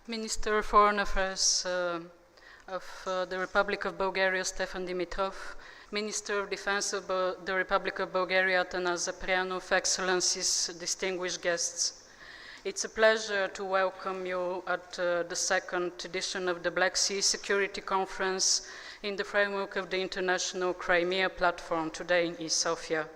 Minister of Foreign Affairs of the Republic of Bulgaria, Stefan Dimitrov, Minister of Defense of the Republic of Bulgaria, Atanas Zaprianov, Excellencies, distinguished guests. It's a pleasure to welcome you at the second edition of the Black Sea Security Conference in the framework of the International Crimea Platform today in Sofia.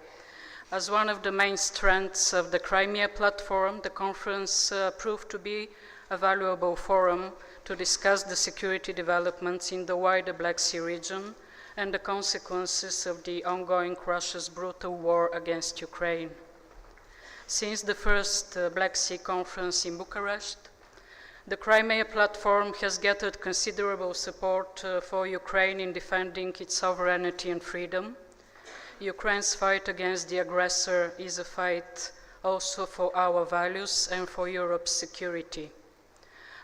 As one of the main strengths of the Crimea Platform, the conference proved to be a valuable forum to discuss the security developments in the wider Black Sea region and the consequences of the ongoing Russia's brutal war against Ukraine. Since the first Black Sea Conference in Bucharest, the Crimea Platform has gathered considerable support for Ukraine in defending its sovereignty and freedom. Ukraine's fight against the aggressor is a fight also for our values and for Europe's security.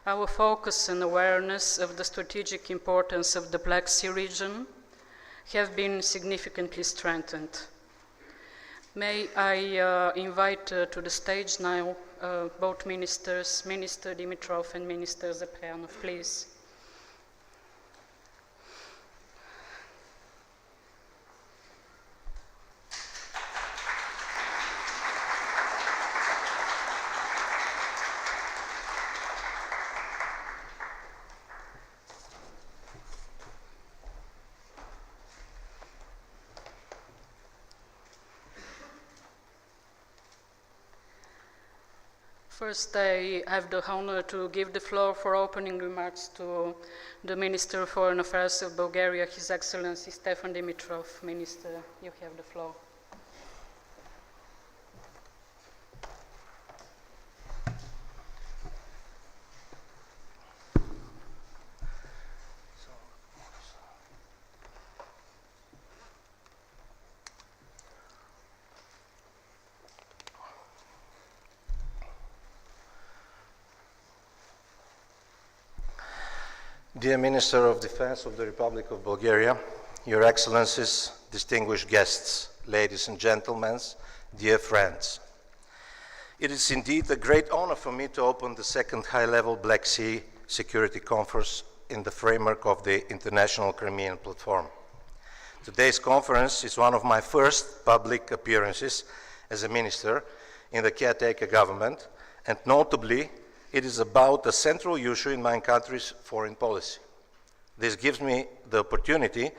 Our focus and awareness of the strategic importance of the Black Sea region have been significantly strengthened. May I invite to the stage now both ministers, Minister Dimitrov and Minister Zaprianov, please. First, I have the honor to give the floor for opening remarks to the Minister of Foreign Affairs of Bulgaria, His Excellency Stefan Dimitrov. Minister, you have the floor. Dear Minister of Defense of the Republic of Bulgaria, Your Excellencies, distinguished guests, ladies and gentlemen, dear friends. It is indeed a great honor for me to open the second high-level Black Sea Security Conference in the framework of the International Crimean Platform. Today's conference is one of my first public appearances as a minister in the caretaker government, and notably, it is about a central issue in my country's foreign policy. This gives me the opportunity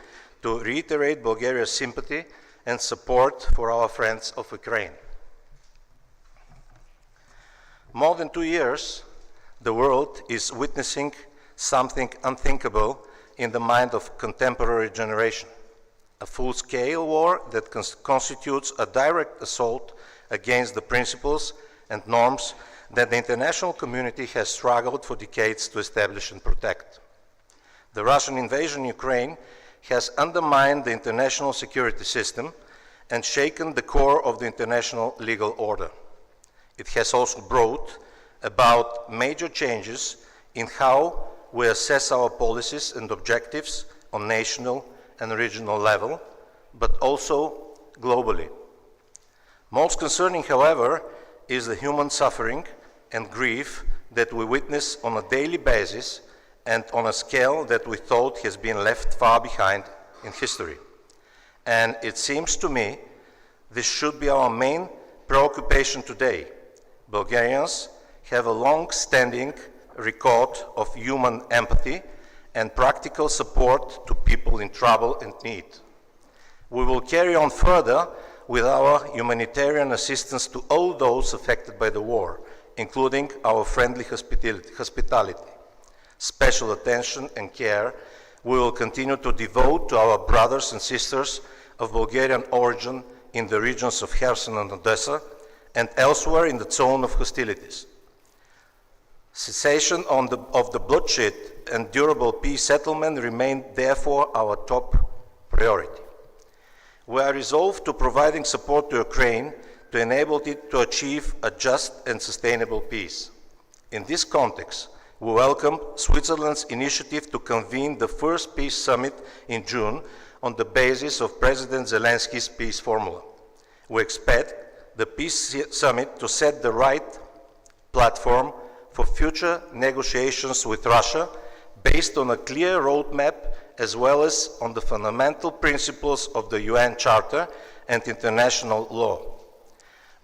to reiterate Bulgaria's sympathy and support for our friends of Ukraine. More than 2 years, the world is witnessing something unthinkable in the mind of contemporary generation, a full-scale war that constitutes a direct assault against the principles and norms that the international community has struggled for decades to establish and protect. The Russian invasion in Ukraine has undermined the international security system and shaken the core of the international legal order. It has also brought about major changes in how we assess our policies and objectives on national and regional level, but also globally. Most concerning, however, is the human suffering and grief that we witness on a daily basis and on a scale that we thought has been left far behind in history. And it seems to me this should be our main preoccupation today. Bulgarians have a long-standing record of human empathy and practical support to people in trouble and need. We will carry on further with our humanitarian assistance to all those affected by the war, including our friendly hospitality. Special attention and care we will continue to devote to our brothers and sisters of Bulgarian origin in the regions of Kherson and Odessa and elsewhere in the zone of hostilities. Cessation of the bloodshed and durable peace settlement remain therefore our top priority. We are resolved to providing support to Ukraine to enable it to achieve a just and sustainable peace. In this context, we welcome Switzerland's initiative to convene the first peace summit in June on the basis of President Zelensky's peace formula. We expect the peace summit to set the right platform for future negotiations with Russia based on a clear roadmap as well as on the fundamental principles of the UN Charter and international law.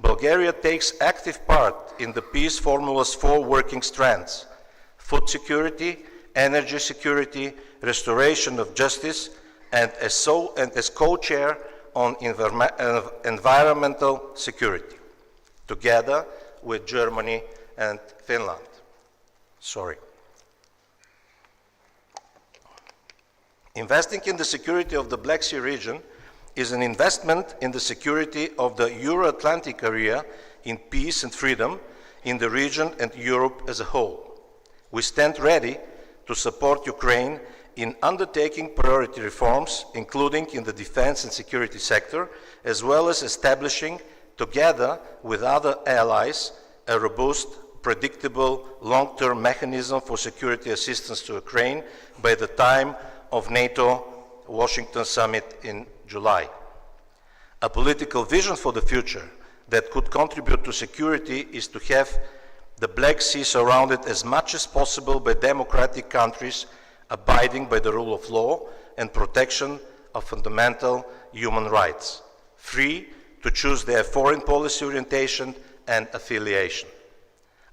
Bulgaria takes active part in the peace formula's 4 working strands: food security, energy security, restoration of justice, and as co-chair on environmental security, together with Germany and Finland. Investing in the security of the Black Sea region is an investment in the security of the Euro-Atlantic area, in peace and freedom in the region and Europe as a whole. We stand ready to support Ukraine in undertaking priority reforms, including in the defense and security sector, as well as establishing, together with other allies, a robust, predictable, long-term mechanism for security assistance to Ukraine by the time of NATO Washington summit in July. A political vision for the future that could contribute to security is to have the Black Sea surrounded as much as possible by democratic countries abiding by the rule of law and protection of fundamental human rights, free to choose their foreign policy orientation and affiliation.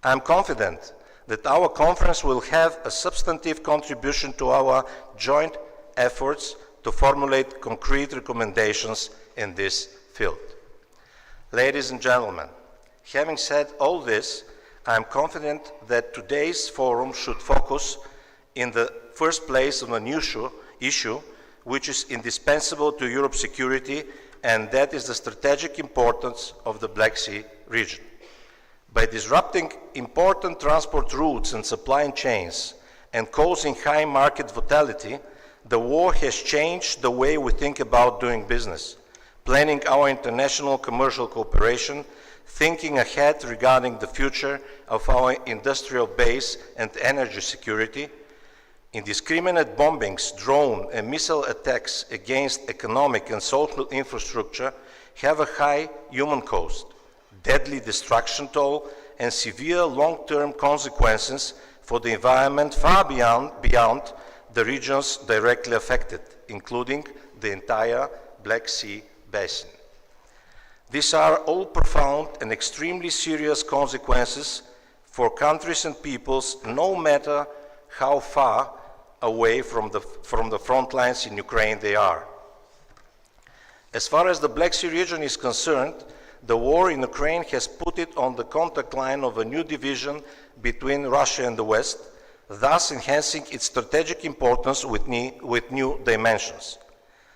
I am confident that our conference will have a substantive contribution to our joint efforts to formulate concrete recommendations in this field. Ladies and gentlemen, having said all this, I am confident that today's forum should focus in the first place on an issue which is indispensable to Europe's security, and that is the strategic importance of the Black Sea region. By disrupting important transport routes and supply chains and causing high market volatility, the war has changed the way we think about doing business, planning our international commercial cooperation, thinking ahead regarding the future of our industrial base and energy security. Indiscriminate bombings, drone and missile attacks against economic and social infrastructure have a high human cost, deadly destruction toll, and severe long-term consequences for the environment far beyond the regions directly affected, including the entire Black Sea basin. These are all profound and extremely serious consequences for countries and peoples, no matter how far away from the front lines in Ukraine they are. As far as the Black Sea region is concerned, the war in Ukraine has put it on the contact line of a new division between Russia and the West, thus enhancing its strategic importance with new dimensions.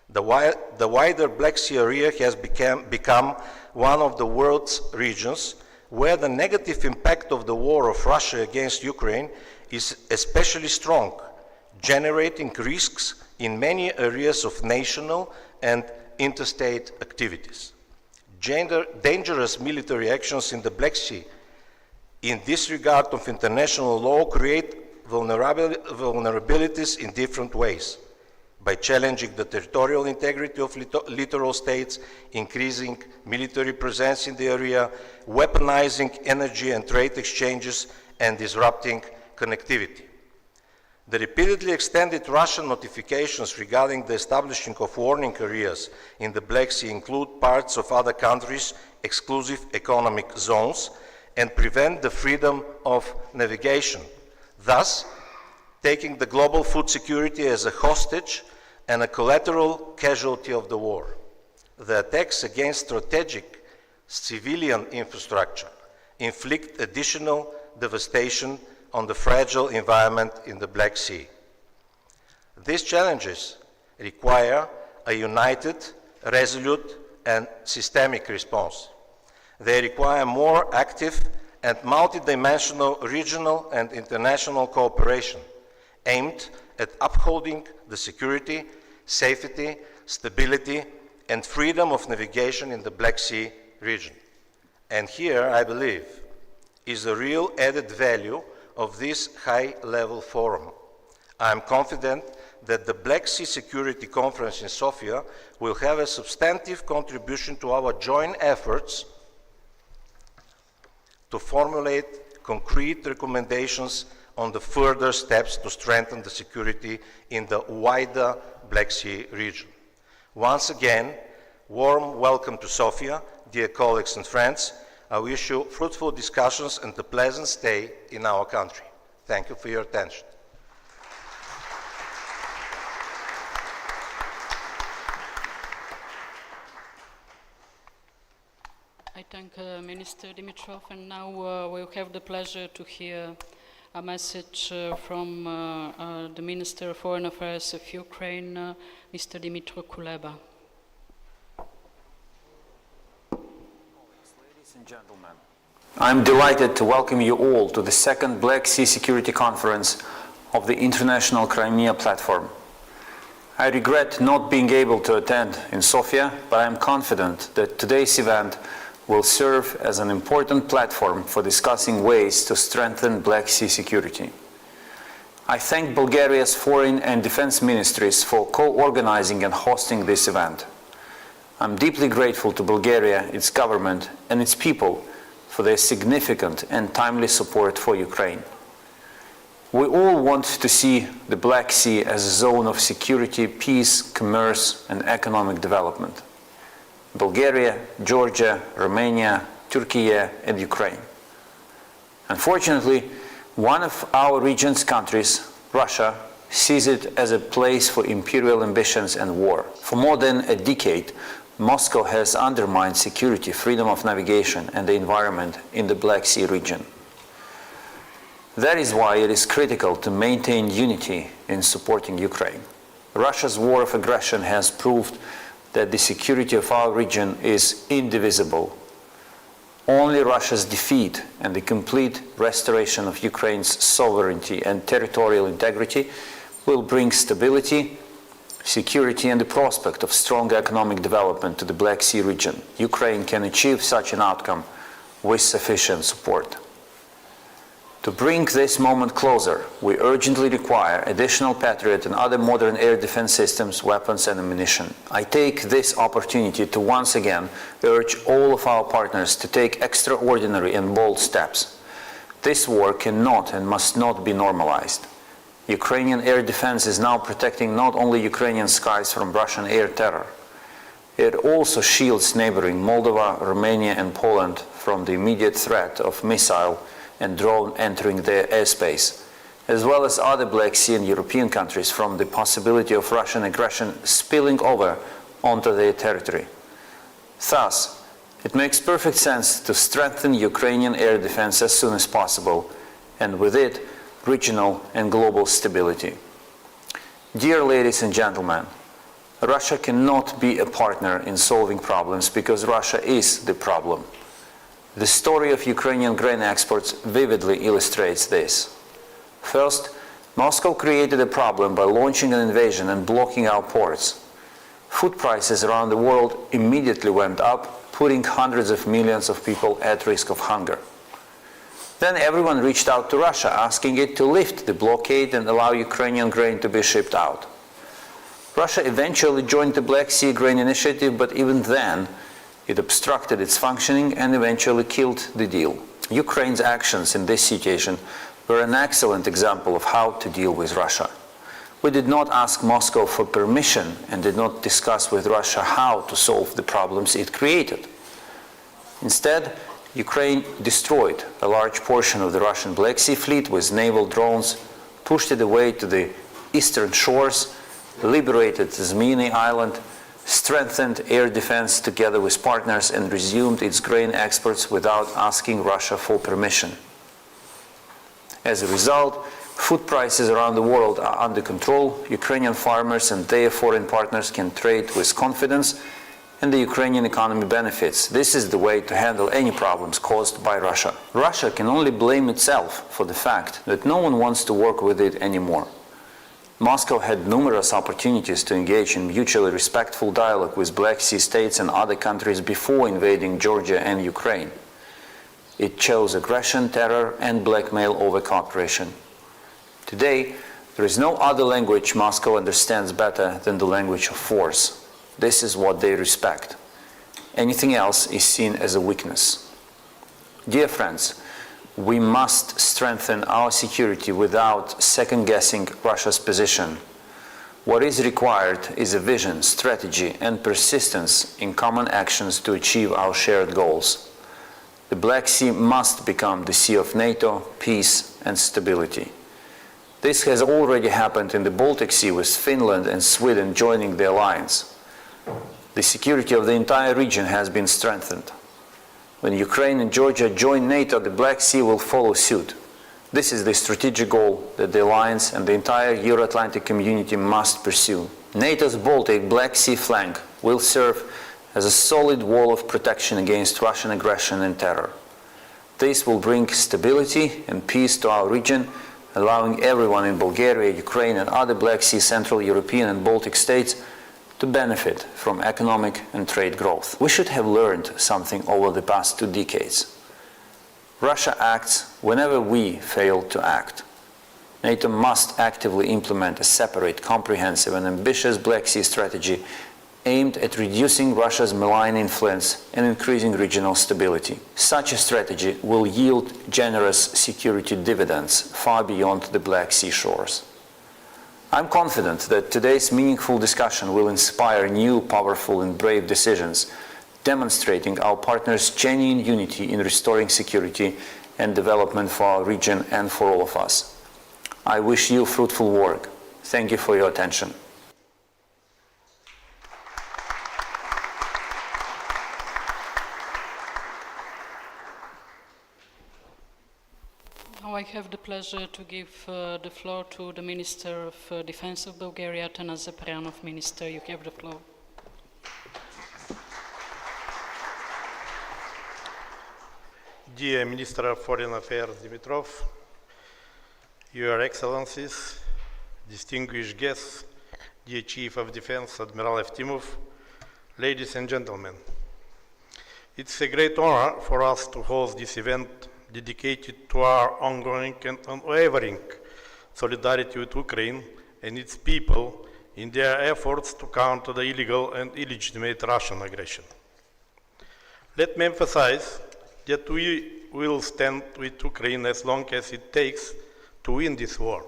The wider Black Sea area has become one of the world's regions where the negative impact of the war of Russia against Ukraine is especially strong, generating risks in many areas of national and interstate activities. Dangerous military actions in the Black Sea in disregard of international law create vulnerabilities in different ways, by challenging the territorial integrity of littoral states, increasing military presence in the area, weaponizing energy and trade exchanges, and disrupting connectivity. The repeatedly extended Russian notifications regarding the establishing of warning areas in the Black Sea include parts of other countries' exclusive economic zones and prevent the freedom of navigation, thus taking the global food security as a hostage and a collateral casualty of the war. The attacks against strategic civilian infrastructure inflict additional devastation on the fragile environment in the Black Sea. These challenges require a united, resolute, and systemic response. They require more active and multidimensional regional and international cooperation aimed at upholding the security, safety, stability, and freedom of navigation in the Black Sea region. And here, I believe, is the real added value of this high-level forum. I am confident that the Black Sea Security Conference in Sofia will have a substantive contribution to our joint efforts to formulate concrete recommendations on the further steps to strengthen the security in the wider Black Sea region. Once again, warm welcome to Sofia, dear colleagues and friends. I wish you fruitful discussions and a pleasant stay in our country. Thank you for your attention. I thank Minister Dimitrov, and now we'll have the pleasure to hear a message from the Minister of Foreign Affairs of Ukraine, Mr. Dmytro Kuleba. Ladies and gentlemen, I'm delighted to welcome you all to the second Black Sea Security Conference of the International Crimea Platform. I regret not being able to attend in Sofia, but I am confident that today's event will serve as an important platform for discussing ways to strengthen Black Sea security. I thank Bulgaria's Foreign and Defense Ministries for co-organizing and hosting this event. I'm deeply grateful to Bulgaria, its government, and its people for their significant and timely support for Ukraine. We all want to see the Black Sea as a zone of security, peace, commerce, and economic development. Bulgaria, Georgia, Romania, Turkey, and Ukraine. Unfortunately, one of our region's countries, Russia, sees it as a place for imperial ambitions and war. For more than a decade, Moscow has undermined security, freedom of navigation, and the environment in the Black Sea region. That is why it is critical to maintain unity in supporting Ukraine. Russia's war of aggression has proved that the security of our region is indivisible. Only Russia's defeat and the complete restoration of Ukraine's sovereignty and territorial integrity will bring stability, security, and the prospect of strong economic development to the Black Sea region. Ukraine can achieve such an outcome with sufficient support. To bring this moment closer, we urgently require additional Patriot and other modern air defense systems, weapons, and ammunition. I take this opportunity to once again urge all of our partners to take extraordinary and bold steps. This war cannot and must not be normalized. Ukrainian air defense is now protecting not only Ukrainian skies from Russian air terror. It also shields neighboring Moldova, Romania, and Poland from the immediate threat of missile and drone entering their airspace, as well as other Black Sea and European countries from the possibility of Russian aggression spilling over onto their territory. Thus, it makes perfect sense to strengthen Ukrainian air defense as soon as possible, and with it, regional and global stability. Dear ladies and gentlemen, Russia cannot be a partner in solving problems because Russia is the problem. The story of Ukrainian grain exports vividly illustrates this. First, Moscow created a problem by launching an invasion and blocking our ports. Food prices around the world immediately went up, putting hundreds of millions of people at risk of hunger. Then everyone reached out to Russia, asking it to lift the blockade and allow Ukrainian grain to be shipped out. Russia eventually joined the Black Sea Grain Initiative, but even then, it obstructed its functioning and eventually killed the deal. Ukraine's actions in this situation were an excellent example of how to deal with Russia. We did not ask Moscow for permission and did not discuss with Russia how to solve the problems it created. Instead, Ukraine destroyed a large portion of the Russian Black Sea fleet with naval drones, pushed it away to the eastern shores, liberated Zmyny Island, strengthened air defense together with partners, and resumed its grain exports without asking Russia for permission. As a result, food prices around the world are under control, Ukrainian farmers and their foreign partners can trade with confidence, and the Ukrainian economy benefits. This is the way to handle any problems caused by Russia. Russia can only blame itself for the fact that no one wants to work with it anymore. Moscow had numerous opportunities to engage in mutually respectful dialogue with Black Sea states and other countries before invading Georgia and Ukraine. It chose aggression, terror, and blackmail over cooperation. Today, there is no other language Moscow understands better than the language of force. This is what they respect. Anything else is seen as a weakness. Dear friends, we must strengthen our security without second-guessing Russia's position. What is required is a vision, strategy, and persistence in common actions to achieve our shared goals. The Black Sea must become the sea of NATO, peace, and stability. This has already happened in the Baltic Sea, with Finland and Sweden joining the alliance. The security of the entire region has been strengthened. When Ukraine and Georgia join NATO, the Black Sea will follow suit. This is the strategic goal that the alliance and the entire Euro-Atlantic community must pursue. NATO's Baltic Black Sea flank will serve as a solid wall of protection against Russian aggression and terror. This will bring stability and peace to our region, allowing everyone in Bulgaria, Ukraine, and other Black Sea, Central European and Baltic states to benefit from economic and trade growth. We should have learned something over the past 2 decades. Russia acts whenever we fail to act. NATO must actively implement a separate, comprehensive and ambitious Black Sea strategy aimed at reducing Russia's malign influence and increasing regional stability. Such a strategy will yield generous security dividends far beyond the Black Sea shores. I'm confident that today's meaningful discussion will inspire new, powerful and brave decisions, demonstrating our partners' genuine unity in restoring security and development for our region and for all of us. I wish you fruitful work. Thank you for your attention. Now I have the pleasure to give the floor to the Minister of Defense of Bulgaria, Atanas Zaprianov. Minister, you have the floor. Dear Minister of Foreign Affairs Dimitrov, Your Excellencies, distinguished guests, dear Chief of Defense Admiral Eftimov, ladies and gentlemen, it's a great honor for us to host this event dedicated to our ongoing and unwavering solidarity with Ukraine and its people in their efforts to counter the illegal and illegitimate Russian aggression. Let me emphasize that we will stand with Ukraine as long as it takes to win this war.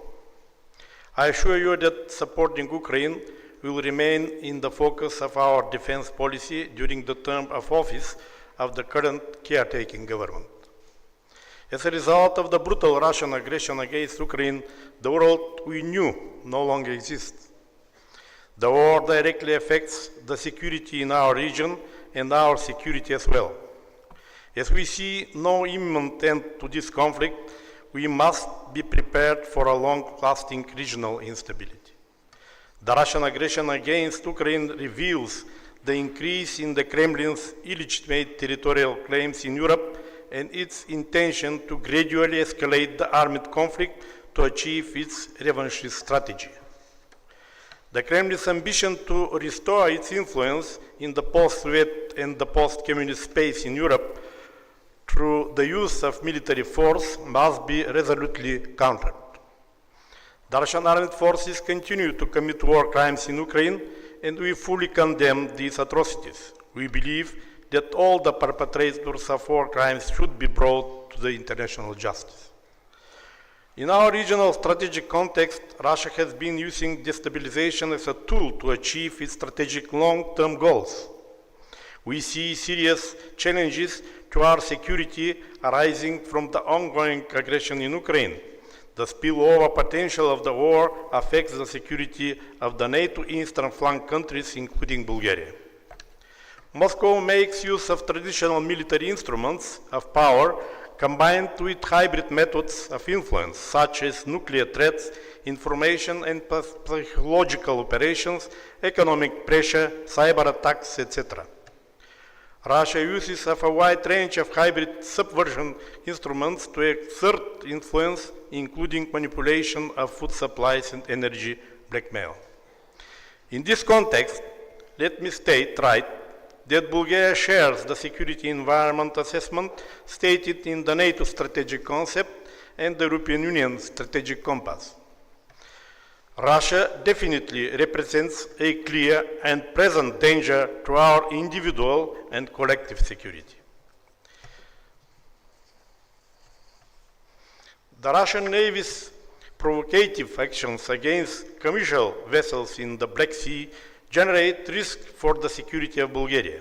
I assure you that supporting Ukraine will remain in the focus of our defense policy during the term of office of the current caretaking government. As a result of the brutal Russian aggression against Ukraine, the world we knew no longer exists. The war directly affects the security in our region and our security as well. As we see no imminent end to this conflict, we must be prepared for a long-lasting regional instability. The Russian aggression against Ukraine reveals the increase in the Kremlin's illegitimate territorial claims in Europe and its intention to gradually escalate the armed conflict to achieve its revanchist strategy. The Kremlin's ambition to restore its influence in the post-Soviet and the post-communist space in Europe through the use of military force must be resolutely countered. The Russian armed forces continue to commit war crimes in Ukraine, and we fully condemn these atrocities. We believe that all the perpetrators of war crimes should be brought to the international justice. In our regional strategic context, Russia has been using destabilization as a tool to achieve its strategic long-term goals. We see serious challenges to our security arising from the ongoing aggression in Ukraine. The spillover potential of the war affects the security of the NATO eastern flank countries, including Bulgaria. Moscow makes use of traditional military instruments of power combined with hybrid methods of influence, such as nuclear threats, information and psychological operations, economic pressure, cyber attacks, etc. Russia uses of a wide range of hybrid subversion instruments to exert influence, including manipulation of food supplies and energy blackmail. In this context, let me state right that Bulgaria shares the security environment assessment stated in the NATO strategic concept and the European Union strategic compass. Russia definitely represents a clear and present danger to our individual and collective security. The Russian Navy's provocative actions against commercial vessels in the Black Sea generate risk for the security of Bulgaria.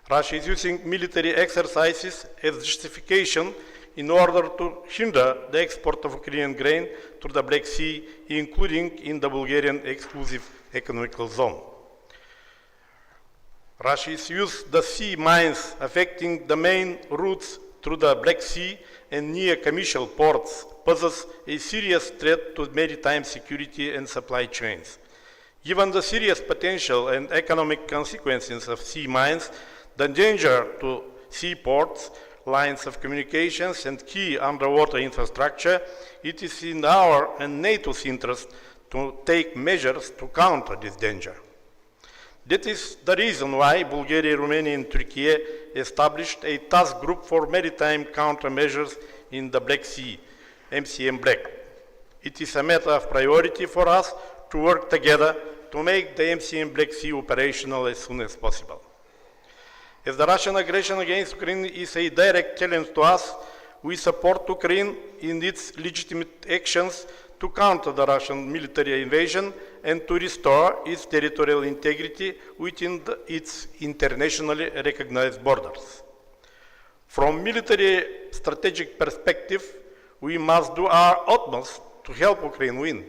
Russia is using military exercises as justification in order to hinder the export of Ukrainian grain to the Black Sea, including in the Bulgarian exclusive economic zone. Russia has used the sea mines affecting the main routes through the Black Sea and near commercial ports poses a serious threat to maritime security and supply chains. Given the serious potential and economic consequences of sea mines, the danger to seaports, lines of communications, and key underwater infrastructure, it is in our and NATO's interest to take measures to counter this danger. That is the reason why Bulgaria, Romania, and Turkey established a task group for maritime countermeasures in the Black Sea, MCM Black. It is a matter of priority for us to work together to make the MCM Black Sea operational as soon as possible. As the Russian aggression against Ukraine is a direct challenge to us, we support Ukraine in its legitimate actions to counter the Russian military invasion and to restore its territorial integrity within its internationally recognized borders. From military strategic perspective, we must do our utmost to help Ukraine win.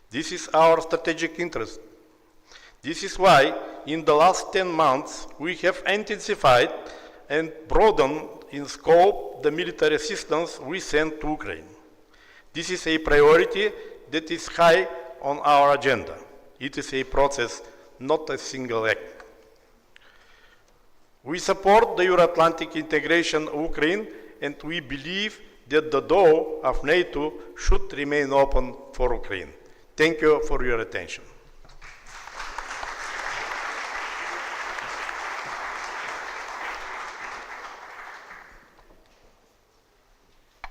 This is our strategic interest. This is why, in the last 10 months, we have intensified and broadened in scope the military assistance we send to Ukraine. This is a priority that is high on our agenda. It is a process, not a single act. We support the Euro-Atlantic integration of Ukraine, and we believe that the door of NATO should remain open for Ukraine. Thank you for your attention.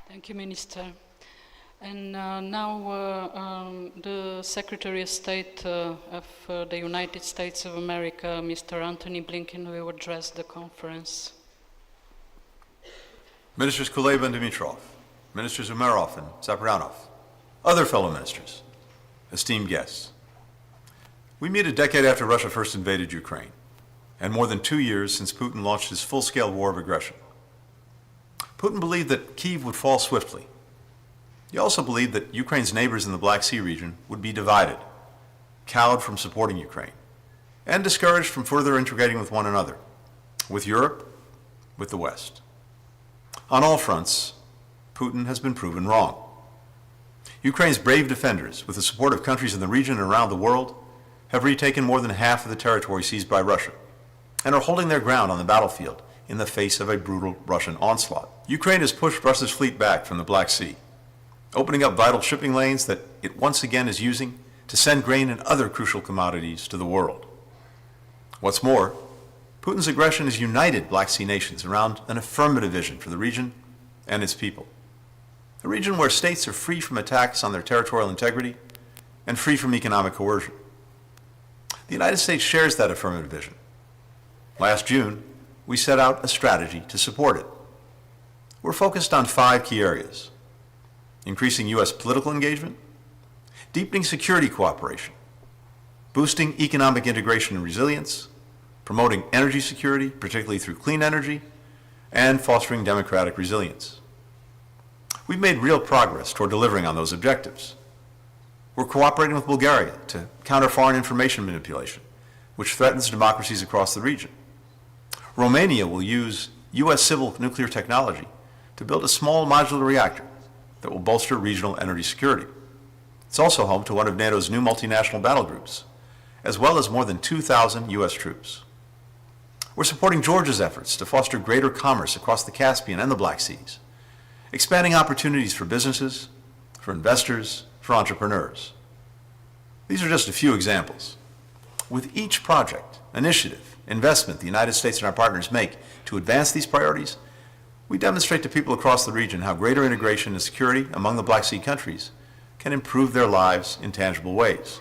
Thank you, Minister. And now the Secretary of State of the United States of America, Mr. Antony Blinken, will address the conference. Ministers Kuleba and Dimitrov, Ministers Umerov and Zaprianov, other fellow ministers, esteemed guests. We meet a decade after Russia first invaded Ukraine, and more than 2 years since Putin launched his full-scale war of aggression. Putin believed that Kyiv would fall swiftly. He also believed that Ukraine's neighbors in the Black Sea region would be divided, cowed from supporting Ukraine, and discouraged from further integrating with one another, with Europe, with the West. On all fronts, Putin has been proven wrong. Ukraine's brave defenders, with the support of countries in the region and around the world, have retaken more than half of the territory seized by Russia, and are holding their ground on the battlefield in the face of a brutal Russian onslaught. Ukraine has pushed Russia's fleet back from the Black Sea, opening up vital shipping lanes that it once again is using to send grain and other crucial commodities to the world. What's more, Putin's aggression has united Black Sea nations around an affirmative vision for the region and its people. A region where states are free from attacks on their territorial integrity and free from economic coercion. The United States shares that affirmative vision. Last June, we set out a strategy to support it. We're focused on 5 key areas: increasing U.S. political engagement, deepening security cooperation, boosting economic integration and resilience, promoting energy security, particularly through clean energy, and fostering democratic resilience. We've made real progress toward delivering on those objectives. We're cooperating with Bulgaria to counter foreign information manipulation, which threatens democracies across the region. Romania will use U.S. civil nuclear technology to build a small modular reactor that will bolster regional energy security. It's also home to one of NATO's new multinational battle groups, as well as more than 2,000 U.S. troops. We're supporting Georgia's efforts to foster greater commerce across the Caspian and the Black Seas, expanding opportunities for businesses, for investors, for entrepreneurs. These are just a few examples. With each project, initiative, investment the United States and our partners make to advance these priorities, we demonstrate to people across the region how greater integration and security among the Black Sea countries can improve their lives in tangible ways.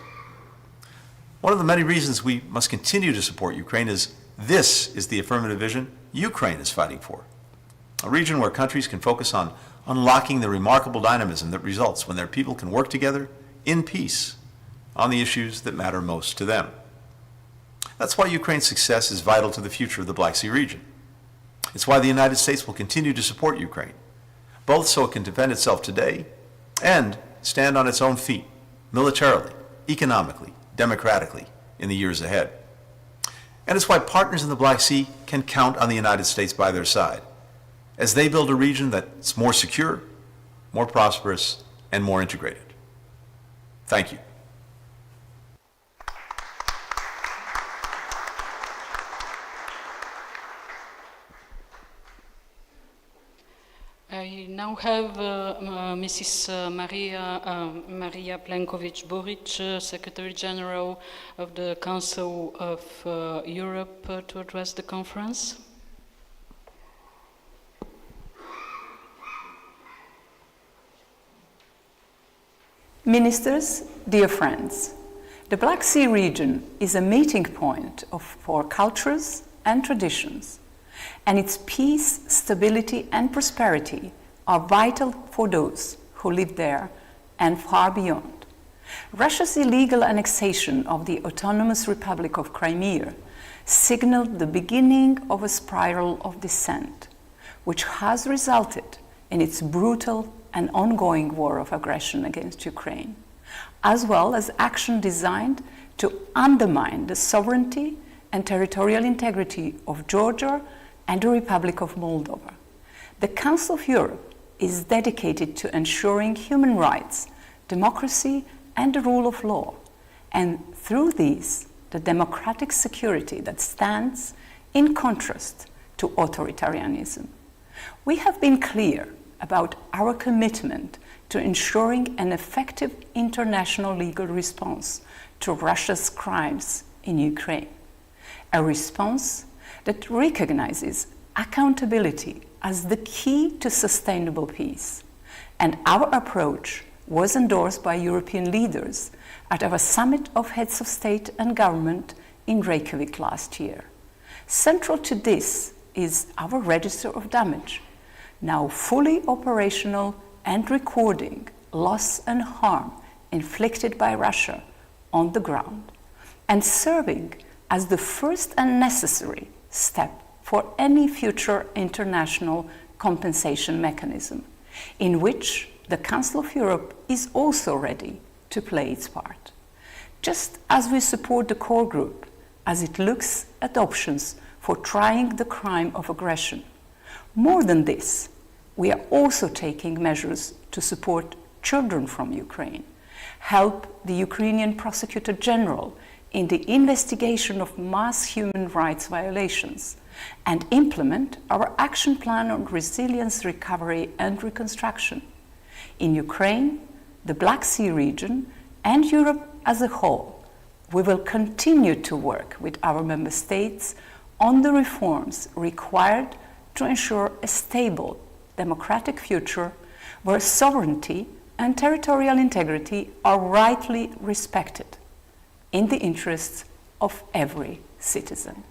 One of the many reasons we must continue to support Ukraine is this is the affirmative vision Ukraine is fighting for. A region where countries can focus on unlocking the remarkable dynamism that results when their people can work together in peace on the issues that matter most to them. That's why Ukraine's success is vital to the future of the Black Sea region. It's why the United States will continue to support Ukraine, both so it can defend itself today and stand on its own feet, militarily, economically, democratically, in the years ahead. And it's why partners in the Black Sea can count on the United States by their side, as they build a region that's more secure, more prosperous, and more integrated. Thank you. I now have Mrs. Maria Plenković-Burić, Secretary General of the Council of Europe, to address the conference. Ministers, dear friends, the Black Sea region is a meeting point for cultures and traditions, and its peace, stability, and prosperity are vital for those who live there and far beyond. Russia's illegal annexation of the Autonomous Republic of Crimea signaled the beginning of a spiral of dissent, which has resulted in its brutal and ongoing war of aggression against Ukraine, as well as action designed to undermine the sovereignty and territorial integrity of Georgia and the Republic of Moldova. The Council of Europe is dedicated to ensuring human rights, democracy, and the rule of law, and through these, the democratic security that stands in contrast to authoritarianism. We have been clear about our commitment to ensuring an effective international legal response to Russia's crimes in Ukraine, a response that recognizes accountability as the key to sustainable peace. And our approach was endorsed by European leaders at our Summit of Heads of State and Government in Reykjavik last year. Central to this is our Register of Damage, now fully operational and recording loss and harm inflicted by Russia on the ground, and serving as the first and necessary step for any future international compensation mechanism, in which the Council of Europe is also ready to play its part. Just as we support the core group as it looks at options for trying the crime of aggression, more than this, we are also taking measures to support children from Ukraine, help the Ukrainian Prosecutor General in the investigation of mass human rights violations, and implement our action plan on resilience, recovery, and reconstruction. In Ukraine, the Black Sea region, and Europe as a whole, we will continue to work with our member states on the reforms required to ensure a stable, democratic future where sovereignty and territorial integrity are rightly respected in the interests of every citizen.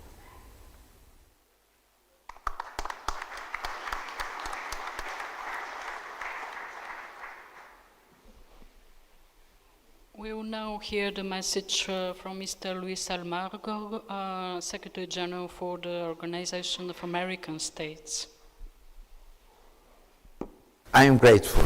We will now hear the message from Mr. Luis Almagro, Secretary General for the Organization of American States. I am grateful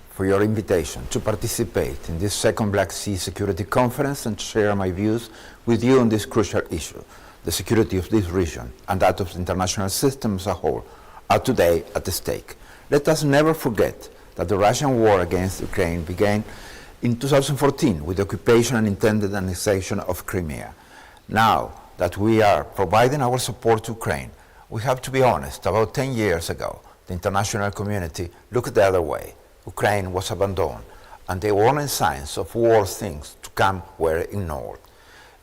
for your invitation to participate in this second Black Sea Security Conference and share my views with you on this crucial issue. The security of this region and that of the international system as a whole are today at stake. Let us never forget that the Russian war against Ukraine began in 2014 with the occupation and intended annexation of Crimea. Now that we are providing our support to Ukraine, we have to be honest. About 10 years ago, the international community looked the other way. Ukraine was abandoned, and the warning signs of worse things to come were ignored.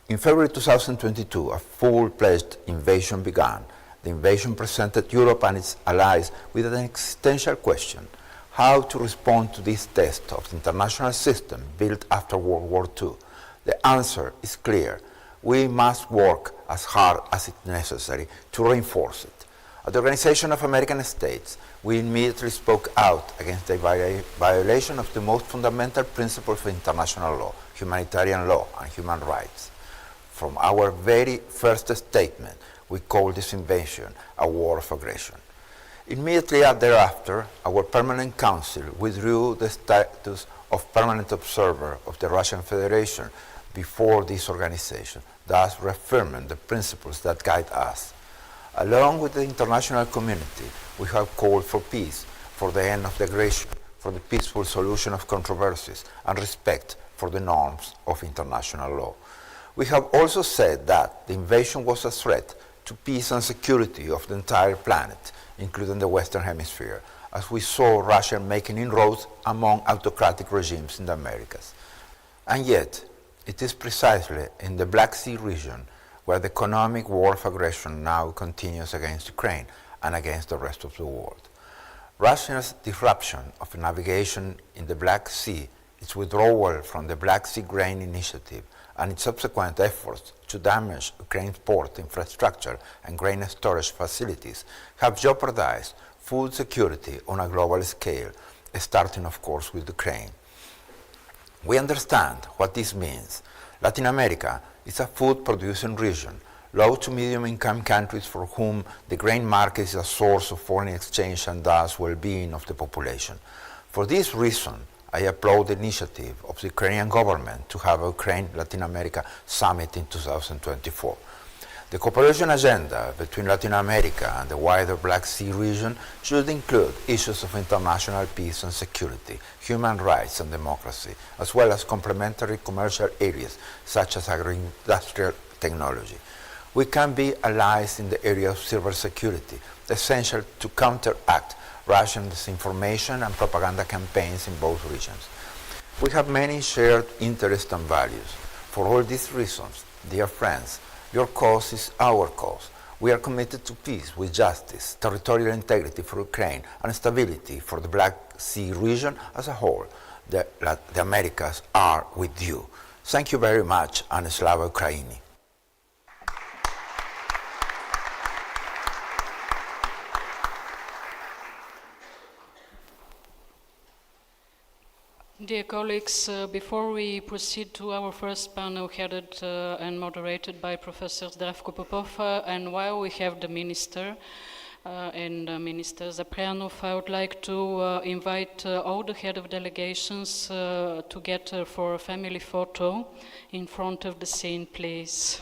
In February 2022, a full-fledged invasion began. The invasion presented Europe and its allies with an existential question: how to respond to this test of the international system built after World War II. The answer is clear. We must work as hard as it's necessary to reinforce it. At the Organization of American States, we immediately spoke out against the violation of the most fundamental principles of international law, humanitarian law, and human rights. From our very first statement, we called this invasion a war of aggression. Immediately thereafter, our Permanent Council withdrew the status of permanent observer of the Russian Federation before this organization, thus reaffirming the principles that guide us. Along with the international community, we have called for peace, for the end of the aggression, for the peaceful solution of controversies, and respect for the norms of international law. We have also said that the invasion was a threat to peace and security of the entire planet, including the Western Hemisphere, as we saw Russia making inroads among autocratic regimes in the Americas. And yet, it is precisely in the Black Sea region where the economic war of aggression now continues against Ukraine and against the rest of the world. Russia's disruption of navigation in the Black Sea, its withdrawal from the Black Sea Grain Initiative, and its subsequent efforts to damage Ukraine's port infrastructure and grain storage facilities have jeopardized food security on a global scale, starting, of course, with Ukraine. We understand what this means. Latin America is a food-producing region, low to medium-income countries for whom the grain market is a source of foreign exchange and thus well-being of the population. For this reason, I applaud the initiative of the Ukrainian government to have a Ukraine-Latin America summit in 2024. The cooperation agenda between Latin America and the wider Black Sea region should include issues of international peace and security, human rights and democracy, as well as complementary commercial areas such as agro-industrial technology. We can be allies in the area of cybersecurity, essential to counteract Russian disinformation and propaganda campaigns in both regions. We have many shared interests and values. For all these reasons, dear friends, your cause is our cause. We are committed to peace with justice, territorial integrity for Ukraine, and stability for the Black Sea region as a whole. The Americas are with you. Thank you very much, and Slava Ukraini. Dear colleagues, before we proceed to our first panel headed and moderated by Professor Zdravko Popov, and while we have the Minister and Minister Zaprianov, I would like to invite all the head of delegations together for a family photo in front of the scene, please.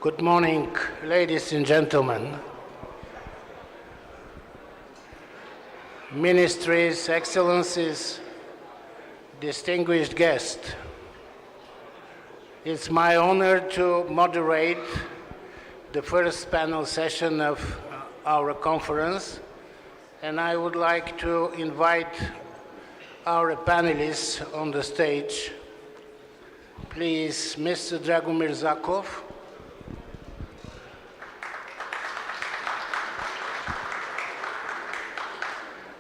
Good morning, ladies and gentlemen. Ministries, Excellencies, distinguished guests. It's my honor to moderate the first panel session of our conference, and I would like to invite our panelists on the stage. Please, Mr. Dragomir Zakov,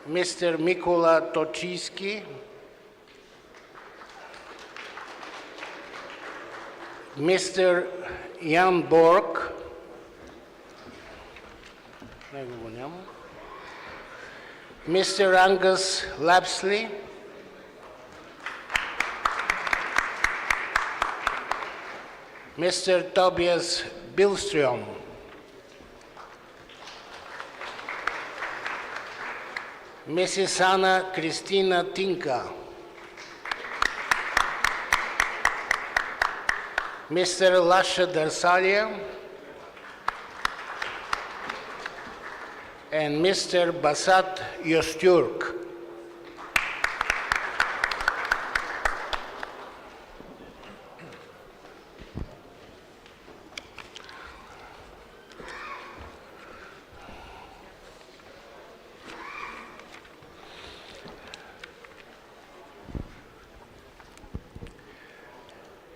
Mr. Mikola Toczyński, Mr. Jan Borg, Mr. Angus Lapsley, Mr. Tobias Billström, Mrs. Anna Kristina Tinka, Mr. Lasha Darsalia, and Mr. Basat Yosturk.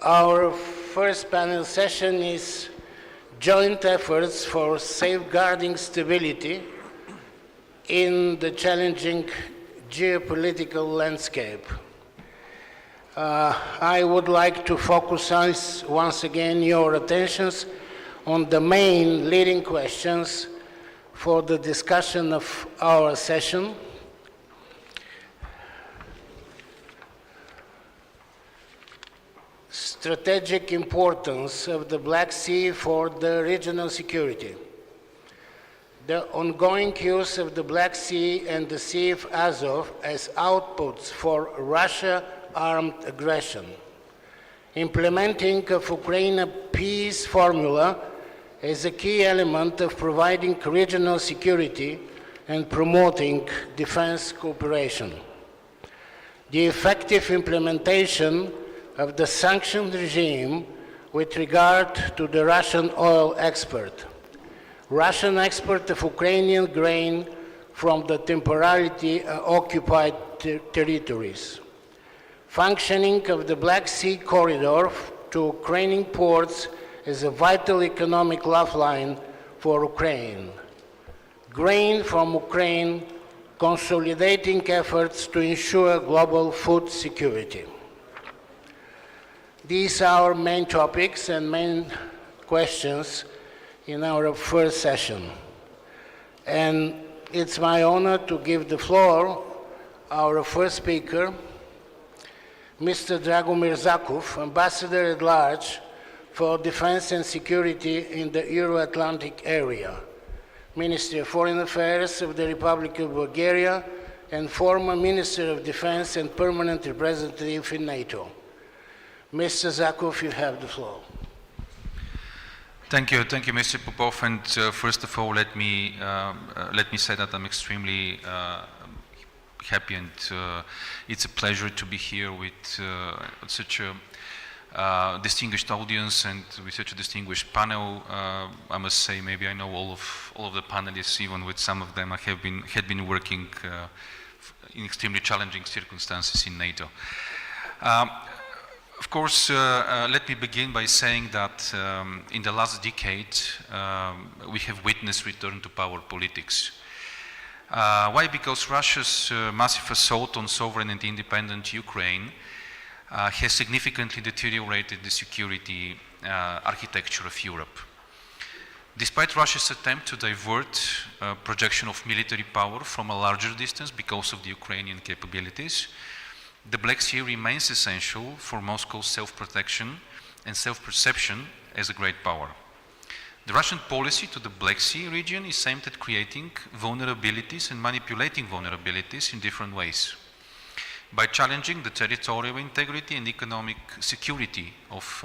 Our first panel session is joint efforts for safeguarding stability in the challenging geopolitical landscape. I would like to focus once again your attentions on the main leading questions for the discussion of our session. Strategic importance of the Black Sea for the regional security. The ongoing use of the Black Sea and the Sea of Azov as outputs for Russia-armed aggression. Implementing of Ukrainian Peace Formula as a key element of providing regional security and promoting defense cooperation. The effective implementation of the sanctioned regime with regard to the Russian oil export. Russian export of Ukrainian grain from the temporarily occupied territories. Functioning of the Black Sea corridor to Ukrainian ports as a vital economic lifeline for Ukraine. Grain from Ukraine, consolidating efforts to ensure global food security. These are our main topics and main questions in our first session. And it's my honor to give the floor our first speaker, Mr. Dragomir Zakov, Ambassador at Large for Defense and Security in the Euro-Atlantic area, Ministry of Foreign Affairs of the Republic of Bulgaria, and former Minister of Defense and Permanent Representative in NATO. Mr. Zakov, you have the floor. Thank you, Mr. Popov. And first of all, let me say that I'm extremely happy, and it's a pleasure to be here with such a distinguished audience and with such a distinguished panel. I must say, maybe I know all of the panelists, even with some of them I had been working in extremely challenging circumstances in NATO. Of course, let me begin by saying that in the last decade, we have witnessed return to power politics. Why? Because Russia's massive assault on sovereign and independent Ukraine has significantly deteriorated the security architecture of Europe. Despite Russia's attempt to divert projection of military power from a larger distance because of the Ukrainian capabilities, the Black Sea remains essential for Moscow's self-protection and self-perception as a great power. The Russian policy to the Black Sea region is aimed at creating vulnerabilities and manipulating vulnerabilities in different ways. By challenging the territorial integrity and economic security of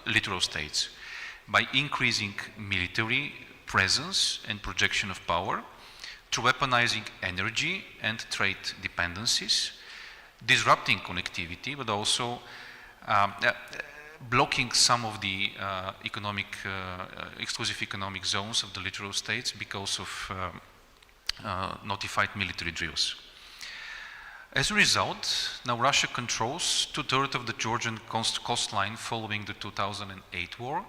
littoral states, by increasing military presence and projection of power, through weaponizing energy and trade dependencies, disrupting connectivity, but also blocking some of the exclusive economic zones of the littoral states because of notified military drills. As a result, now Russia controls 2/3 of the Georgian coastline following the 2008 war.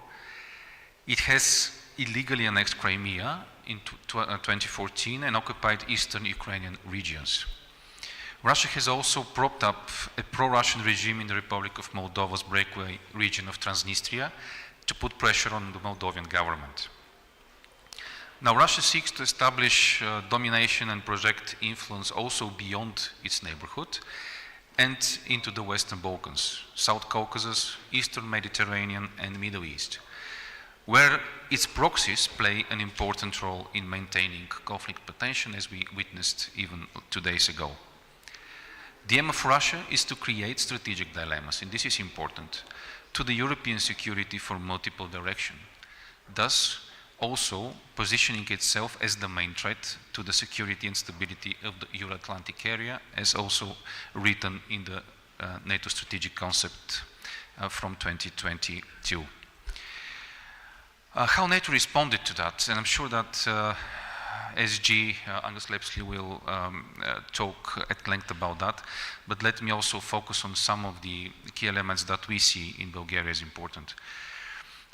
It has illegally annexed Crimea in 2014 and occupied eastern Ukrainian regions. Russia has also propped up a pro-Russian regime in the Republic of Moldova's breakaway region of Transnistria to put pressure on the Moldovan government. Now Russia seeks to establish domination and project influence also beyond its neighborhood and into the Western Balkans, South Caucasus, Eastern Mediterranean and Middle East, where its proxies play an important role in maintaining conflict potential, as we witnessed even 2 days ago. The aim of Russia is to create strategic dilemmas, and this is important, to the European security from multiple directions, thus also positioning itself as the main threat to the security and stability of the Euro-Atlantic area, as also written in the NATO strategic concept from 2022. How NATO responded to that, and I'm sure that SG Anders Lepsley will talk at length about that, but let me also focus on some of the key elements that we see in Bulgaria as important.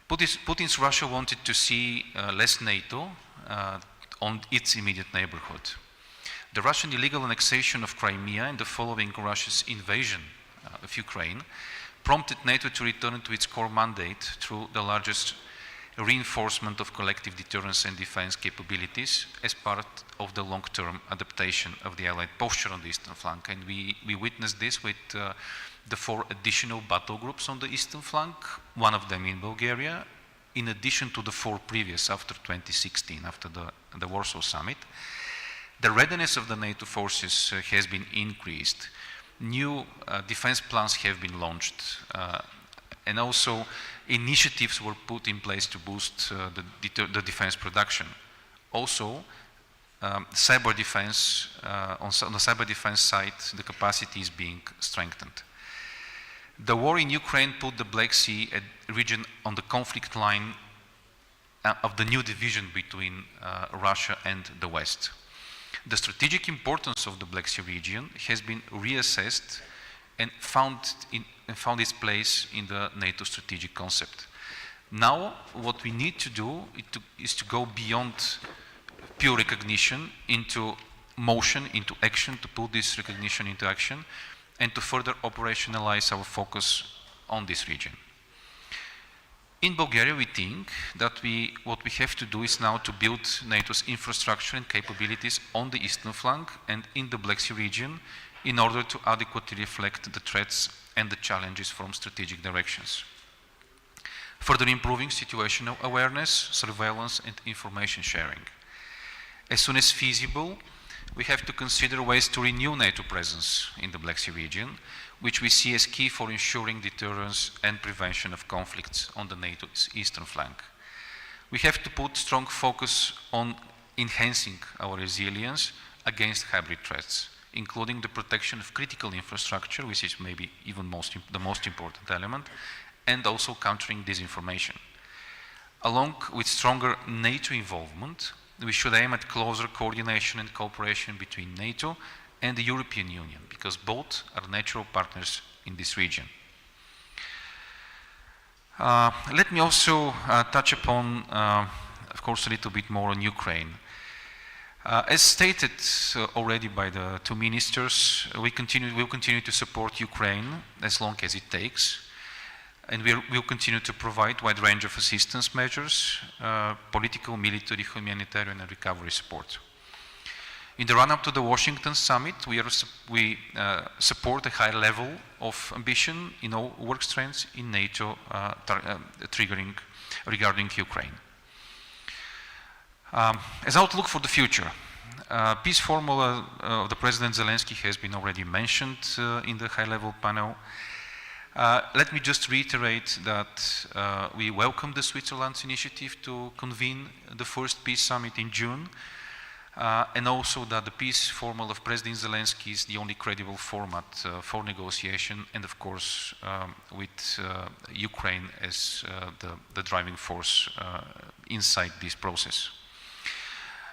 Putin's Russia wanted to see less NATO on its immediate neighborhood. The Russian illegal annexation of Crimea and the following Russia's invasion of Ukraine prompted NATO to return to its core mandate through the largest reinforcement of collective deterrence and defense capabilities as part of the long-term adaptation of the Allied posture on the eastern flank. And we witnessed this with the 4 additional battle groups on the eastern flank, one of them in Bulgaria, in addition to the 4 previous after 2016, after the Warsaw Summit. The readiness of the NATO forces has been increased. New defense plans have been launched, and also initiatives were put in place to boost the defense production. Also, cyber defense, on the cyber defense side, the capacity is being strengthened. The war in Ukraine put the Black Sea region on the conflict line of the new division between Russia and the West. The strategic importance of the Black Sea region has been reassessed and found its place in the NATO strategic concept. Now, what we need to do is to go beyond pure recognition into motion, into action, to put this recognition into action, and to further operationalize our focus on this region. In Bulgaria, we think that what we have to do is now to build NATO's infrastructure and capabilities on the eastern flank and in the Black Sea region in order to adequately reflect the threats and the challenges from strategic directions. Further improving situational awareness, surveillance, and information sharing. As soon as feasible, we have to consider ways to renew NATO presence in the Black Sea region, which we see as key for ensuring deterrence and prevention of conflicts on the NATO's eastern flank. We have to put strong focus on enhancing our resilience against hybrid threats, including the protection of critical infrastructure, which is maybe even the most important element, and also countering disinformation. Along with stronger NATO involvement, we should aim at closer coordination and cooperation between NATO and the European Union, because both are natural partners in this region. Let me also touch upon, of course, a little bit more on Ukraine. As stated already by the 2 ministers, we'll continue to support Ukraine as long as it takes, and we'll continue to provide a wide range of assistance measures, political, military, humanitarian, and recovery support. In the run-up to the Washington summit, we support a high level of ambition in all work strands in NATO regarding Ukraine. As outlook for the future, peace formula of the President Zelensky has been already mentioned in the high-level panel. Let me just reiterate that we welcome the Switzerland's initiative to convene the first peace summit in June, and also that the peace formula of President Zelensky is the only credible format for negotiation, and of course with Ukraine as the driving force inside this process.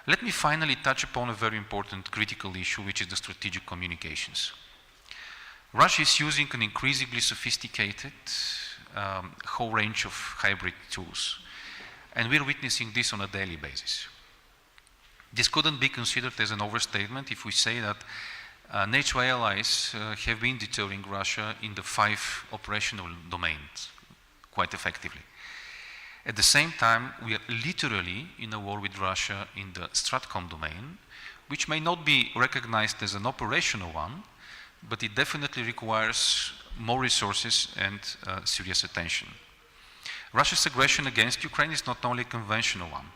Let me finally touch upon a very important critical issue, which is the strategic communications. Russia is using an increasingly sophisticated whole range of hybrid tools, and we're witnessing this on a daily basis. This couldn't be considered as an overstatement if we say that NATO allies have been deterring Russia in the 5 operational domains quite effectively. At the same time, we are literally in a war with Russia in the Stratcom domain, which may not be recognized as an operational one, but it definitely requires more resources and serious attention. Russia's aggression against Ukraine is not only a conventional one.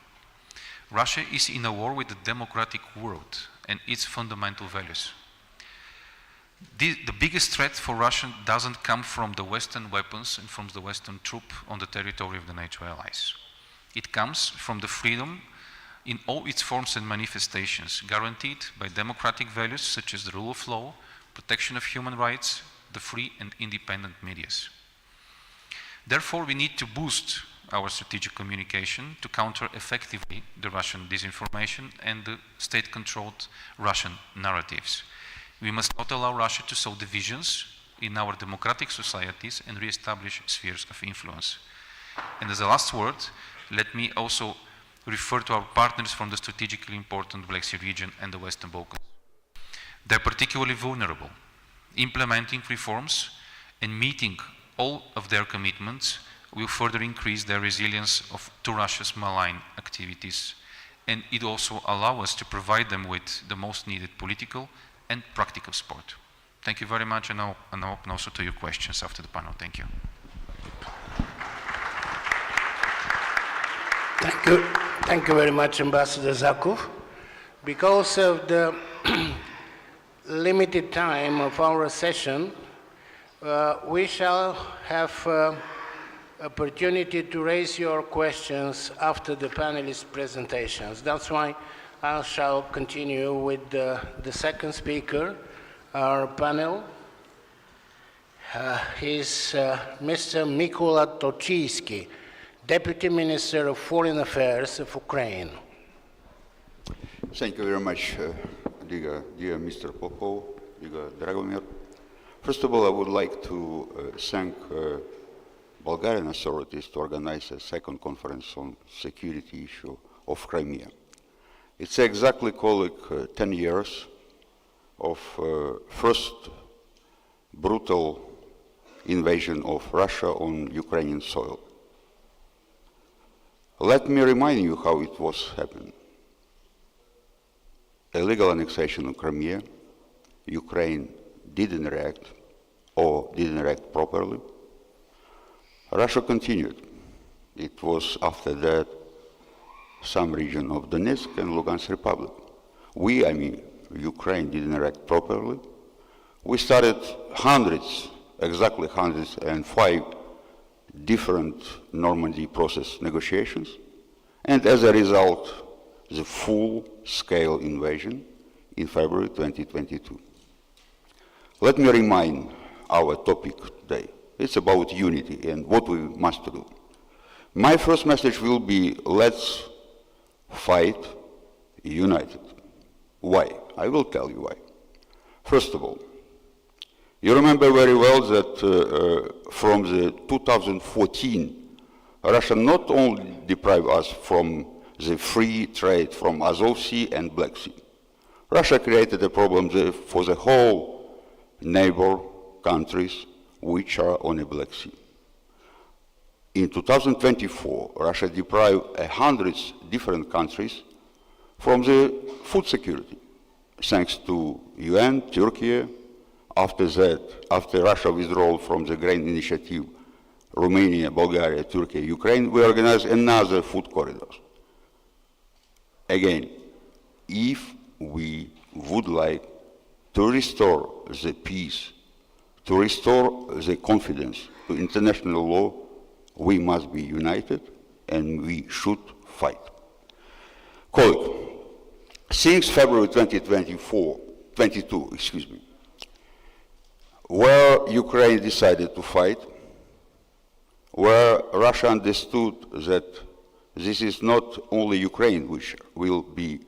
Russia is in a war with the democratic world and its fundamental values. The biggest threat for Russia doesn't come from the Western weapons and from the Western troops on the territory of the NATO allies. It comes from the freedom in all its forms and manifestations, guaranteed by democratic values such as the rule of law, protection of human rights, the free and independent media. Therefore, we need to boost our strategic communication to counter effectively the Russian disinformation and the state-controlled Russian narratives. We must not allow Russia to sow divisions in our democratic societies and re-establish spheres of influence. And as a last word, let me also refer to our partners from the strategically important Black Sea region and the Western Balkans. They're particularly vulnerable. Implementing reforms and meeting all of their commitments will further increase their resilience to Russia's malign activities, and it also allows us to provide them with the most needed political and practical support. Thank you very much, and I'll open also to your questions after the panel. Thank you. Thank you very much, Ambassador Zakov. Because of the limited time of our session, we shall have opportunity to raise your questions after the panelists' presentations. That's why I shall continue with the second speaker, our panel. He's Mr. Mykola Tochiyski, Deputy Minister of Foreign Affairs of Ukraine. Thank you very much, dear Mr. Popov, dear Dragomir. First of all, I would like to thank Bulgarian authorities to organize a second conference on security issue of Crimea. It's exactly, colleague, 10 years of first brutal invasion of Russia on Ukrainian soil. Let me remind you how it was happening. Illegal annexation of Crimea, Ukraine didn't react or didn't react properly. Russia continued. It was after that some region of Donetsk and Lugansk Republic. I mean Ukraine didn't react properly. We started exactly 105 different Normandy process negotiations, and as a result, the full-scale invasion in February 2022. Let me remind our topic today. It's about unity and what we must do. My first message will be, let's fight united. Why? I will tell you why. First of all, you remember very well that from the 2014, Russia not only deprived us from the free trade from Azov Sea and Black Sea. Russia created a problem for the whole neighbor countries which are on the Black Sea. In 2024, Russia deprived 100 different countries from the food security, thanks to UN, Turkey. After that, after Russia withdrawal from the Grain Initiative, Romania, Bulgaria, Turkey, Ukraine, we organized another food corridors. Again, if we would like to restore the peace To restore the confidence to international law, we must be united and we should fight. Colleague, since February 2022, where Ukraine decided to fight, where Russia understood that this is not only Ukraine which will be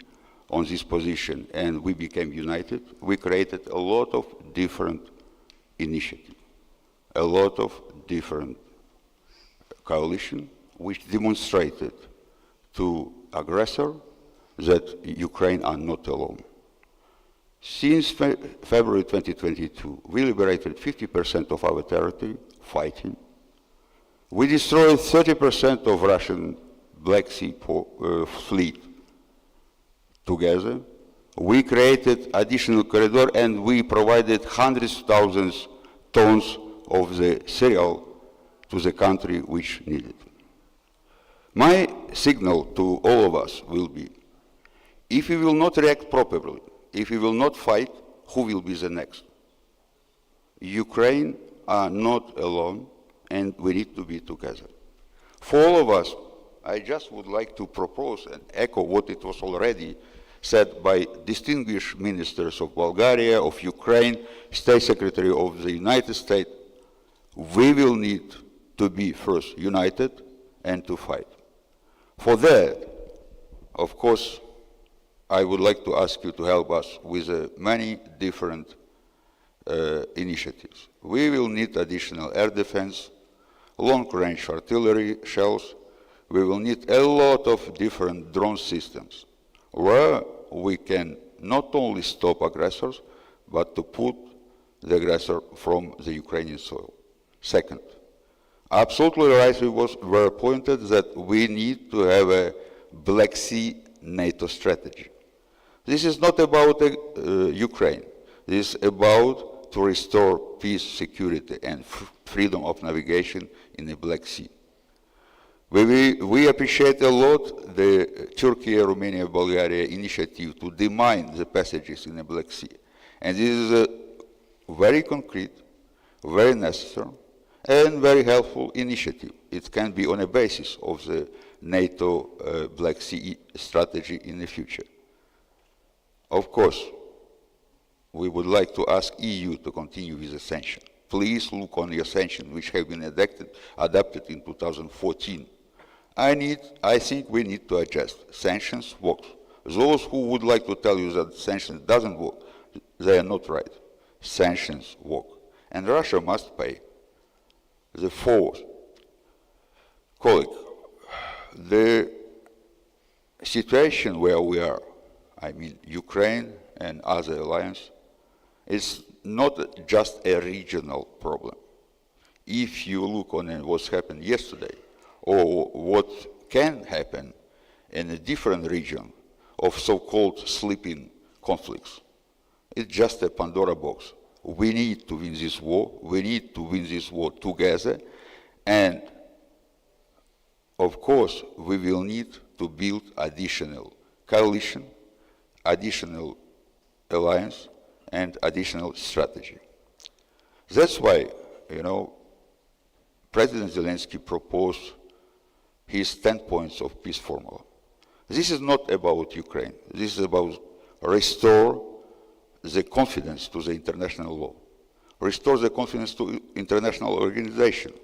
on this position, and we became united, we created a lot of different initiatives, a lot of different coalitions, which demonstrated to aggressor that Ukraine are not alone. Since February 2022, we liberated 50% of our territory fighting. We destroyed 30% of Russian Black Sea fleet together. We created additional corridor and we provided hundreds of thousands tons of the cereal to the country which needed. My signal to all of us will be, if we will not react properly, if we will not fight, who will be the next? Ukraine are not alone, and we need to be together. For all of us, I just would like to propose and echo what it was already said by distinguished ministers of Bulgaria, of Ukraine, State Secretary of the United States. We will need to be first united and to fight. For that, of course, I would like to ask you to help us with many different initiatives. We will need additional air defense, long-range artillery shells. We will need a lot of different drone systems where we can not only stop aggressors, but to put the aggressor from the Ukrainian soil. Second, absolutely right, we were pointed that we need to have a Black Sea NATO strategy. This is not about Ukraine. This is about to restore peace, security, and freedom of navigation in the Black Sea. We appreciate a lot the Turkey, Romania, Bulgaria initiative to demine the passages in the Black Sea. And this is a very concrete, very necessary, and very helpful initiative. It can be on a basis of the NATO Black Sea strategy in the future. Of course, we would like to ask EU to continue with the sanctions. Please look on the sanctions which have been adopted in 2014. I think we need to adjust. Sanctions work. Those who would like to tell you that sanctions doesn't work, they are not right. Sanctions work. And Russia must pay. The fourth, colleague, the situation where we are, I mean Ukraine and other alliance, is not just a regional problem. If you look on what's happened yesterday, or what can happen in a different region of so-called sleeping conflicts, it's just a Pandora box. We need to win this war. We need to win this war together. And of course, we will need to build additional coalition, additional alliance, and additional strategy. That's why, President Zelensky proposed his 10 points of peace formula. This is not about Ukraine. This is about restore the confidence to the international law, restore the confidence to international organizations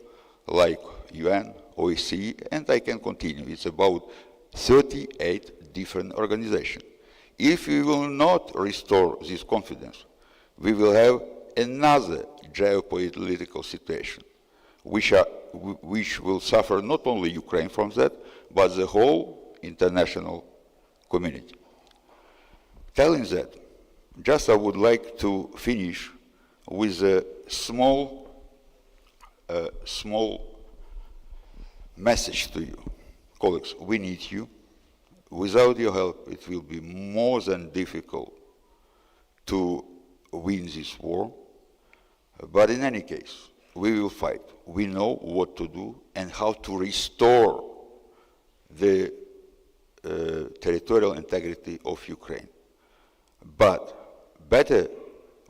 like UN, OSCE, and I can continue. It's about 38 different organizations. If we will not restore this confidence, we will have another geopolitical situation, which will suffer not only Ukraine from that, but the whole international community. Telling that, just I would like to finish with a small message to you. Colleagues, we need you. Without your help, it will be more than difficult to win this war. But in any case, we will fight. We know what to do and how to restore the territorial integrity of Ukraine. But better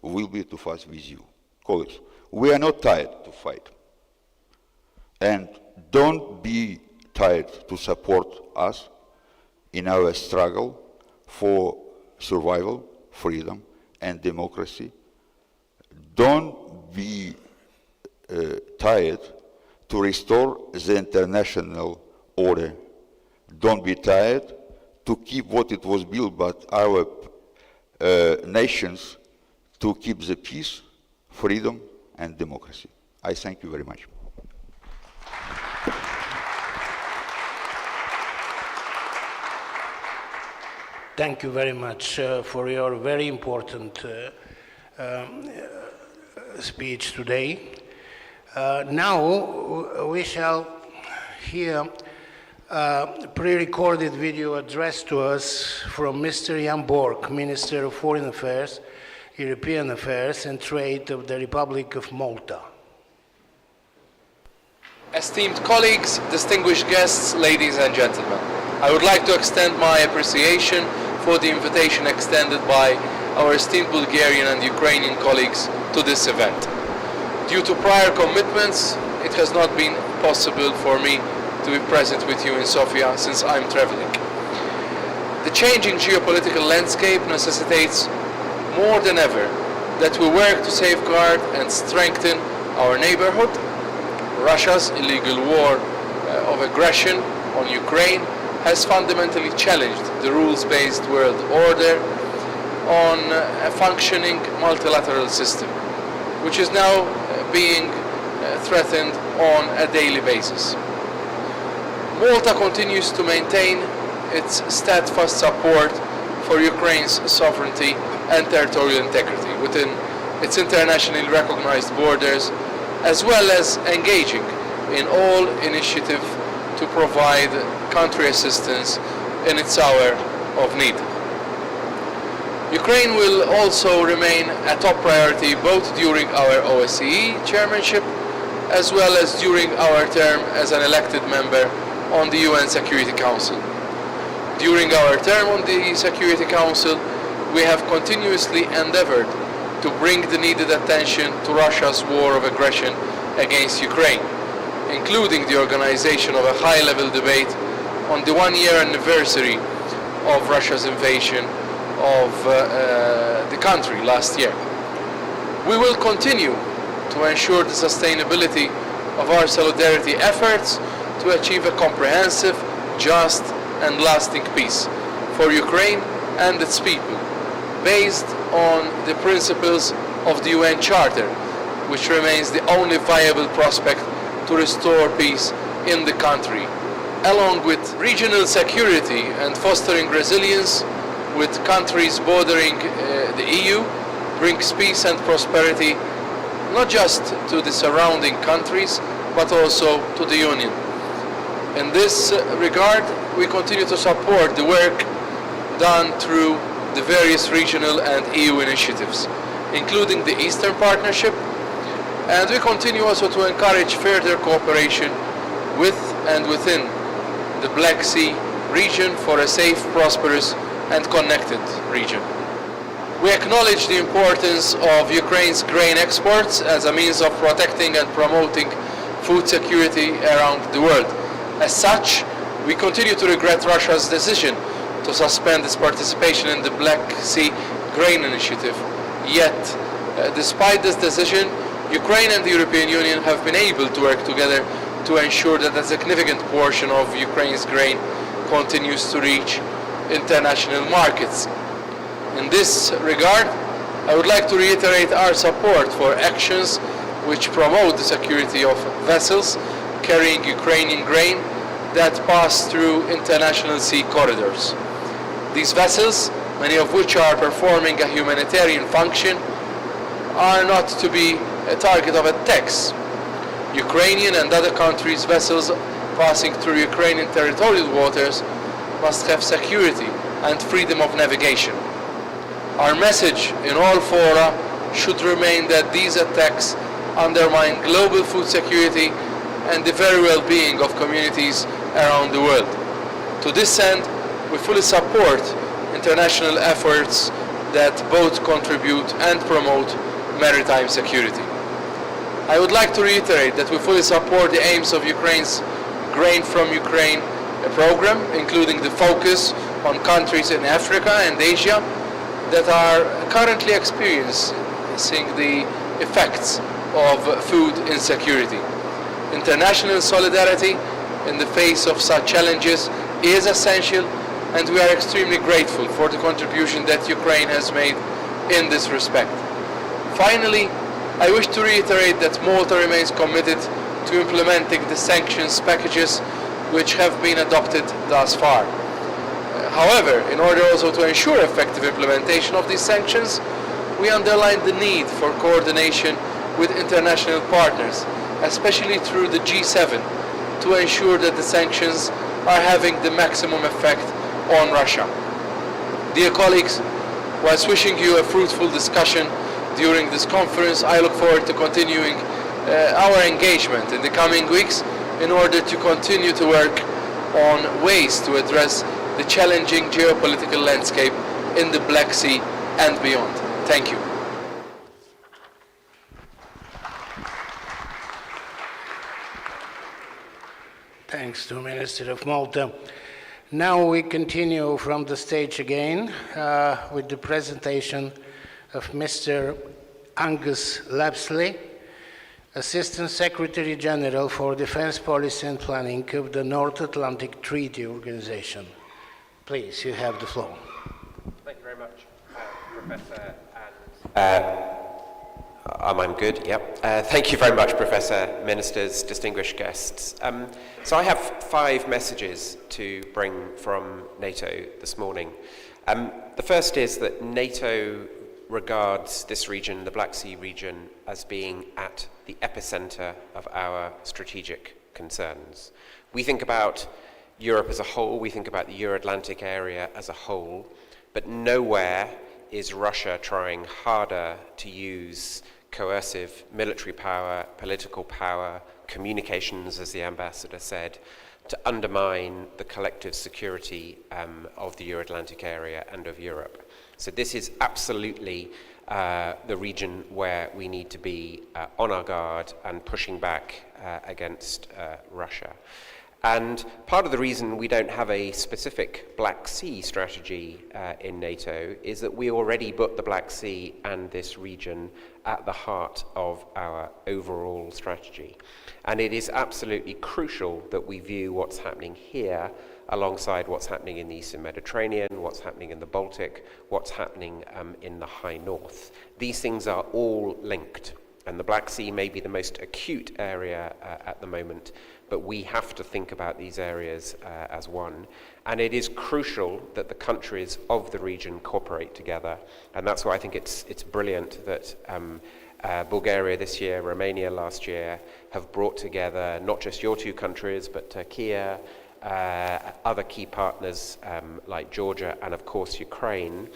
will be to fight with you. Colleagues, we are not tired to fight. And don't be tired to support us in our struggle for survival, freedom, and democracy. Don't be tired to restore the international order. Don't be tired to keep what it was built by our nations, to keep the peace, freedom, and democracy. I thank you very much. Thank you very much for your very important speech today. Now we shall hear a pre-recorded video addressed to us from Mr. Jan Borg, Minister of Foreign Affairs, European Affairs and Trade of the Republic of Malta. Esteemed colleagues, distinguished guests, ladies and gentlemen, I would like to extend my appreciation for the invitation extended by our esteemed Bulgarian and Ukrainian colleagues to this event. Due to prior commitments, it has not been possible for me to be present with you in Sofia since I'm traveling. The changing geopolitical landscape necessitates more than ever that we work to safeguard and strengthen our neighborhood. Russia's illegal war of aggression on Ukraine has fundamentally challenged the rules-based world order on a functioning multilateral system, which is now being threatened on a daily basis. Malta continues to maintain its steadfast support for Ukraine's sovereignty and territorial integrity within its internationally recognized borders, as well as engaging in all initiatives to provide country assistance in its hour of need. Ukraine will also remain a top priority both during our OSCE chairmanship as well as during our term as an elected member on the UN Security Council. During our term on the Security Council, we have continuously endeavored to bring the needed attention to Russia's war of aggression against Ukraine, including the organization of a high-level debate on the one-year anniversary of Russia's invasion of the country last year. We will continue to ensure the sustainability of our solidarity efforts to achieve a comprehensive, just and lasting peace for Ukraine and its people, based on the principles of the UN Charter, which remains the only viable prospect to restore peace in the country, along with regional security and fostering resilience with countries bordering the EU, brings peace and prosperity not just to the surrounding countries, but also to the Union. In this regard, we continue to support the work done through the various regional and EU initiatives, including the Eastern Partnership, and we continue also to encourage further cooperation with and within the Black Sea region for a safe, prosperous and connected region. We acknowledge the importance of Ukraine's grain exports as a means of protecting and promoting food security around the world. As such, we continue to regret Russia's decision to suspend its participation in the Black Sea Grain Initiative. Yet, despite this decision, Ukraine and the European Union have been able to work together to ensure that a significant portion of Ukraine's grain continues to reach international markets. In this regard, I would like to reiterate our support for actions which promote the security of vessels carrying Ukrainian grain that pass through international sea corridors. These vessels, many of which are performing a humanitarian function, are not to be a target of attacks. Ukrainian and other countries' vessels passing through Ukrainian territorial waters must have security and freedom of navigation. Our message in all fora should remain that these attacks undermine global food security and the very well-being of communities around the world. To this end, we fully support international efforts that both contribute and promote maritime security. I would like to reiterate that we fully support the aims of Ukraine's Grain from Ukraine program, including the focus on countries in Africa and Asia that are currently experiencing the effects of food insecurity. International solidarity in the face of such challenges is essential, and we are extremely grateful for the contribution that Ukraine has made in this respect. Finally, I wish to reiterate that Malta remains committed to implementing the sanctions packages which have been adopted thus far. However, in order also to ensure effective implementation of these sanctions, we underline the need for coordination with international partners, especially through the G7, to ensure that the sanctions are having the maximum effect on Russia. Dear colleagues, whilst wishing you a fruitful discussion during this conference, I look forward to continuing our engagement in the coming weeks in order to continue to work on ways to address the challenging geopolitical landscape in the Black Sea and beyond. Thank you. Thanks to Minister of Malta. Now we continue from the stage again with the presentation of Mr. Angus Lapsley, Assistant Secretary General for Defense Policy and Planning of the North Atlantic Treaty Organization. Please, you have the floor. Thank you very much, Professor. I'm good, yep. Thank you very much, Professor, Ministers, distinguished guests. So I have 5 messages to bring from NATO this morning. The first is that NATO regards this region, the Black Sea region, as being at the epicenter of our strategic concerns. We think about Europe as a whole, we think about the Euro-Atlantic area as a whole, but nowhere is Russia trying harder to use coercive military power, political power, communications, as the ambassador said, to undermine the collective security of the Euro-Atlantic area and of Europe. So this is absolutely the region where we need to be on our guard and pushing back against Russia. And part of the reason we don't have a specific Black Sea strategy in NATO is that we already put the Black Sea and this region at the heart of our overall strategy. And it is absolutely crucial that we view what's happening here alongside what's happening in the Eastern Mediterranean, what's happening in the Baltic, what's happening in the High North. These things are all linked, and the Black Sea may be the most acute area at the moment, but we have to think about these areas as one. And it is crucial that the countries of the region cooperate together, and that's why I think it's brilliant that Bulgaria this year, Romania last year, have brought together not just your 2 countries, but Turkey, other key partners like Georgia and of course Ukraine,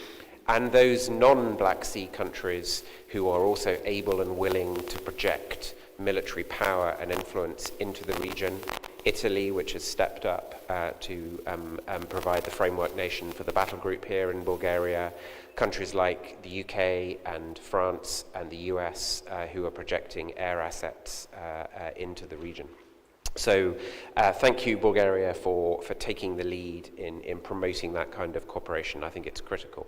and those non-Black Sea countries who are also able and willing to project military power and influence into the region. Italy, which has stepped up to provide the framework nation for the battle group here in Bulgaria, countries like the UK and France and the US who are projecting air assets into the region. So thank you, Bulgaria, for taking the lead in promoting that kind of cooperation. I think it's critical.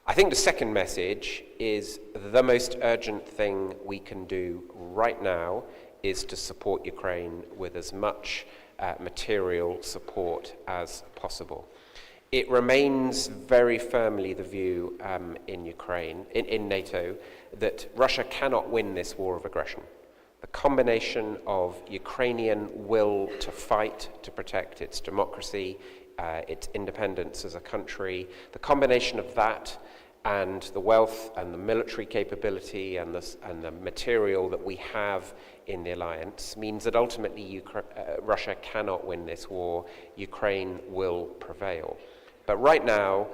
I think the second message is the most urgent thing we can do right now is to support Ukraine with as much material support as possible. It remains very firmly the view in Ukraine, in NATO, that Russia cannot win this war of aggression. The combination of Ukrainian will to fight to protect its democracy, its independence as a country, the combination of that and the wealth and the military capability and the material that we have in the alliance means that ultimately Russia cannot win this war. Ukraine will prevail. But right now,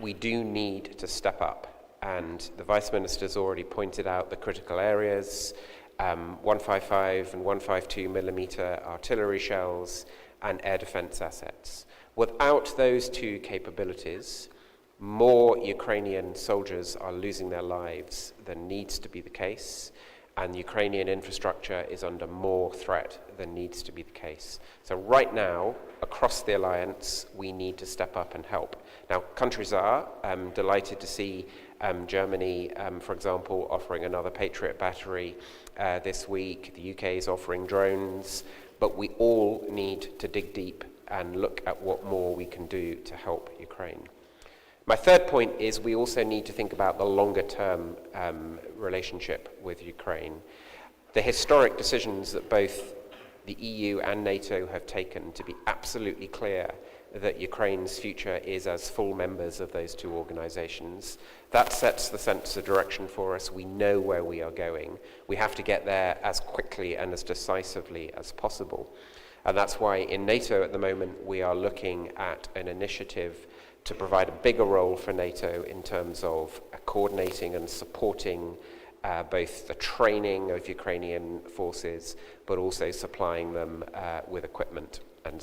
we do need to step up. And the Vice Minister's already pointed out the critical areas, 155 and 152 millimeter artillery shells and air defense assets. Without those 2 capabilities, more Ukrainian soldiers are losing their lives than needs to be the case, and Ukrainian infrastructure is under more threat than needs to be the case. So right now, across the alliance, we need to step up and help. Now, countries are delighted to see Germany, for example, offering another Patriot battery this week. The UK is offering drones, but we all need to dig deep and look at what more we can do to help Ukraine. My third point is we also need to think about the longer-term relationship with Ukraine. The historic decisions that both the EU and NATO have taken to be absolutely clear that Ukraine's future is as full members of those two organizations, that sets the sense of direction for us. We know where we are going. We have to get there as quickly and as decisively as possible. And that's why in NATO at the moment we are looking at an initiative to provide a bigger role for NATO in terms of coordinating and supporting both the training of Ukrainian forces, but also supplying them with equipment and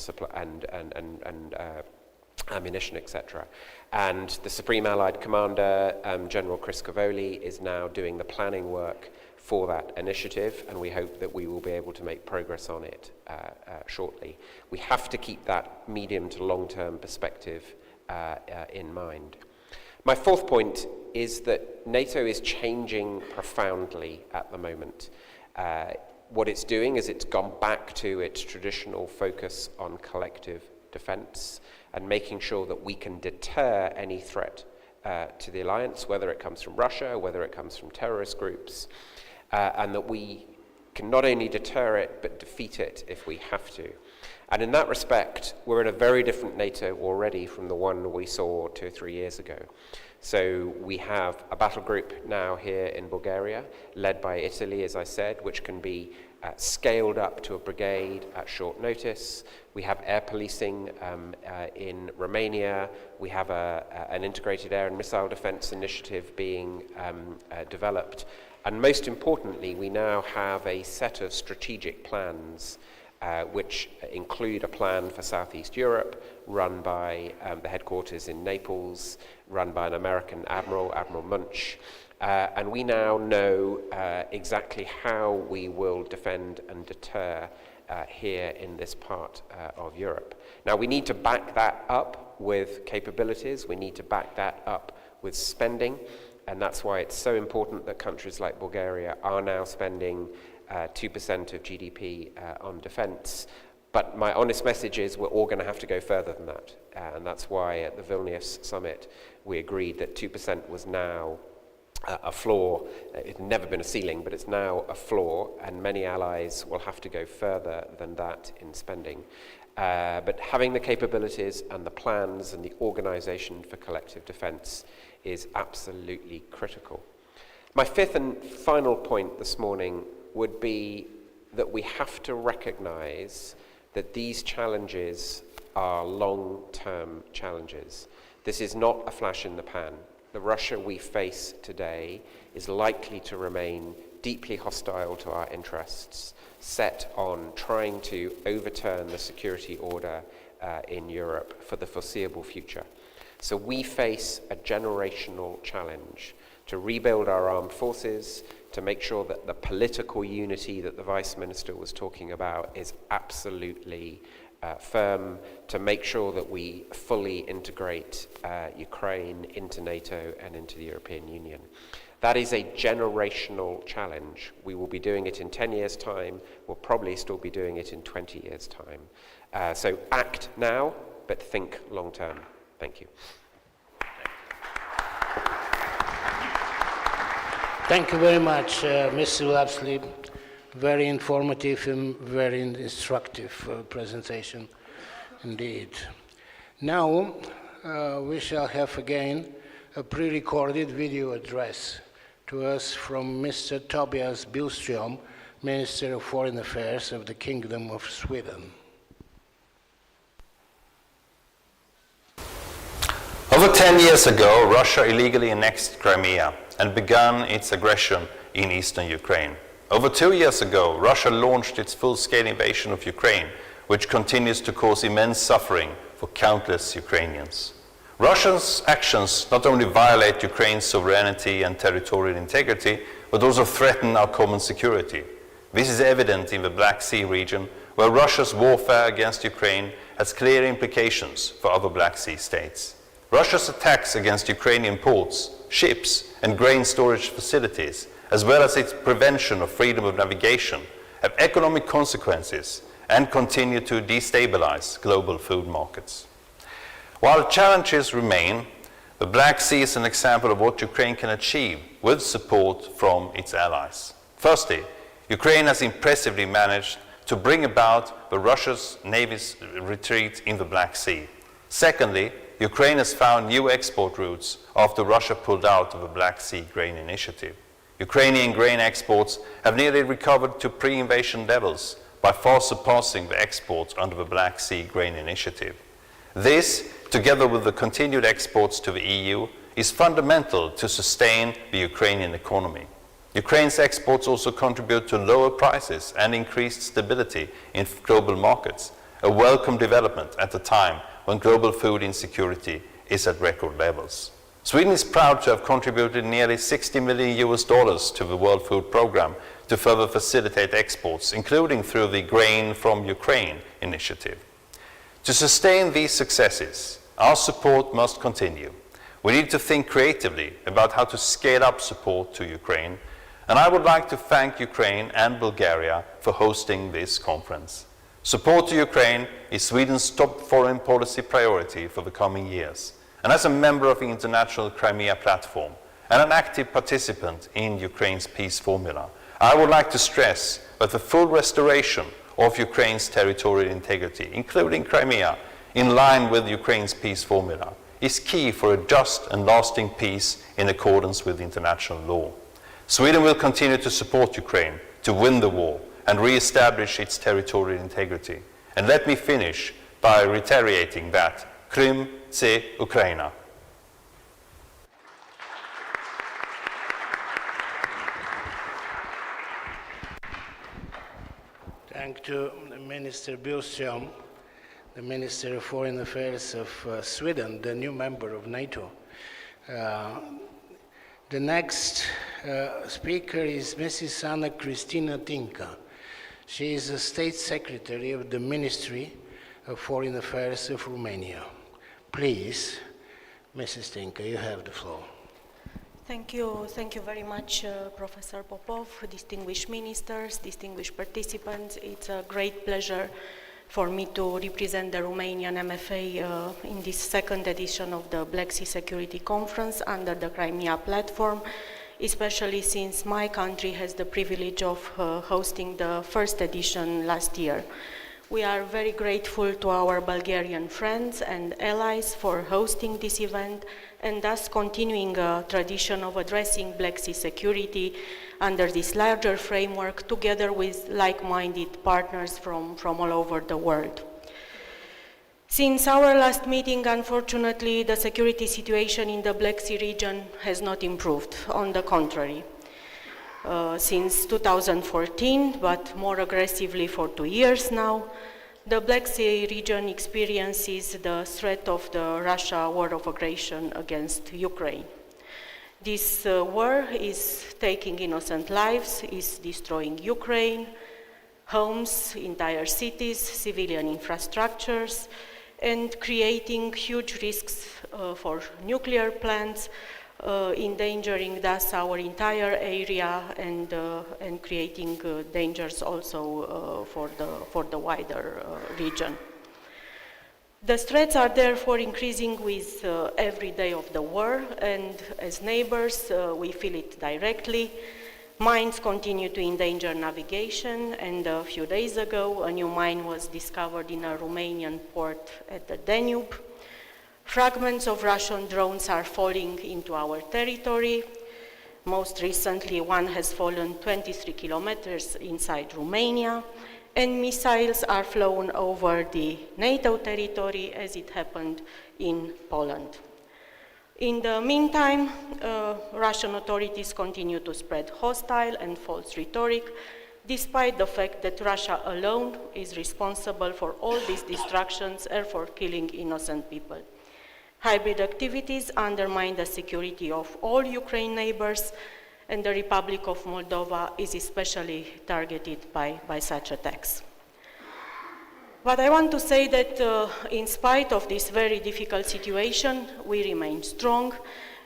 ammunition, etc. And the Supreme Allied Commander, General Chris Cavoli, is now doing the planning work for that initiative, and we hope that we will be able to make progress on it shortly. We have to keep that medium to long-term perspective in mind. My fourth point is that NATO is changing profoundly at the moment. What it's doing is it's gone back to its traditional focus on collective defense and making sure that we can deter any threat to the alliance, whether it comes from Russia, whether it comes from terrorist groups, and that we can not only deter it, but defeat it if we have to. And in that respect, we're in a very different NATO already from the one we saw 2 or 3 years ago. So we have a battle group now here in Bulgaria, led by Italy, as I said, which can be scaled up to a brigade at short notice. We have air policing in Romania. We have an integrated air and missile defense initiative being developed. And most importantly, we now have a set of strategic plans which include a plan for Southeast Europe, run by the headquarters in Naples, run by an American admiral, Admiral Munch. And we now know exactly how we will defend and deter here in this part of Europe. Now, we need to back that up with capabilities. We need to back that up with spending. And that's why it's so important that countries like Bulgaria are now spending 2% of GDP on defense. But my honest message is we're all going to have to go further than that. And that's why at the Vilnius summit, we agreed that 2% was now a floor. It's never been a ceiling, but it's now a floor, and many allies will have to go further than that in spending. But having the capabilities and the plans and the organization for collective defense is absolutely critical. My fifth and final point this morning would be that we have to recognize that these challenges are long-term challenges. This is not a flash in the pan. The Russia we face today is likely to remain deeply hostile to our interests, set on trying to overturn the security order in Europe for the foreseeable future. So we face a generational challenge to rebuild our armed forces, to make sure that the political unity that the Vice Minister was talking about is absolutely firm, to make sure that we fully integrate Ukraine into NATO and into the European Union. That is a generational challenge. We will be doing it in 10 years' time. We'll probably still be doing it in 20 years' time. So act now, but think long term. Thank you. Thank you very much, Mr. Lapsley. Very informative and very instructive presentation indeed. Now we shall have again a pre-recorded video address to us from Mr. Tobias Billström, Minister of Foreign Affairs of the Kingdom of Sweden. Over 10 years ago, Russia illegally annexed Crimea and began its aggression in eastern Ukraine. Over 2 years ago, Russia launched its full-scale invasion of Ukraine, which continues to cause immense suffering for countless Ukrainians. Russia's actions not only violate Ukraine's sovereignty and territorial integrity, but also threaten our common security. This is evident in the Black Sea region, where Russia's warfare against Ukraine has clear implications for other Black Sea states. Russia's attacks against Ukrainian ports, ships, and grain storage facilities, as well as its prevention of freedom of navigation, have economic consequences and continue to destabilize global food markets. While challenges remain, the Black Sea is an example of what Ukraine can achieve with support from its allies. Firstly, Ukraine has impressively managed to bring about the Russia's Navy's retreat in the Black Sea. Secondly, Ukraine has found new export routes after Russia pulled out of the Black Sea grain initiative. Ukrainian grain exports have nearly recovered to pre-invasion levels, by far surpassing the exports under the Black Sea grain initiative. This, together with the continued exports to the EU, is fundamental to sustain the Ukrainian economy. Ukraine's exports also contribute to lower prices and increased stability in global markets, a welcome development at a time when global food insecurity is at record levels. Sweden is proud to have contributed nearly $60 million to the World Food Programme to further facilitate exports, including through the Grain from Ukraine initiative. To sustain these successes, our support must continue. We need to think creatively about how to scale up support to Ukraine, and I would like to thank Ukraine and Bulgaria for hosting this conference. Support to Ukraine is Sweden's top foreign policy priority for the coming years. And as a member of the International Crimea Platform and an active participant in Ukraine's Peace Formula, I would like to stress that the full restoration of Ukraine's territorial integrity, including Crimea, in line with Ukraine's Peace Formula, is key for a just and lasting peace in accordance with international law. Sweden will continue to support Ukraine to win the war and re-establish its territorial integrity. And let me finish by reiterating that Crimea, c'est Ukraina. Thank you, Minister Billström, the Minister of Foreign Affairs of Sweden, the new member of NATO. The next speaker is Mrs. Anna Cristina Tinka. She is the State Secretary of the Ministry of Foreign Affairs of Romania. Please, Mrs. Tinka, you have the floor. Thank you very much, Professor Popov, distinguished ministers, distinguished participants. It's a great pleasure for me to represent the Romanian MFA in this second edition of the Black Sea Security Conference under the Crimea platform, especially since my country has the privilege of hosting the first edition last year. We are very grateful to our Bulgarian friends and allies for hosting this event and thus continuing a tradition of addressing Black Sea security under this larger framework together with like-minded partners from all over the world. Since our last meeting, unfortunately, the security situation in the Black Sea region has not improved, on the contrary. Since 2014, but more aggressively for 2 years now, the Black Sea region experiences the threat of the Russia war of aggression against Ukraine. This war is taking innocent lives, is destroying Ukraine, homes, entire cities, civilian infrastructures, and creating huge risks for nuclear plants, endangering thus our entire area and creating dangers also for the wider region. The threats are therefore increasing with every day of the war, and as neighbors we feel it directly. Mines continue to endanger navigation, and a few days ago a new mine was discovered in a Romanian port at the Danube. Fragments of Russian drones are falling into our territory. Most recently, one has fallen 23 kilometers inside Romania, and missiles are flown over the NATO territory as it happened in Poland. In the meantime, Russian authorities continue to spread hostile and false rhetoric, despite the fact that Russia alone is responsible for all these destructions and for killing innocent people. Hybrid activities undermine the security of all Ukraine neighbors, and the Republic of Moldova is especially targeted by such attacks. But I want to say that in spite of this very difficult situation, we remain strong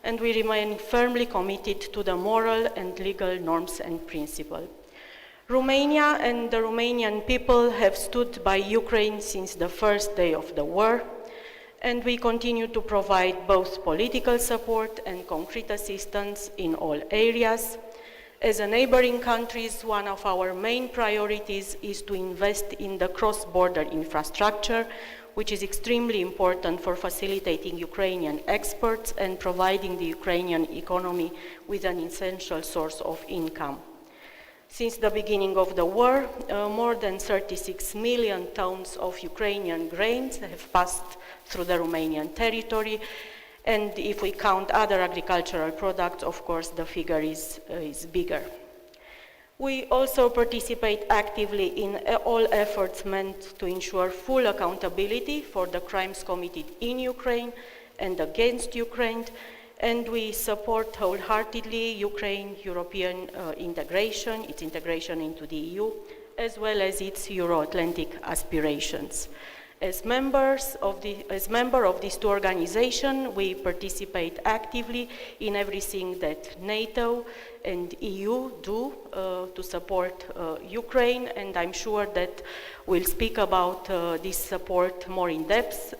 and we remain firmly committed to the moral and legal norms and principles. Romania and the Romanian people have stood by Ukraine since the first day of the war, and we continue to provide both political support and concrete assistance in all areas. As a neighboring countries, one of our main priorities is to invest in the cross-border infrastructure, which is extremely important for facilitating Ukrainian exports and providing the Ukrainian economy with an essential source of income. Since the beginning of the war, more than 36 million tons of Ukrainian grains have passed through the Romanian territory, and if we count other agricultural products, of course, the figure is bigger. We also participate actively in all efforts meant to ensure full accountability for the crimes committed in Ukraine and against Ukraine, and we support wholeheartedly Ukraine's European integration, its integration into the EU, as well as its Euro-Atlantic aspirations. As member of these two organizations, we participate actively in everything that NATO and EU do to support Ukraine, and I'm sure that we'll speak about this support more in depth,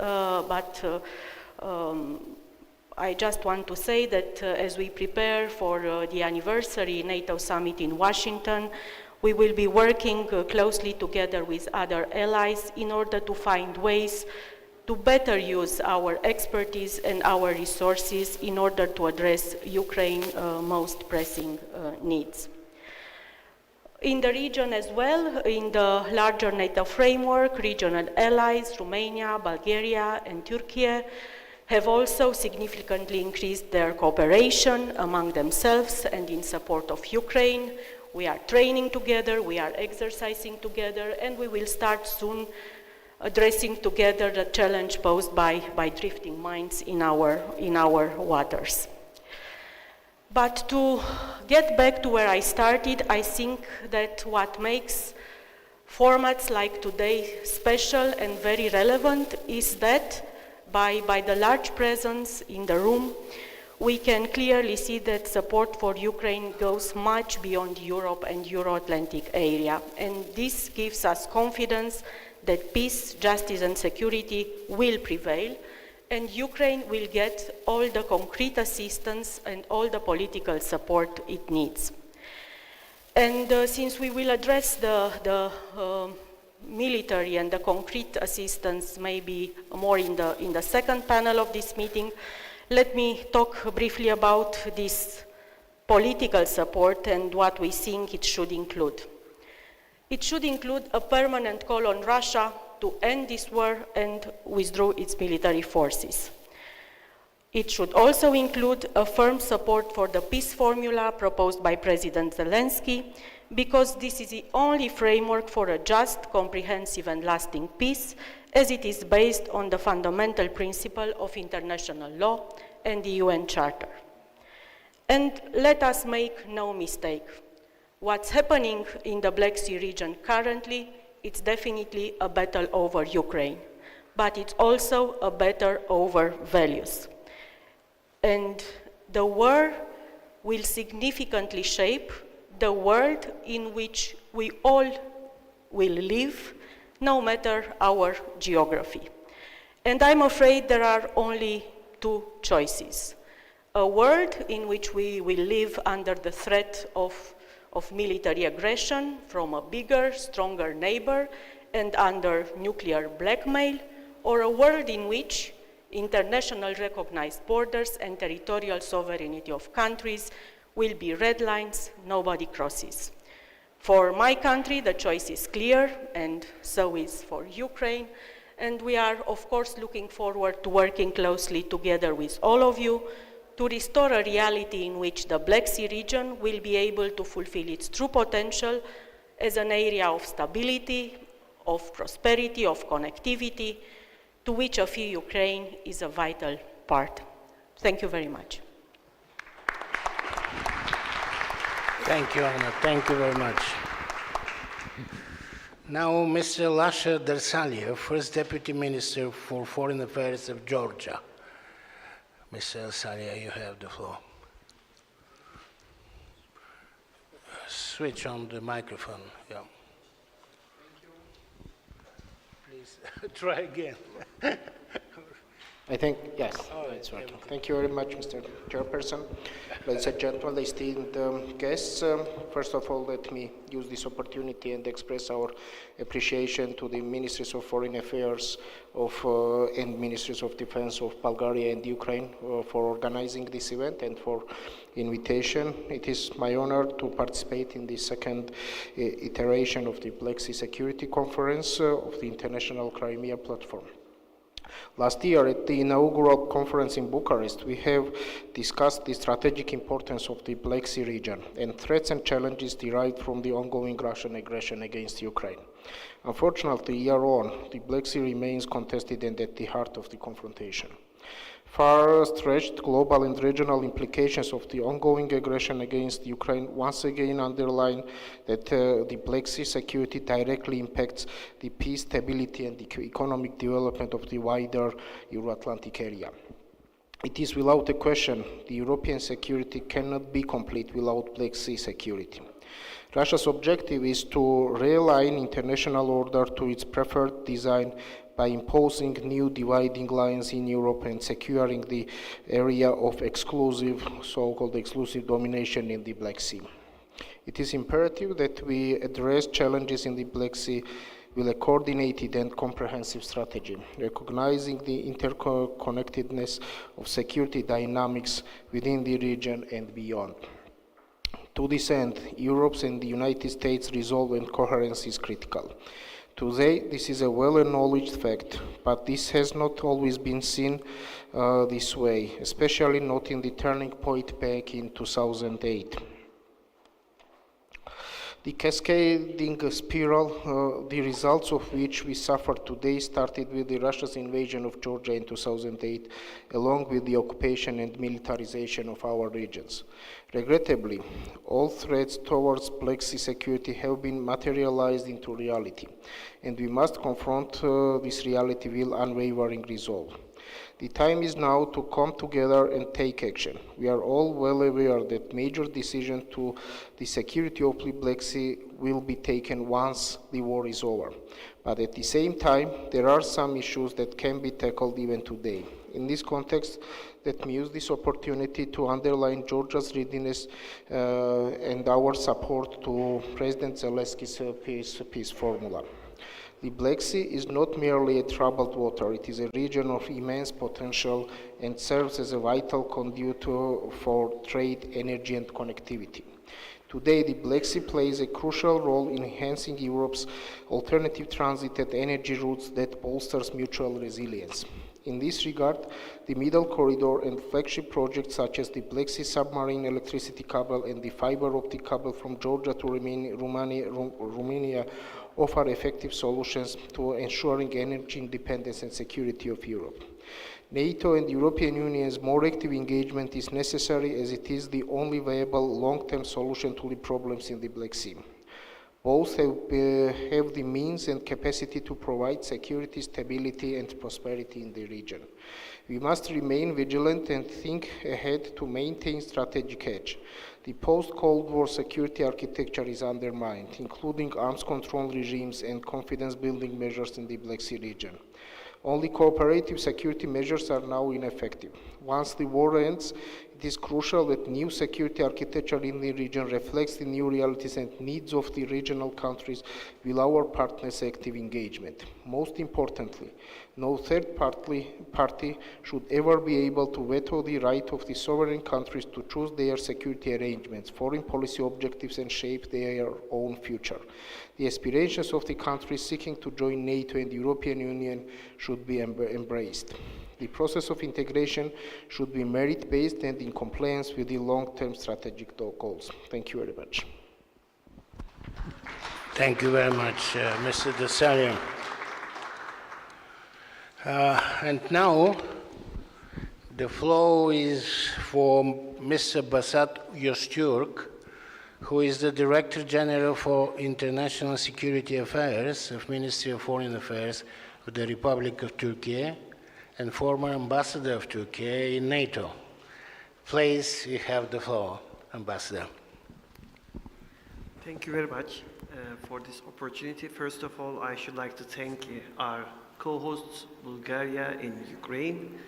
I just want to say that as we prepare for the anniversary NATO summit in Washington, we will be working closely together with other allies in order to find ways to better use our expertise and our resources in order to address Ukraine's most pressing needs. In the region as well, in the larger NATO framework, regional allies, Romania, Bulgaria, and Turkey, have also significantly increased their cooperation among themselves and in support of Ukraine. We are training together, we are exercising together, and we will start soon addressing together the challenge posed by drifting mines in our waters. But to get back to where I started, I think that what makes formats like today special and very relevant is that by the large presence in the room, we can clearly see that support for Ukraine goes much beyond Europe and Euro-Atlantic area. And this gives us confidence that peace, justice, and security will prevail, and Ukraine will get all the concrete assistance and all the political support it needs. And since we will address the military and the concrete assistance maybe more in the second panel of this meeting, let me talk briefly about this political support and what we think it should include. It should include a permanent call on Russia to end this war and withdraw its military forces. It should also include a firm support for the peace formula proposed by President Zelensky, because this is the only framework for a just, comprehensive, and lasting peace, as it is based on the fundamental principle of international law and the UN Charter. And let us make no mistake. What's happening in the Black Sea region currently, it's definitely a battle over Ukraine, but it's also a battle over values. And the war will significantly shape the world in which we all will live, no matter our geography. And I'm afraid there are only two choices. A world in which we will live under the threat of military aggression from a bigger, stronger neighbor and under nuclear blackmail, or a world in which international recognized borders and territorial sovereignty of countries will be red lines nobody crosses. For my country, the choice is clear, and so is for Ukraine, and we are, of course, looking forward to working closely together with all of you to restore a reality in which the Black Sea region will be able to fulfill its true potential as an area of stability, of prosperity, of connectivity, to which a free Ukraine is a vital part. Thank you very much. Thank you, Anna. Thank you very much. Now, Mr. Lasha Dersaliev, First Deputy Minister for Foreign Affairs of Georgia. Mr. Dersaliev, you have the floor. Switch on the microphone. Yeah. Please try again. I think, yes, it's working. Thank you very much, Mr. Chairperson. Ladies and gentlemen, esteemed guests, first of all, let me use this opportunity and express our appreciation to the Ministries of Foreign Affairs and Ministries of Defense of Bulgaria and Ukraine for organizing this event and for invitation. It is my honor to participate in the second iteration of the Black Sea Security Conference of the International Crimea Platform. Last year, at the inaugural conference in Bucharest, we have discussed the strategic importance of the Black Sea region and threats and challenges derived from the ongoing Russian aggression against Ukraine. Unfortunately, year on, the Black Sea remains contested and at the heart of the confrontation. Far-stretched global and regional implications of the ongoing aggression against Ukraine once again underline that the Black Sea security directly impacts the peace, stability, and the economic development of the wider Euro-Atlantic area. It is without a question, the European security cannot be complete without Black Sea security. Russia's objective is to realign international order to its preferred design by imposing new dividing lines in Europe and securing the area of so-called exclusive domination in the Black Sea. It is imperative that we address challenges in the Black Sea with a coordinated and comprehensive strategy, recognizing the interconnectedness of security dynamics within the region and beyond. To this end, Europe's and the United States' resolve and coherence is critical. Today, this is a well-acknowledged fact, but this has not always been seen this way, especially not in the turning point back in 2008. The cascading spiral, the results of which we suffer today, started with the Russia's invasion of Georgia in 2008, along with the occupation and militarization of our regions. Regrettably, all threats towards Black Sea security have been materialized into reality, and we must confront this reality with unwavering resolve. The time is now to come together and take action. We are all well aware that major decisions to the security of the Black Sea will be taken once the war is over. But at the same time, there are some issues that can be tackled even today. In this context, let me use this opportunity to underline Georgia's readiness and our support to President Zelensky's peace formula. The Black Sea is not merely a troubled water, it is a region of immense potential and serves as a vital conduit for trade, energy, and connectivity. Today, the Black Sea plays a crucial role in enhancing Europe's alternative transit and energy routes that bolsters mutual resilience. In this regard, the Middle Corridor and flagship projects such as the Black Sea submarine electricity cable and the fiber optic cable from Georgia to Romania offer effective solutions to ensuring energy independence and security of Europe. NATO and the European Union's more active engagement is necessary as it is the only viable long-term solution to the problems in the Black Sea. Both have the means and capacity to provide security, stability, and prosperity in the region. We must remain vigilant and think ahead to maintain strategic edge. The post-Cold War security architecture is undermined, including arms control regimes and confidence-building measures in the Black Sea region. Only cooperative security measures are now ineffective. Once the war ends, it is crucial that new security architecture in the region reflects the new realities and needs of the regional countries with our partners' active engagement. Most importantly, no third party should ever be able to veto the right of the sovereign countries to choose their security arrangements, foreign policy objectives, and shape their own future. The aspirations of the countries seeking to join NATO and the European Union should be embraced. The process of integration should be merit-based and in compliance with the long-term strategic goals. Thank you very much. Thank you very much, Mr. Desarian. And now, the floor is for Mr. Basat Yosturk, who is the Director General for International Security Affairs of Ministry of Foreign Affairs of the Republic of Turkey and former Ambassador of Turkey in NATO. Please, you have the floor, Ambassador. Thank you very much for this opportunity. First of all, I should like to thank our co-hosts, Bulgaria and Ukraine.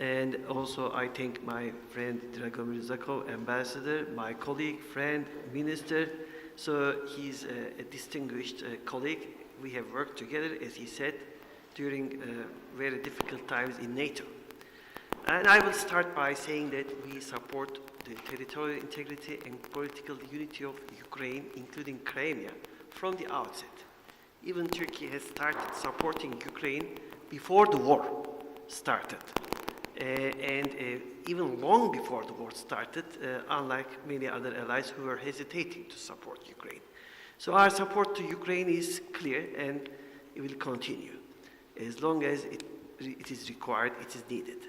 And also I thank my friend Dragomir Zakov, Ambassador, my colleague, friend, Minister. So he's a distinguished colleague. We have worked together, as he said, during very difficult times in NATO. And I will start by saying that we support the territorial integrity and political unity of Ukraine, including Crimea, from the outset. Even Turkey has started supporting Ukraine before the war started. And even long before the war started, unlike many other allies who were hesitating to support Ukraine. So our support to Ukraine is clear and it will continue. As long as it is required, it is needed.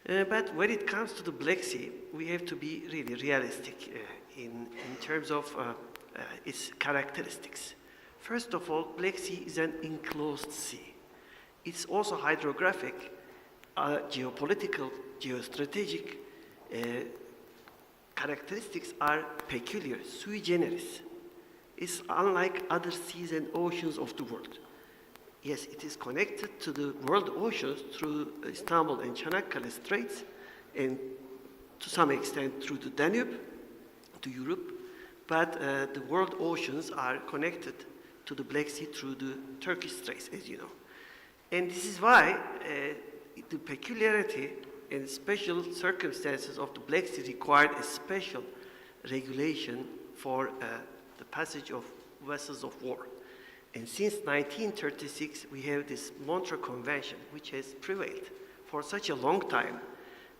But when it comes to the Black Sea, we have to be really realistic in terms of its characteristics. First of all, Black Sea is an enclosed sea. It's also hydrographic, geopolitical, geostrategic characteristics are peculiar, sui generis. It's unlike other seas and oceans of the world. Yes, it is connected to the world oceans through Istanbul and Çanakkale Straits, and to some extent through the Danube to Europe, but the world oceans are connected to the Black Sea through the Turkish Straits, as you know. And this is why the peculiarity and special circumstances of the Black Sea required a special regulation for the passage of vessels of war. And since 1936, we have this Montreux Convention, which has prevailed for such a long time.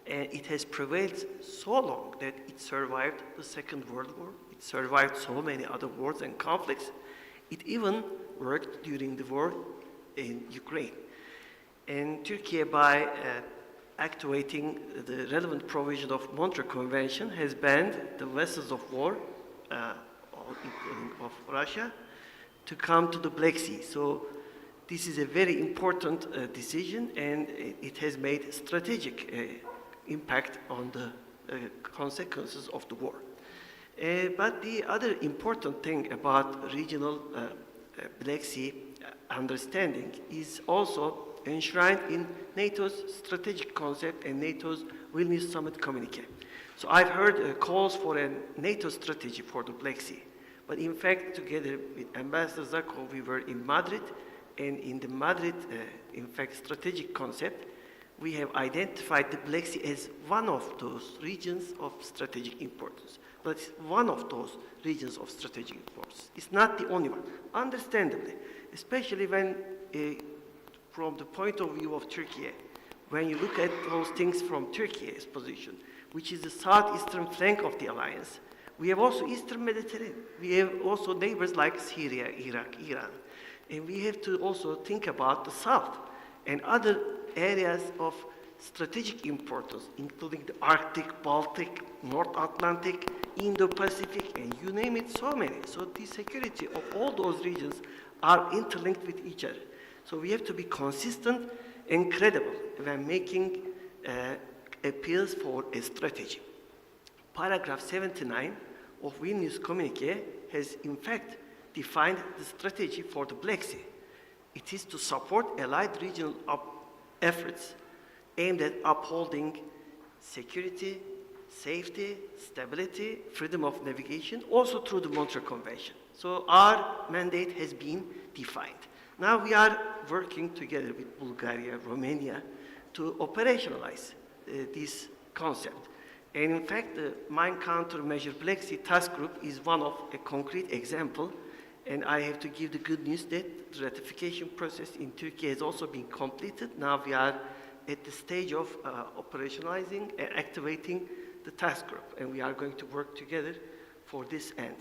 And it has prevailed so long that it survived the Second World War. It survived so many other wars and conflicts. It even worked during the war in Ukraine. And Turkey, by activating the relevant provision of Montreux Convention, has banned the vessels of war, including of Russia, to come to the Black Sea. So this is a very important decision, and it has made strategic impact on the consequences of the war. But the other important thing about regional Black Sea understanding is also enshrined in NATO's strategic concept and NATO's Vilnius Summit communique. So I've heard calls for a NATO strategy for the Black Sea. But in fact, together with Ambassador Zakov, we were in Madrid, and in the Madrid, in fact, strategic concept, we have identified the Black Sea as one of those regions of strategic importance. But it's one of those regions of strategic importance. It's not the only one, understandably, especially when, from the point of view of Turkey, when you look at those things from Turkey's position, which is the southeastern flank of the alliance. We have also Eastern Mediterranean. We have also neighbors like Syria, Iraq, Iran. And we have to also think about the South and other areas of strategic importance, including the Arctic, Baltic, North Atlantic, Indo-Pacific, and you name it, so many. So the security of all those regions are interlinked with each other. So we have to be consistent and credible when making appeals for a strategy. Paragraph 79 of Vilnius Communique has in fact defined the strategy for the Black Sea. It is to support allied regional efforts aimed at upholding security, safety, stability, freedom of navigation, also through the Montreux Convention. So our mandate has been defined. Now we are working together with Bulgaria, Romania, to operationalize this concept. And in fact, the Mine Countermeasure Black Sea Task Group is one of a concrete example. And I have to give the good news that the ratification process in Turkey has also been completed. Now we are at the stage of operationalizing and activating the task group. And we are going to work together for this end.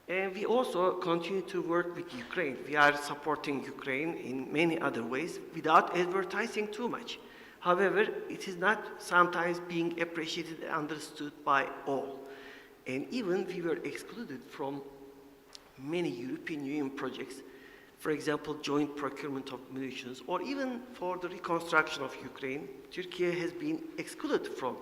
And we also continue to work with Ukraine. We are supporting Ukraine in many other ways without advertising too much. However, it is not sometimes being appreciated and understood by all. And even we were excluded from many European Union projects, for example, joint procurement of munitions, or even for the reconstruction of Ukraine, Turkey has been excluded from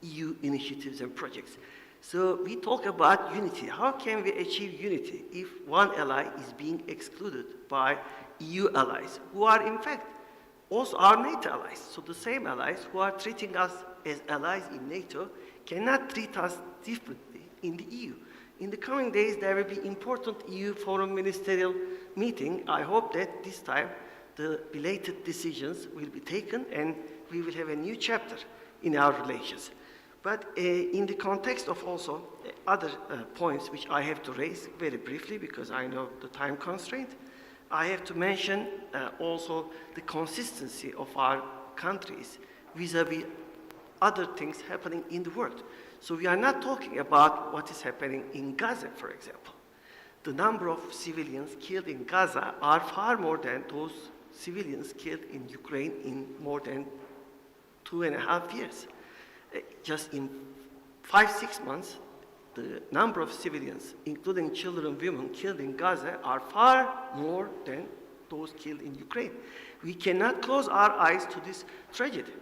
EU initiatives and projects. So we talk about unity. How can we achieve unity if one ally is being excluded by EU allies, who are in fact also our NATO allies? So the same allies who are treating us as allies in NATO cannot treat us differently in the EU. In the coming days, there will be important EU foreign ministerial meeting. I hope that this time the belated decisions will be taken and we will have a new chapter in our relations. But in the context of also other points which I have to raise very briefly because I know the time constraint, I have to mention also the consistency of our countries vis-à-vis other things happening in the world. So we are not talking about what is happening in Gaza, for example. The number of civilians killed in Gaza are far more than those civilians killed in Ukraine in more than 2.5 years. Just in 5-6 months, the number of civilians, including children and women, killed in Gaza are far more than those killed in Ukraine. We cannot close our eyes to this tragedy.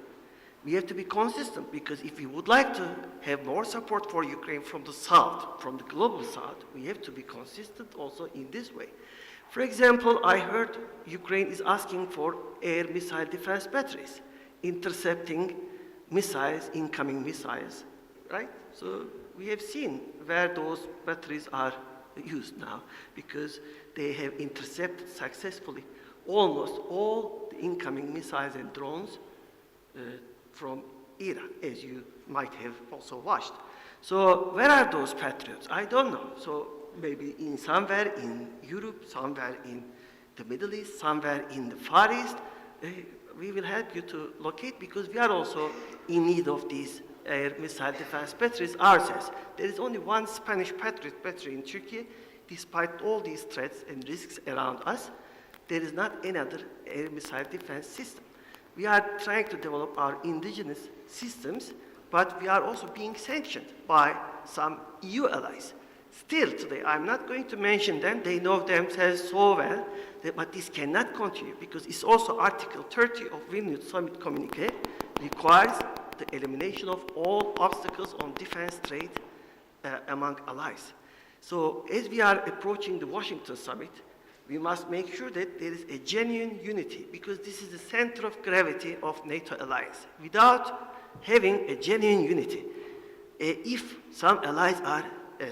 We have to be consistent because if we would like to have more support for Ukraine from the South, from the global South, we have to be consistent also in this way. For example, I heard Ukraine is asking for air missile defense batteries, intercepting missiles, incoming missiles, right? So we have seen where those batteries are used now because they have intercepted successfully almost all the incoming missiles and drones from Iran, as you might have also watched. So where are those patriots? I don't know. So maybe in somewhere in Europe, somewhere in the Middle East, somewhere in the Far East, we will help you to locate because we are also in need of these air missile defense batteries ourselves. There is only one Spanish Patriot battery in Turkey. Despite all these threats and risks around us, there is not another air missile defense system. We are trying to develop our indigenous systems, but we are also being sanctioned by some EU allies. Still today, I'm not going to mention them, they know themselves so well, but this cannot continue because it's also Article 30 of Vilnius Summit Communique requires the elimination of all obstacles on defense trade among allies. So as we are approaching the Washington Summit, we must make sure that there is a genuine unity because this is the center of gravity of NATO alliance. Without having a genuine unity, if some allies are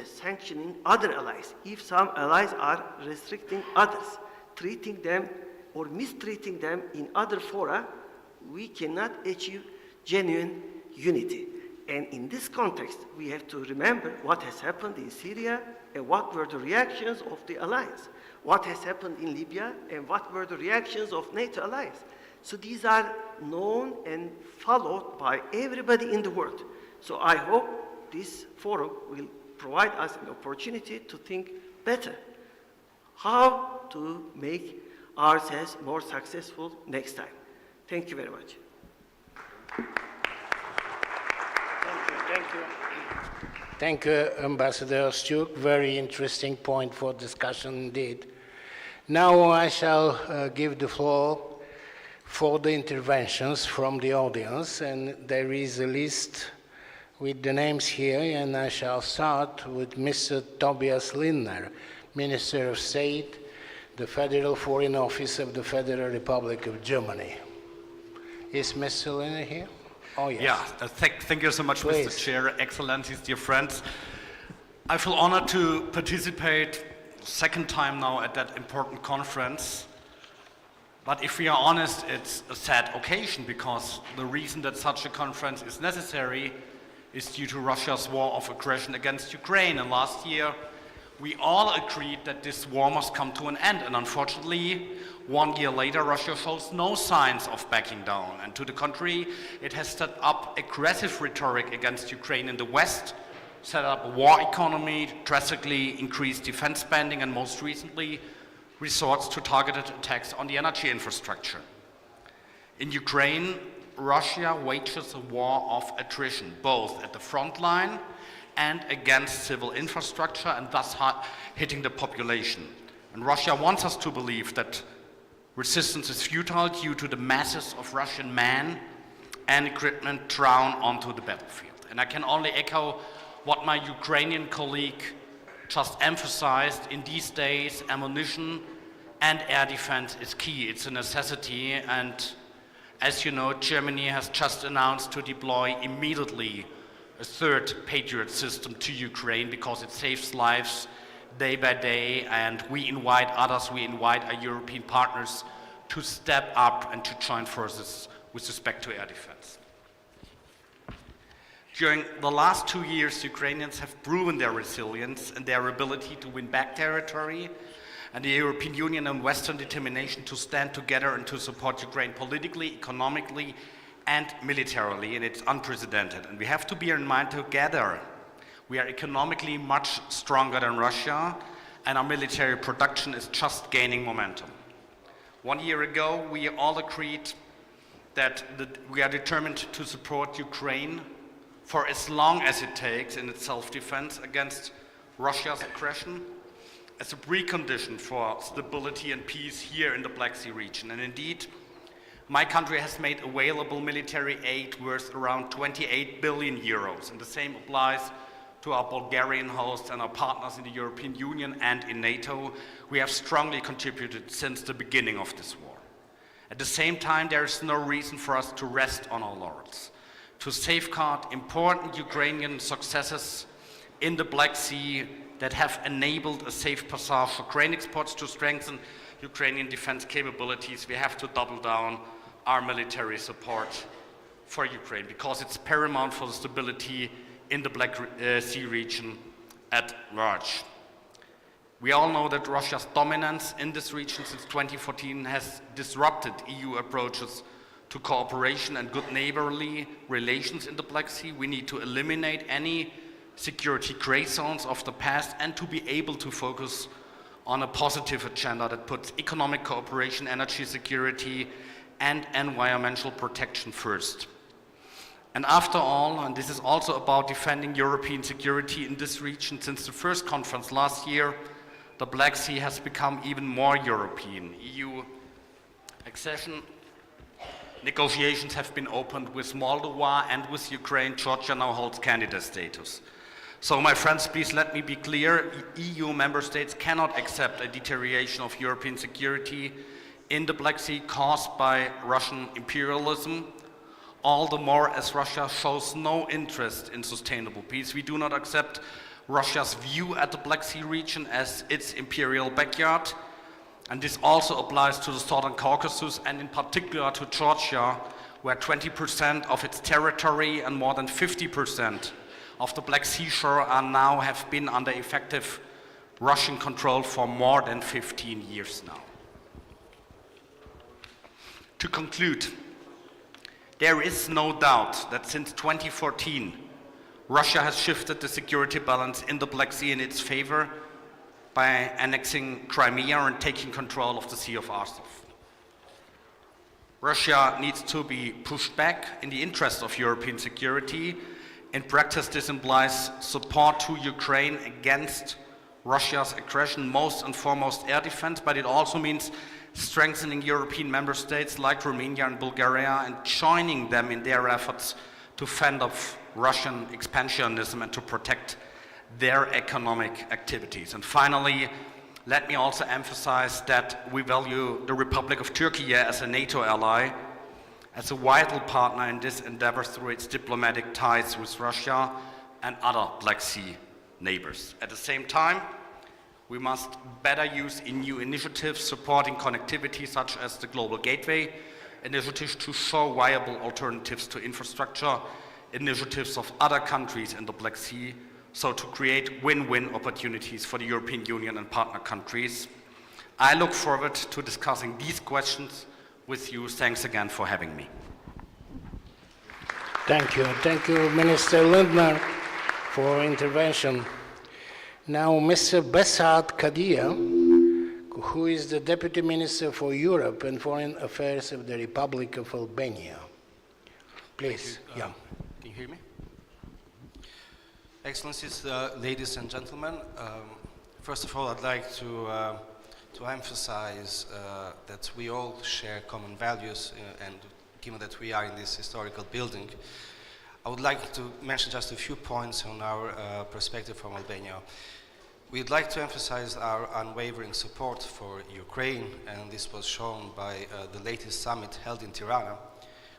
sanctioning other allies, if some allies are restricting others, treating them or mistreating them in other fora, we cannot achieve genuine unity. And in this context, we have to remember what has happened in Syria and what were the reactions of the alliance. What has happened in Libya and what were the reactions of NATO allies. So these are known and followed by everybody in the world. So I hope this forum will provide us an opportunity to think better how to make ourselves more successful next time. Thank you very much. Thank you. Thank you, Ambassador Stuk. Very interesting point for discussion indeed. Now I shall give the floor for the interventions from the audience, and there is a list with the names here, and I shall start with Mr. Tobias Lindner, Minister of State, the Federal Foreign Office of the Federal Republic of Germany. Is Mr. Lindner here? Oh, yes. Yeah, thank you so much, Please. Mr. Chair, Excellencies, dear friends. I feel honored to participate second time now at that important conference. But if we are honest, it's a sad occasion because the reason that such a conference is necessary is due to Russia's war of aggression against Ukraine. And last year, we all agreed that this war must come to an end. And unfortunately, 1 year later, Russia shows no signs of backing down. And to the contrary, it has set up aggressive rhetoric against Ukraine in the West, set up a war economy, drastically increased defense spending, and most recently, resorts to targeted attacks on the energy infrastructure. In Ukraine, Russia wages a war of attrition, both at the front line and against civil infrastructure and thus hitting the population. And Russia wants us to believe that resistance is futile due to the masses of Russian men and equipment thrown onto the battlefield. And I can only echo what my Ukrainian colleague just emphasized. In these days, ammunition and air defense is key. It's a necessity. And as you know, Germany has just announced to deploy immediately a third Patriot system to Ukraine because it saves lives day by day, and we invite others, we invite our European partners to step up and to join forces with respect to air defense. During the last 2 years, Ukrainians have proven their resilience and their ability to win back territory, and the European Union and Western determination to stand together and to support Ukraine politically, economically, and militarily, and it's unprecedented. And we have to bear in mind together, we are economically much stronger than Russia, and our military production is just gaining momentum. 1 year ago, we all agreed that we are determined to support Ukraine for as long as it takes in its self-defense against Russia's aggression as a precondition for stability and peace here in the Black Sea region. And indeed, my country has made available military aid worth around 28 billion euros, and the same applies to our Bulgarian hosts and our partners in the European Union and in NATO. We have strongly contributed since the beginning of this war. At the same time, there is no reason for us to rest on our laurels. To safeguard important Ukrainian successes in the Black Sea that have enabled a safe passage for grain exports, to strengthen Ukrainian defense capabilities, we have to double down our military support for Ukraine because it's paramount for the stability in the Black Sea region at large. We all know that Russia's dominance in this region since 2014 has disrupted EU approaches to cooperation and good neighborly relations in the Black Sea. We need to eliminate any security gray zones of the past and to be able to focus on a positive agenda that puts economic cooperation, energy security, and environmental protection first. And after all, and this is also about defending European security in this region, since the first conference last year, the Black Sea has become even more European. EU accession negotiations have been opened with Moldova and with Ukraine. Georgia now holds candidate status. So my friends, please let me be clear. EU member states cannot accept a deterioration of European security in the Black Sea caused by Russian imperialism, all the more as Russia shows no interest in sustainable peace. We do not accept Russia's view at the Black Sea region as its imperial backyard, and this also applies to the Southern Caucasus and in particular to Georgia, where 20% of its territory and more than 50% of the Black Sea shore have been under effective Russian control for more than 15 years now. To conclude, there is no doubt that since 2014, Russia has shifted the security balance in the Black Sea in its favor by annexing Crimea and taking control of the Sea of Azov. Russia needs to be pushed back in the interest of European security. In practice, this implies support to Ukraine against Russia's aggression, most and foremost air defense, but it also means strengthening European member states like Romania and Bulgaria and joining them in their efforts to fend off Russian expansionism and to protect their economic activities. And finally, let me also emphasize that we value the Republic of Turkey as a NATO ally, as a vital partner in this endeavor through its diplomatic ties with Russia and other Black Sea neighbors. At the same time, we must better use EU initiatives supporting connectivity such as the Global Gateway initiatives to show viable alternatives to infrastructure initiatives of other countries in the Black Sea, so to create win-win opportunities for the European Union and partner countries. I look forward to discussing these questions with you. Thanks again for having me. Thank you, Minister Lindner, for intervention. Now, Mr. Besat Kadia, who is the Deputy Minister for Europe and Foreign Affairs of the Republic of Albania. Please. Can you hear me? Excellencies, ladies and gentlemen, first of all, I'd like to emphasize that we all share common values, and given that we are in this historical building, I would like to mention just a few points on our perspective from Albania. We'd like to emphasize our unwavering support for Ukraine, and this was shown by the latest summit held in Tirana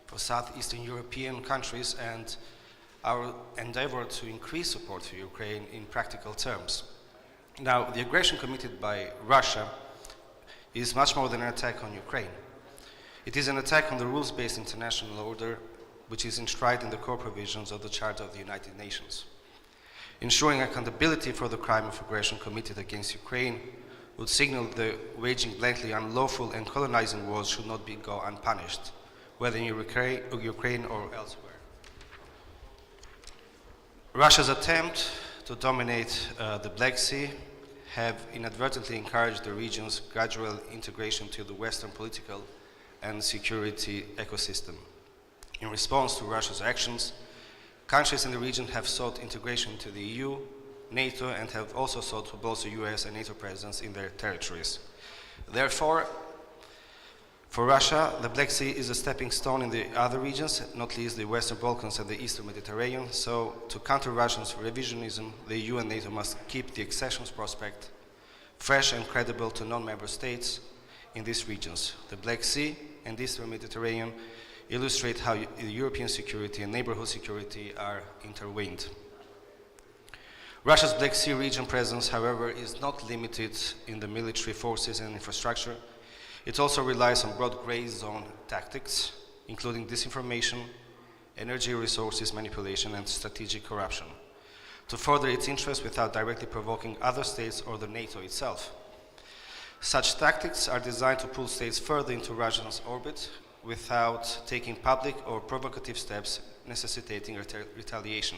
for Southeastern European countries, and our endeavor to increase support for Ukraine in practical terms. Now, the aggression committed by Russia is much more than an attack on Ukraine. It is an attack on the rules-based international order, which is enshrined in the core provisions of the Charter of the United Nations. Ensuring accountability for the crime of aggression committed against Ukraine would signal the waging blatantly unlawful and colonizing wars should not go unpunished, whether in Ukraine or elsewhere. Russia's attempt to dominate the Black Sea have inadvertently encouraged the region's gradual integration to the Western political and security ecosystem. In response to Russia's actions, countries in the region have sought integration into the EU, NATO, and have also sought to bolster US and NATO presence in their territories. Therefore, for Russia, the Black Sea is a stepping stone in the other regions, not least the Western Balkans and the Eastern Mediterranean. So, to counter Russia's revisionism, the EU and NATO must keep the accession prospect fresh and credible to non-member states in these regions. The Black Sea and the Eastern Mediterranean illustrate how European security and neighborhood security are intertwined. Russia's Black Sea region presence, however, is not limited in the military forces and infrastructure. It also relies on broad gray zone tactics, including disinformation, energy resources manipulation, and strategic corruption, to further its interests without directly provoking other states or the NATO itself. Such tactics are designed to pull states further into Russia's orbit without taking public or provocative steps necessitating retaliation.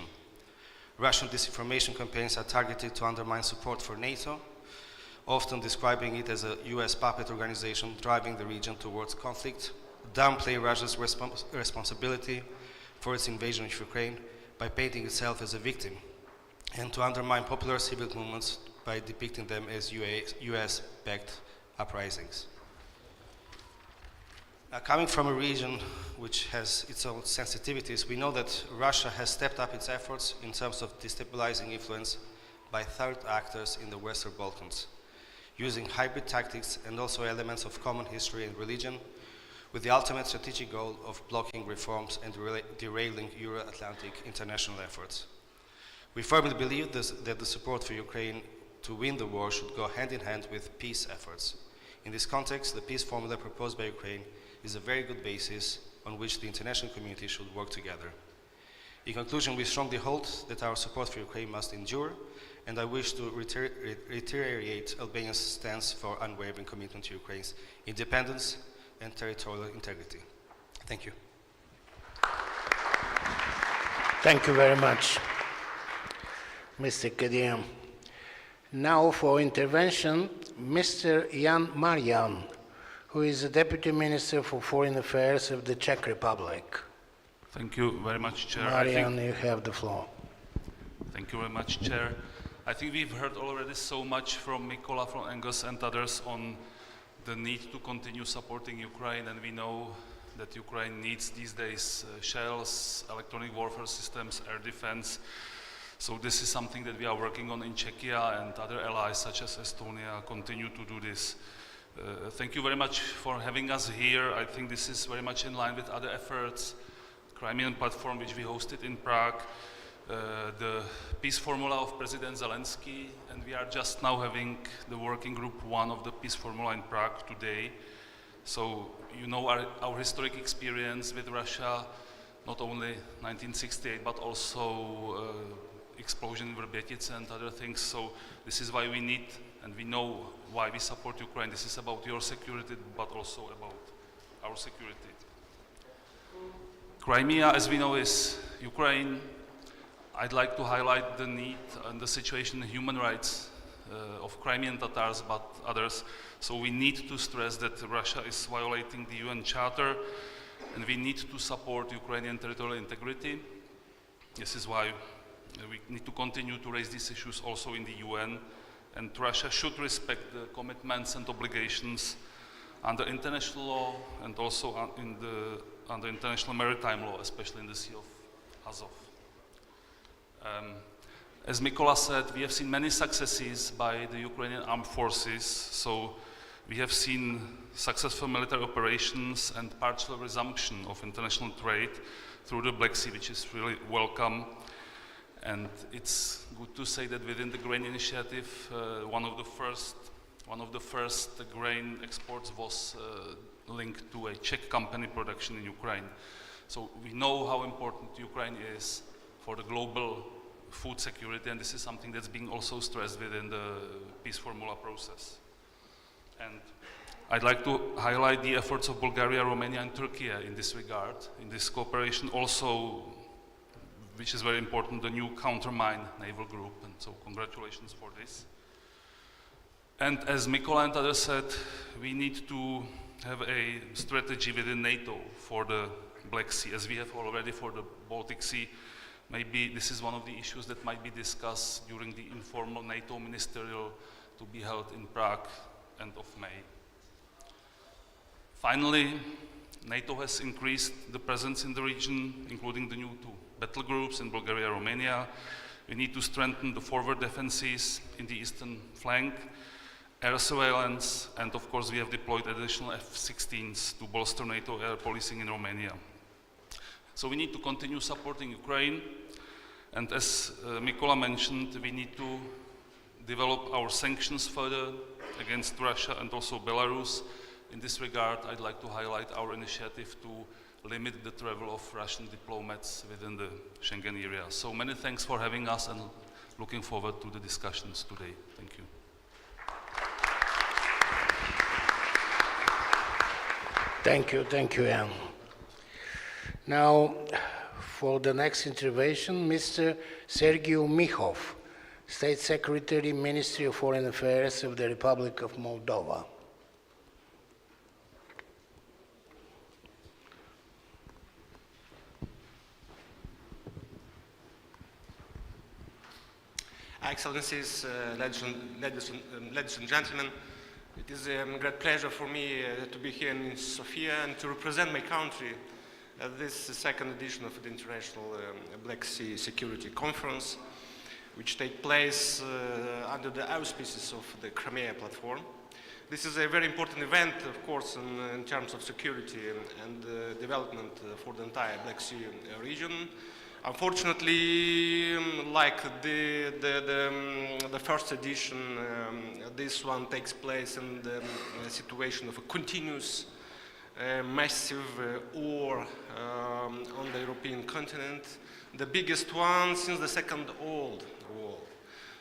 Russian disinformation campaigns are targeted to undermine support for NATO, often describing it as a US puppet organization driving the region towards conflict, downplay Russia's responsibility for its invasion of Ukraine by painting itself as a victim, and to undermine popular civil movements by depicting them as US-backed uprisings. Now, coming from a region which has its own sensitivities, we know that Russia has stepped up its efforts in terms of destabilizing influence by third actors in the Western Balkans, using hybrid tactics and also elements of common history and religion, with the ultimate strategic goal of blocking reforms and derailing Euro-Atlantic international efforts. We firmly believe that the support for Ukraine to win the war should go hand in hand with peace efforts. In this context, the peace formula proposed by Ukraine is a very good basis on which the international community should work together. In conclusion, we strongly hold that our support for Ukraine must endure, and I wish to reiterate Albania's stance for unwavering commitment to Ukraine's independence and territorial integrity. Thank you. Thank you very much, Mr. Kadim. Now for intervention, Mr. Jan Marian, who is the Deputy Minister for Foreign Affairs of the Czech Republic. Thank you very much, Chair. Marian, you have the floor. Thank you very much, Chair. I think we've heard already so much from Mikola, from Angus and others on the need to continue supporting Ukraine, and we know that Ukraine needs these days shells, electronic warfare systems, air defense. So this is something that we are working on in Czechia, and other allies such as Estonia continue to do this. Thank you very much for having us here. I think this is very much in line with other efforts, Crimean platform which we hosted in Prague, the peace formula of President Zelensky, and we are just now having the working group 1 of the peace formula in Prague today. So you know our historic experience with Russia, not only 1968 but also explosion in Verbětice and other things. So this is why we need, and we know why we support Ukraine. This is about your security, but also about our security. Crimea, as we know, is Ukraine. I'd like to highlight the need and the situation in human rights of Crimean Tatars, but others. So we need to stress that Russia is violating the UN Charter, and we need to support Ukrainian territorial integrity. This is why we need to continue to raise these issues also in the UN, and Russia should respect the commitments and obligations under international law and also under international maritime law, especially in the Sea of Azov. As Mykola said, we have seen many successes by the Ukrainian armed forces. So we have seen successful military operations and partial resumption of international trade through the Black Sea, which is really welcome. And it's good to say that within the grain initiative, one of the first grain exports was linked to a Czech company production in Ukraine. So we know how important Ukraine is for the global food security, and this is something that's being also stressed within the Peace Formula process. And I'd like to highlight the efforts of Bulgaria, Romania, and Turkey in this regard, in this cooperation. Also, which is very important, the new countermine naval group, and so congratulations for this. And as Mykola and others said, we need to have a strategy within NATO for the Black Sea, as we have already for the Baltic Sea. Maybe this is one of the issues that might be discussed during the informal NATO ministerial to be held in Prague end of May. Finally, NATO has increased the presence in the region, including the new two battle groups in Bulgaria, Romania. We need to strengthen the forward defenses in the eastern flank, air surveillance, and of course we have deployed additional F-16s to bolster NATO air policing in Romania. So we need to continue supporting Ukraine, and as Mykola mentioned, we need to develop our sanctions further against Russia and also Belarus. In this regard, I'd like to highlight our initiative to limit the travel of Russian diplomats within the Schengen area. So many thanks for having us, and looking forward to the discussions today. Thank you. Thank you, Jan. Now, for the next intervention, Mr. Sergei Mikhov, State Secretary, Ministry of Foreign Affairs of the Republic of Moldova. Excellencies, ladies and gentlemen, it is a great pleasure for me to be here in Sofia and to represent my country at this second edition of the International Black Sea Security Conference, which takes place under the auspices of the Crimea platform. This is a very important event, of course, in terms of security and development for the entire Black Sea region. Unfortunately, like the first edition, this one takes place in the situation of a continuous massive war on the European continent, the biggest one since the Second World War.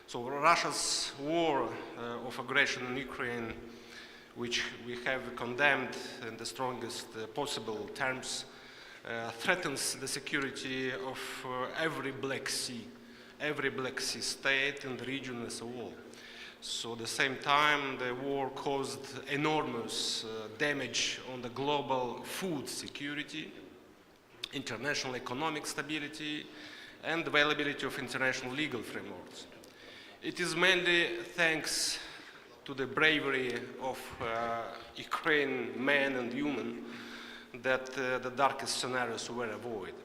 So Russia's war of aggression in Ukraine, which we have condemned in the strongest possible terms, threatens the security of every Black Sea state and the region as a whole. So at the same time, the war caused enormous damage on the global food security, international economic stability, and availability of international legal frameworks. It is mainly thanks to the bravery of Ukrainian men and women that the darkest scenarios were avoided.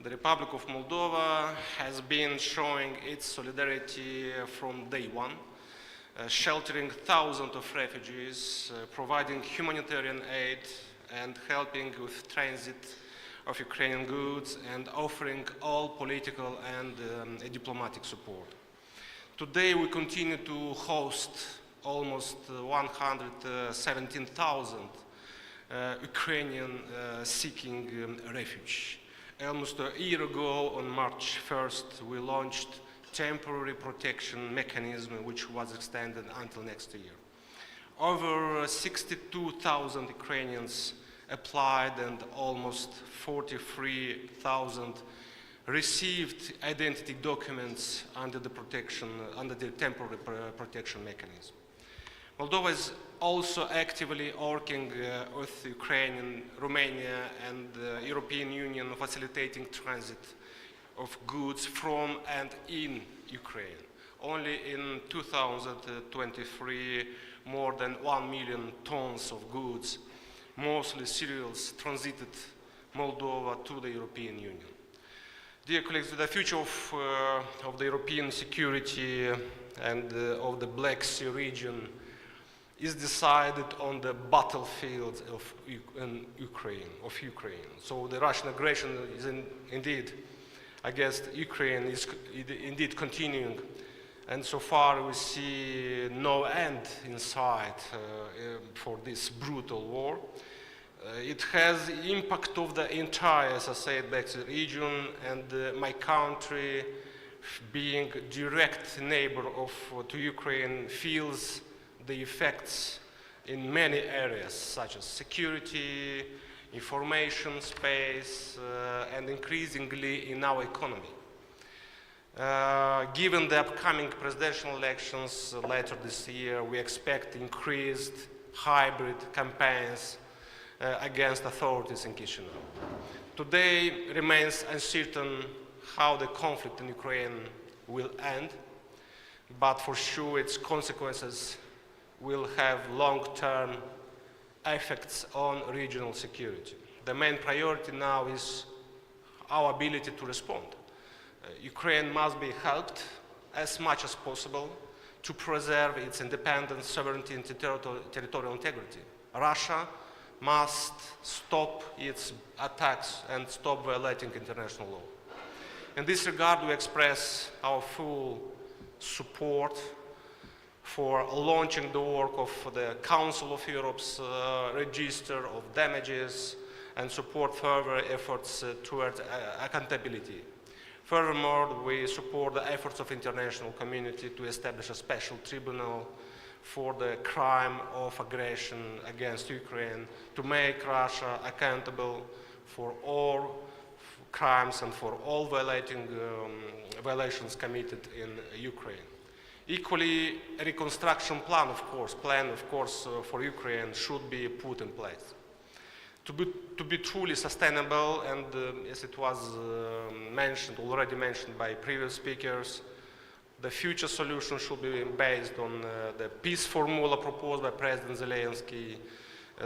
The Republic of Moldova has been showing its solidarity from day one, sheltering thousands of refugees, providing humanitarian aid, and helping with transit of Ukrainian goods, and offering all political and diplomatic support. Today we continue to host almost 117,000 Ukrainian seeking refuge. Almost a year ago, on March 1st, we launched temporary protection mechanism, which was extended until next year. Over 62,000 Ukrainians applied, and almost 43,000 received identity documents under the temporary protection mechanism. Moldova is also actively working with Ukraine, Romania, and the European Union, facilitating transit of goods from and in Ukraine. Only in 2023, more than 1 million tons of goods, mostly cereals, transited Moldova to the European Union. Dear colleagues, the future of the European security and of the Black Sea region is decided on the battlefield of Ukraine. So the Russian aggression is indeed against Ukraine is indeed continuing, and so far we see no end in sight for this brutal war. It has the impact of the entire, as I said, Black Sea region, and my country, being direct neighbor to Ukraine, feels the effects in many areas, such as security, information space, and increasingly in our economy. Given the upcoming presidential elections later this year, we expect increased hybrid campaigns against authorities in Chisinau. Today remains uncertain how the conflict in Ukraine will end, but for sure its consequences will have long-term effects on regional security. The main priority now is our ability to respond. Ukraine must be helped as much as possible to preserve its independence, sovereignty, and territorial integrity. Russia must stop its attacks and stop violating international law. In this regard, we express our full support for launching the work of the Council of Europe's register of damages and support further efforts towards accountability. Furthermore, we support the efforts of the international community to establish a special tribunal for the crime of aggression against Ukraine, to make Russia accountable for all crimes and for all violations committed in Ukraine. Equally, a reconstruction plan, of course, for Ukraine should be put in place. To be truly sustainable, and as it was already mentioned by previous speakers, the future solution should be based on the peace formula proposed by President Zelensky.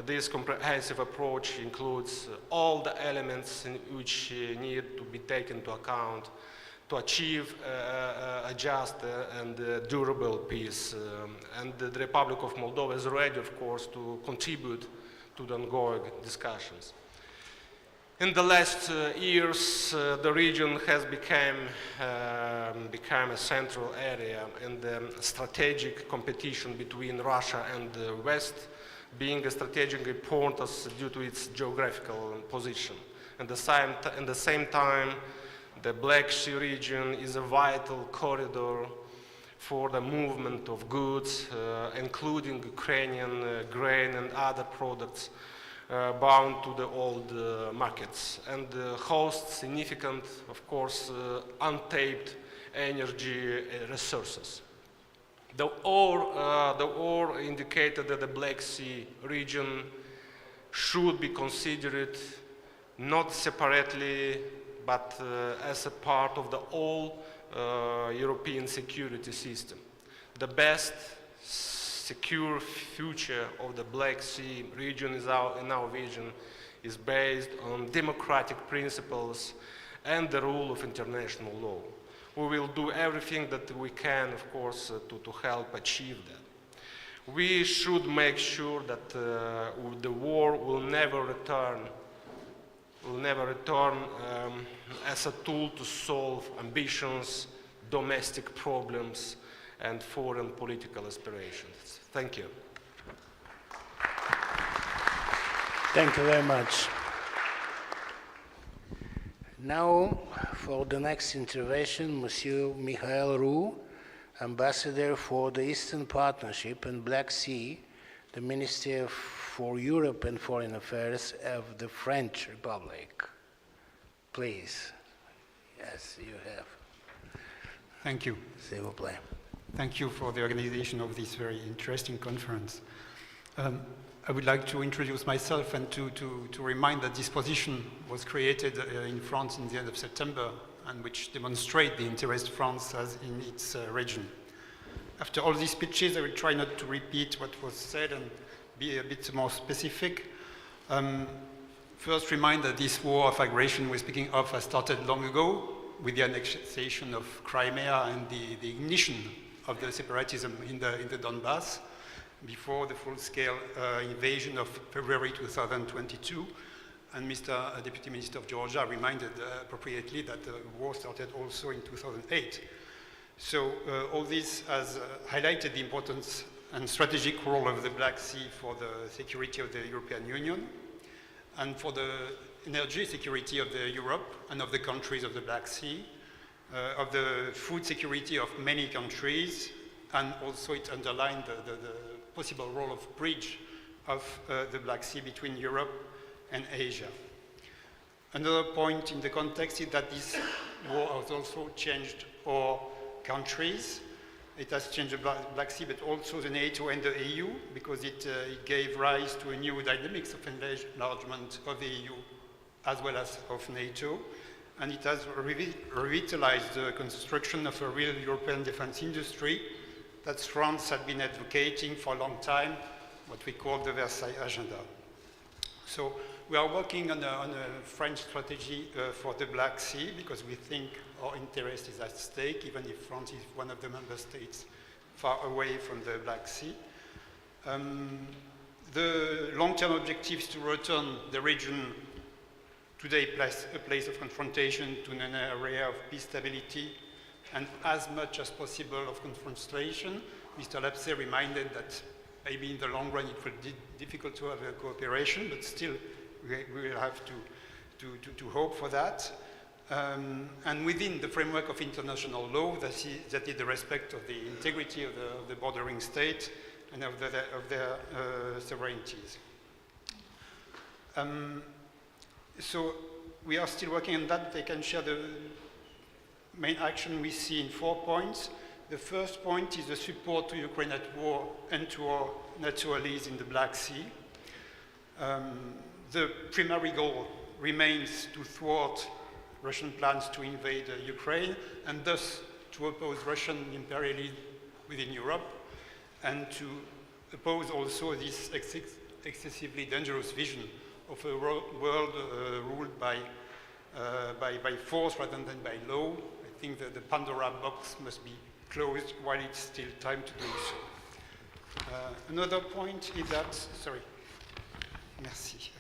This comprehensive approach includes all the elements which need to be taken into account to achieve a just and durable peace. And the Republic of Moldova is ready, of course, to contribute to the ongoing discussions. In the last years, the region has become a central area in the strategic competition between Russia and the West, being a strategic importance due to its geographical position. At the same time, the Black Sea region is a vital corridor for the movement of goods, including Ukrainian grain and other products bound to the old markets, and hosts significant, of course, untapped energy resources. The war indicated that the Black Sea region should be considered not separately, but as a part of the whole European security system. The best secure future of the Black Sea region in our vision is based on democratic principles and the rule of international law. We will do everything that we can, of course, to help achieve that. We should make sure that the war will never return as a tool to solve ambitions, domestic problems, and foreign political aspirations. Thank you. Thank you very much. Now, for the next intervention, Monsieur Michael Roux, Ambassador for the Eastern Partnership and Black Sea, the Ministry for Europe and Foreign Affairs of the French Republic. Please. Yes, you have. Thank you. S'il vous plaît. Thank you for the organization of this very interesting conference. I would like to introduce myself and to remind that this position was created in France in the end of September, and which demonstrate the interest France has in its region. After all these speeches, I will try not to repeat what was said and be a bit more specific. First, remind that this war of aggression we're speaking of has started long ago with the annexation of Crimea and the ignition of the separatism in the Donbass before the full-scale invasion of February 2022. And Mr. Deputy Minister of Georgia reminded appropriately that the war started also in 2008. So all this has highlighted the importance and strategic role of the Black Sea for the security of the European Union and for the energy security of Europe and of the countries of the Black Sea, of the food security of many countries, and also it underlined the possible role of bridge of the Black Sea between Europe and Asia. Another point in the context is that this war has also changed our countries. It has changed the Black Sea, but also the NATO and the EU, because it gave rise to a new dynamics of enlargement of the EU as well as of NATO. And it has revitalized the construction of a real European defense industry that France had been advocating for a long time, what we call the Versailles Agenda. So we are working on a French strategy for the Black Sea because we think our interest is at stake, even if France is one of the member states far away from the Black Sea. The long-term objective is to return the region today a place of confrontation to an area of peace, stability, and as much as possible of confrontation. Mr. Lapsey reminded that maybe in the long run it will be difficult to have a cooperation, but still we will have to hope for that. And within the framework of international law, that is the respect of the integrity of the bordering state and of their sovereignties. So we are still working on that. I can share the main action we see in 4 points. The first point is the support to Ukraine at war and to our NATO allies in the Black Sea. The primary goal remains to thwart Russian plans to invade Ukraine and thus to oppose Russian imperialism within Europe and to oppose also this excessively dangerous vision of a world ruled by force rather than by law. I think that the Pandora box must be closed while it's still time to do so. Another point is that, sorry, merci.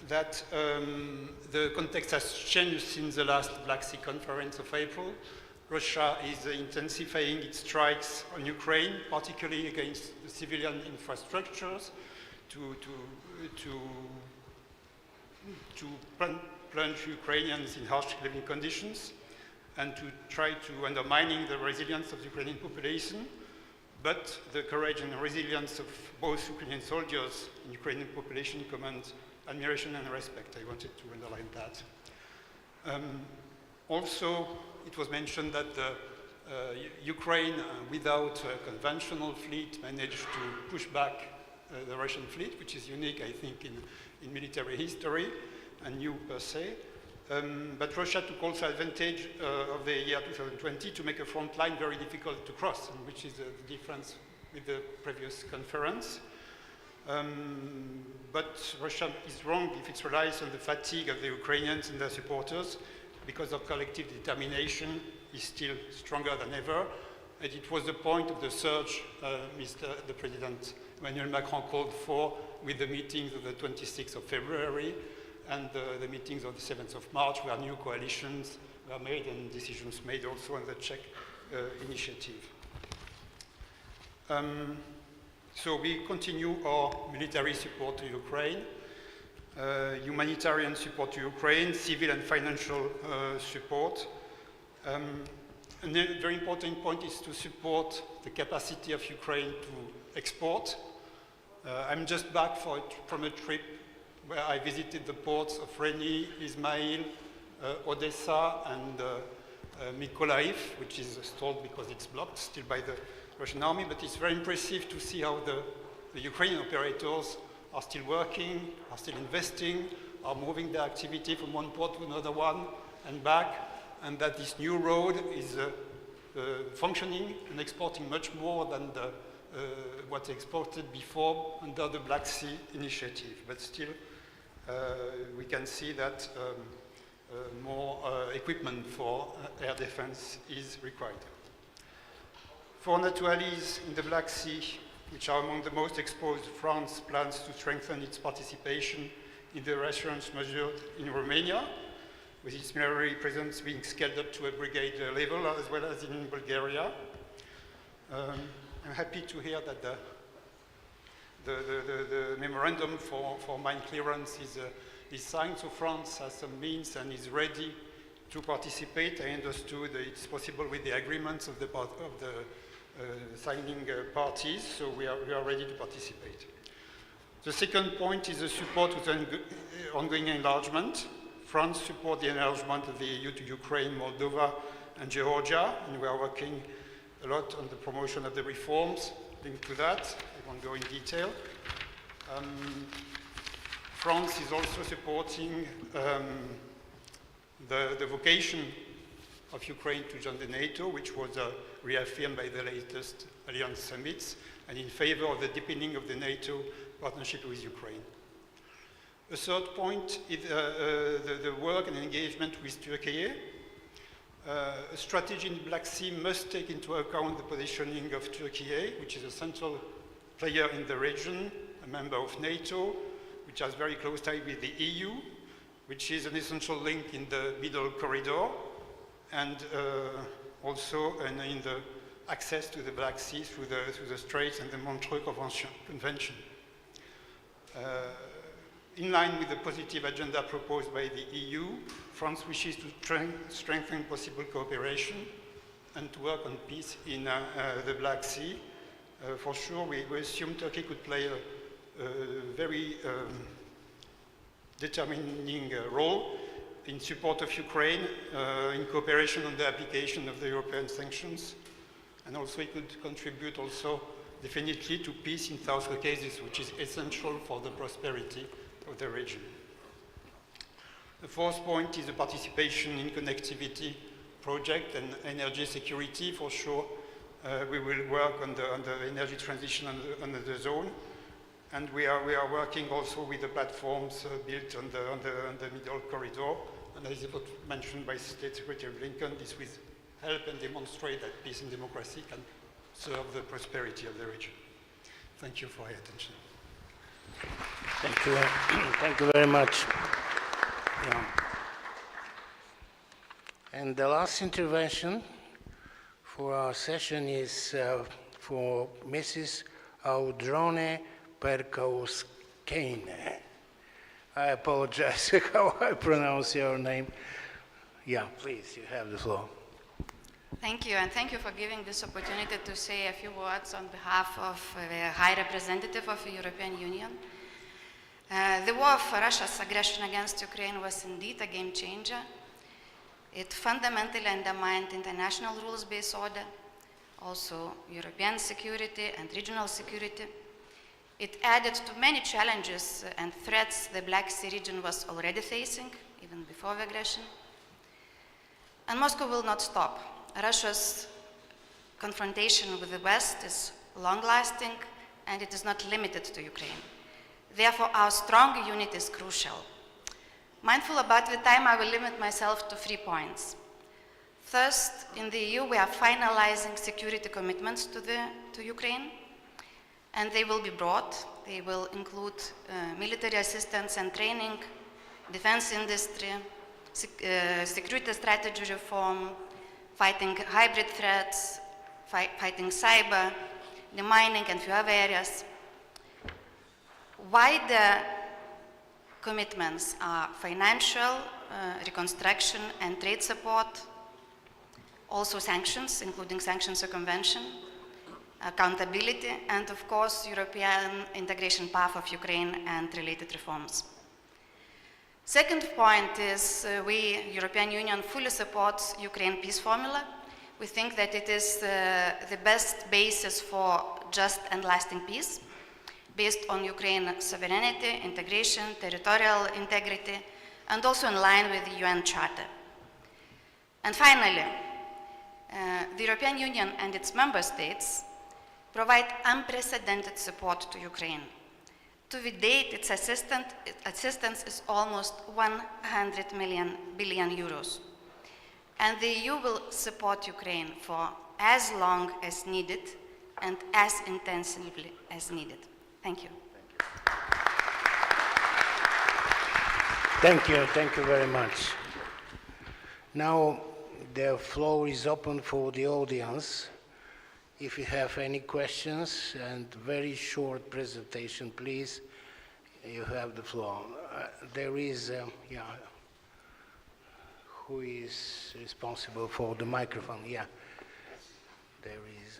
That the context has changed since the last Black Sea conference of April. Russia is intensifying its strikes on Ukraine, particularly against the civilian infrastructures, to plunge Ukrainians in harsh living conditions and to try to undermining the resilience of the Ukrainian population. But the courage and resilience of both Ukrainian soldiers and Ukrainian population command admiration and respect. I wanted to underline that. Also, it was mentioned that Ukraine, without a conventional fleet, managed to push back the Russian fleet, which is unique, I think, in military history and new per se. But Russia took also advantage of the year 2020 to make a front line very difficult to cross, which is the difference with the previous conference. But Russia is wrong if it relies on the fatigue of the Ukrainians and their supporters, because of collective determination is still stronger than ever. And it was the point of the surge the President Emmanuel Macron called for with the meetings of the 26th of February and the meetings of the 7th of March, where new coalitions were made and decisions made also on the Czech initiative. So we continue our military support to Ukraine, humanitarian support to Ukraine, civil and financial support. And a very important point is to support the capacity of Ukraine to export. I'm just back from a trip where I visited the ports of Reni, Ismail, Odessa, and Mykolaiv, which is stalled because it's blocked still by Russian army, but it's very impressive to see how the Ukrainian operators are still working, are still investing, are moving their activity from one port to another one and back, and that this new road is functioning and exporting much more than what exported before under the Black Sea initiative. But still, we can see that more equipment for air defense is required. For NATO allies in the Black Sea, which are among the most exposed, France plans to strengthen its participation in the reassurance measure in Romania, with its military presence being scaled up to a brigade level, as well as in Bulgaria. I'm happy to hear that the memorandum for mine clearance is signed, so France has some means and is ready to participate. I understood it's possible with the agreements of the signing parties, so we are ready to participate. The second point is the support to the ongoing enlargement. France supports the enlargement of the EU to Ukraine, Moldova, and Georgia, and we are working a lot on the promotion of the reforms linked to that. I won't go in detail. France is also supporting the vocation of Ukraine to join the NATO, which was reaffirmed by the latest alliance summits, and in favor of the deepening of the NATO partnership with Ukraine. The third point is the work and engagement with Turkey. A strategy in the Black Sea must take into account the positioning of Turkey, which is a central player in the region, a member of NATO, which has very close ties with the EU, which is an essential link in the middle corridor, and also in the access to the Black Sea through the Straits and the Montreux Convention. In line with the positive agenda proposed by the EU, France wishes to strengthen possible cooperation and to work on peace in the Black Sea. For sure, we assume Turkey could play a very determining role in support of Ukraine, in cooperation on the application of the European sanctions, and also it could contribute also definitely to peace in South Caucasus, which is essential for the prosperity of the region. The fourth point is the participation in connectivity project and energy security. For sure, we will work on the energy transition under the zone, and we are working also with the platforms built on the middle corridor. And as it was mentioned by State Secretary Blinken, this will help and demonstrate that peace and democracy can serve the prosperity of the region. Thank you for your attention. Thank you very much. Yeah. And the last intervention for our session is for Mrs. Audrone Perkauskaine. I apologize how I pronounce your name. Yeah, please, you have the floor. Thank you, and thank you for giving this opportunity to say a few words on behalf of the High Representative of the European Union. The war of Russia's aggression against Ukraine was indeed a game changer. It fundamentally undermined international rules-based order, also European security and regional security. It added to many challenges and threats the Black Sea region was already facing, even before the aggression. And Moscow will not stop. Russia's confrontation with the West is long-lasting, and it is not limited to Ukraine. Therefore, our strong unity is crucial. Mindful about the time, I will limit myself to 3 points. First, in the EU, we are finalizing security commitments to Ukraine, and they will be broad. They will include military assistance and training, defense industry, security strategy reform, fighting hybrid threats, fighting cyber, demining, and few other areas. Wider commitments are financial, reconstruction, and trade support, also sanctions, including sanctions circumvention, accountability, and of course, European integration path of Ukraine and related reforms. Second point is we, European Union, fully supports Ukraine Peace Formula, We think that it is the best basis for just and lasting peace, based on Ukraine's sovereignty, integration, territorial integrity, and also in line with the UN Charter. And finally, the European Union and its member states provide unprecedented support to Ukraine. To the date, its assistance is almost 100 billion euros. And the EU will support Ukraine for as long as needed and as intensively as needed. Thank you. Thank you very much. Now the floor is open for the audience. If you have any questions and very short presentation, please, you have the floor. There is, who is responsible for the microphone? Yeah, there is,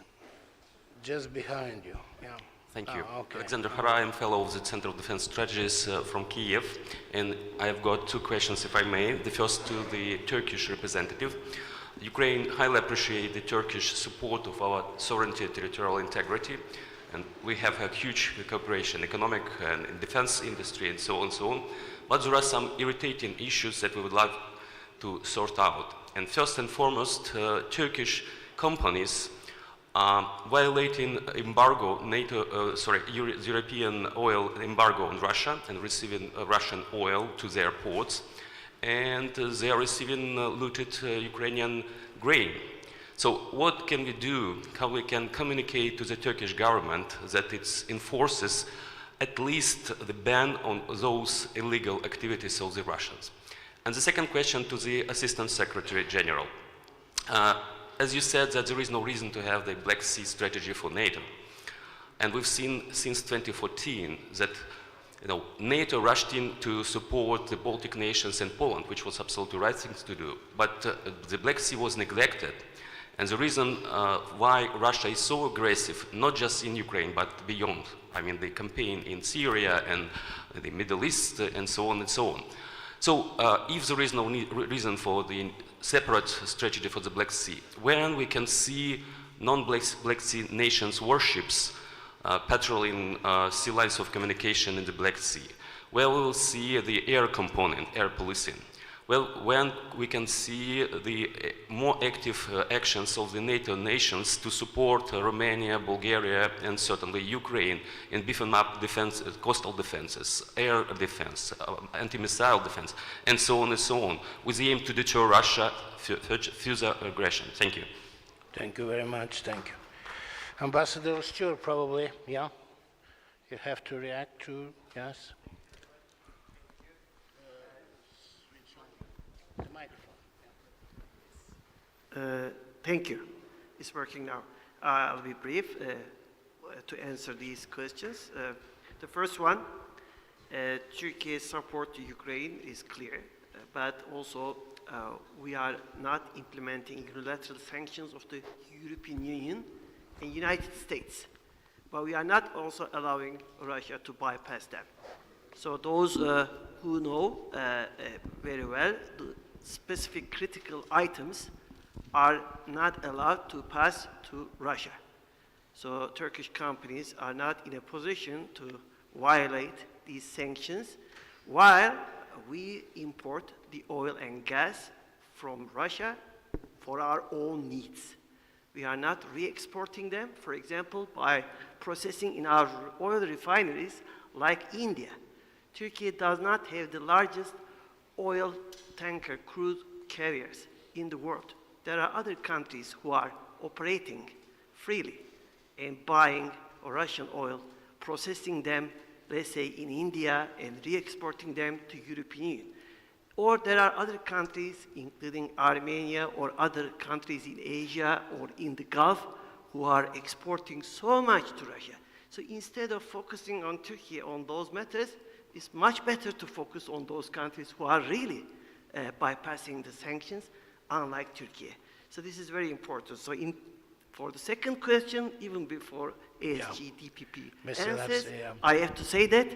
just behind you. Yeah. Thank you. Okay. Alexander Hara, I'm fellow of the Center of Defense Strategies from Kiev, and I've got two questions, if I may. The first to the Turkish representative. Ukraine highly appreciates the Turkish support of our sovereignty and territorial integrity, and we have a huge cooperation, economic and defense industry, and so on and so on. But there are some irritating issues that we would like to sort out. And first and foremost, Turkish companies violating embargo, European oil embargo on Russia and receiving Russian oil to their ports, and they are receiving looted Ukrainian grain. So what can we do? How we can communicate to the Turkish government that it enforces at least the ban on those illegal activities of the Russians? And the second question to the Assistant Secretary General. As you said, that there is no reason to have the Black Sea strategy for NATO. And we've seen since 2014 that NATO rushed in to support the Baltic nations and Poland, which was absolutely the right thing to do. But the Black Sea was neglected. And the reason why Russia is so aggressive, not just in Ukraine, but beyond, I mean, the campaign in Syria and the Middle East and so on and so on. So if there is no reason for the separate strategy for the Black Sea, when we can see non-Black Sea nations warships patrolling sea lines of communication in the Black Sea, where we will see the air component, air policing, well, when we can see the more active actions of the NATO nations to support Romania, Bulgaria, and certainly Ukraine in beefing up defense, coastal defenses, air defense, anti-missile defense, and so on, with the aim to deter Russia further aggression. Thank you. Thank you very much. Thank you. Ambassador Stewart, probably, yeah? You have to react to, yes? The microphone. Thank you. It's working now. I'll be brief to answer these questions. The first one, Turkey's support to Ukraine is clear, but also we are not implementing unilateral sanctions of the European Union and United States, but we are not also allowing Russia to bypass them. So those who know very well, the specific critical items are not allowed to pass to Russia. So Turkish companies are not in a position to violate these sanctions, while we import the oil and gas from Russia for our own needs. We are not re-exporting them, for example, by processing in our oil refineries like India. Turkey does not have the largest oil tanker crude carriers in the world. There are other countries who are operating freely and buying Russian oil, processing them, let's say, in India and re-exporting them to European Union. Or there are other countries, including Armenia or other countries in Asia or in the Gulf, who are exporting so much to Russia. So instead of focusing on Turkey on those matters, it's much better to focus on those countries who are really bypassing the sanctions, unlike Turkey. So this is very important. So for the second question, even before ASG DPP answers, I have to say that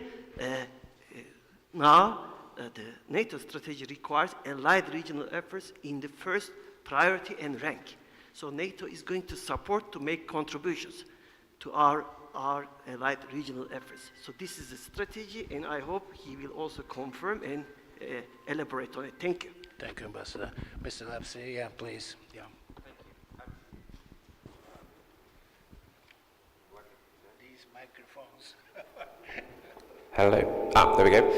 now the NATO strategy requires allied regional efforts in the first priority and rank. So NATO is going to support to make contributions to our allied regional efforts. So this is a strategy, and I hope he will also confirm and elaborate on it. Thank you. Thank you, Ambassador. Mr. Lapsi, yeah, please. Yeah. These microphones. Hello. There we go.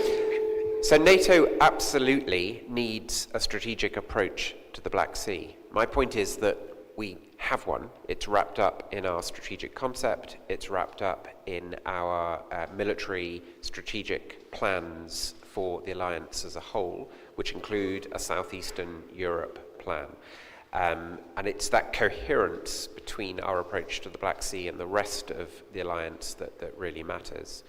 So NATO absolutely needs a strategic approach to the Black Sea. My point is that we have one. It's wrapped up in our strategic concept. It's wrapped up in our military strategic plans for the alliance as a whole, which include a Southeastern Europe plan. And it's that coherence between our approach to the Black Sea and the rest of the alliance that really matters.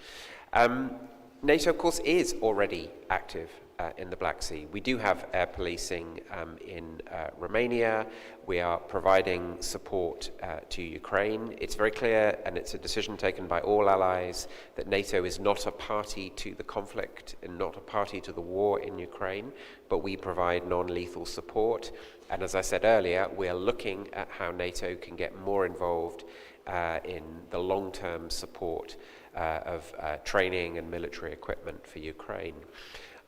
NATO, of course, is already active in the Black Sea. We do have air policing in Romania. We are providing support to Ukraine. It's very clear, and it's a decision taken by all allies, that NATO is not a party to the conflict and not a party to the war in Ukraine, but we provide non-lethal support. And as I said earlier, we are looking at how NATO can get more involved in the long-term support of training and military equipment for Ukraine.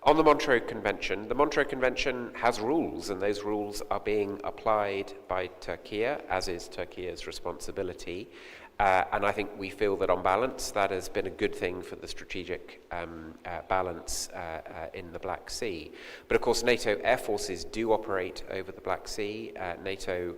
On the Montreux Convention has rules, and those rules are being applied by Turkey, as is Turkey's responsibility. And I think we feel that on balance, that has been a good thing for the strategic balance in the Black Sea. But of course, NATO air forces do operate over the Black Sea. NATO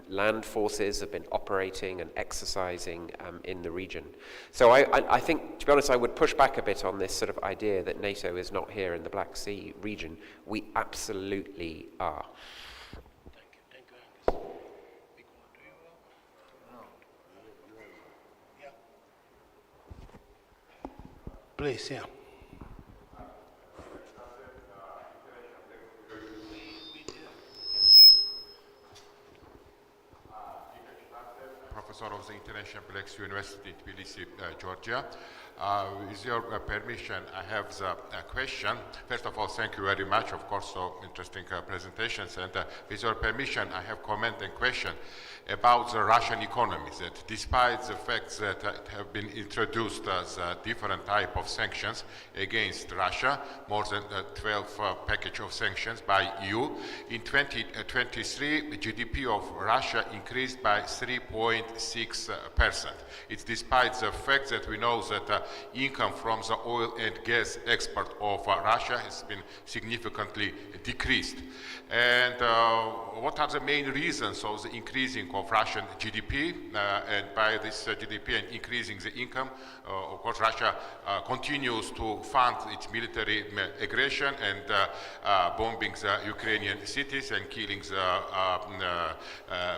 land forces have been operating and exercising in the region. So I think, to be honest, I would push back a bit on this sort of idea that NATO is not here in the Black Sea region. We absolutely are. Please, yeah. Professor of the International Black Sea University in Tbilisi, Georgia. With your permission, I have the question. First of all, thank you very much, of course, so interesting presentations. And with your permission, I have comment and question about the Russian economy, that despite the fact that have been introduced as a different type of sanctions against Russia, more than 12 package of sanctions by EU, in 2023, the GDP of Russia increased by 3.6%. It's despite the fact that we know that income from the oil and gas export of Russia has been significantly decreased. And what are the main reasons of the increasing of Russian GDP? And by this GDP and increasing the income, of course, Russia continues to fund its military aggression and bombing the Ukrainian cities and killing the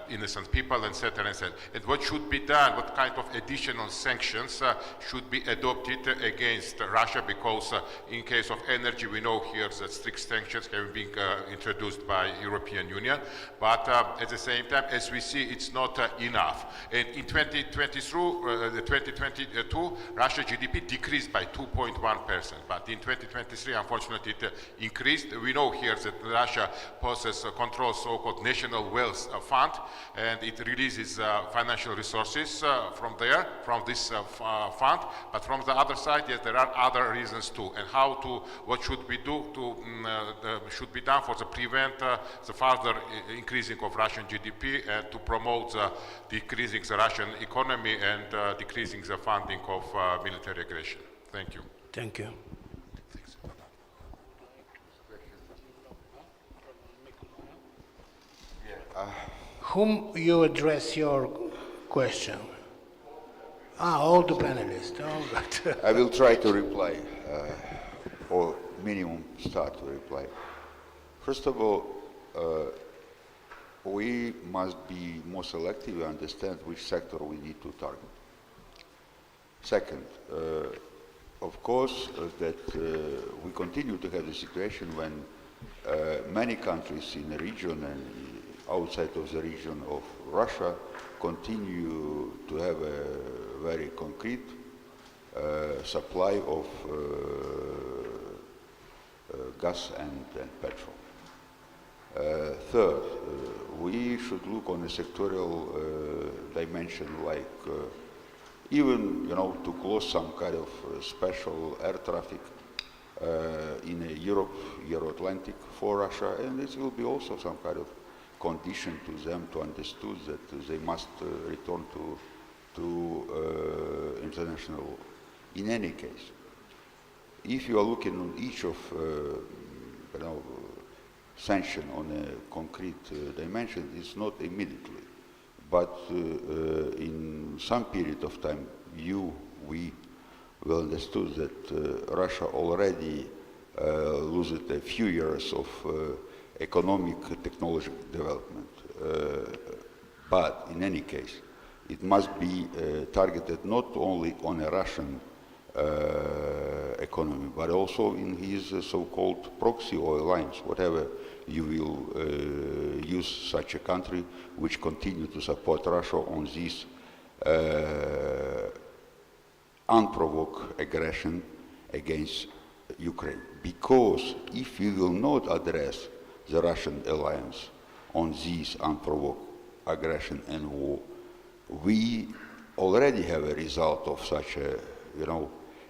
innocent people, etc., etc. And what should be done? What kind of additional sanctions should be adopted against Russia? Because in case of energy, we know here that strict sanctions have been introduced by European Union, but at the same time, as we see, it's not enough. And in 2022, Russia GDP decreased by 2.1%, but in 2023, unfortunately, it increased. We know here that Russia controls so-called national wealth fund, and it releases financial resources from this fund. But from the other side, yes, there are other reasons too. And what should we do should be done for the prevent the further increasing of Russian GDP and to promote decreasing the Russian economy and decreasing the funding of military aggression. Thank you. Thank you. Whom you address your question? All the panelists. Oh, I will try to reply, or minimum start to reply. First of all, we must be more selective and understand which sector we need to target. Second, of course, that we continue to have the situation when many countries in the region and outside of the region of Russia continue to have a very concrete supply of gas and petrol. Third, we should look on a sectorial dimension, like even, to close some kind of special air traffic in Europe, Euro-Atlantic for Russia, and this will be also some kind of condition to them to understand that they must return to international. In any case, if you are looking on each of sanction on a concrete dimension, it's not immediately, but in some period of time, we will understood that Russia already loses a few years of economic technological development. But in any case, it must be targeted not only on a Russian economy, but also in his so-called proxy oil lines, whatever you will use such a country which continue to support Russia on this unprovoked aggression against Ukraine. Because if we will not address the Russian alliance on this unprovoked aggression and war, we already have a result of such a,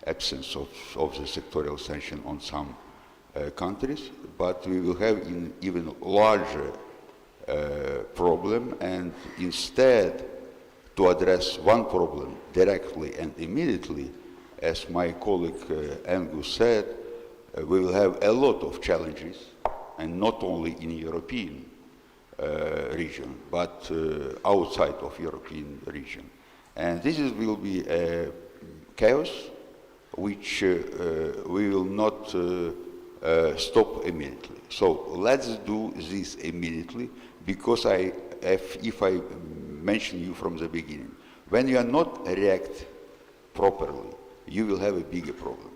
absence of the sectorial sanction on some countries, but we will have an even larger problem, and instead to address one problem directly and immediately, as my colleague Angus said, we will have a lot of challenges, and not only in European region, but outside of European region. And this will be a chaos which we will not stop immediately. So let's do this immediately, because if I mention you from the beginning, when you are not react properly, you will have a bigger problem.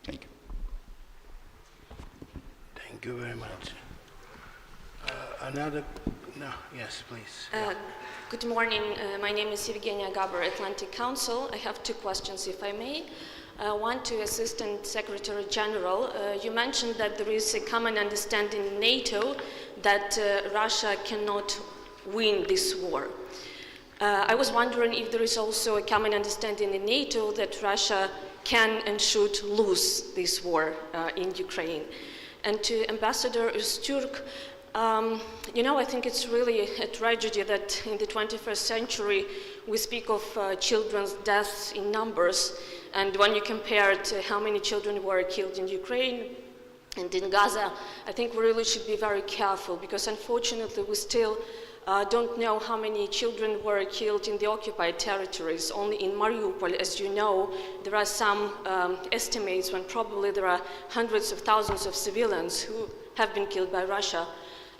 Thank you. Thank you very much. Yes, please. Good morning. My name is Evgenia Gaber, Atlantic Council. I have two questions, if I may. One to Assistant Secretary General. You mentioned that there is a common understanding in NATO that Russia cannot win this war. I was wondering if there is also a common understanding in NATO that Russia can and should lose this war in Ukraine. And to Ambassador Öztürk, I think it's really a tragedy that in the 21st century we speak of children's deaths in numbers, and when you compare it to how many children were killed in Ukraine and in Gaza, I think we really should be very careful, because unfortunately we still don't know how many children were killed in the occupied territories. Only in Mariupol, as you know, there are some estimates when probably there are hundreds of thousands of civilians who have been killed by Russia.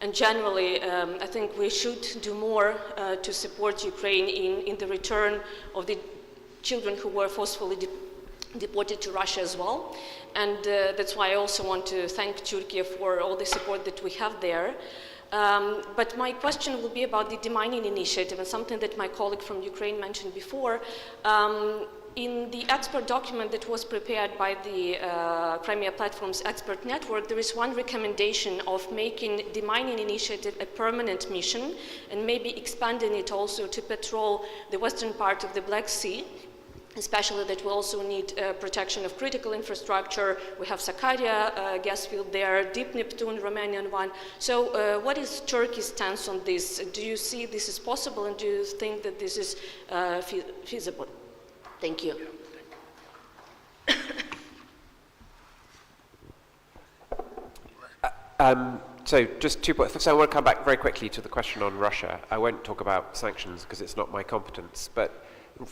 And generally, I think we should do more to support Ukraine in the return of the children who were forcefully deported to Russia as well. And that's why I also want to thank Turkey for all the support that we have there. But my question will be about the demining initiative, and something that my colleague from Ukraine mentioned before. In the expert document that was prepared by the Crimea Platform's expert network, there is one recommendation of making the demining initiative a permanent mission, and maybe expanding it also to patrol the western part of the Black Sea, especially that we also need protection of critical infrastructure. We have Sakarya gas field there, Deep Neptune, Romanian one. So what is Turkey's stance on this? Do you see this is possible, and do you think that this is feasible? Thank you. So just 2 points. So I want to come back very quickly to the question on Russia. I won't talk about sanctions because it's not my competence, but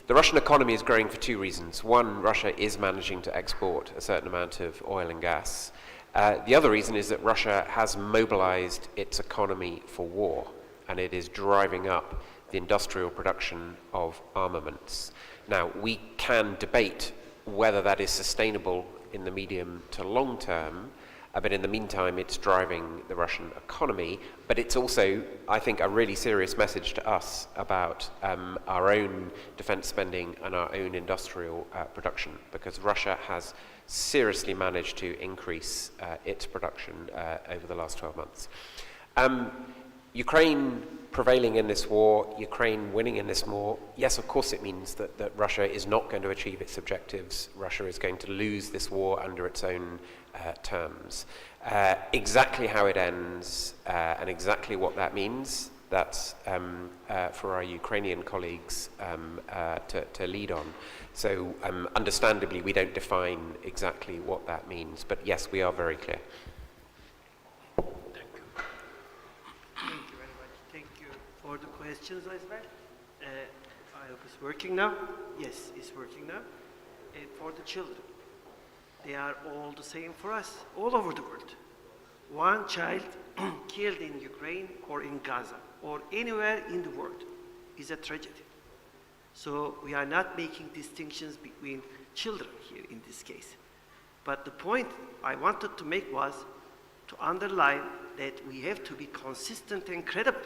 the Russian economy is growing for two reasons. One, Russia is managing to export a certain amount of oil and gas. The other reason is that Russia has mobilized its economy for war, and it is driving up the industrial production of armaments. Now, we can debate whether that is sustainable in the medium to long term, but in the meantime, it's driving the Russian economy. But it's also, I think, a really serious message to us about our own defense spending and our own industrial production, because Russia has seriously managed to increase its production over the last 12 months. Ukraine prevailing in this war, Ukraine winning in this war, yes, of course it means that Russia is not going to achieve its objectives. Russia is going to lose this war under its own terms. Exactly how it ends and exactly what that means, that's for our Ukrainian colleagues to lead on. So understandably, we don't define exactly what that means, but yes, we are very clear. For the questions as well. I hope it's working now. Yes, it's working now. And for the children, they are all the same for us, all over the world. One child killed in Ukraine or in Gaza or anywhere in the world is a tragedy. So we are not making distinctions between children here in this case. But the point I wanted to make was to underline that we have to be consistent and credible.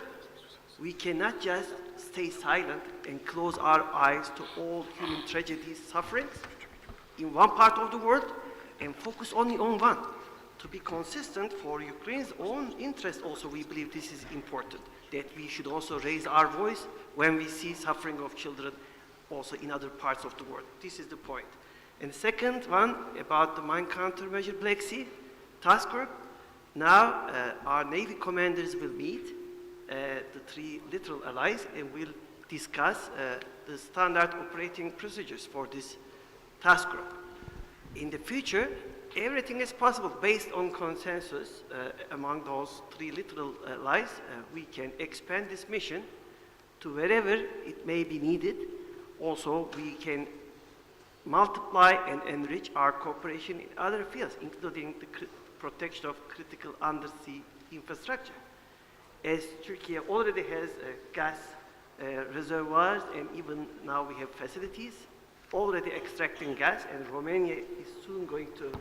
We cannot just stay silent and close our eyes to all human tragedies, sufferings in one part of the world and focus only on one. To be consistent for Ukraine's own interest also, we believe this is important, that we should also raise our voice when we see suffering of children also in other parts of the world. This is the point. And the second one about the mine countermeasure Black Sea task group. Now our Navy commanders will meet the three littoral allies and will discuss the standard operating procedures for this task group. In the future, everything is possible based on consensus among those three littoral allies. We can expand this mission to wherever it may be needed. Also, we can multiply and enrich our cooperation in other fields, including the protection of critical undersea infrastructure. As Turkey already has gas reservoirs and even now we have facilities already extracting gas, and Romania is soon going to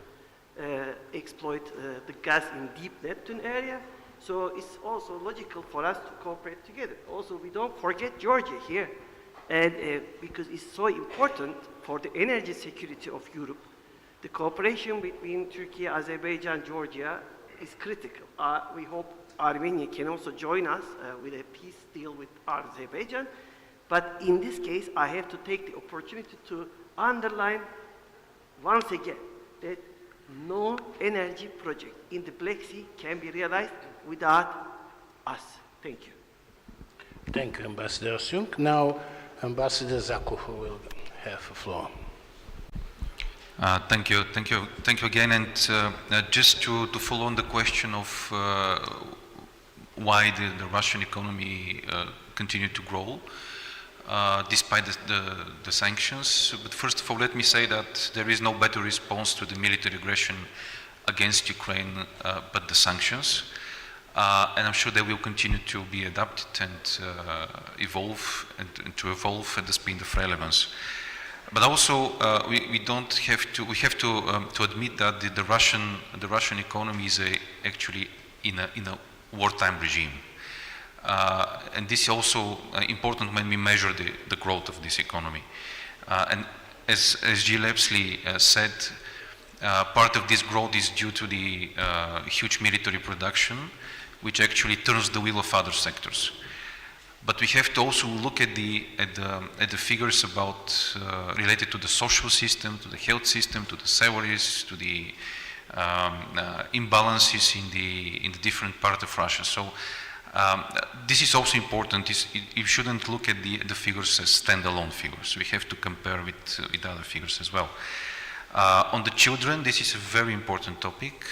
exploit the gas in deep Neptune area. So it's also logical for us to cooperate together. Also, we don't forget Georgia here, and because it's so important for the energy security of Europe, the cooperation between Turkey, Azerbaijan, Georgia is critical. We hope Armenia can also join us with a peace deal with Azerbaijan. But in this case, I have to take the opportunity to underline once again that no energy project in the Black Sea can be realized without us. Thank you. Thank you, Ambassador Sung. Now, Ambassador Zakov will have the floor. Thank you again. And just to follow on the question of why the Russian economy continued to grow despite the sanctions. But first of all, let me say that there is no better response to the military aggression against Ukraine but the sanctions. And I'm sure they will continue to be adapted and evolve and to evolve at the speed of relevance. But also, we have to admit that the Russian economy is actually in a wartime regime, and this is also important when we measure the growth of this economy. And as Jill Epsley said, part of this growth is due to the huge military production, which actually turns the wheel of other sectors. But we have to also look at the figures about related to the social system, to the health system, to the salaries, to the imbalances in the different part of Russia. So this is also important. You shouldn't look at the figures as standalone figures. We have to compare with other figures as well. On the children, this is a very important topic.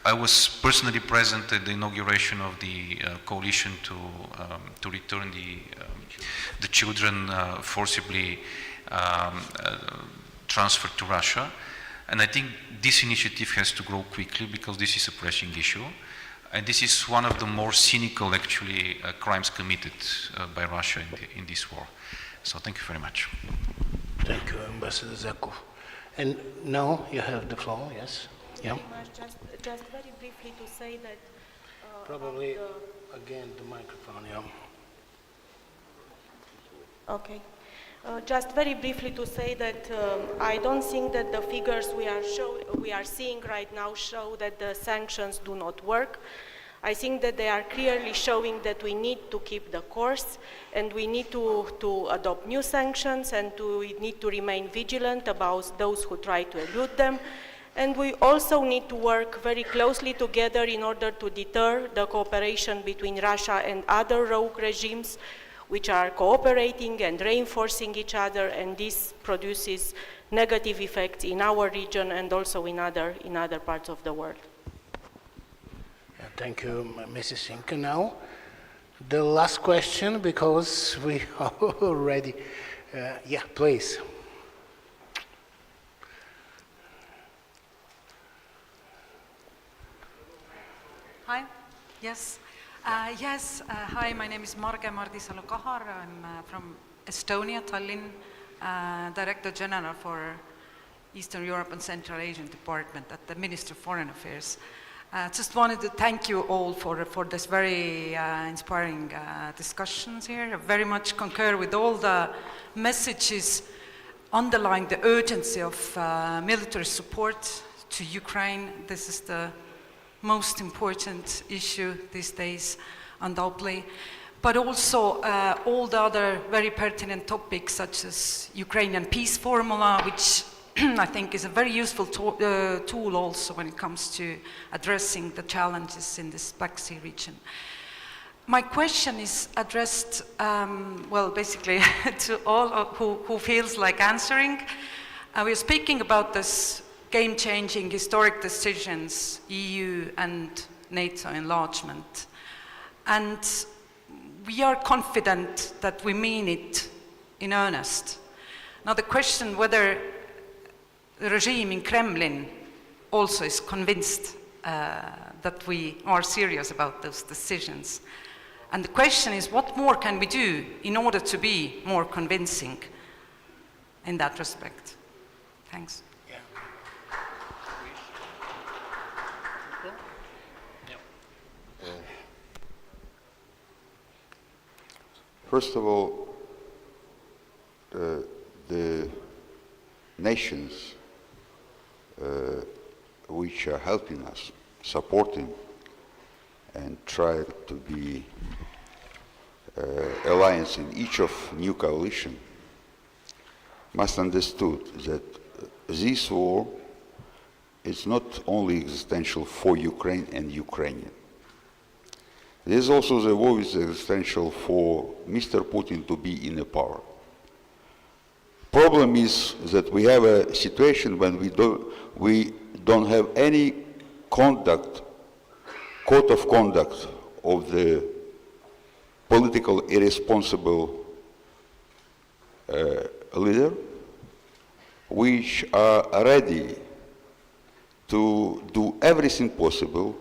I was personally present at the inauguration of the coalition to return the children forcibly transferred to Russia. And I think this initiative has to grow quickly because this is a pressing issue. And this is one of the more cynical, actually, crimes committed by Russia in this war. So thank you very much. Thank you, Ambassador Zakov. And now you have the floor, yes? Yeah. Just very briefly to say that... Probably, again, the microphone, yeah. Okay. Just very briefly to say that I don't think that the figures we are seeing right now show that the sanctions do not work. I think that they are clearly showing that we need to keep the course and we need to adopt new sanctions and we need to remain vigilant about those who try to elude them. And we also need to work very closely together in order to deter the cooperation between Russia and other rogue regimes which are cooperating and reinforcing each other, and this produces negative effects in our region and also in other parts of the world. Thank you, Mrs. Sinke. Now, the last question, because we are already, yeah, please. Hi, yes. Hi, my name is Marge Mardisalu-Kahar. I'm from Estonia, Tallinn, Director General for Eastern Europe and Central Asian Department at the Ministry of Foreign Affairs. Just wanted to thank you all for this very inspiring discussions here. I very much concur with all the messages underlying the urgency of military support to Ukraine. This is the most important issue these days, undoubtedly. But also all the other very pertinent topics such as Ukrainian Peace Formula, which I think is a very useful tool also when it comes to addressing the challenges in this Black Sea region. My question is addressed, well, basically to all who feels like answering. We're speaking about this game-changing historic decisions, EU and NATO enlargement. And we are confident that we mean it in earnest. Now the question whether the regime in Kremlin also is convinced that we are serious about those decisions. And the question is, what more can we do in order to be more convincing in that respect? Thanks. First of all, the nations which are helping us, supporting, and try to be alliance in each of new coalition must understood that this war is not only existential for Ukraine and Ukrainian. There is also the war is existential for Mr. Putin to be in the power. Problem is that we have a situation when we don't have any code of conduct of the political irresponsible leader, which are ready to do everything possible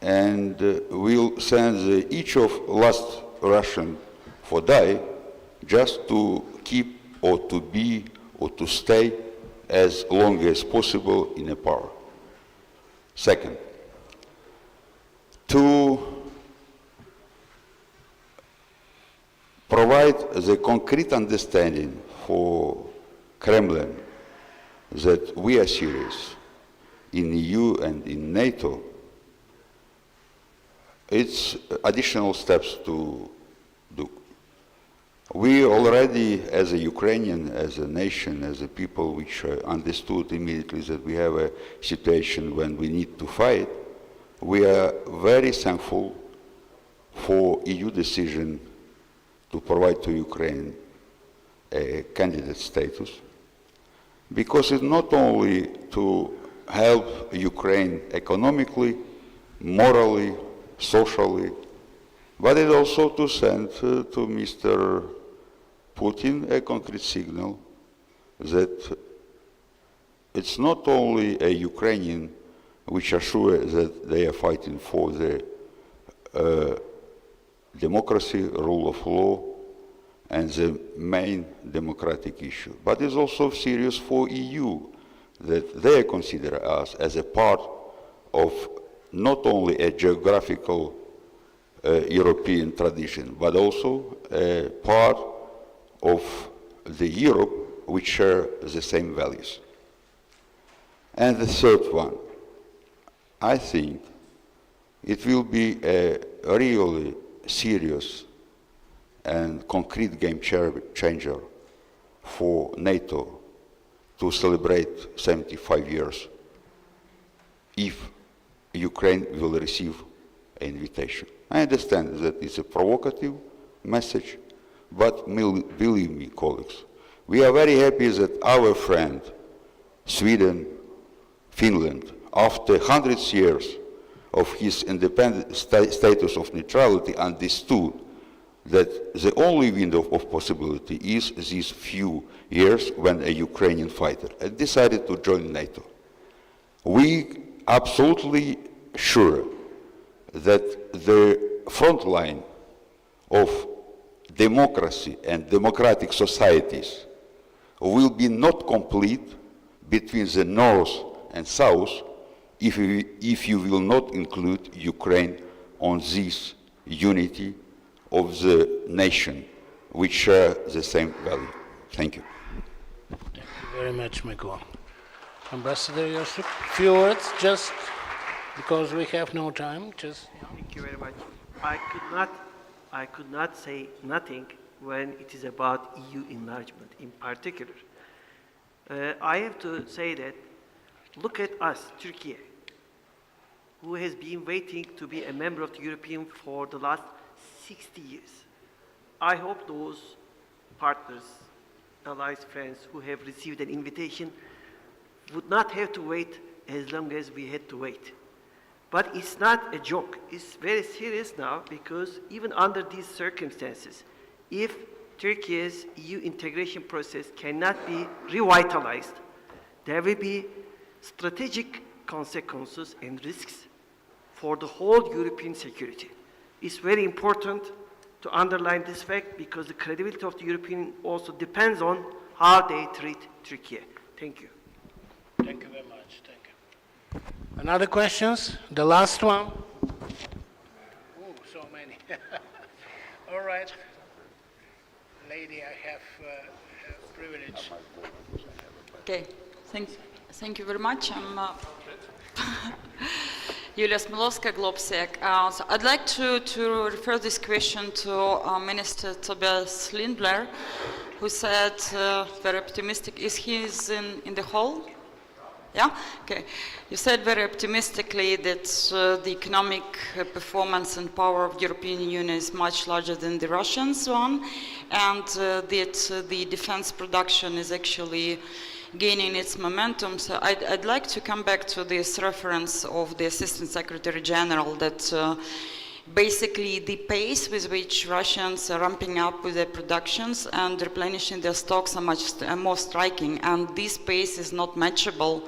and will send each of last Russian for die just to keep or to be or to stay as long as possible in a power. Second, to provide the concrete understanding for Kremlin that we are serious in EU and in NATO, it's additional steps to do. We already, as a Ukrainian, as a nation, as a people which understood immediately that we have a situation when we need to fight, we are very thankful for EU decision to provide to Ukraine a candidate status, because it's not only to help Ukraine economically, morally, socially, but it's also to send to Mr. Putin a concrete signal that it's not only a Ukrainian which are sure that they are fighting for the democracy, rule of law, and the main democratic issue, but it's also serious for EU that they consider us as a part of not only a geographical European tradition, but also a part of the Europe which share the same values. And the third one, I think It will be a really serious and concrete game changer for NATO to celebrate 75 years if Ukraine will receive an invitation. I understand that it's a provocative message, but believe me, colleagues, we are very happy that our friend, Sweden, Finland, after hundreds of years of his independent status of neutrality, understood that the only window of possibility is these few years when a Ukrainian fighter had decided to join NATO. We absolutely sure that the front line of democracy and democratic societies will be not complete between the North and South if you will not include Ukraine on this unity of the nation which share the same value. Thank you. Thank you very much, Michael. Ambassador Yosip, few words, just because we have no time. Thank you very much. I could not say nothing when it is about EU enlargement in particular. I have to say that, look at us, Turkey, who has been waiting to be a member of the European for the last 60 years. I hope those partners, allies, friends who have received an invitation would not have to wait as long as we had to wait. But it's not a joke. It's very serious now because even under these circumstances, if Turkey's EU integration process cannot be revitalized, there will be strategic consequences and risks for the whole European security. It's very important to underline this fact because the credibility of the European also depends on how they treat Turkey. Thank you. Thank you very much. Thank you. Another questions? The last one? Oh, so many. All right. Lady, I have a privilege. Okay, thank you very much. I'm Yulia Smilovska, Globsec. So I'd like to refer this question to Minister Tobias Lindblad, who said very optimistic. Is he in the hall? Yeah? Okay. You said very optimistically that the economic performance and power of the European Union is much larger than the Russians one, and that the defense production is actually gaining its momentum. So I'd like to come back to this reference of the Assistant Secretary General that basically the pace with which Russians are ramping up with their productions and replenishing their stocks are much more striking, and this pace is not matchable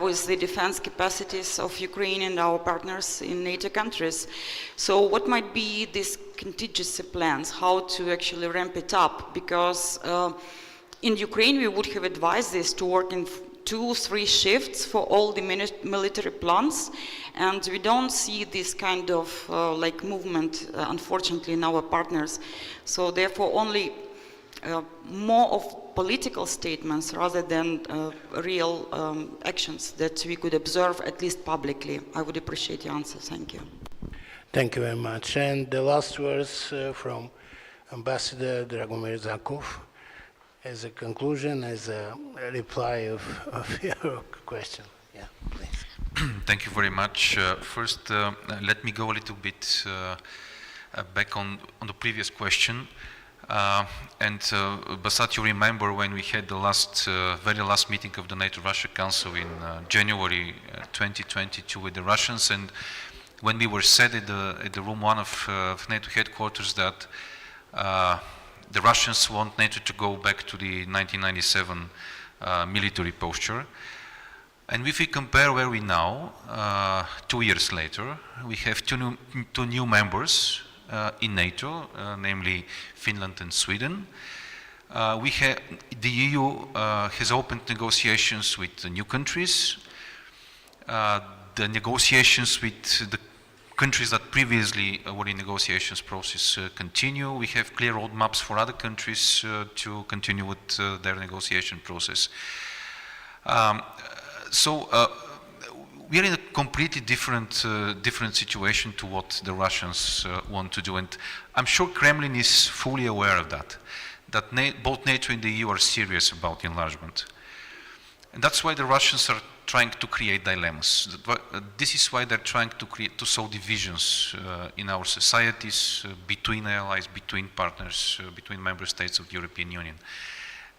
with the defense capacities of Ukraine and our partners in NATO countries. So what might be these contingency plans, how to actually ramp it up? Because in Ukraine we would have advised this to work in 2-3 shifts for all the military plans, and we don't see this kind of like movement, unfortunately, in our partners. So therefore, only more of political statements rather than real actions that we could observe, at least publicly. I would appreciate your answer. Thank you. Thank you very much. And the last words from Ambassador Dragomir Zakov, as a conclusion, as a reply of your question. Yeah, please. Thank you very much. First, let me go a little bit back on the previous question. Basat, you remember when we had the very last meeting of the NATO-Russia Council in January 2022 with the Russians, and when we were said at the room 1 of NATO headquarters that the Russians want NATO to go back to the 1997 military posture. And if we compare where we now, 2 years later, we have two new members in NATO, namely Finland and Sweden. The EU has opened negotiations with the new countries. The negotiations with the countries that previously were in negotiations process continue. We have clear roadmaps for other countries to continue with their negotiation process. we are in a completely different situation to what the Russians want to do, and I'm sure Kremlin is fully aware of that. That both NATO and the EU are serious about enlargement, and that's why the Russians are trying to create dilemmas. This is why they're trying to sow divisions in our societies, between allies, between partners, between member states of the European Union.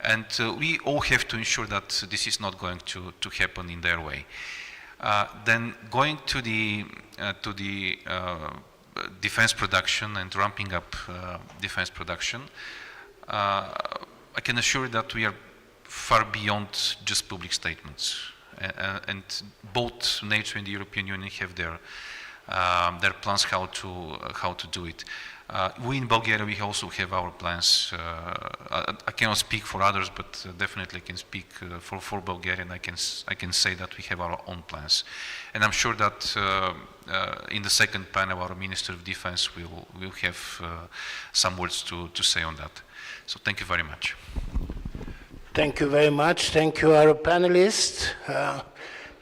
And we all have to ensure that this is not going to happen in their way. Then going to the defense production and ramping up defense production, I can assure you that we are far beyond just public statements. And both NATO and the European Union have their plans how to do it. We in Bulgaria, we also have our plans. I cannot speak for others, but definitely I can speak for Bulgaria, and I can say that we have our own plans. And I'm sure that in the second panel, our Minister of Defense will have some words to say on that. So thank you very much. Thank you very much. Thank you, our panelists.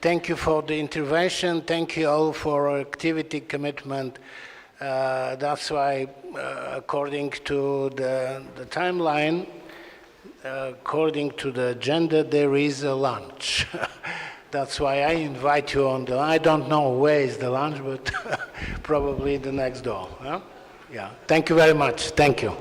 Thank you for the intervention. Thank you all for activity, commitment. That's why, according to the timeline, according to the agenda, there is a lunch. That's why I invite you on the, I don't know where is the lunch, but probably the next door. Huh? Yeah. Thank you very much. Thank you.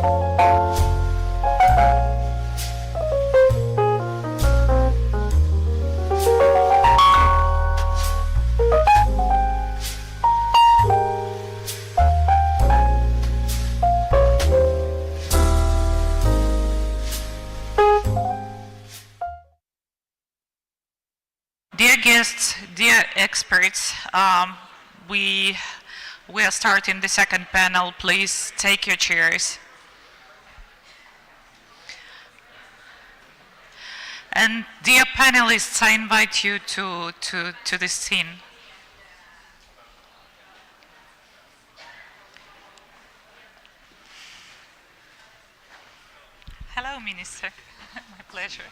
Dear guests, dear experts, we are starting the second panel. Please take your chairs. And dear panelists, I invite you to the scene. Hello, Minister. My pleasure.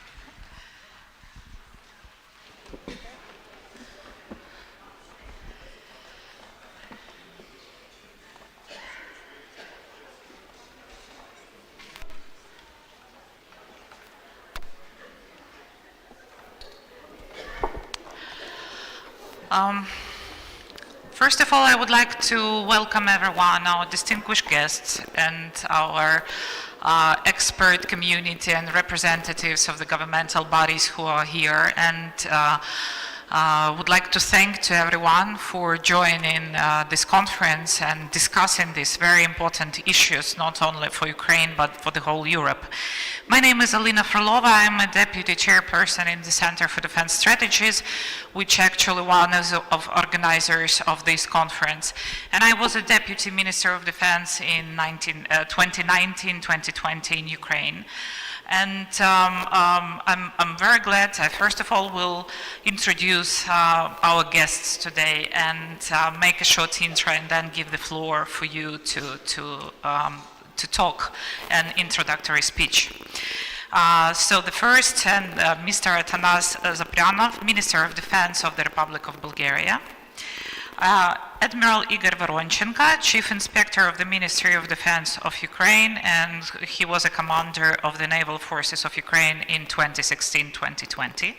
First of all, I would like to welcome everyone, our distinguished guests and our expert community and representatives of the governmental bodies who are here, and would like to thank to everyone for joining this conference and discussing these very important issues, not only for Ukraine, but for the whole Europe. My name is Alina Frolova. I'm a deputy chairperson in the Center for Defense Strategies, which actually one of organizers of this conference. And I was a deputy minister of defense in 2019-2020 in Ukraine. And I'm very glad I first of all will introduce our guests today and make a short intro and then give the floor for you to talk an introductory speech. So the first, and Mr. Atanas Zaprianov, Minister of Defense of the Republic of Bulgaria. Admiral Igor Voronchenko, Chief Inspector of the Ministry of Defense of Ukraine, and he was a commander of the Naval Forces of Ukraine in 2016-2020.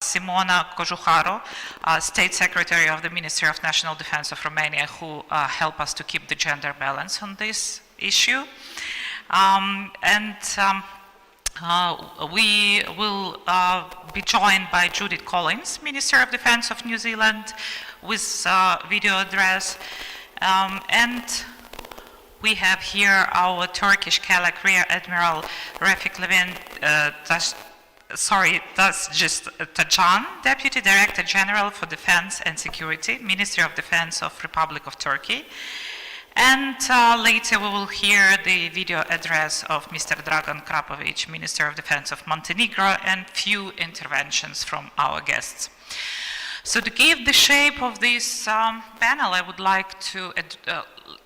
Simona Cojuharu, State Secretary of the Ministry of National Defense of Romania, who help us to keep the gender balance on this issue. We will be joined by Judith Collins, Minister of Defense of New Zealand, with video address. And we have here our Turkish Kalak Rear Admiral Refik Levin Tajan, Deputy Director General for Defense and Security, Ministry of Defense of Republic of Turkey. And later we will hear the video address of Mr. Dragan Krapovic, Minister of Defense of Montenegro, and few interventions from our guests. So to give the shape of this panel, I would like to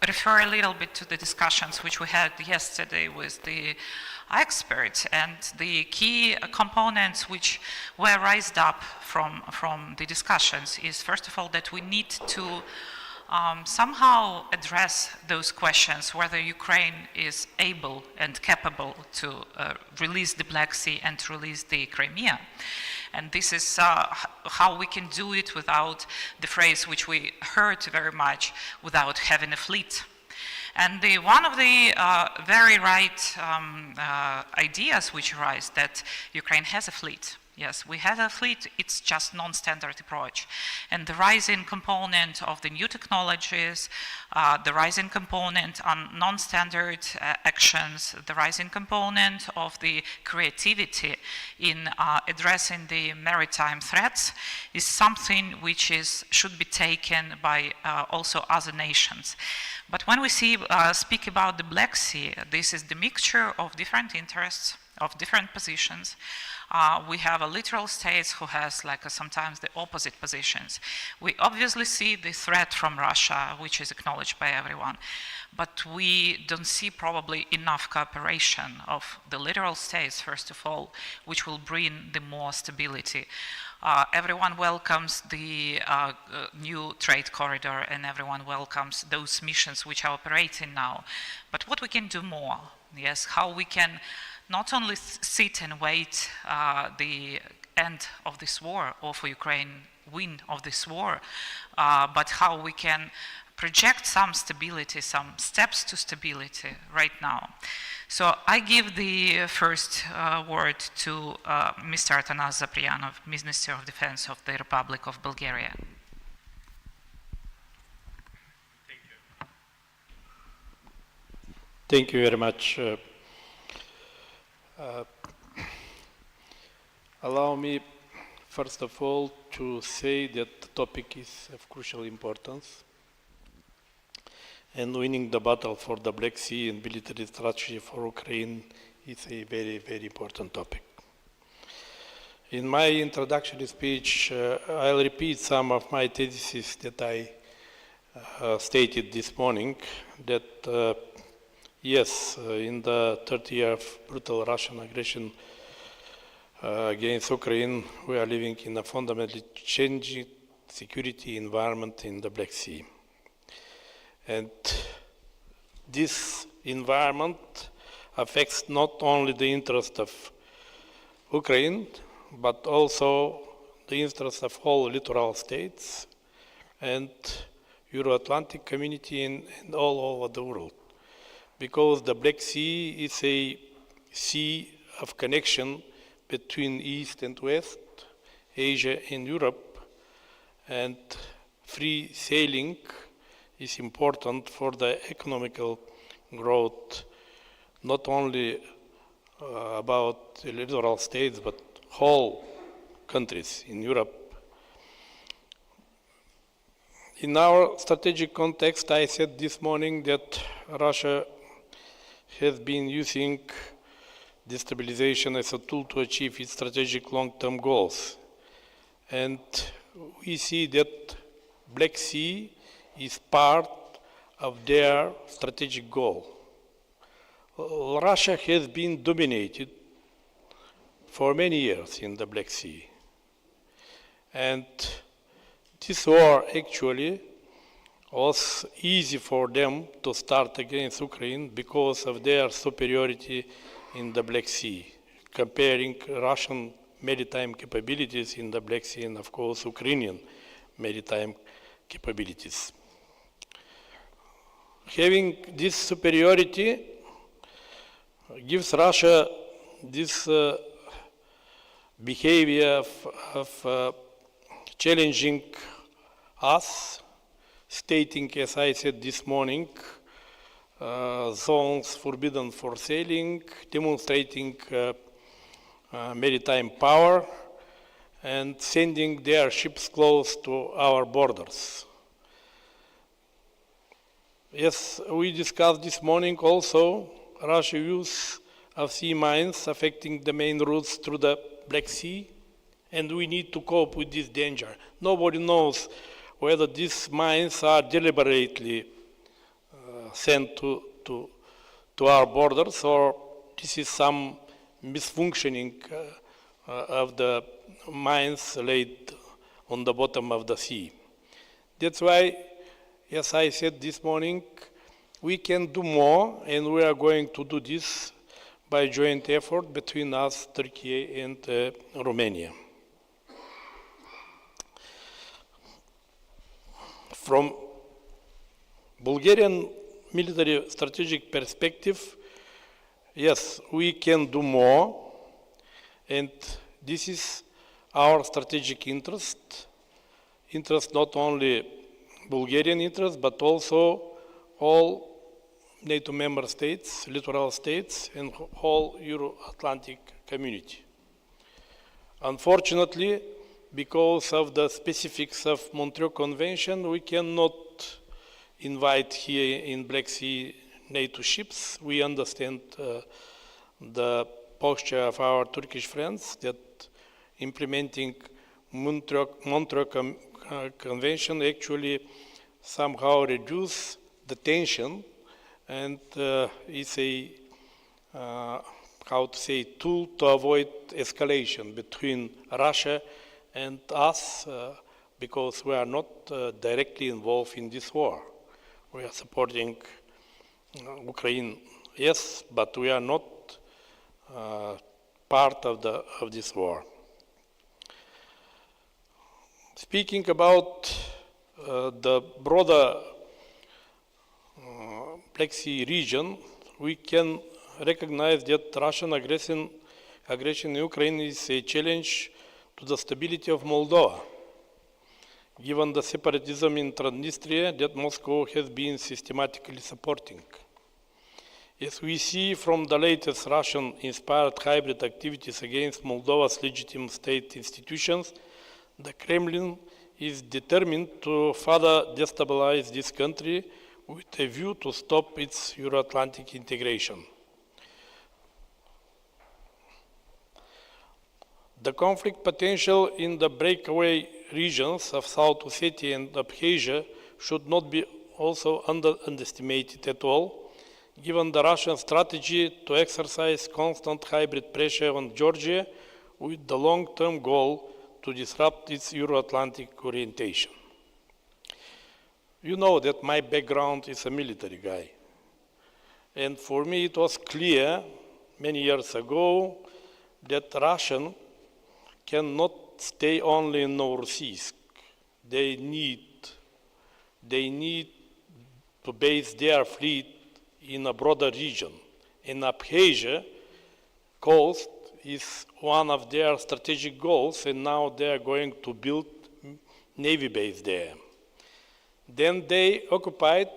refer a little bit to the discussions which we had yesterday with the experts, and the key components which were raised up from the discussions is, first of all, that we need to somehow address those questions, whether Ukraine is able and capable to release the Black Sea and to release the Crimea. And this is how we can do it without the phrase which we heard very much, without having a fleet. And one of the very right ideas which arise that Ukraine has a fleet. Yes, we have a fleet, it's just non-standard approach. And the rising component of the new technologies, the rising component on non-standard actions, the rising component of the creativity in addressing the maritime threats is something which should be taken by also other nations. But when we speak about the Black Sea, this is the mixture of different interests, of different positions. We have a littoral states who has sometimes the opposite positions. We obviously see the threat from Russia, which is acknowledged by everyone, but we don't see probably enough cooperation of the littoral states, first of all, which will bring the more stability. Everyone welcomes the new trade corridor, and everyone welcomes those missions which are operating now. But what we can do more, yes, how we can not only sit and wait the end of this war, or for Ukraine win of this war, but how we can project some stability, some steps to stability right now. So I give the first word to Mr. Atanas Zaprianov, Minister of Defense of the Republic of Bulgaria. Thank you very much. Allow me, first of all, to say that the topic is of crucial importance, and winning the battle for the Black Sea and military strategy for Ukraine is a very, very important topic. In my introductory speech, I'll repeat some of my theses that I stated this morning, that yes, in the 30 year of brutal Russian aggression against Ukraine, we are living in a fundamentally changing security environment in the Black Sea. And this environment affects not only the interest of Ukraine, but also the interest of all littoral states and Euro-Atlantic community and all over the world. Because the Black Sea is a sea of connection between East and West, Asia and Europe, and free sailing is important for the economical growth, not only about the littoral states, but whole countries in Europe. In our strategic context, I said this morning that Russia has been using destabilization as a tool to achieve its strategic long-term goals. And we see that Black Sea is part of their strategic goal. Russia has been dominated for many years in the Black Sea. And this war actually was easy for them to start against Ukraine because of their superiority in the Black Sea, comparing Russian maritime capabilities in the Black Sea and, of course, Ukrainian maritime capabilities. Having this superiority gives Russia this behavior of challenging us, stating, as I said this morning, zones forbidden for sailing, demonstrating maritime power, and sending their ships close to our borders. Yes, we discussed this morning also Russia's use of sea mines affecting the main routes through the Black Sea, and we need to cope with this danger. Nobody knows whether these mines are deliberately sent to our borders, or this is some misfunctioning of the mines laid on the bottom of the sea. That's why, as I said this morning, we can do more, and we are going to do this by joint effort between us, Turkey, and Romania. From Bulgarian military strategic perspective, yes, we can do more, and this is our strategic interest not only Bulgarian interest, but also all NATO member states, littoral states, and whole Euro-Atlantic community. Unfortunately, because of the specifics of Montreal Convention, we cannot invite here in Black Sea NATO ships. We understand the posture of our Turkish friends that implementing Montreux Convention actually somehow reduce the tension and is a, how to say, tool to avoid escalation between Russia and us because we are not directly involved in this war. We are supporting Ukraine, yes, but we are not part of this war. Speaking about the broader Black Sea region, we can recognize that Russian aggression in Ukraine is a challenge to the stability of Moldova, given the separatism in Transnistria that Moscow has been systematically supporting. As we see from the latest Russian-inspired hybrid activities against Moldova's legitimate state institutions, the Kremlin is determined to further destabilize this country with a view to stop its Euro-Atlantic integration. The conflict potential in the breakaway regions of South Ossetia and Abkhazia should not be also underestimated at all, given the Russian strategy to exercise constant hybrid pressure on Georgia with the long-term goal to disrupt its Euro-Atlantic orientation. You know that my background is a military guy. And for me it was clear many years ago that Russia cannot stay only in Novorossiysk. They need to base their fleet in a broader region. In Abkhazia coast is one of their strategic goals, and now they are going to build Navy base there. Then they occupied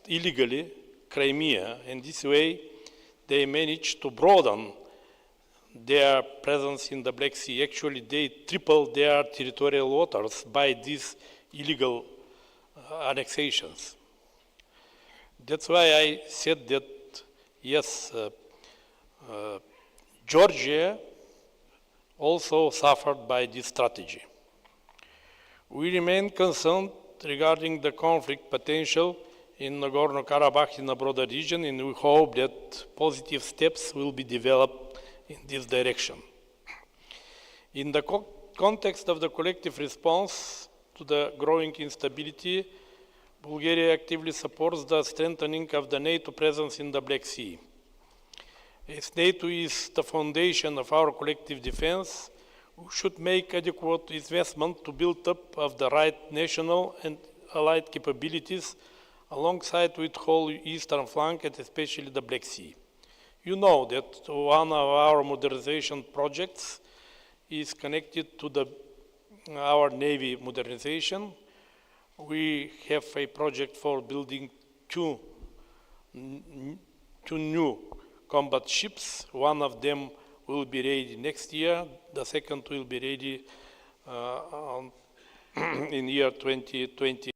illegally Crimea, and this way they managed to broaden their presence in the Black Sea. Actually, they tripled their territorial waters by these illegal annexations. That's why I said that, yes, Georgia also suffered by this strategy. We remain concerned regarding the conflict potential in Nagorno-Karabakh in a broader region, and we hope that positive steps will be developed in this direction. In the context of the collective response to the growing instability, Bulgaria actively supports the strengthening of the NATO presence in the Black Sea. As NATO is the foundation of our collective defense, we should make adequate investment to build up of the right national and allied capabilities alongside with whole eastern flank and especially the Black Sea. You know that one of our modernization projects is connected to our Navy modernization. We have a project for building two new combat ships. One of them will be ready next year. The second will be ready in year 2020.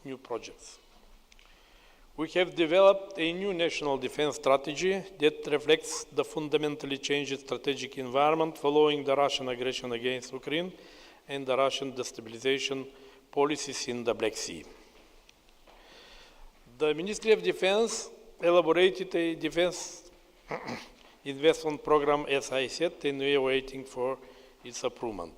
new projects. We have developed a new national defense strategy that reflects the fundamentally changed strategic environment following the Russian aggression against Ukraine and the Russian destabilization policies in the Black Sea. The Ministry of Defense elaborated a defense investment program, as I said, and we are waiting for its approval.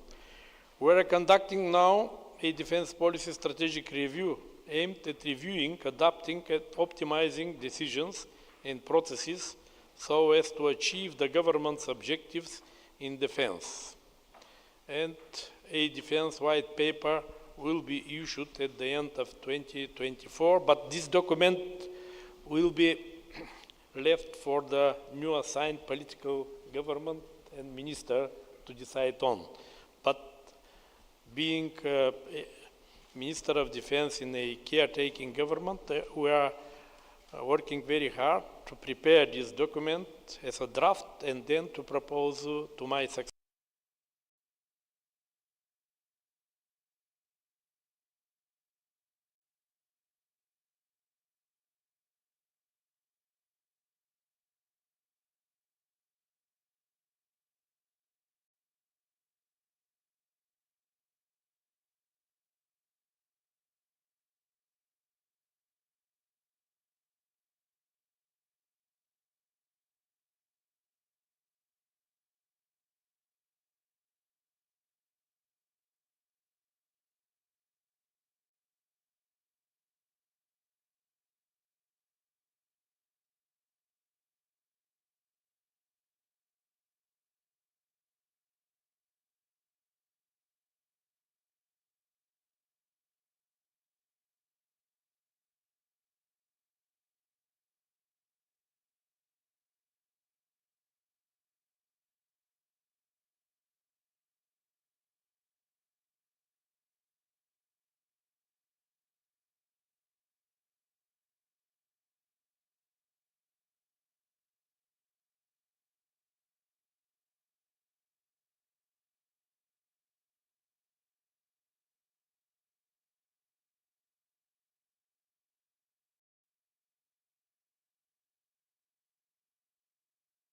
We are conducting now a defense policy strategic review aimed at reviewing, adapting, and optimizing decisions and processes so as to achieve the government's objectives in defense. And a defense white paper will be issued at the end of 2024, but this document will be left for the new assigned political government and minister to decide on. But being Minister of Defense in a caretaking government, we are working very hard to prepare this document as a draft and then to propose to my successor.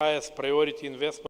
Highest priority investment.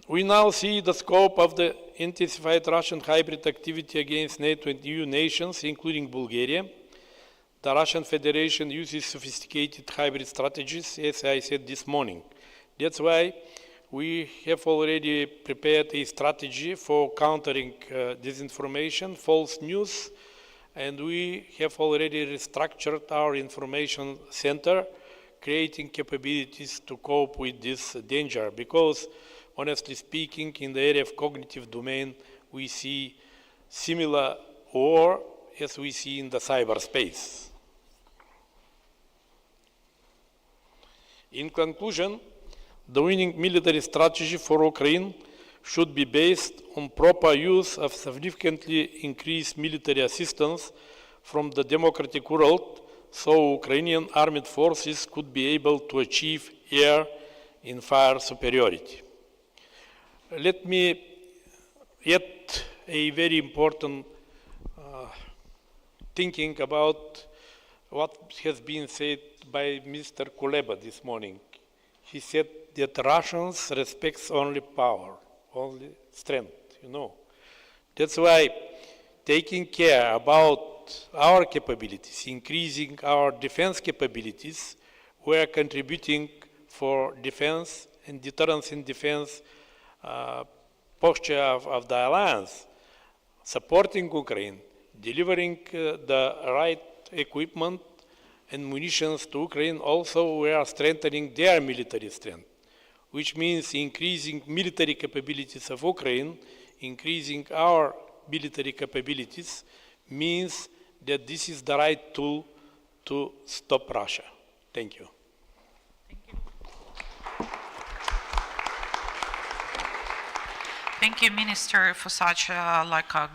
We now see the scope of the intensified Russian hybrid activity against NATO and EU nations, including Bulgaria. The Russian Federation uses sophisticated hybrid strategies, as I said this morning. That's why we have already prepared a strategy for countering disinformation, false news, and we have already restructured our information center, creating capabilities to cope with this danger, because honestly speaking, in the area of cognitive domain, we see similar war as we see in the cyberspace. In conclusion, the winning military strategy for Ukraine should be based on proper use of significantly increased military assistance from the democratic world, so Ukrainian armed forces could be able to achieve air in fire superiority. Let me add a very important thinking about what has been said by Mr. Kuleba this morning. He said that Russians respect only power, only strength, you know. That's why taking care about our capabilities, increasing our defense capabilities, we are contributing for defense and deterrence in defense posture of the alliance, supporting Ukraine, delivering the right equipment and munitions to Ukraine. Also, we are strengthening their military strength, which means increasing military capabilities of Ukraine, increasing our military capabilities, means that this is the right tool to stop Russia. Thank you. Thank you, Minister, for such a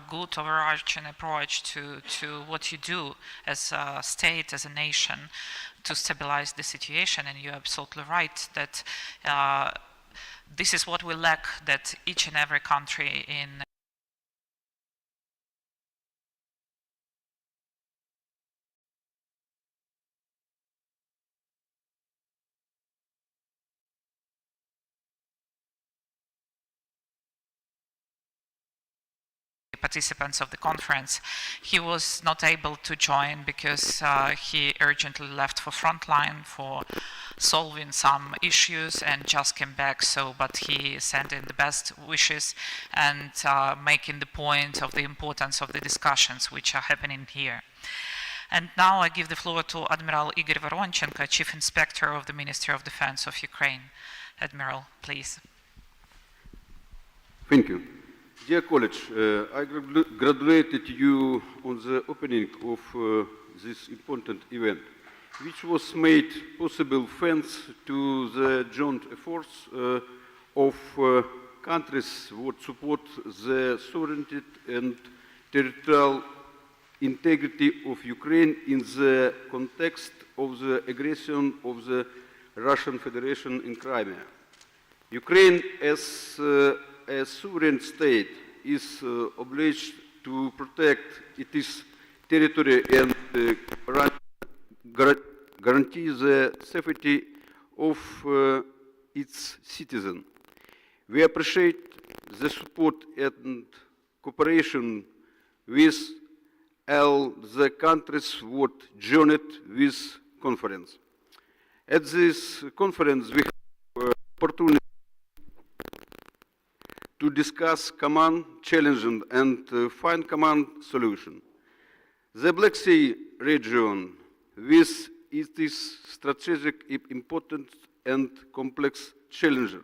good overarching approach to what you do as a state, as a nation, to stabilize the situation. And you're absolutely right that this is what we lack, that each and every country in participants of the conference. He was not able to join because he urgently left for frontline for solving some issues and just came back. But he sent in the best wishes and making the point of the importance of the discussions which are happening here. And now I give the floor to Admiral Igor Voronchenko, Chief Inspector of the Ministry of Defense of Ukraine. Admiral, please. Thank you. Dear colleagues, I congratulated you on the opening of this important event, which was made possible thanks to the joint efforts of countries that support the sovereignty and territorial integrity of Ukraine in the context of the aggression of the Russian Federation in Crimea. Ukraine, as a sovereign state, is obliged to protect its territory and guarantee the safety of its citizens. We appreciate the support and cooperation with all the countries that joined this conference. At this conference, we have opportunity to discuss common challenges and find common solutions. The Black Sea region, with its strategic importance and complex challenges,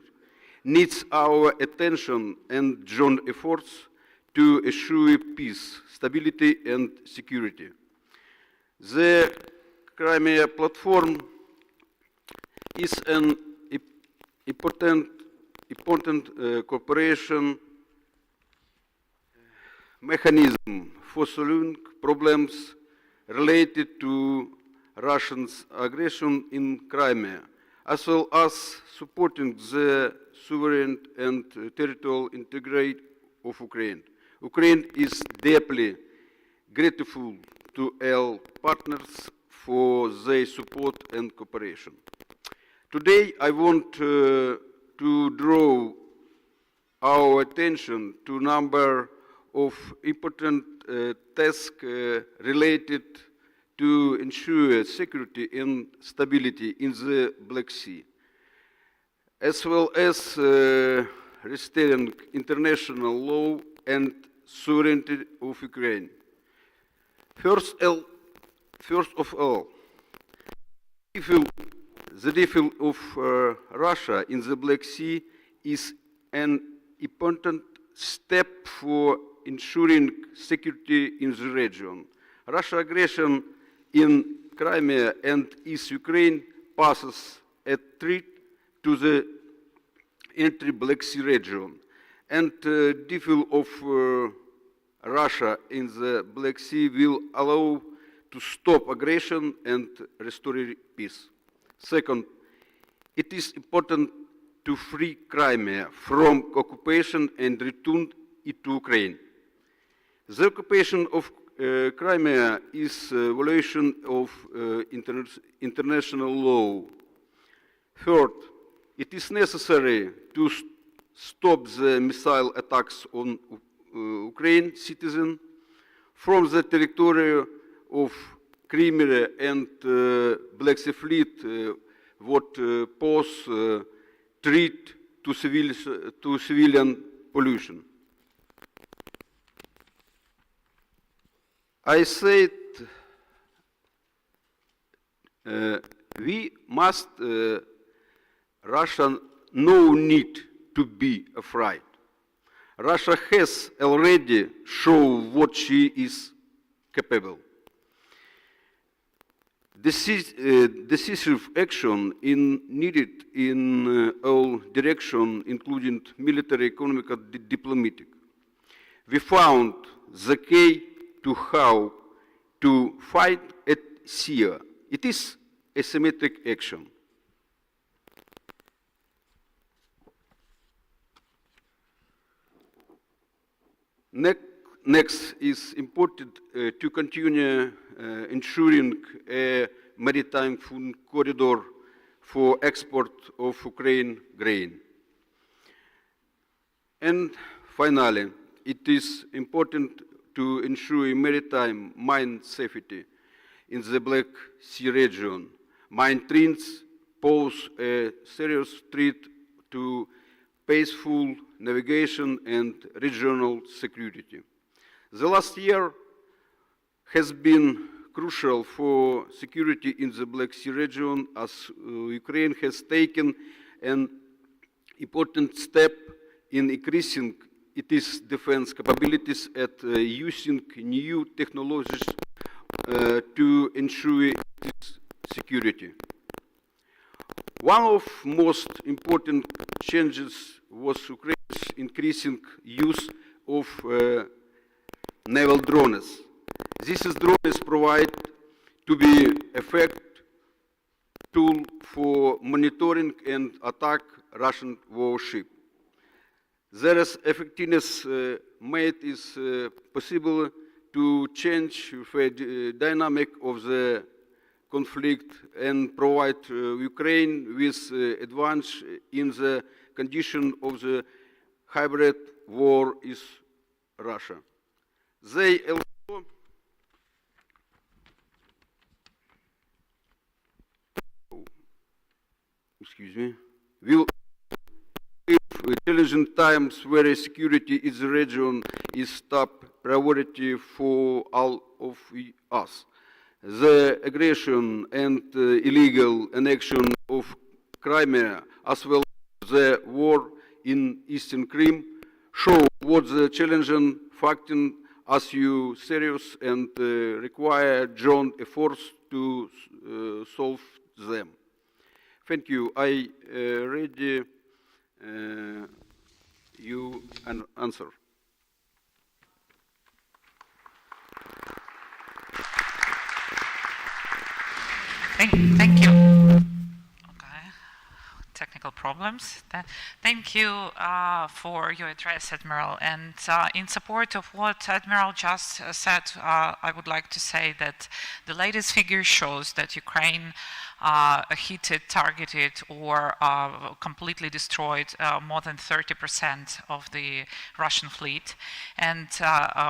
needs our attention and joint efforts to assure peace, stability, and security. The Crimea platform is an important cooperation mechanism for solving problems related to Russia's aggression in Crimea, as well as supporting the sovereign and territorial integrity of Ukraine. Ukraine is deeply grateful to all partners for their support and cooperation. Today, I want to draw our attention to a number of important tasks related to ensure security and stability in the Black Sea, as well as restoring international law and sovereignty of Ukraine. First of all, the defeat of Russia in the Black Sea is an important step for ensuring security in the region. Russia's aggression in Crimea and East Ukraine poses a threat to the entire Black Sea region, and defeat of Russia in the Black Sea will allow to stop aggression and restore peace. Second, It is important to free Crimea from occupation and return it to Ukraine. The occupation of Crimea is a violation of international law. Third, it is necessary to stop the missile attacks on Ukrainian citizens from the territory of Crimea and Black Sea Fleet, what pose threat to civilian pollution. I said we must, Russia no need to be afraid. Russia has already shown what she is capable. Decisive action is needed in all directions, including military, economic, and diplomatic. We found the key to how to fight at sea. It is asymmetric action. Next is important to continue ensuring a maritime food corridor for export of Ukraine grain. And finally, it is important to ensure maritime mine safety in the Black Sea region. Mine trees pose a serious threat to peaceful navigation and regional security. The last year has been crucial for security in the Black Sea region as Ukraine has taken an important step in increasing its defense capabilities and using new technologies to ensure its security. One of most important changes was Ukraine's increasing use of naval drones. These drones provide to be effective tool for monitoring and attack Russian warship. Their effectiveness made it possible to change the dynamic of the conflict and provide Ukraine with advantage in the condition of the hybrid war with Russia. They also will challenging times where security in the region is top priority for all of us. The aggression and illegal annexion of Crimea, as well as the war in Eastern Crimea, show what the challenging factor as you serious and require joint efforts to solve them. Thank you. I ready you an answer. Thank you. Okay, technical problems. Thank you for your address, Admiral. And in support of what Admiral just said, I would like to say that the latest figure shows that Ukraine hit, targeted, or completely destroyed more than 30% of the Russian fleet and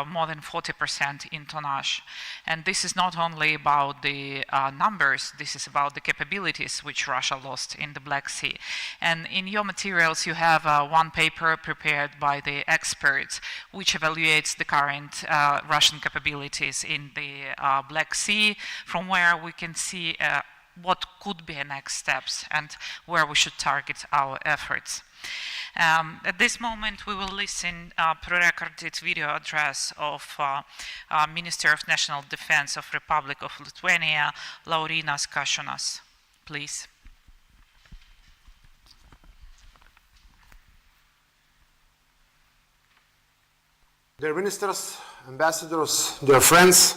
more than 40% in tonnage. And this is not only about the numbers, this is about the capabilities which Russia lost in the Black Sea. And in your materials you have one paper prepared by the experts which evaluates the current Russian capabilities in the Black Sea, from where we can see what could be the next steps and where we should target our efforts. At this moment, we will listen pre-recorded video address of Minister of National Defense of Republic of Lithuania, Laurynas Kasčiūnas. Please. Dear ministers, ambassadors, dear friends,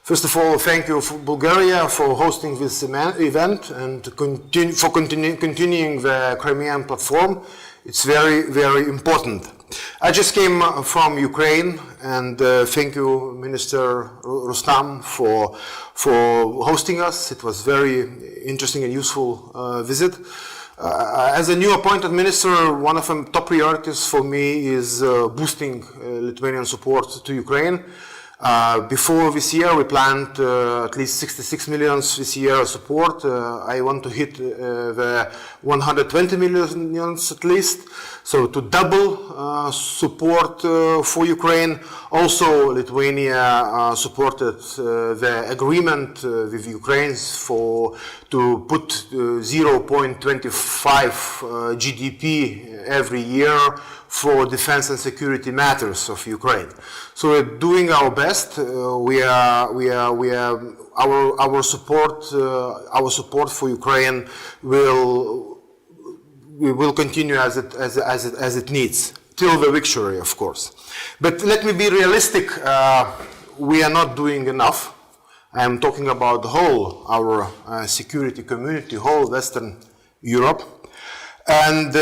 First of all, thank you for Bulgaria for hosting this event and continuing the Crimean platform. It's very, very important. I just came from Ukraine, and thank you, Minister Rustam, for hosting us. It was very interesting and useful visit. As a new appointed minister, one of the top priorities for me is boosting Lithuanian support to Ukraine. Before this year, we planned at least 66 million this year support. I want to hit the 120 million at least, so to double support for Ukraine. Also, Lithuania supported the agreement with Ukraine to put 0.25 GDP every year for defense and security matters of Ukraine. So we're doing our best. Our support for Ukraine will continue as it needs till the victory, of course. But let me be realistic. We are not doing enough. I'm talking about the whole our security community, whole Western Europe, and.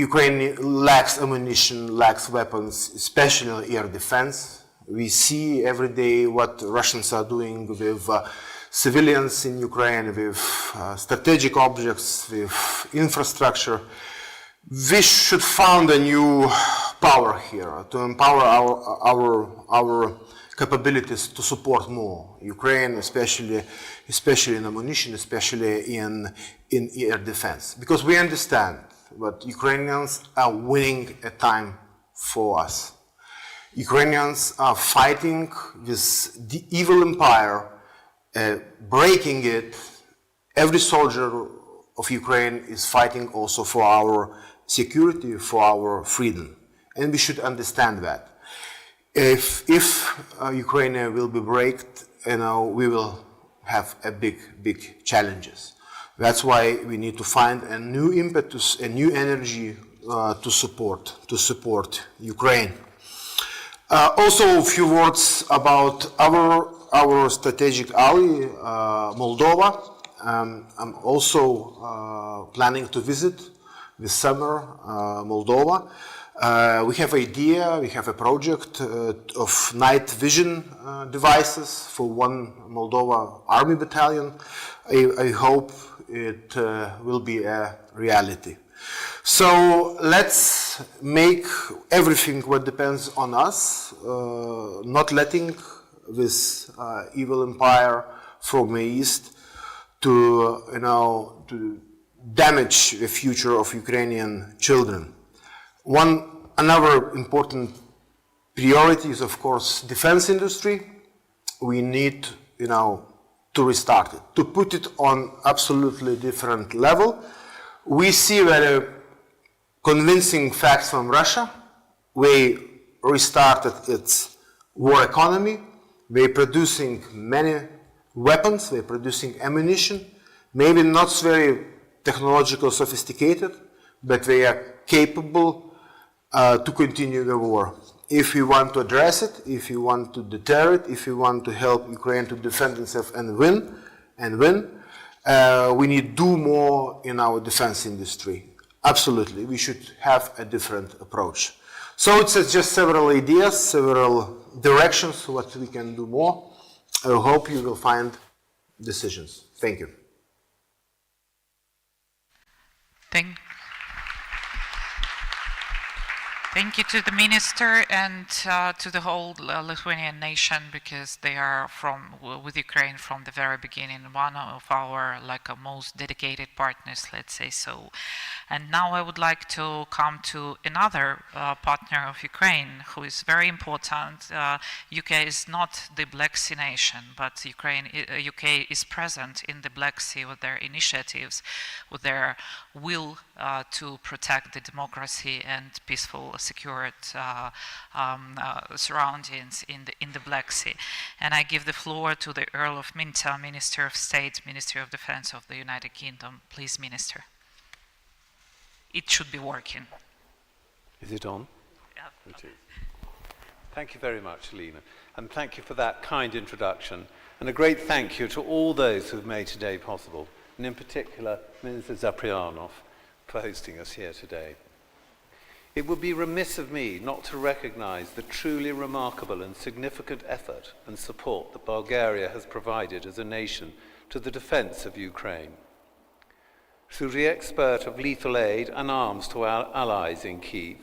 Ukraine lacks ammunition, lacks weapons, especially air defense. We see every day what Russians are doing with civilians in Ukraine, with strategic objects, with infrastructure. We should find a new power here to empower our capabilities to support more Ukraine, especially in ammunition, especially in air defense, because we understand. But Ukrainians are winning a time for us. Ukrainians are fighting this evil empire, breaking it. Every soldier of Ukraine is fighting also for our security, for our freedom. And we should understand that. If Ukraine will be breaked, we will have a big challenges. That's why we need to find a new impetus, a new energy to support Ukraine. Also, a few words about our strategic ally, Moldova. I'm also planning to visit this summer Moldova. We have an idea, we have a project of night vision devices for one Moldova army battalion. I hope it will be a reality. So let's make everything what depends on us, not letting this evil empire from the east to damage the future of Ukrainian children. Another important priority is, of course, defense industry. We need, to restart it, to put it on absolutely different level. We see very convincing facts from Russia. We restarted its war economy. They're producing many weapons. They're producing ammunition. Maybe not very technological sophisticated, but they are capable to continue the war. If we want to address it, if we want to deter it, if we want to help Ukraine to defend itself and win, we need to do more in our defense industry. Absolutely, we should have a different approach. So it's just several ideas, several directions what we can do more. I hope you will find decisions. Thank you. Thank you to the minister and to the whole Lithuanian nation, because they are with Ukraine from the very beginning, one of our most dedicated partners, let's say so. And now I would like to come to another partner of Ukraine who is very important. UK is not the Black Sea nation, but UK is present in the Black Sea with their initiatives, with their will to protect the democracy and peaceful, secured surroundings in the Black Sea. And I give the floor to the Earl of Minta, Minister of State, Ministry of Defense of the United Kingdom. Please, Minister. It should be working. Is it on? Yeah. It is. Thank you very much, Alina. And thank you for that kind introduction. And a great thank you to all those who've made today possible, and in particular, Minister Zaprianov, for hosting us here today. It would be remiss of me not to recognize the truly remarkable and significant effort and support that Bulgaria has provided as a nation to the defense of Ukraine. Through the export of lethal aid and arms to our allies in Kyiv,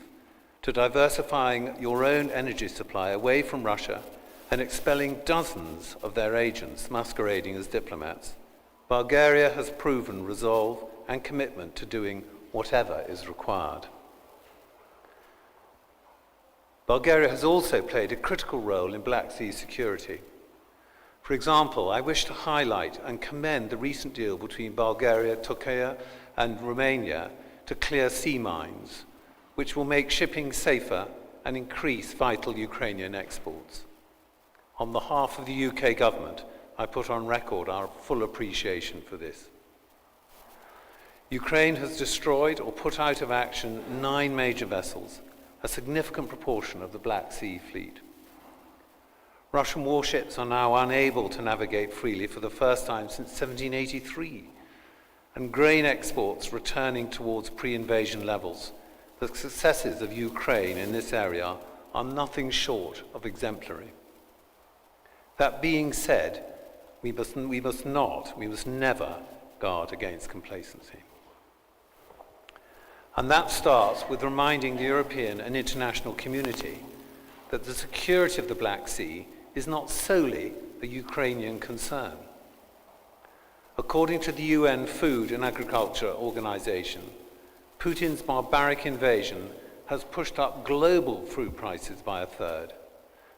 to diversifying your own energy supply away from Russia and expelling dozens of their agents masquerading as diplomats, Bulgaria has proven resolve and commitment to doing whatever is required. Bulgaria has also played a critical role in Black Sea security. For example, I wish to highlight and commend the recent deal between Bulgaria, Turkey, and Romania to clear sea mines, which will make shipping safer and increase vital Ukrainian exports. On behalf of the UK government, I put on record our full appreciation for this. Ukraine has destroyed or put out of action 9 major vessels, a significant proportion of the Black Sea fleet. Russian warships are now unable to navigate freely for the first time since 1783, and grain exports returning towards pre-invasion levels. The successes of Ukraine in this area are nothing short of exemplary. That being said, we must never guard against complacency. And that starts with reminding the European and international community that the security of the Black Sea is not solely a Ukrainian concern. According to the UN Food and Agriculture Organization, Putin's barbaric invasion has pushed up global fruit prices by a third.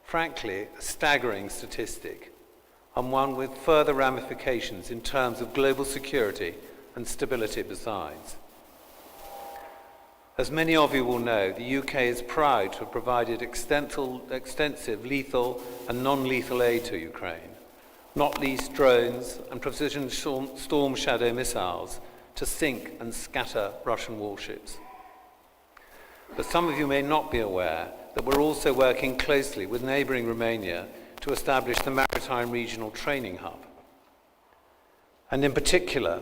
Frankly, a staggering statistic, and one with further ramifications in terms of global security and stability besides. As many of you will know, the UK is proud to have provided extensive lethal and non-lethal aid to Ukraine, not least drones and precision storm shadow missiles to sink and scatter Russian warships. But some of you may not be aware that we're also working closely with neighbouring Romania to establish the Maritime Regional Training Hub. And in particular,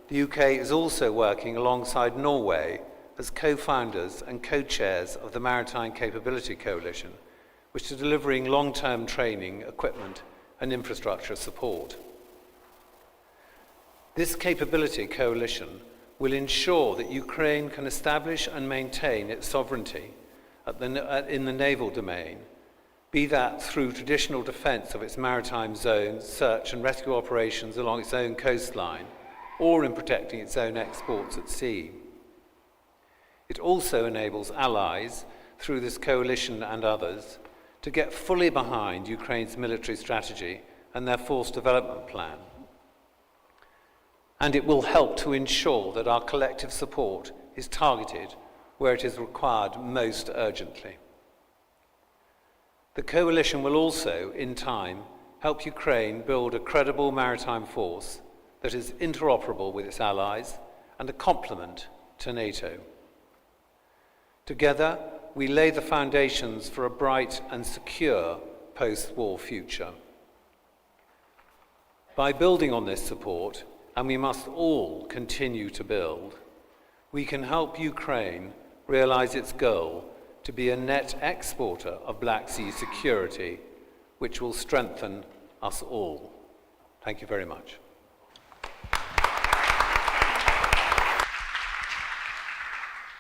the UK is also working alongside Norway as co-founders and co-chairs of the Maritime Capability Coalition, which is delivering long-term training, equipment, and infrastructure support. This capability coalition will ensure that Ukraine can establish and maintain its sovereignty in the naval domain, be that through traditional defence of its maritime zones, search and rescue operations along its own coastline, or in protecting its own exports at sea. It also enables allies, through this coalition and others, to get fully behind Ukraine's military strategy and their force development plan. And it will help to ensure that our collective support is targeted where it is required most urgently. The coalition will also, in time, help Ukraine build a credible maritime force that is interoperable with its allies and a complement to NATO. Together, we lay the foundations for a bright and secure post-war future. By building on this support, and we must all continue to build, we can help Ukraine realize its goal to be a net exporter of Black Sea security, which will strengthen us all. Thank you very much.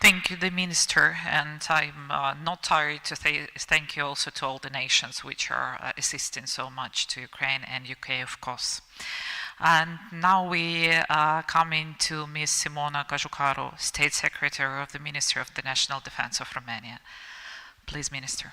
Thank you, the Minister, and I'm not tired to thank you also to all the nations which are assisting so much to Ukraine and UK, of course. And now we are coming to Ms. Simona Cajucaru, State Secretary of the Ministry of the National Defense of Romania. Please, Minister.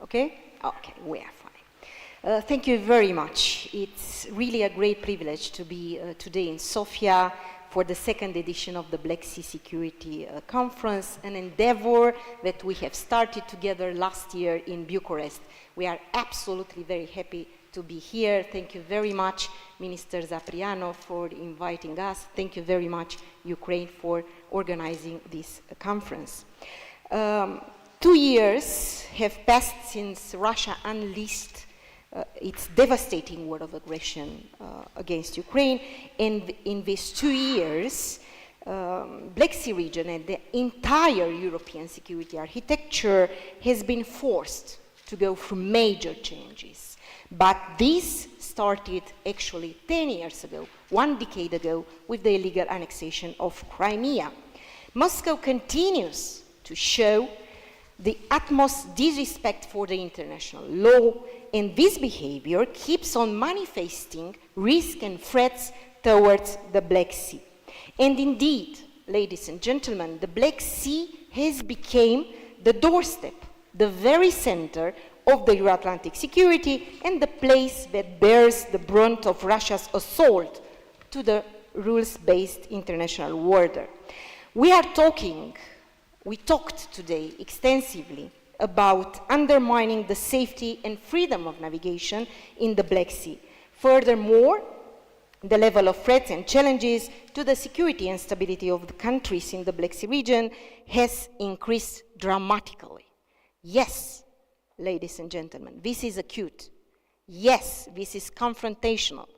Okay? Okay, we are fine. Thank you very much. It's really a great privilege to be today in Sofia for the second edition of the Black Sea Security Conference, an endeavor that we have started together last year in Bucharest. We are absolutely very happy to be here. Thank you very much, Minister Zapriano, for inviting us. Thank you very much, Ukraine, for organizing this conference. 2 years have passed since Russia unleashed its devastating war of aggression against Ukraine, and in these 2 years, Black Sea region and the entire European security architecture has been forced to go through major changes. But this started actually 10 years ago, 1 decade ago, with the illegal annexation of Crimea. Moscow continues to show the utmost disrespect for the international law, and this behavior keeps on manifesting risks and threats towards the Black Sea. And indeed, ladies and gentlemen, the Black Sea has become the doorstep, the very center of the Euro-Atlantic security and the place that bears the brunt of Russia's assault to the rules-based international order. We talked today extensively about undermining the safety and freedom of navigation in the Black Sea. Furthermore, the level of threats and challenges to the security and stability of the countries in the Black Sea region has increased dramatically. Yes, ladies and gentlemen, this is acute. Yes, this is confrontational.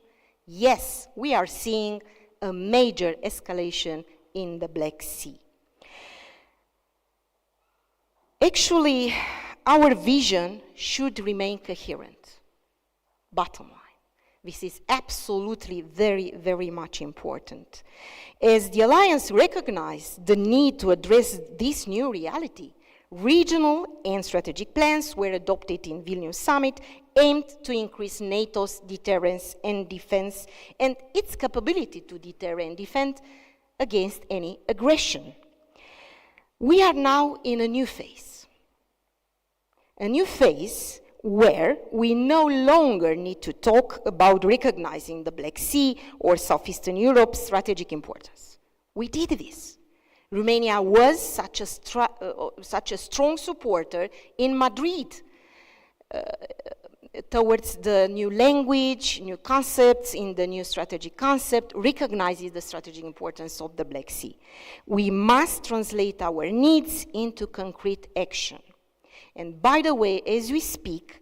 Yes, we are seeing a major escalation in the Black Sea. Actually, our vision should remain coherent. Bottom line. This is absolutely very, very much important. As the Alliance recognized the need to address this new reality, regional and strategic plans were adopted in Vilnius Summit aimed to increase NATO's deterrence and defense and its capability to deter and defend against any aggression. We are now in a new phase where we no longer need to talk about recognizing the Black Sea or Southeastern Europe's strategic importance. We did this. Romania was such a strong supporter in Madrid towards the new language, new concepts in the new strategic concept, recognizes the strategic importance of the Black Sea. We must translate our needs into concrete action. And by the way, as we speak,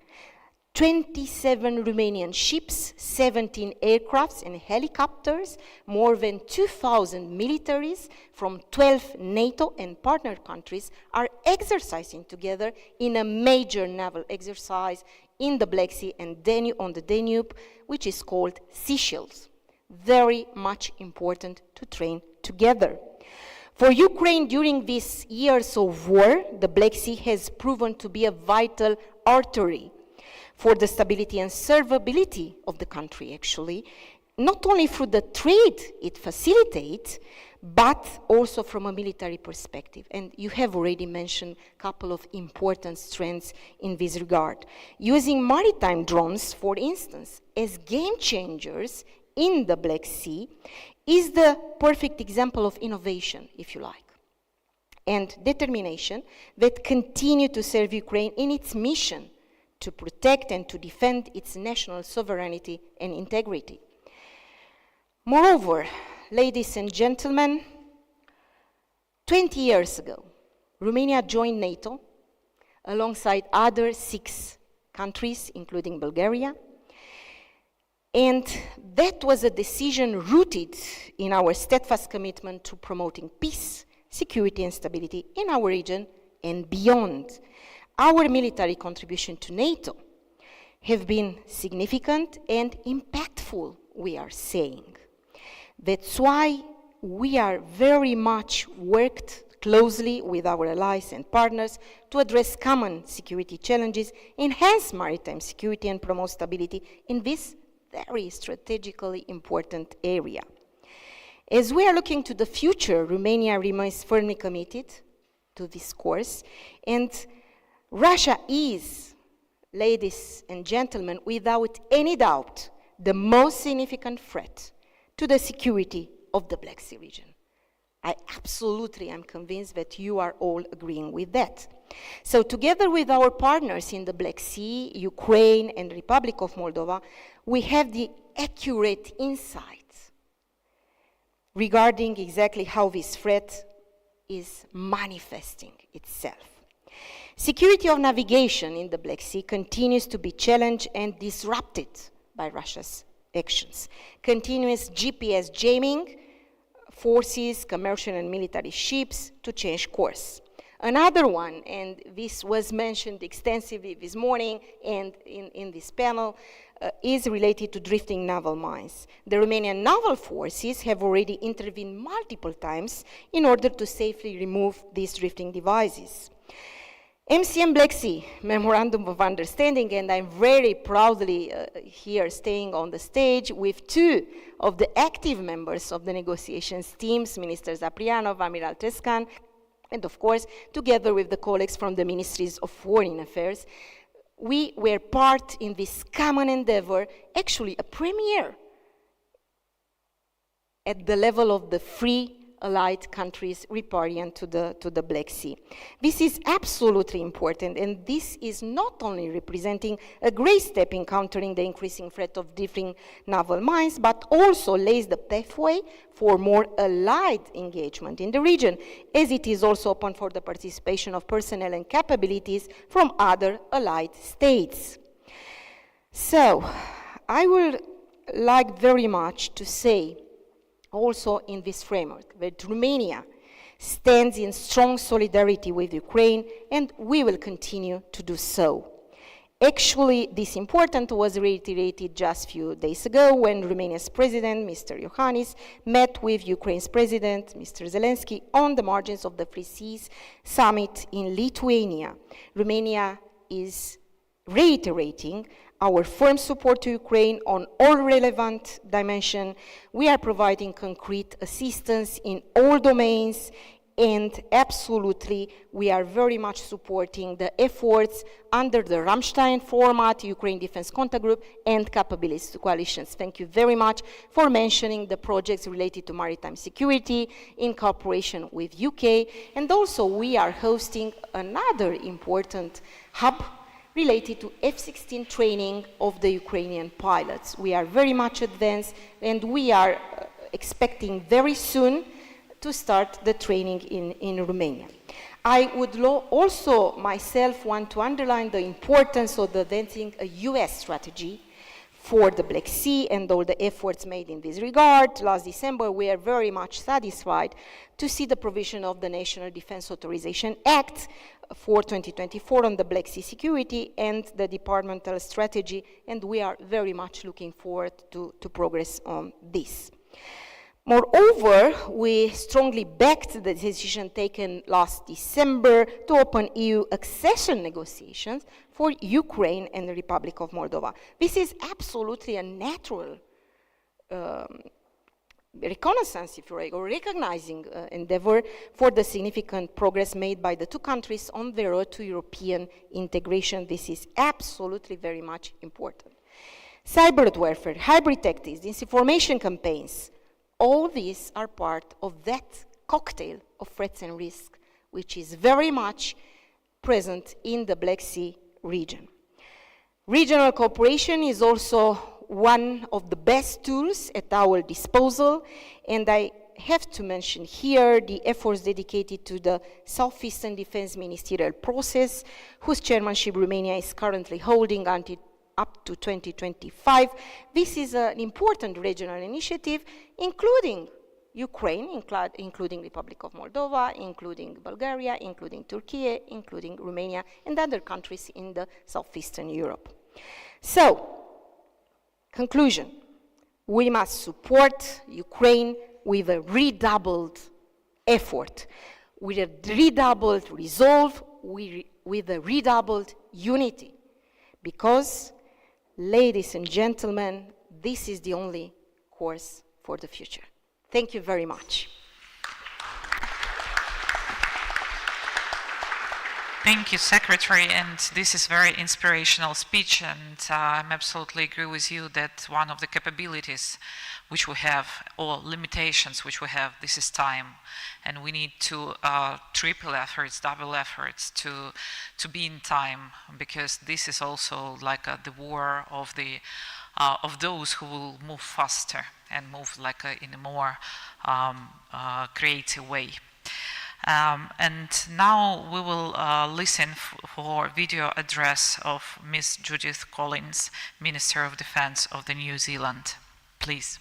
27 Romanian ships, 17 aircrafts and helicopters, more than 2,000 militaries from 12 NATO and partner countries are exercising together in a major naval exercise in the Black Sea and on the Danube, which is called Seychelles. Very much important to train together. For Ukraine, during these years of war, the Black Sea has proven to be a vital artery for the stability and survivability of the country, actually, not only through the trade it facilitates, but also from a military perspective. And you have already mentioned a couple of important strengths in this regard. Using maritime drones, for instance, as game changers in the Black Sea is the perfect example of innovation, if you like, and determination that continue to serve Ukraine in its mission to protect and to defend its national sovereignty and integrity. Moreover, ladies and gentlemen, 20 years ago, Romania joined NATO alongside other 6 countries, including Bulgaria. And that was a decision rooted in our steadfast commitment to promoting peace, security, and stability in our region and beyond. Our military contribution to NATO have been significant and impactful, we are saying. That's why we are very much worked closely with our allies and partners to address common security challenges, enhance maritime security, and promote stability in this very strategically important area. As we are looking to the future, Romania remains firmly committed to this course, and Russia is, ladies and gentlemen, without any doubt, the most significant threat to the security of the Black Sea region. I absolutely am convinced that you are all agreeing with that. So together with our partners in the Black Sea, Ukraine and Republic of Moldova, we have the accurate insights regarding exactly how this threat is manifesting itself. Security of navigation in the Black Sea continues to be challenged and disrupted by Russia's actions. Continuous GPS jamming forces commercial and military ships to change course. Another one, and this was mentioned extensively this morning and in this panel, is related to drifting naval mines. The Romanian naval forces have already intervened multiple times in order to safely remove these drifting devices. MCM Black Sea Memorandum of Understanding, and I'm very proudly here staying on the stage with two of the active members of the negotiations teams, Minister Zaprianov, Amiral Trescan, and of course, together with the colleagues from the Ministries of Foreign Affairs, we were part in this common endeavor, actually a premiere at the level of the free allied countries riparian to the Black Sea. This is absolutely important, and this is not only representing a great step in countering the increasing threat of drifting naval mines, but also lays the pathway for more allied engagement in the region, as it is also open for the participation of personnel and capabilities from other allied states. So, I would like very much to say also in this framework that Romania stands in strong solidarity with Ukraine, and we will continue to do so. Actually, this importance was reiterated just a few days ago when Romania's president, Mr. Iohannis, met with Ukraine's president, Mr. Zelensky, on the margins of the Free Seas Summit in Lithuania. Romania is reiterating our firm support to Ukraine on all relevant dimensions. We are providing concrete assistance in all domains, and absolutely we are very much supporting the efforts under the Ramstein format, Ukraine Defense Contact Group, and capabilities coalitions. Thank you very much for mentioning the projects related to maritime security in cooperation with UK, and also we are hosting another important hub related to F-16 training of the Ukrainian pilots. We are very much advanced, and we are expecting very soon to start the training in Romania. I would also myself want to underline the importance of advancing a US strategy for the Black Sea and all the efforts made in this regard. Last December, we are very much satisfied to see the provision of the National Defense Authorization Act for 2024 on the Black Sea security and the departmental strategy, and we are very much looking forward to progress on this. Moreover, we strongly backed the decision taken last December to open EU accession negotiations for Ukraine and the Republic of Moldova. This is absolutely a natural reconnaissance, if you like, or recognizing endeavor for the significant progress made by the two countries on their road to European integration. This is absolutely very much important. Cyber warfare, hybrid tactics, disinformation campaigns, all these are part of that cocktail of threats and risks, which is very much present in the Black Sea region. Regional cooperation is also one of the best tools at our disposal, and I have to mention here the efforts dedicated to the Southeastern Defense Ministerial process, whose chairmanship Romania is currently holding until up to 2025. This is an important regional initiative, including Ukraine, including Republic of Moldova, including Bulgaria, including Turkey, including Romania, and other countries in the Southeastern Europe. So, conclusion, we must support Ukraine with a redoubled effort, with a redoubled resolve, with a redoubled unity, because, ladies and gentlemen, this is the only course for the future. Thank you very much. Thank you, Secretary, and this is a very inspirational speech, and I absolutely agree with you that one of the capabilities which we have, or limitations which we have, this is time. And we need to triple efforts, double efforts to be in time, because this is also like the war of those who will move faster and move like in a more creative way. And now we will listen for video address of Ms. Judith Collins, Minister of Defence of the New Zealand. Please.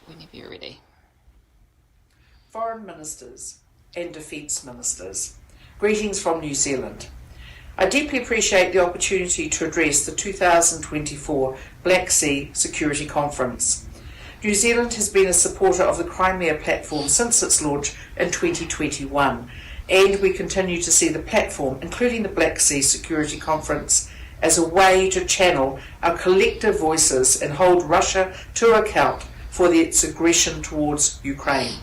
Whenever you're ready. Foreign Ministers and Defence Ministers, greetings from New Zealand. I deeply appreciate the opportunity to address the 2024 Black Sea Security Conference. New Zealand has been a supporter of the Crimea platform since its launch in 2021, and we continue to see the platform, including the Black Sea Security Conference, as a way to channel our collective voices and hold Russia to account for its aggression towards Ukraine.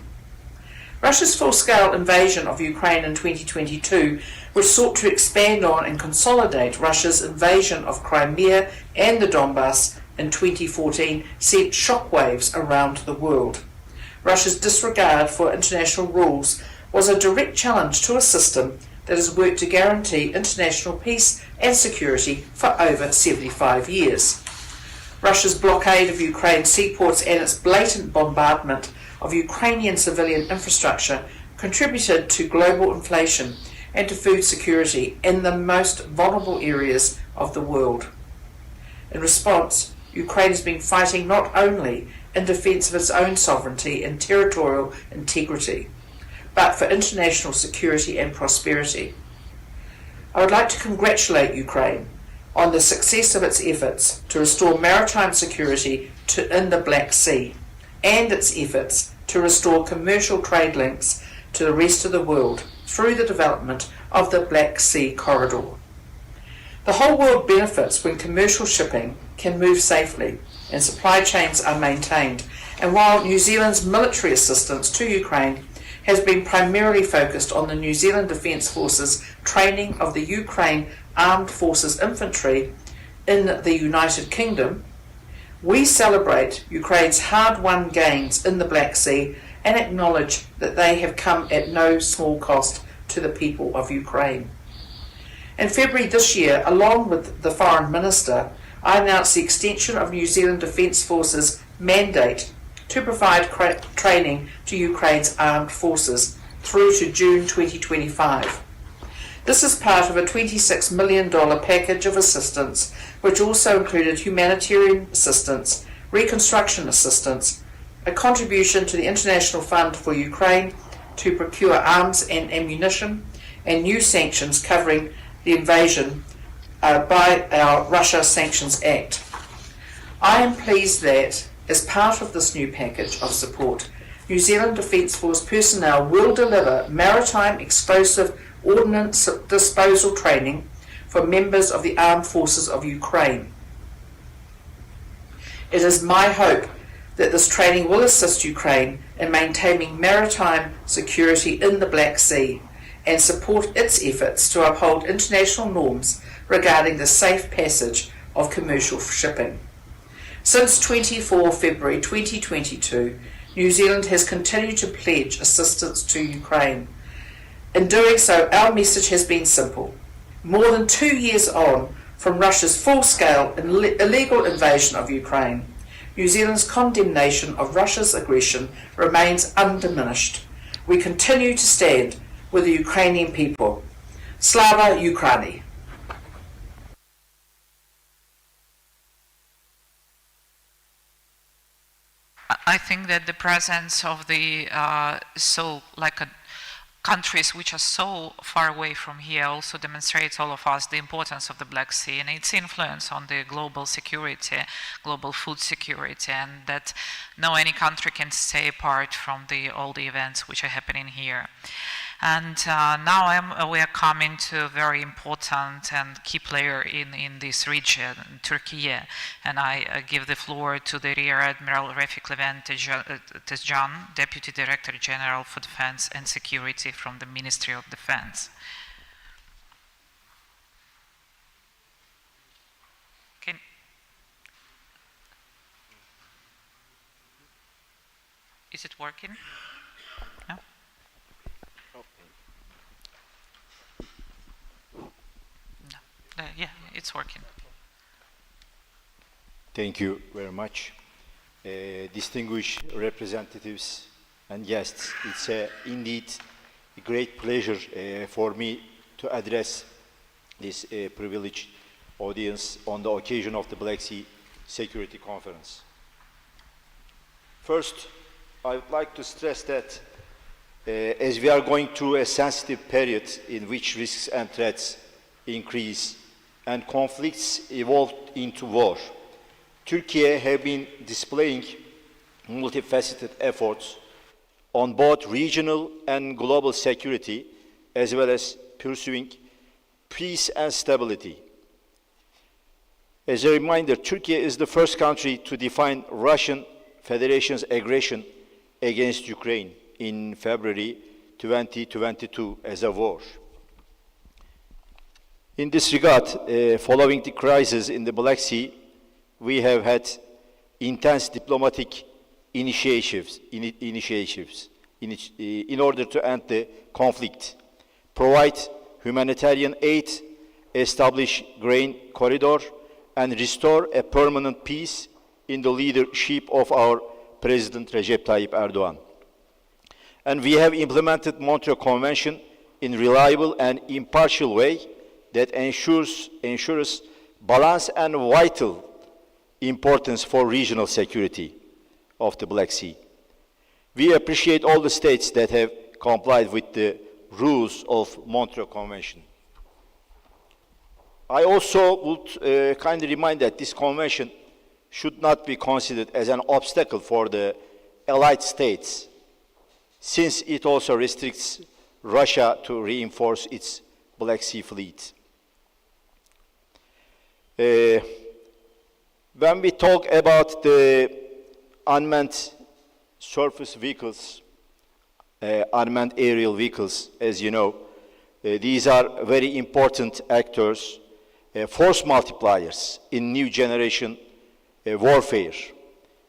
Russia's full-scale invasion of Ukraine in 2022, which sought to expand on and consolidate Russia's invasion of Crimea and the Donbass in 2014, sent shockwaves around the world. Russia's disregard for international rules was a direct challenge to a system that has worked to guarantee international peace and security for over 75 years. Russia's blockade of Ukraine's seaports and its blatant bombardment of Ukrainian civilian infrastructure contributed to global inflation and to food security in the most vulnerable areas of the world. In response, Ukraine has been fighting not only in defence of its own sovereignty and territorial integrity, but for international security and prosperity. I would like to congratulate Ukraine on the success of its efforts to restore maritime security in the Black Sea, and its efforts to restore commercial trade links to the rest of the world through the development of the Black Sea corridor. The whole world benefits when commercial shipping can move safely and supply chains are maintained, and while New Zealand's military assistance to Ukraine has been primarily focused on the New Zealand Defence Force's training of the Ukraine Armed Forces Infantry in the United Kingdom, we celebrate Ukraine's hard-won gains in the Black Sea and acknowledge that they have come at no small cost to the people of Ukraine. In February this year, along with the Foreign Minister, I announced the extension of New Zealand Defence Force's mandate to provide training to Ukraine's armed forces through to June 2025. This is part of a $26 million package of assistance, which also included humanitarian assistance, reconstruction assistance, a contribution to the International Fund for Ukraine to procure arms and ammunition, and new sanctions covering the invasion by our Russia Sanctions Act. I am pleased that, as part of this new package of support, New Zealand Defence Force personnel will deliver maritime explosive ordnance disposal training for members of the armed forces of Ukraine. It is my hope that this training will assist Ukraine in maintaining maritime security in the Black Sea and support its efforts to uphold international norms regarding the safe passage of commercial shipping. Since 24 February 2022, New Zealand has continued to pledge assistance to Ukraine. In doing so, our message has been simple. More than 2 years on from Russia's full-scale illegal invasion of Ukraine, New Zealand's condemnation of Russia's aggression remains undiminished. We continue to stand with the Ukrainian people. Slava Ukraini! I think that the presence of the countries which are so far away from here also demonstrates all of us the importance of the Black Sea and its influence on the global security, global food security, and that no any country can stay apart from all the events which are happening here. And now we are coming to a very important and key player in this region, Turkey, and I give the floor to the Rear Admiral Refik Levent Tezcan, Deputy Director General for Defense and Security from the Ministry of Defense. Is it working? No? No. Yeah, it's working. Thank you very much. Distinguished representatives and guests, it's indeed a great pleasure for me to address this privileged audience on the occasion of the Black Sea Security Conference. First, I would like to stress that as we are going through a sensitive period in which risks and threats increase and conflicts evolve into war, Turkey has been displaying multifaceted efforts on both regional and global security, as well as pursuing peace and stability. As a reminder, Turkey is the first country to define Russian Federation's aggression against Ukraine in February 2022 as a war. In this regard, following the crisis in the Black Sea, we have had intense diplomatic initiatives in order to end the conflict, provide humanitarian aid, establish grain corridor, and restore a permanent peace in the leadership of our President Recep Tayyip Erdogan. And we have implemented Montreal Convention in reliable and impartial way that ensures balance and vital importance for regional security of the Black Sea. We appreciate all the states that have complied with the rules of Montreal Convention. I also would kindly remind that this convention should not be considered as an obstacle for the allied states, since it also restricts Russia to reinforce its Black Sea fleet. When we talk about the unmanned surface vehicles, unmanned aerial vehicles, as you know, these are very important actors, force multipliers in new generation warfare.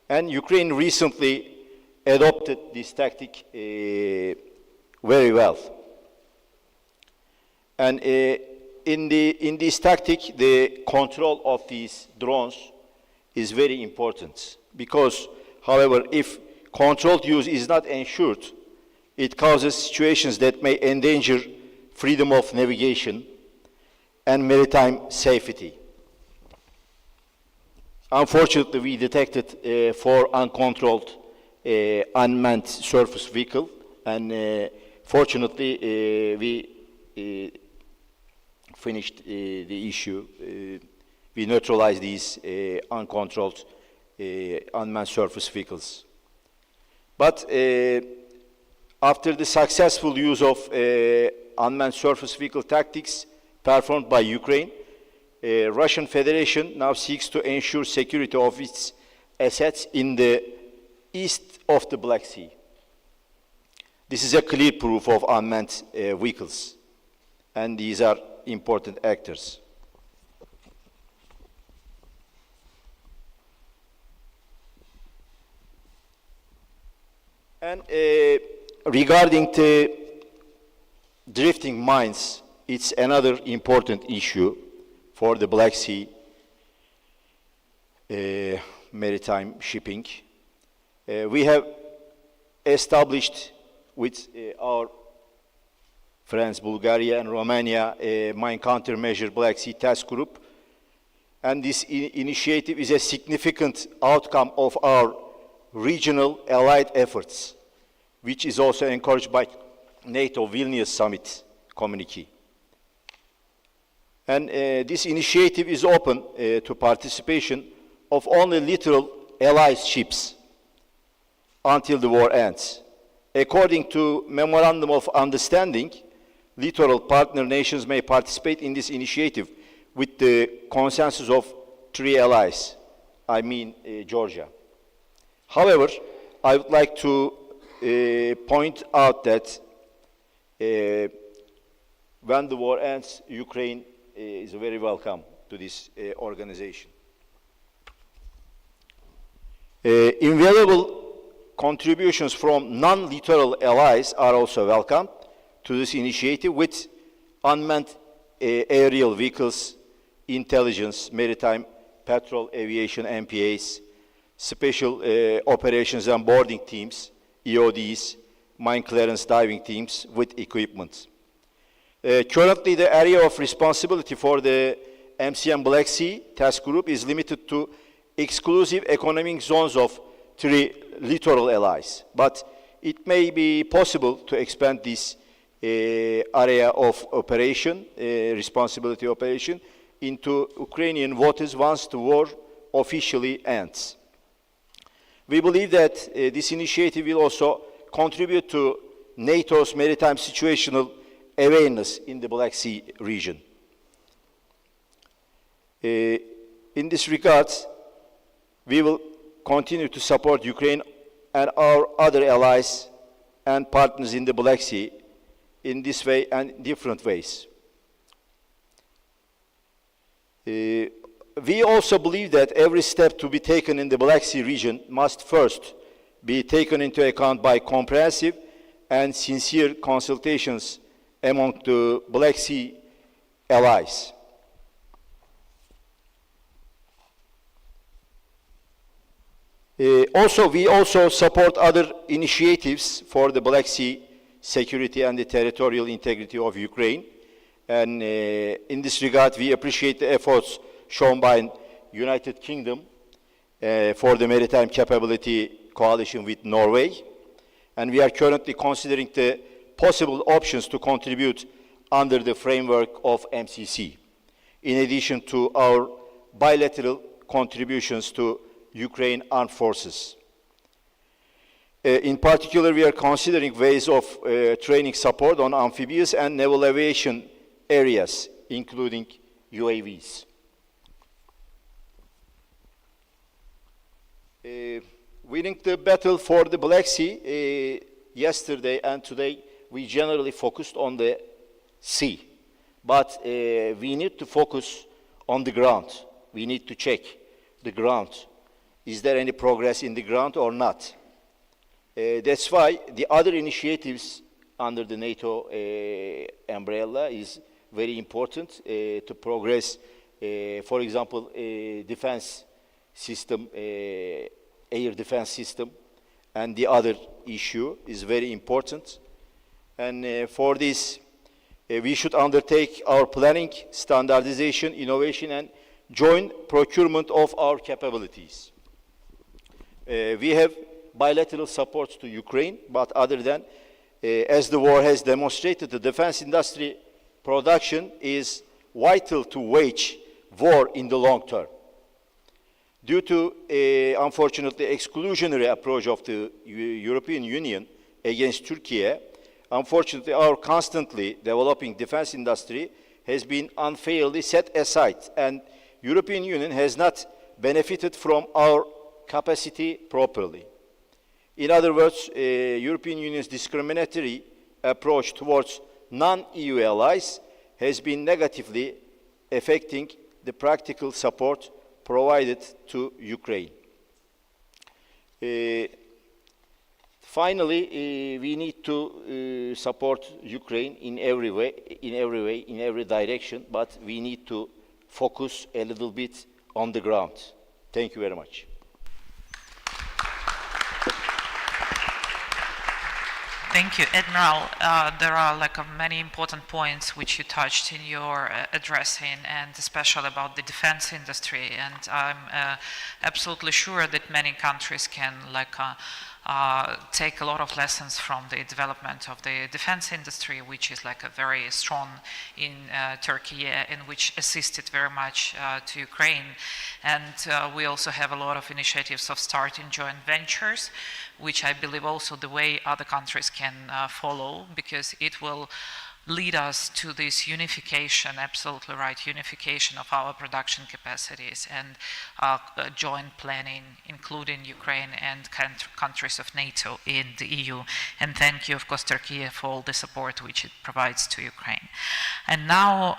And Ukraine recently adopted this tactic very well. And in this tactic, the control of these drones is very important because, however, if controlled use is not ensured, it causes situations that may endanger freedom of navigation and maritime safety. Unfortunately, we detected 4 uncontrolled unmanned surface vehicle, and fortunately, we finished the issue. We neutralized these uncontrolled unmanned surface vehicles. But after the successful use of unmanned surface vehicle tactics performed by Ukraine, Russian Federation now seeks to ensure security of its assets in the east of the Black Sea. This is a clear proof of unmanned vehicles, and these are important actors. And regarding the drifting mines, it's another important issue for the Black Sea maritime shipping. We have established with our friends Bulgaria and Romania a mine countermeasure Black Sea Task Group, and this initiative is a significant outcome of our regional allied efforts, which is also encouraged by NATO Vilnius Summit communique. And this initiative is open to participation of only littoral allied ships until the war ends. According to Memorandum of Understanding, littoral partner nations may participate in this initiative with the consensus of 3 allies, I mean Georgia. However, I would like to point out that when the war ends, Ukraine is very welcome to this organization. Invaluable contributions from non-littoral allies are also welcome to this initiative with unmanned aerial vehicles, intelligence, maritime patrol, aviation, MPAs, special operations and boarding teams, EODs, mine clearance diving teams with equipment. Currently, the area of responsibility for the MCM Black Sea Task Group is limited to exclusive economic zones of 3 littoral allies, but it may be possible to expand this area of operation, responsibility operation, into Ukrainian waters once the war officially ends. We believe that this initiative will also contribute to NATO's maritime situational awareness in the Black Sea region. In this regard, we will continue to support Ukraine and our other allies and partners in the Black Sea in this way and different ways. We also believe that every step to be taken in the Black Sea region must first be taken into account by comprehensive and sincere consultations among the Black Sea allies. We also support other initiatives for the Black Sea security and the territorial integrity of Ukraine. And in this regard, we appreciate the efforts shown by United Kingdom for the maritime capability coalition with Norway. And we are currently considering the possible options to contribute under the framework of MCC, in addition to our bilateral contributions to Ukraine armed forces. In particular, we are considering ways of training support on amphibious and naval aviation areas, including UAVs. Winning the battle for the Black Sea, yesterday and today, we generally focused on the sea. But we need to focus on the ground. We need to check the ground. Is there any progress in the ground or not? That's why the other initiatives under the NATO umbrella is very important to progress, for example, defense system, air defense system, and the other issue is very important. And for this, we should undertake our planning, standardization, innovation, and joint procurement of our capabilities. We have bilateral support to Ukraine, but other than, as the war has demonstrated, the defense industry production is vital to wage war in the long term. Due to, unfortunately, exclusionary approach of the European Union against Turkey, unfortunately, our constantly developing defense industry has been unfairly set aside, and European Union has not benefited from our capacity properly. In other words, European Union's discriminatory approach towards non-EU allies has been negatively affecting the practical support provided to Ukraine. Finally, we need to support Ukraine in every way, in every direction, but we need to focus a little bit on the ground. Thank you very much. Thank you, Admiral. There are many important points which you touched in your addressing, and especially about the defense industry. And I'm absolutely sure that many countries can take a lot of lessons from the development of the defense industry, which is very strong in Turkey and which assisted very much to Ukraine. And we also have a lot of initiatives of starting joint ventures, which I believe also the way other countries can follow, because it will lead us to this unification, absolutely right, unification of our production capacities and joint planning, including Ukraine and countries of NATO in the EU. And thank you, of course, Turkey, for all the support which it provides to Ukraine. And now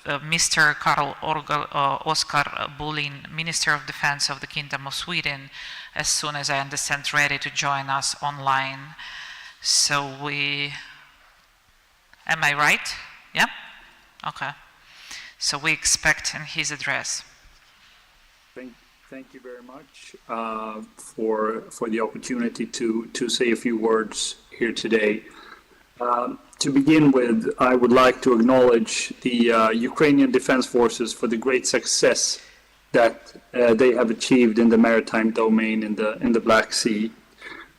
Mr. Karl Oskar Bulin, Minister of Defense of the Kingdom of Sweden, as soon as I understand, ready to join us online. So am I right? Yeah? Okay. So we expect his address. Thank you very much for the opportunity to say a few words here today. To begin with, I would like to acknowledge the Ukrainian Defense Forces for the great success that they have achieved in the maritime domain in the Black Sea.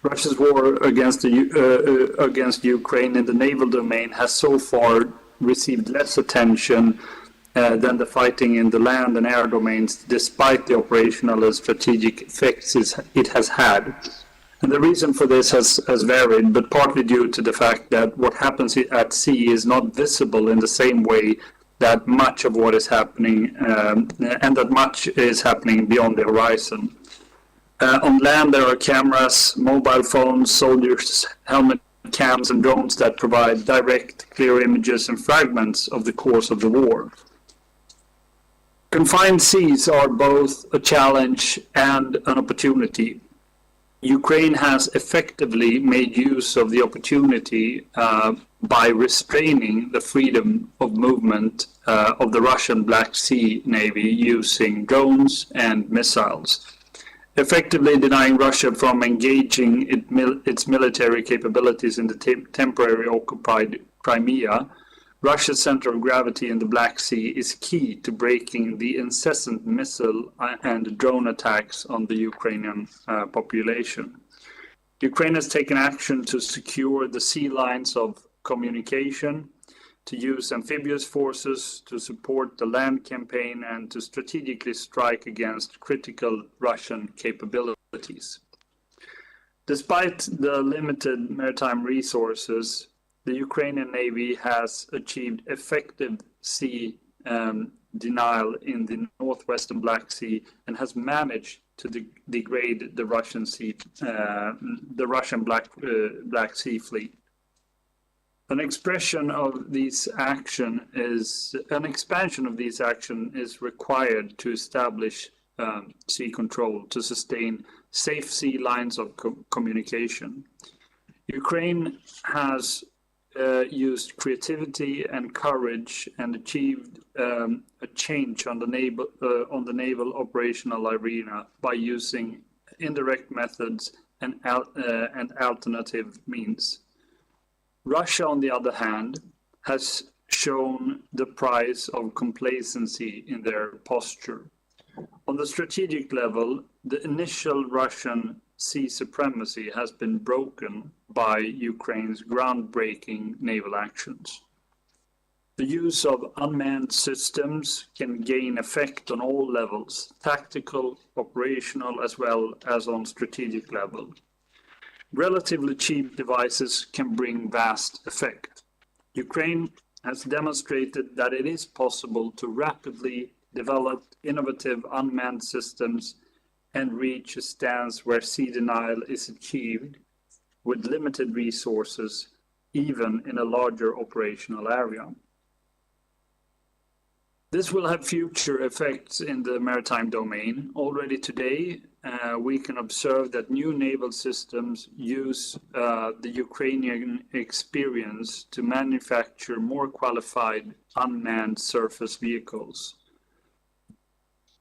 Russia's war against Ukraine in the naval domain has so far received less attention than the fighting in the land and air domains, despite the operational and strategic effects it has had. And the reason for this has varied, but partly due to the fact that what happens at sea is not visible in the same way that much of what is happening, and that much is happening beyond the horizon. On land, there are cameras, mobile phones, soldiers, helmet cams, and drones that provide direct, clear images and fragments of the course of the war. Confined seas are both a challenge and an opportunity. Ukraine has effectively made use of the opportunity by restraining the freedom of movement of the Russian Black Sea Navy using drones and missiles, effectively denying Russia from engaging its military capabilities in the temporarily occupied Crimea. Russia's center of gravity in the Black Sea is key to breaking the incessant missile and drone attacks on the Ukrainian population. Ukraine has taken action to secure the sea lines of communication, to use amphibious forces to support the land campaign, and to strategically strike against critical Russian capabilities. Despite the limited maritime resources, the Ukrainian Navy has achieved effective sea denial in the northwestern Black Sea and has managed to degrade the Russian Black Sea fleet. An expansion of these actions is required to establish sea control to sustain safe sea lines of communication. Ukraine has used creativity and courage and achieved a change on the naval operational arena by using indirect methods and alternative means. Russia, on the other hand, has shown the price of complacency in their posture. On the strategic level, the initial Russian sea supremacy has been broken by Ukraine's groundbreaking naval actions. The use of unmanned systems can gain effect on all levels, tactical, operational, as well as on strategic level. Relatively cheap devices can bring vast effect. Ukraine has demonstrated that it is possible to rapidly develop innovative unmanned systems and reach a stance where sea denial is achieved with limited resources, even in a larger operational area. This will have future effects in the maritime domain. Already today, we can observe that new naval systems use the Ukrainian experience to manufacture more qualified unmanned surface vehicles.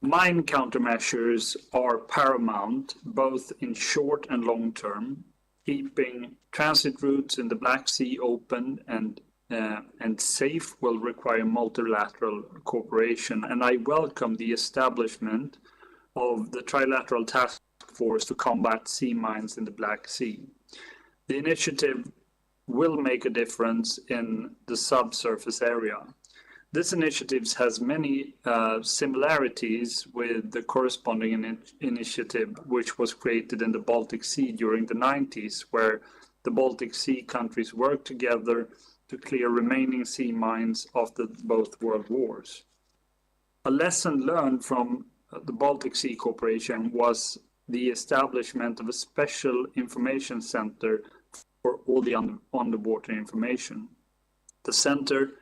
Mine countermeasures are paramount, both in short and long term. Keeping transit routes in the Black Sea open and safe will require multilateral cooperation, and I welcome the establishment of the Trilateral Task Force to combat sea mines in the Black Sea. The initiative will make a difference in the subsurface area. This initiative has many similarities with the corresponding initiative which was created in the Baltic Sea during the 90s, where the Baltic Sea countries worked together to clear remaining sea mines after both world wars. A lesson learned from the Baltic Sea Cooperation was the establishment of a special information center for all the underwater information. The center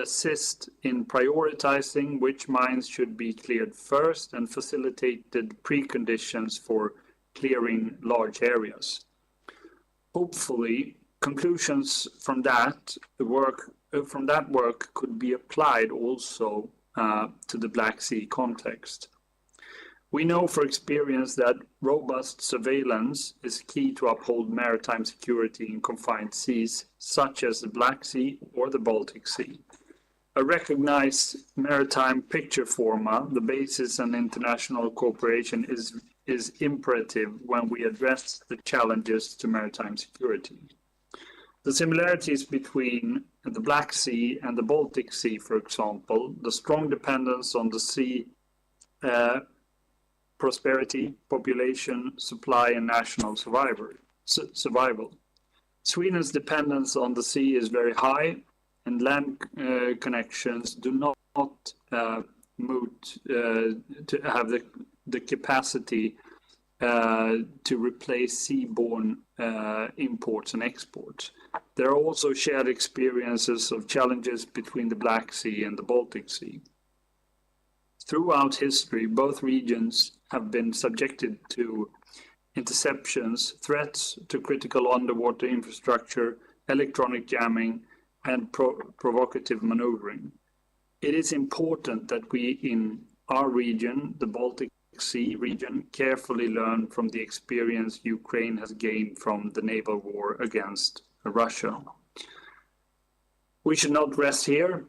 assists in prioritizing which mines should be cleared first and facilitated preconditions for clearing large areas. Hopefully, conclusions from that work could be applied also to the Black Sea context. We know for experience that robust surveillance is key to uphold maritime security in confined seas, such as the Black Sea or the Baltic Sea. A recognized maritime picture format, the basis and international cooperation is imperative when we address the challenges to maritime security. The similarities between the Black Sea and the Baltic Sea, for example, the strong dependence on the sea prosperity, population, supply, and national survival. Sweden's dependence on the sea is very high, and land connections do not to have the capacity to replace seaborne imports and exports. There are also shared experiences of challenges between the Black Sea and the Baltic Sea. Throughout history, both regions have been subjected to interceptions, threats to critical underwater infrastructure, electronic jamming, and provocative maneuvering. It is important that we in our region, the Baltic Sea region, carefully learn from the experience Ukraine has gained from the naval war against Russia. We should not rest here.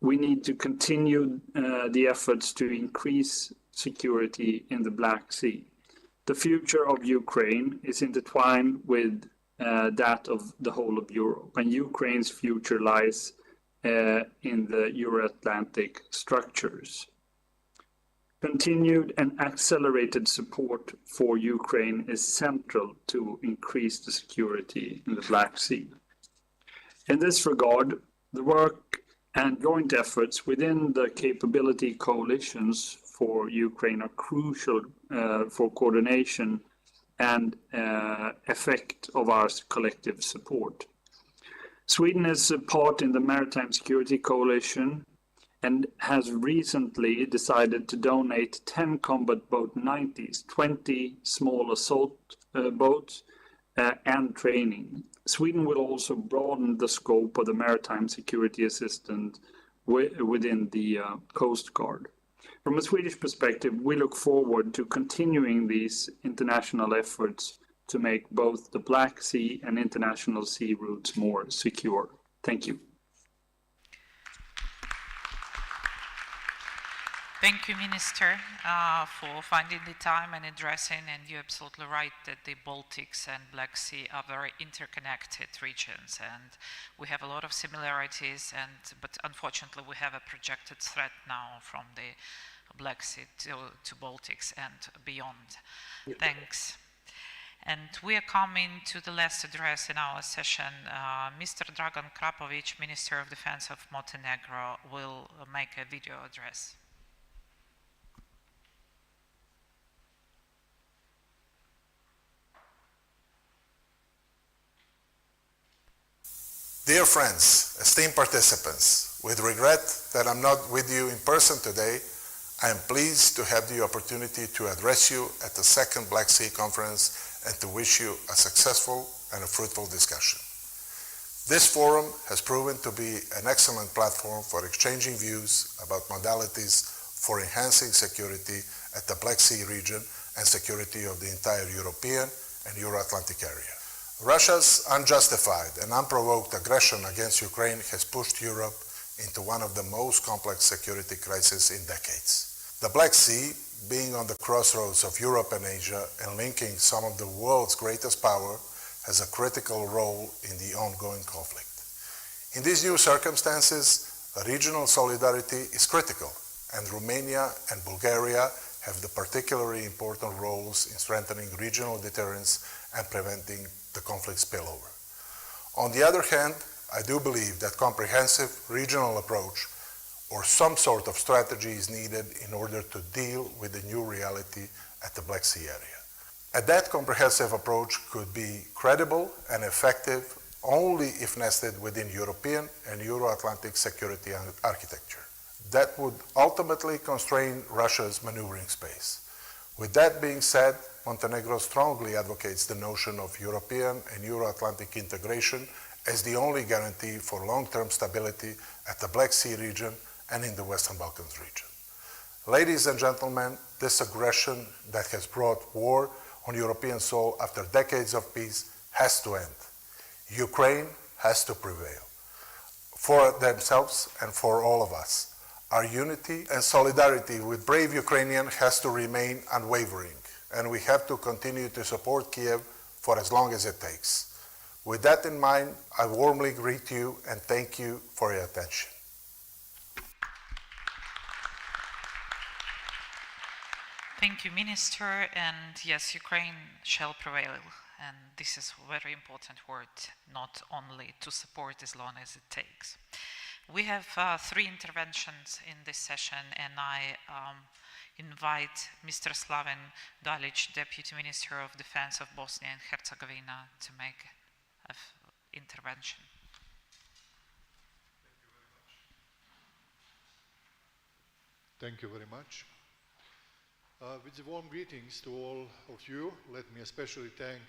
We need to continue the efforts to increase security in the Black Sea. The future of Ukraine is intertwined with that of the whole of Europe, and Ukraine's future lies in the Euro-Atlantic structures. Continued and accelerated support for Ukraine is central to increase the security in the Black Sea. In this regard, the work and joint efforts within the capability coalitions for Ukraine are crucial for coordination and effect of our collective support. Sweden is a part in the Maritime Security Coalition and has recently decided to donate 10 combat boat 90s, 20 small assault boats, and training. Sweden will also broaden the scope of the maritime security assistance within the Coast Guard. From a Swedish perspective, we look forward to continuing these international efforts to make both the Black Sea and international sea routes more secure. Thank you. Thank you, Minister, for finding the time and addressing, and you're absolutely right that the Baltics and Black Sea are very interconnected regions, and we have a lot of similarities, but unfortunately we have a projected threat now from the Black Sea to Baltics and beyond. Yeah. Thanks. And we are coming to the last address in our session. Mr. Dragan Krapovic, Minister of Defense of Montenegro, will make a video address. Dear friends, esteemed participants, with regret that I'm not with you in person today, I am pleased to have the opportunity to address you at the second Black Sea Conference and to wish you a successful and a fruitful discussion. This forum has proven to be an excellent platform for exchanging views about modalities for enhancing security at the Black Sea region and security of the entire European and Euro-Atlantic area. Russia's unjustified and unprovoked aggression against Ukraine has pushed Europe into one of the most complex security crises in decades. The Black Sea, being on the crossroads of Europe and Asia and linking some of the world's greatest power, has a critical role in the ongoing conflict. In these new circumstances, regional solidarity is critical, and Romania and Bulgaria have the particularly important roles in strengthening regional deterrence and preventing the conflict spillover. On the other hand, I do believe that comprehensive regional approach or some sort of strategy is needed in order to deal with the new reality at the Black Sea area. And that comprehensive approach could be credible and effective only if nested within European and Euro-Atlantic security architecture. That would ultimately constrain Russia's maneuvering space. With that being said, Montenegro strongly advocates the notion of European and Euro-Atlantic integration as the only guarantee for long-term stability at the Black Sea region and in the Western Balkans region. Ladies and gentlemen, this aggression that has brought war on European soil after decades of peace has to end. Ukraine has to prevail for themselves and for all of us. Our unity and solidarity with brave Ukrainians has to remain unwavering, and we have to continue to support Kiev for as long as it takes. With that in mind, I warmly greet you and thank you for your attention. Thank you, Minister. And yes, Ukraine shall prevail. And this is a very important word, not only to support as long as it takes. We have 3 interventions in this session, and I invite Mr. Slaven Dalic, Deputy Minister of Defense of Bosnia and Herzegovina, to make an intervention. Thank you very much. With the warm greetings to all of you, let me especially thank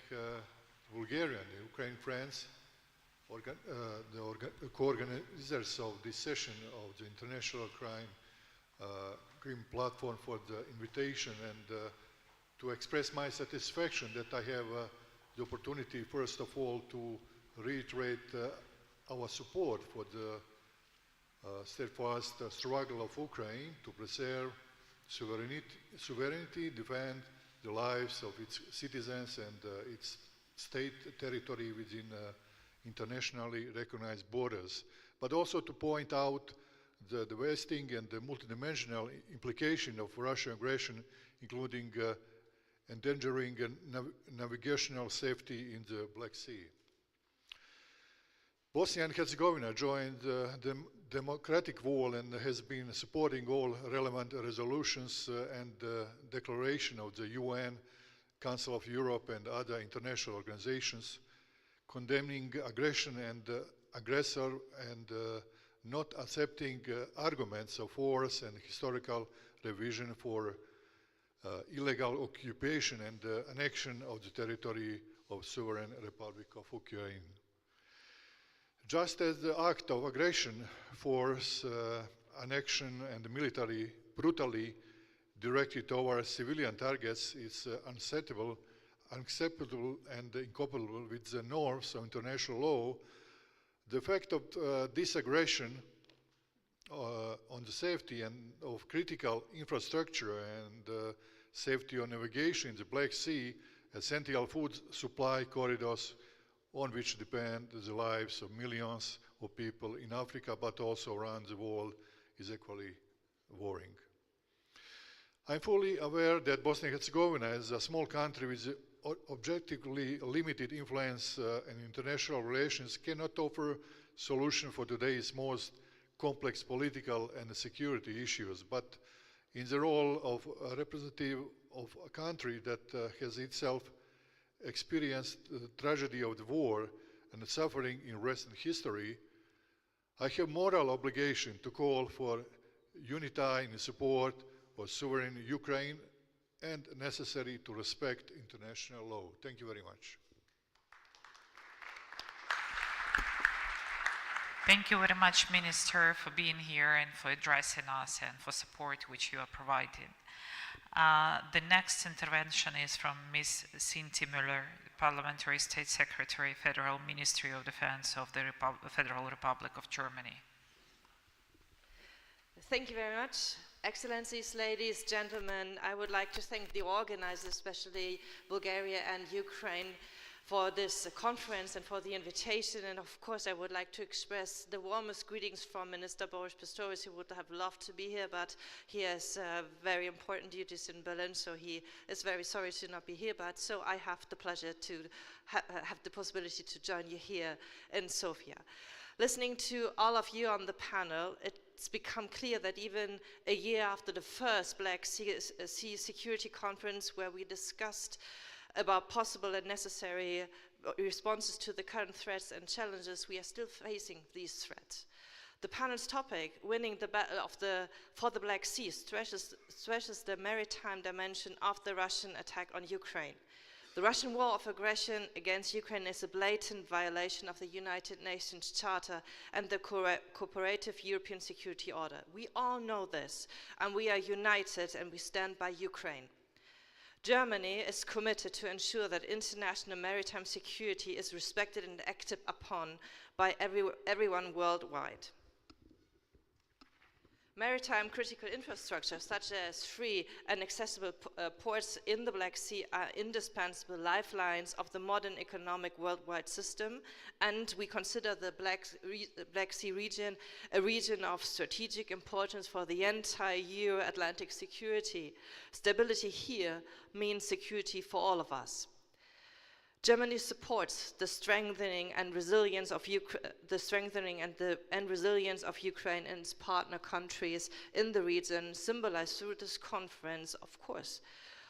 Bulgaria and the Ukraine friends, the co-organisers of this session of the International Crime Platform for the invitation, and to express my satisfaction that I have the opportunity, first of all, to reiterate our support for the steadfast struggle of Ukraine to preserve sovereignty, defend the lives of its citizens and its state territory within internationally recognized borders, but also to point out the devastating and the multidimensional implication of Russian aggression, including endangering navigational safety in the Black Sea. Bosnia and Herzegovina joined the democratic wall and has been supporting all relevant resolutions and declaration of the UN, Council of Europe and other international organizations, condemning aggression and aggressor and not accepting arguments of force and historical revision for illegal occupation and annexion of the territory of Sovereign Republic of Ukraine. Just as the act of aggression, force, annexion and military brutally directed towards civilian targets is unacceptable and incompatible with the norms of international law, the effect of this aggression on the safety and of critical infrastructure and safety of navigation in the Black Sea, essential food supply corridors on which depend the lives of millions of people in Africa, but also around the world, is equally worrying. I'm fully aware that Bosnia and Herzegovina, as a small country with objectively limited influence in international relations, cannot offer solution for today's most complex political and security issues, but in the role of a representative of a country that has itself experienced the tragedy of the war and the suffering in recent history, I have moral obligation to call for unity in support of sovereign Ukraine and necessary to respect international law. Thank you very much. Thank you very much, Minister, for being here and for addressing us and for support which you are providing. The next intervention is from Ms. Sinti Müller, Parliamentary State Secretary, Federal Ministry of Defense of the Federal Republic of Germany. Thank you very much. Excellencies, ladies, gentlemen, I would like to thank the organizers, especially Bulgaria and Ukraine, for this conference and for the invitation. And of course, I would like to express the warmest greetings from Minister Boris Pistorius. He would have loved to be here, but he has very important duties in Berlin, so he is very sorry to not be here. But so I have the pleasure to have the possibility to join you here in Sofia. Listening to all of you on the panel, it's become clear that even a year after the first Black Sea Security Conference, where we discussed about possible and necessary responses to the current threats and challenges, we are still facing these threats. The panel's topic, winning the battle for the Black Sea, stresses the maritime dimension of the Russian attack on Ukraine. The Russian war of aggression against Ukraine is a blatant violation of the United Nations Charter and the cooperative European security order. We all know this, and we are united and we stand by Ukraine. Germany is committed to ensure that international maritime security is respected and acted upon by everyone worldwide. Maritime critical infrastructure, such as free and accessible ports in the Black Sea, are indispensable lifelines of the modern economic worldwide system, and we consider the Black Sea region a region of strategic importance for the entire Euro-Atlantic security. Stability here means security for all of us. Germany supports the strengthening and resilience of Ukraine and its partner countries in the region, symbolized through this conference, of course.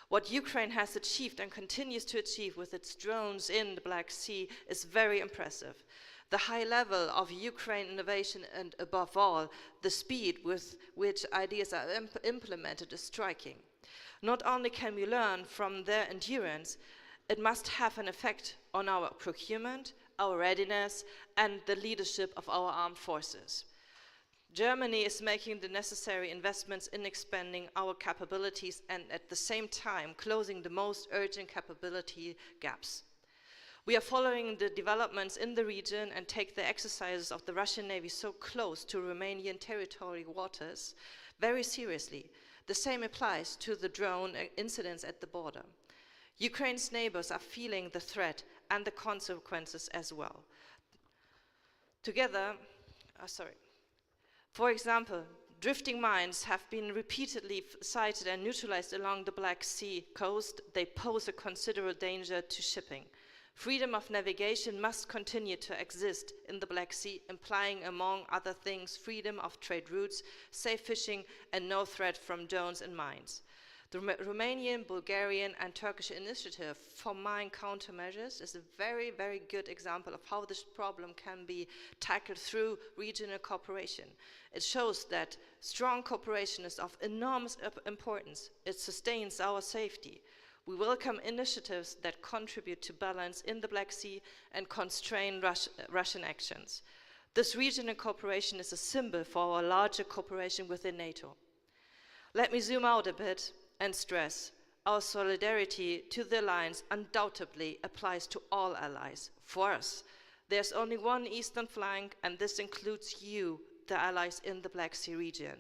What Ukraine has achieved and continues to achieve with its drones in the Black Sea is very impressive. The high level of Ukraine innovation and, above all, the speed with which ideas are implemented is striking. Not only can we learn from their endurance, it must have an effect on our procurement, our readiness, and the leadership of our armed forces. Germany is making the necessary investments in expanding our capabilities and at the same time closing the most urgent capability gaps. We are following the developments in the region and take the exercises of the Russian Navy so close to Romanian territorial waters very seriously. The same applies to the drone incidents at the border. Ukraine's neighbors are feeling the threat and the consequences as well. For example, drifting mines have been repeatedly sighted and neutralized along the Black Sea coast. They pose a considerable danger to shipping. Freedom of navigation must continue to exist in the Black Sea, implying, among other things, freedom of trade routes, safe fishing, and no threat from drones and mines. The Romanian, Bulgarian, and Turkish initiative for mine countermeasures is a very, very good example of how this problem can be tackled through regional cooperation. It shows that strong cooperation is of enormous importance. It sustains our safety. We welcome initiatives that contribute to balance in the Black Sea and constrain Russian actions. This regional cooperation is a symbol for our larger cooperation within NATO. Let me zoom out a bit and stress our solidarity to the alliance undoubtedly applies to all allies. For us, there's only one eastern flank, and this includes you, the allies in the Black Sea region.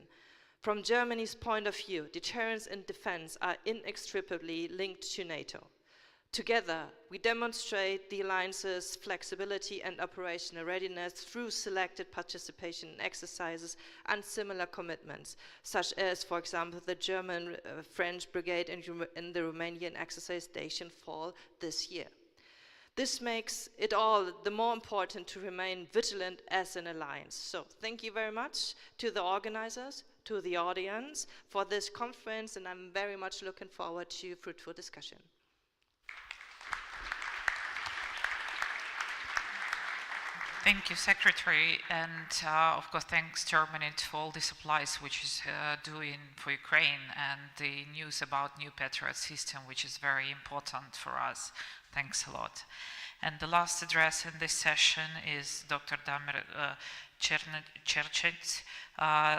From Germany's point of view, deterrence and defense are inextricably linked to NATO. Together, we demonstrate the alliance's flexibility and operational readiness through selected participation in exercises and similar commitments, such as, for example, the German-French brigade in the Romanian exercise Station Fall this year. This makes it all the more important to remain vigilant as an alliance. So thank you very much to the organizers, to the audience for this conference, and I'm very much looking forward to fruitful discussion. Thank you, Secretary, and of course thanks Germany for all the supplies which is doing for Ukraine, and the news about new Patriot system, which is very important for us. Thanks a lot. And the last address in this session is Dr. Damir Čerčec,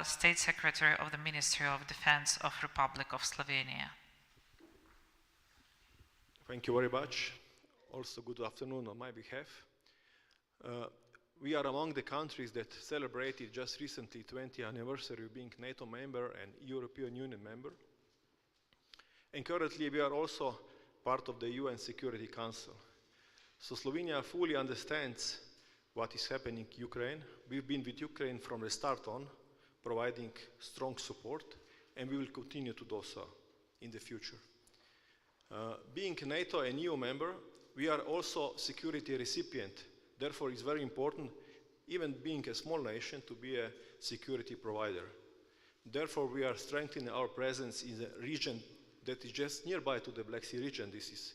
State Secretary of the Ministry of Defense of Republic of Slovenia. Thank you very much. Also good afternoon on my behalf. We are among the countries that celebrated just recently 20th anniversary of being NATO member and European Union member. And currently we are also part of the UN Security Council. So Slovenia fully understands what is happening in Ukraine. We've been with Ukraine from the start on, providing strong support, and we will continue to do so in the future. Being a NATO and EU member, we are also security recipient. Therefore, it's very important, even being a small nation, to be a security provider. Therefore, we are strengthening our presence in the region that is just nearby to the Black Sea region. This is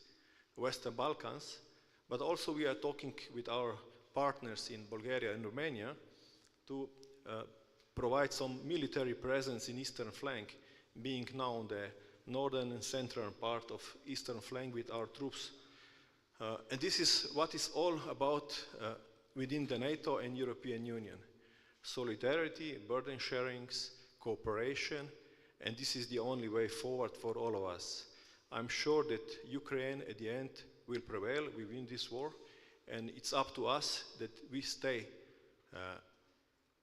Western Balkans. But also we are talking with our partners in Bulgaria and Romania to provide some military presence in eastern flank, being now on the northern and central part of eastern flank with our troops. And this is what is all about within the NATO and European Union. Solidarity, burden sharings, cooperation, and this is the only way forward for all of us. I'm sure that Ukraine at the end will prevail, we win this war, and it's up to us that we stay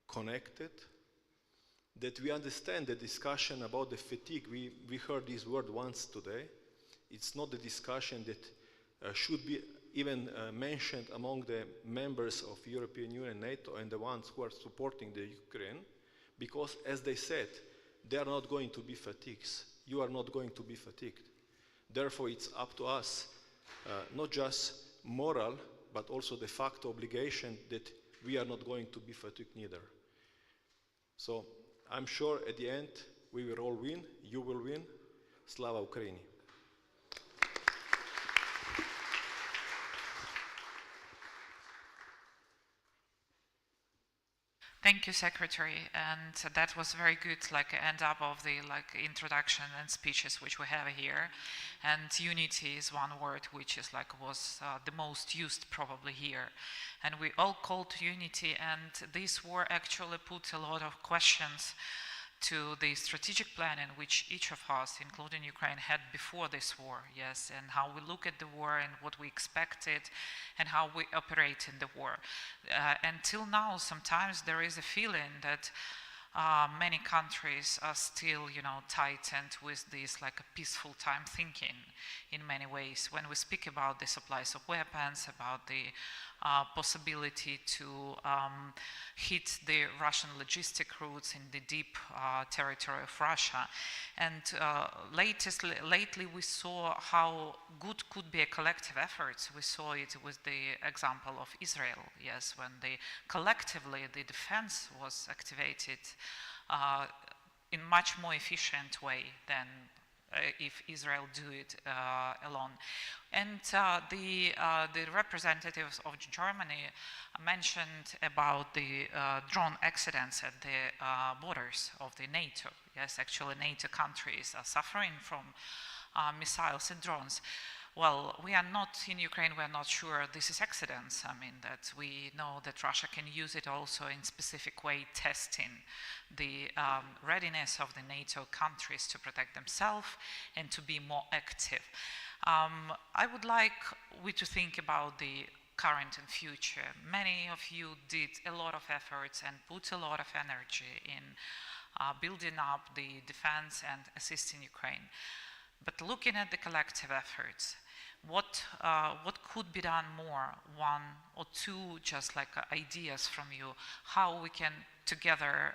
connected, that we understand the discussion about the fatigue. We heard this word once today. It's not the discussion that should be even mentioned among the members of European Union, NATO, and the ones who are supporting the Ukraine, because as they said, they are not going to be fatigues. You are not going to be fatigued. Therefore, it's up to us, not just moral, but also de facto obligation that we are not going to be fatigued neither. So I'm sure at the end we will all win, you will win. Slava Ukraini. Thank you, Secretary, and that was very good, end up of the introduction and speeches which we have here. And unity is one word which is was the most used probably here. And we all call to unity, and this war actually put a lot of questions to the strategic plan in which each of us, including Ukraine, had before this war, yes, and how we look at the war and what we expected and how we operate in the war. Until now, sometimes there is a feeling that many countries are still, tightened with this a peaceful time thinking in many ways. When we speak about the supplies of weapons, about the possibility to hit the Russian logistic routes in the deep territory of Russia. And lately we saw how good could be a collective effort. We saw it with the example of Israel, yes, when collectively the defense was activated in much more efficient way than if Israel do it alone. And the representatives of Germany mentioned about the drone accidents at the borders of the NATO. Yes, actually NATO countries are suffering from missiles and drones. Well, we are not, in Ukraine, we are not sure this is accidents. I mean, that we know that Russia can use it also in specific way, testing the readiness of the NATO countries to protect themselves and to be more active. I would like we to think about the current and future. Many of you did a lot of efforts and put a lot of energy in building up the defense and assisting Ukraine. But looking at the collective efforts, what could be done more? One or two just ideas from you, how we can together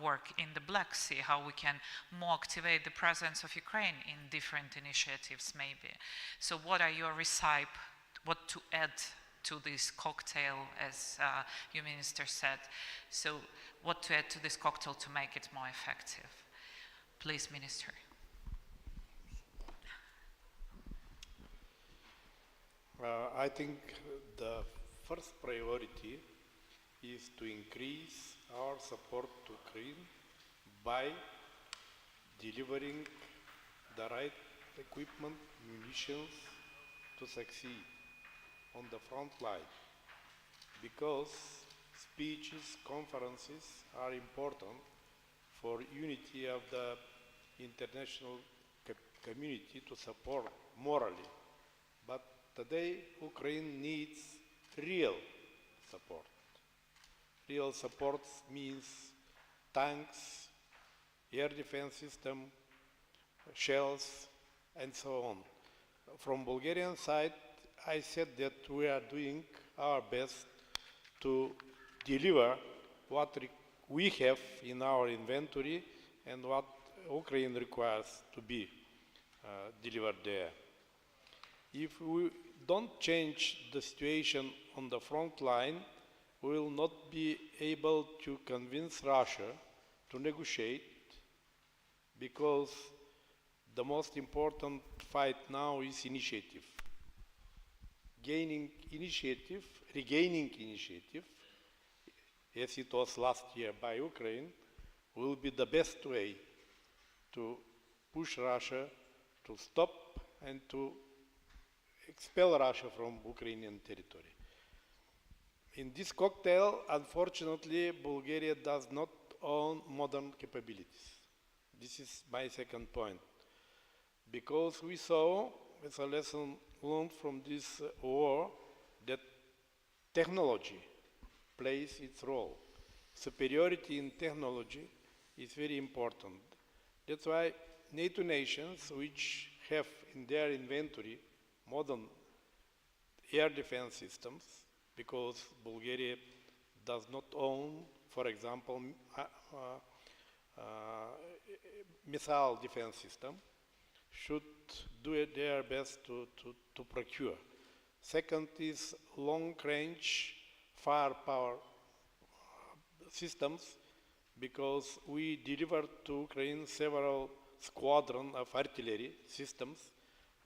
work in the Black Sea, how we can more activate the presence of Ukraine in different initiatives maybe. So what are your recipe, what to add to this cocktail, as your minister said? So what to add to this cocktail to make it more effective? Please, Minister. I think the first priority is to increase our support to Ukraine by delivering the right equipment, munitions to succeed on the front line, because speeches, conferences are important for unity of the international community to support morally. But today, Ukraine needs real support. Real support means tanks, air defense system, shells, and so on. From Bulgarian side, I said that we are doing our best to deliver what we have in our inventory and what Ukraine requires to be delivered there. If we don't change the situation on the front line, we will not be able to convince Russia to negotiate, because the most important fight now is initiative. Gaining initiative, regaining initiative, as it was last year by Ukraine, will be the best way to push Russia to stop and to expel Russia from Ukrainian territory. In this cocktail, unfortunately, Bulgaria does not own modern capabilities. This is my second point. Because we saw, as a lesson learned from this war, that technology plays its role. Superiority in technology is very important. That's why NATO nations, which have in their inventory modern air defense systems, because Bulgaria does not own, for example, missile defense system, should do their best to procure. Second is long-range firepower systems, because we delivered to Ukraine several squadrons of artillery systems,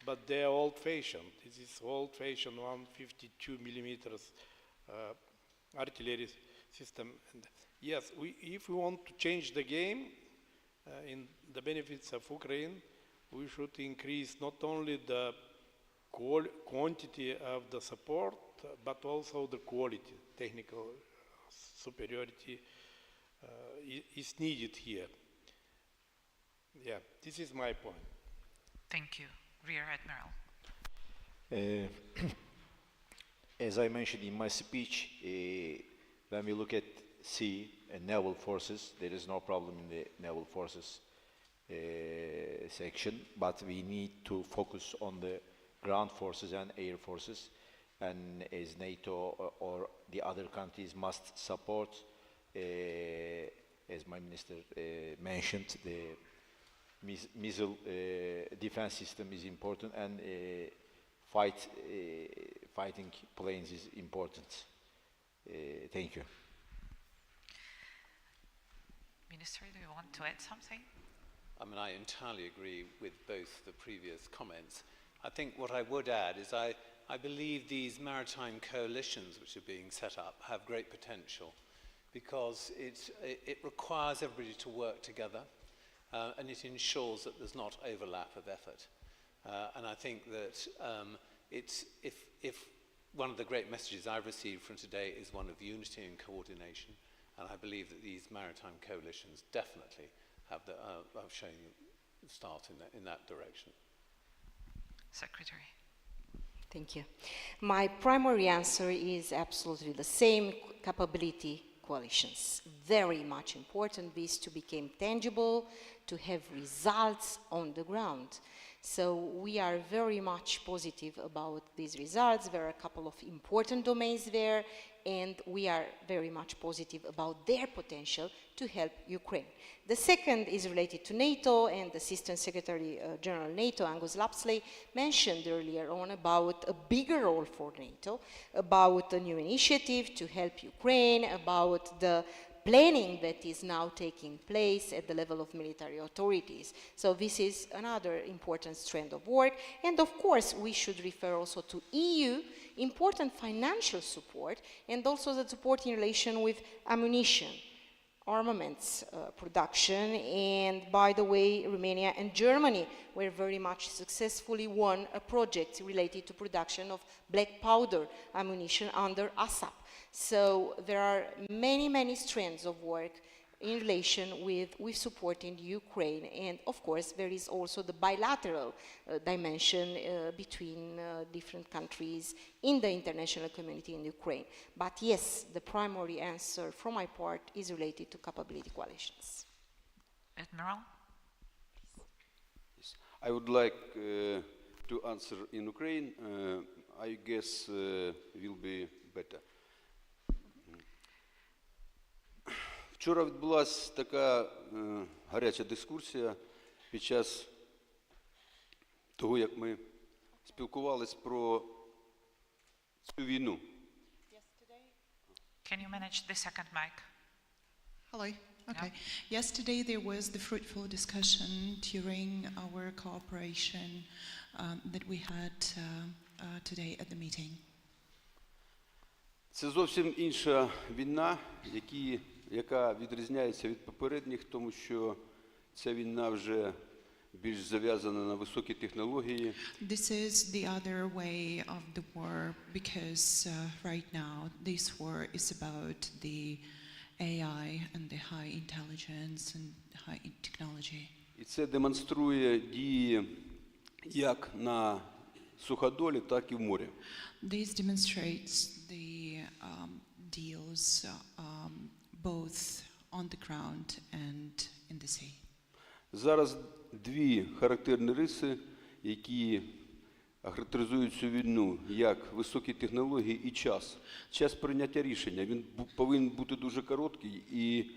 but they are old-fashioned. This is old-fashioned 152 millimeters artillery system. And yes, if we want to change the game in the benefits of Ukraine, we should increase not only the quantity of the support, but also the quality. Technical superiority is needed here. Yeah, this is my point. Thank you. Rear Admiral. As I mentioned in my speech, when we look at sea and naval forces, there is no problem in the naval forces section, but we need to focus on the ground forces and air forces, and as NATO or the other countries must support, as my minister mentioned, the missile defense system is important, and fighting planes is important. Thank you. Minister, do you want to add something? I mean, I entirely agree with both the previous comments. I think what I would add is I believe these maritime coalitions which are being set up have great potential, because it requires everybody to work together, and it ensures that there's not overlap of effort. And I think that if one of the great messages I've received from today is one of unity and coordination, and I believe that these maritime coalitions definitely have shown start in that direction. Secretary. Thank you. My primary answer is absolutely the same: capability coalitions. Very much important this to become tangible, to have results on the ground. So we are very much positive about these results. There are a couple of important domains there, and we are very much positive about their potential to help Ukraine. The second is related to NATO, and the Assistant Secretary General NATO, Angus Lapsley, mentioned earlier on about a bigger role for NATO, about a new initiative to help Ukraine, about the planning that is now taking place at the level of military authorities. So this is another important strand of work. And of course, we should refer also to EU, important financial support, and also the support in relation with ammunition, armaments production. And by the way, Romania and Germany were very much successfully won a project related to production of black powder ammunition under ASAP. So there are many, many strands of work in relation with supporting Ukraine. And of course, there is also the bilateral dimension between different countries in the international community in Ukraine. But yes, the primary answer from my part is related to capability coalitions. Admiral? Yes. I would like to answer in Ukraine. I guess, will be better. Вчора відбулася така гаряча дискусія під час того, як ми спілкувались про цю війну. Can you manage the second mic? Hello. Okay. Yesterday there was the fruitful discussion during our cooperation that we had today at the meeting. Це зовсім інша війна, яка відрізняється від попередніх, тому що ця війна вже більш зав'язана на високі технології. This is the other way of the war because right now this war is about the AI and the high intelligence and high technology. І це демонструє дії як на суходолі, так і в морі. This demonstrates the deals both on the ground and in the sea. Зараз дві характерні риси, які характеризують цю війну, як високі технології і час. Час прийняття рішення, він повинен бути дуже короткий і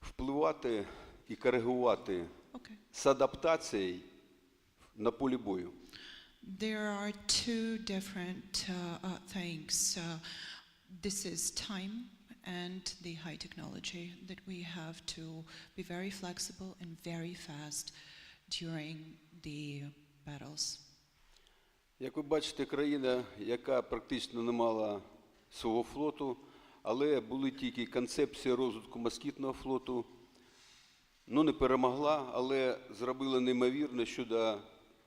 впливати і коригувати з адаптацією на полі бою. There are two different things. This is time and the high technology that we have to be very flexible and very fast during the battles. Як ви бачите, країна, яка практично не мала свого флоту, але були тільки концепції розвитку москітного флоту, не перемогла, але зробила неймовірне щодо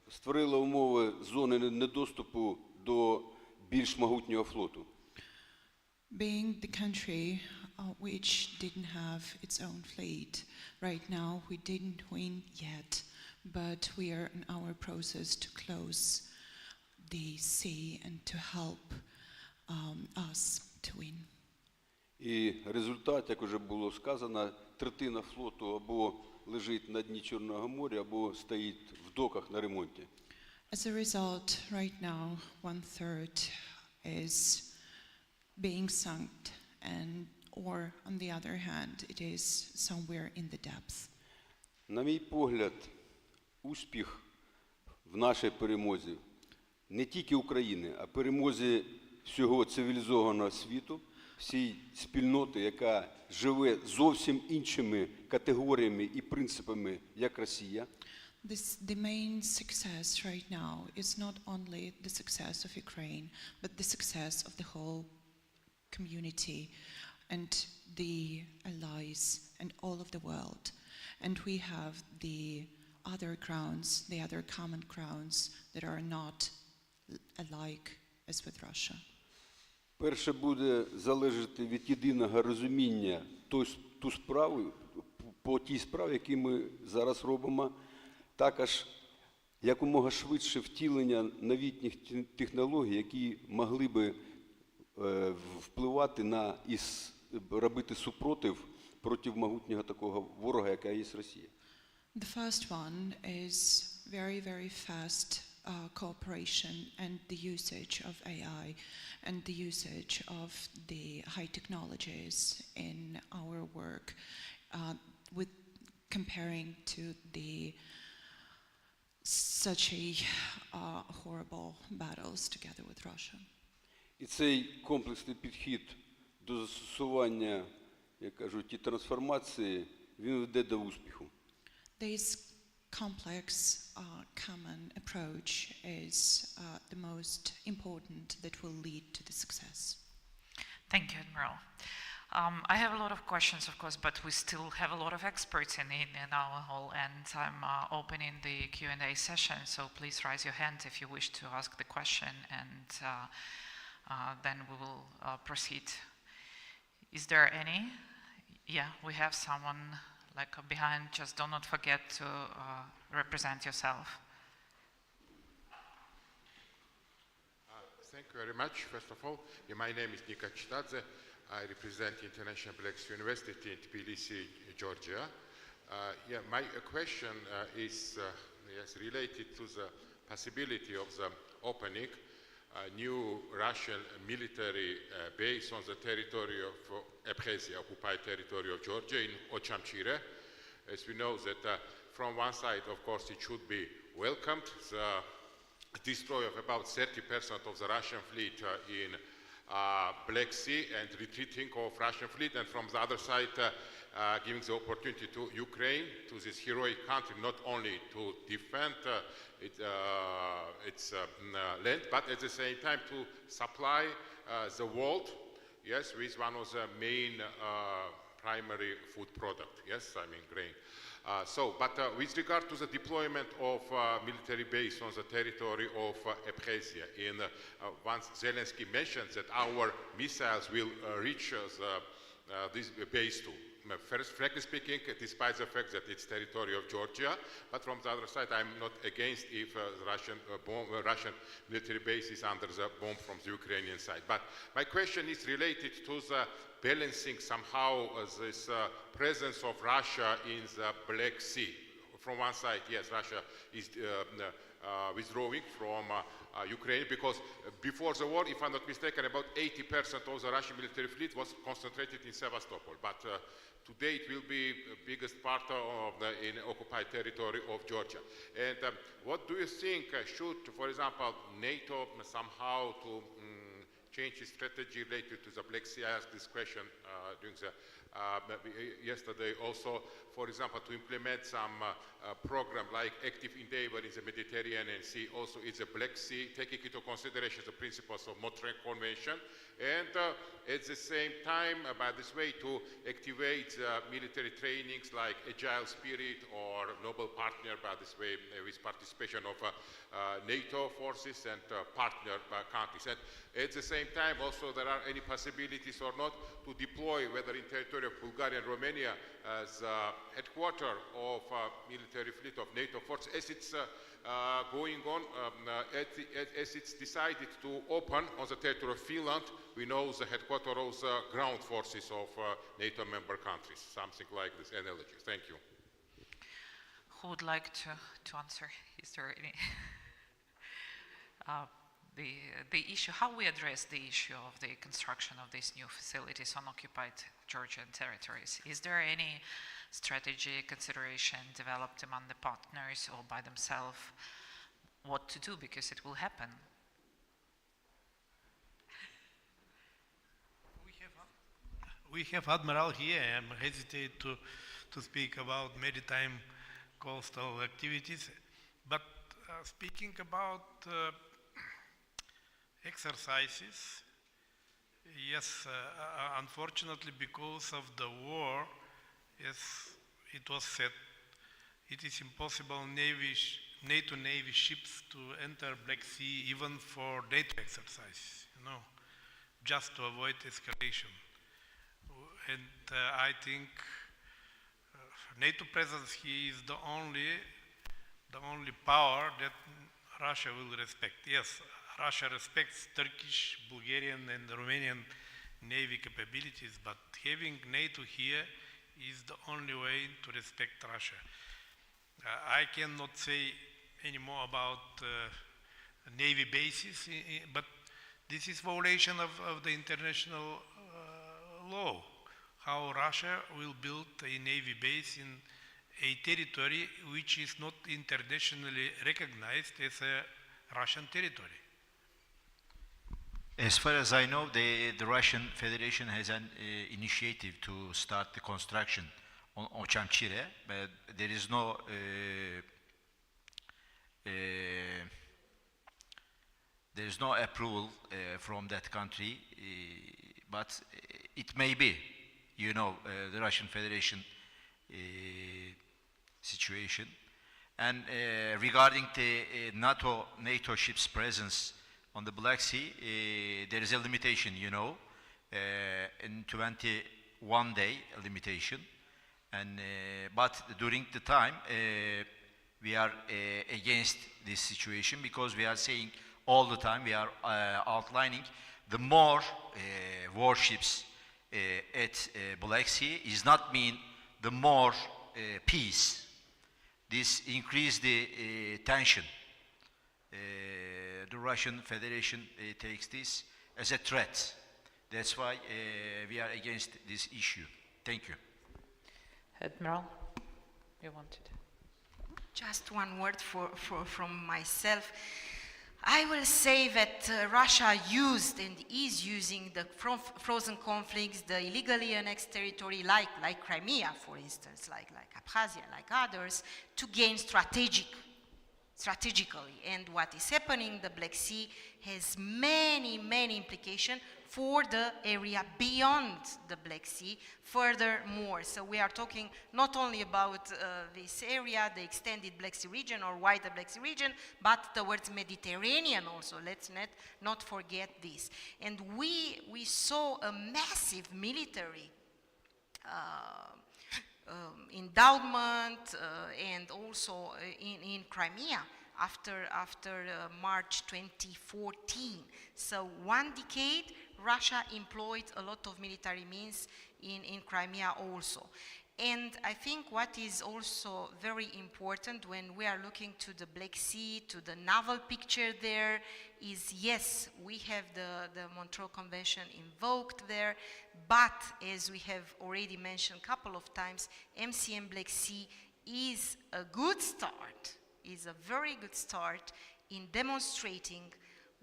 створила умови зони недоступу до більш могутнього флоту. Being the country which didn't have its own fleet, right now we didn't win yet, but we are in our process to close the sea and to help us to win. І результат, як вже було сказано, третина флоту або лежить на дні Чорного моря, або стоїть в доках на ремонті. As a result, right now, 1/3 is being sunk, or on the other hand, it is somewhere in the depth. На мій погляд, успіх в нашій перемозі не тільки України, а перемозі всього цивілізованого світу, всій спільноти, яка живе зовсім іншими категоріями і принципами, як Росія. The main success right now is not only the success of Ukraine, but the success of the whole community and the allies and all of the world. And we have the other grounds, the other common grounds that are not alike as with Russia. Перше буде залежати від єдиного розуміння ту справу, по тій справі, яку ми зараз робимо, також якомога швидше втілення новітніх технологій, які могли би впливати на і робити супротив проти могутнього такого ворога, яка є Росія. The first one is very, very fast cooperation and the usage of AI and the usage of the high technologies in our work with comparing to the such a horrible battles together with Russia. І цей комплексний підхід до застосування, як кажуть, і трансформації, він веде до успіху. This complex common approach is the most important that will lead to the success. Thank you, Admiral. I have a lot of questions, of course, but we still have a lot of experts in our hall, and I'm opening the Q&A session, so please raise your hand if you wish to ask the question, and then we will proceed. Is there any? Yeah, we have someone like behind. Just do not forget to represent yourself. Thank you very much. First of all, my name is Nika Chitadze. I represent International Black Sea University in Tbilisi, Georgia. My question is related to the possibility of the opening. new Russian military base on the territory of Abkhazia, occupied territory of Georgia in Ochamchire. As we know that from one side, of course, it should be welcomed. The destroy of about 30% of the Russian fleet in Black Sea and retreating of Russian fleet, and from the other side giving the opportunity to Ukraine, to this heroic country, not only to defend its land, but at the same time to supply the world, yes, with one of the main primary food product, yes, I mean grain. But with regard to the deployment of military base on the territory of Abkhazia, once Zelensky mentioned that our missiles will reach this base too. First, frankly speaking, despite the fact that it's territory of Georgia, but from the other side, I'm not against if the Russian military base is under the bomb from the Ukrainian side. But my question is related to the balancing somehow this presence of Russia in the Black Sea. From one side, yes, Russia is withdrawing from Ukraine, because before the war, if I'm not mistaken, about 80% of the Russian military fleet was concentrated in Sevastopol. But today it will be the biggest part of the occupied territory of Georgia. And what do you think should, for example, NATO somehow to change its strategy related to the Black Sea? I asked this question during the yesterday also, for example, to implement some program like active endeavor in the Mediterranean Sea, also in the Black Sea, taking into consideration the principles of Montreal Convention, and at the same time, by this way, to activate military trainings like Agile Spirit or Noble Partner, by this way, with participation of NATO forces and partner countries. And at the same time, also, there are any possibilities or not to deploy, whether in territory of Bulgaria and Romania, as headquarters of military fleet of NATO forces, as it's going on, as it's decided to open on the territory of Finland. We know the headquarters of the ground forces of NATO member countries, something like this analogy. Thank you. Who would like to answer? Is there any? The issue, how we address the issue of the construction of these new facilities on occupied Georgian territories. Is there any strategy, consideration developed among the partners or by themselves what to do, because it will happen? We have Admiral here. I'm hesitate to speak about maritime coastal activities, but speaking about exercises, yes, unfortunately, because of the war, as it was said, it is impossible NATO Navy ships to enter Black Sea even for NATO exercises, just to avoid escalation. And I think NATO presence here is the only power that Russia will respect. Yes, Russia respects Turkish, Bulgarian, and Romanian Navy capabilities, but having NATO here is the only way to respect Russia. I cannot say any more about Navy bases, but this is violation of the international law, how Russia will build a Navy base in a territory which is not internationally recognized as a Russian territory. As far as I know, the Russian Federation has an initiative to start the construction on Ochamchire, but there is no approval from that country, but it may be, the Russian Federation situation. And regarding the NATO ships presence on the Black Sea, there is a limitation, in 21-day limitation. And but during the time, we are against this situation, because we are saying all the time, we are outlining the more warships at Black Sea is not mean the more peace. This increase the tension the Russian Federation takes this as a threat. That's why we are against this issue. Thank you. Admiral, you wanted? Just one word from myself. I will say that Russia used and is using the frozen conflicts, the illegally annexed territory like Crimea, for instance, like Abkhazia, like others, to gain strategically. And what is happening in the Black Sea has many, many implications for the area beyond the Black Sea, furthermore. So we are talking not only about this area, the extended Black Sea region or wider Black Sea region, but towards Mediterranean also. Let's not forget this. And we saw a massive military endowment and also in Crimea after March 2014. So 1 decade, Russia employed a lot of military means in Crimea also. And I think what is also very important when we are looking to the Black Sea, to the naval picture there, is yes, we have the Montreal Convention invoked there, but as we have already mentioned a couple of times, MCM Black Sea is a good start, is a very good start in demonstrating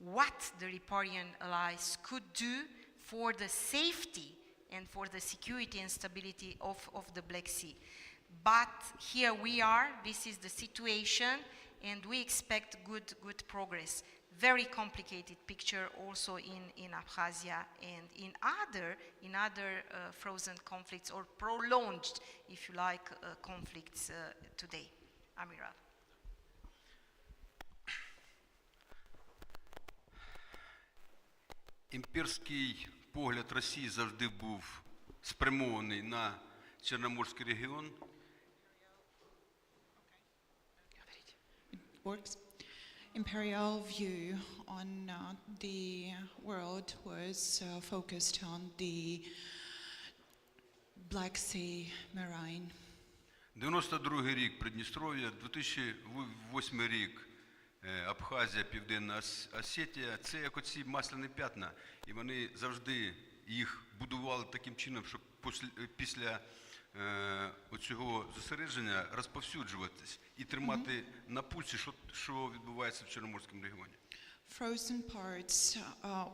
what the riparian allies could do for the safety and for the security and stability of the Black Sea. But here we are, this is the situation, and we expect good progress. Very complicated picture also in Abkhazia and in other frozen conflicts or prolonged, if you like, conflicts today. Amiral. Імперський погляд Росії завжди був спрямований на Чорноморський регіон. Imperial view on the world was focused on the Black Sea marine. 92-й рік Придністров'я, 2008 рік Абхазія, Південна Осетія, це як оці масляні п'ятна, і вони завжди їх будували таким чином, щоб після оцього зосередження розповсюджуватись і тримати на пульсі, що відбувається в Чорноморському регіоні. Frozen parts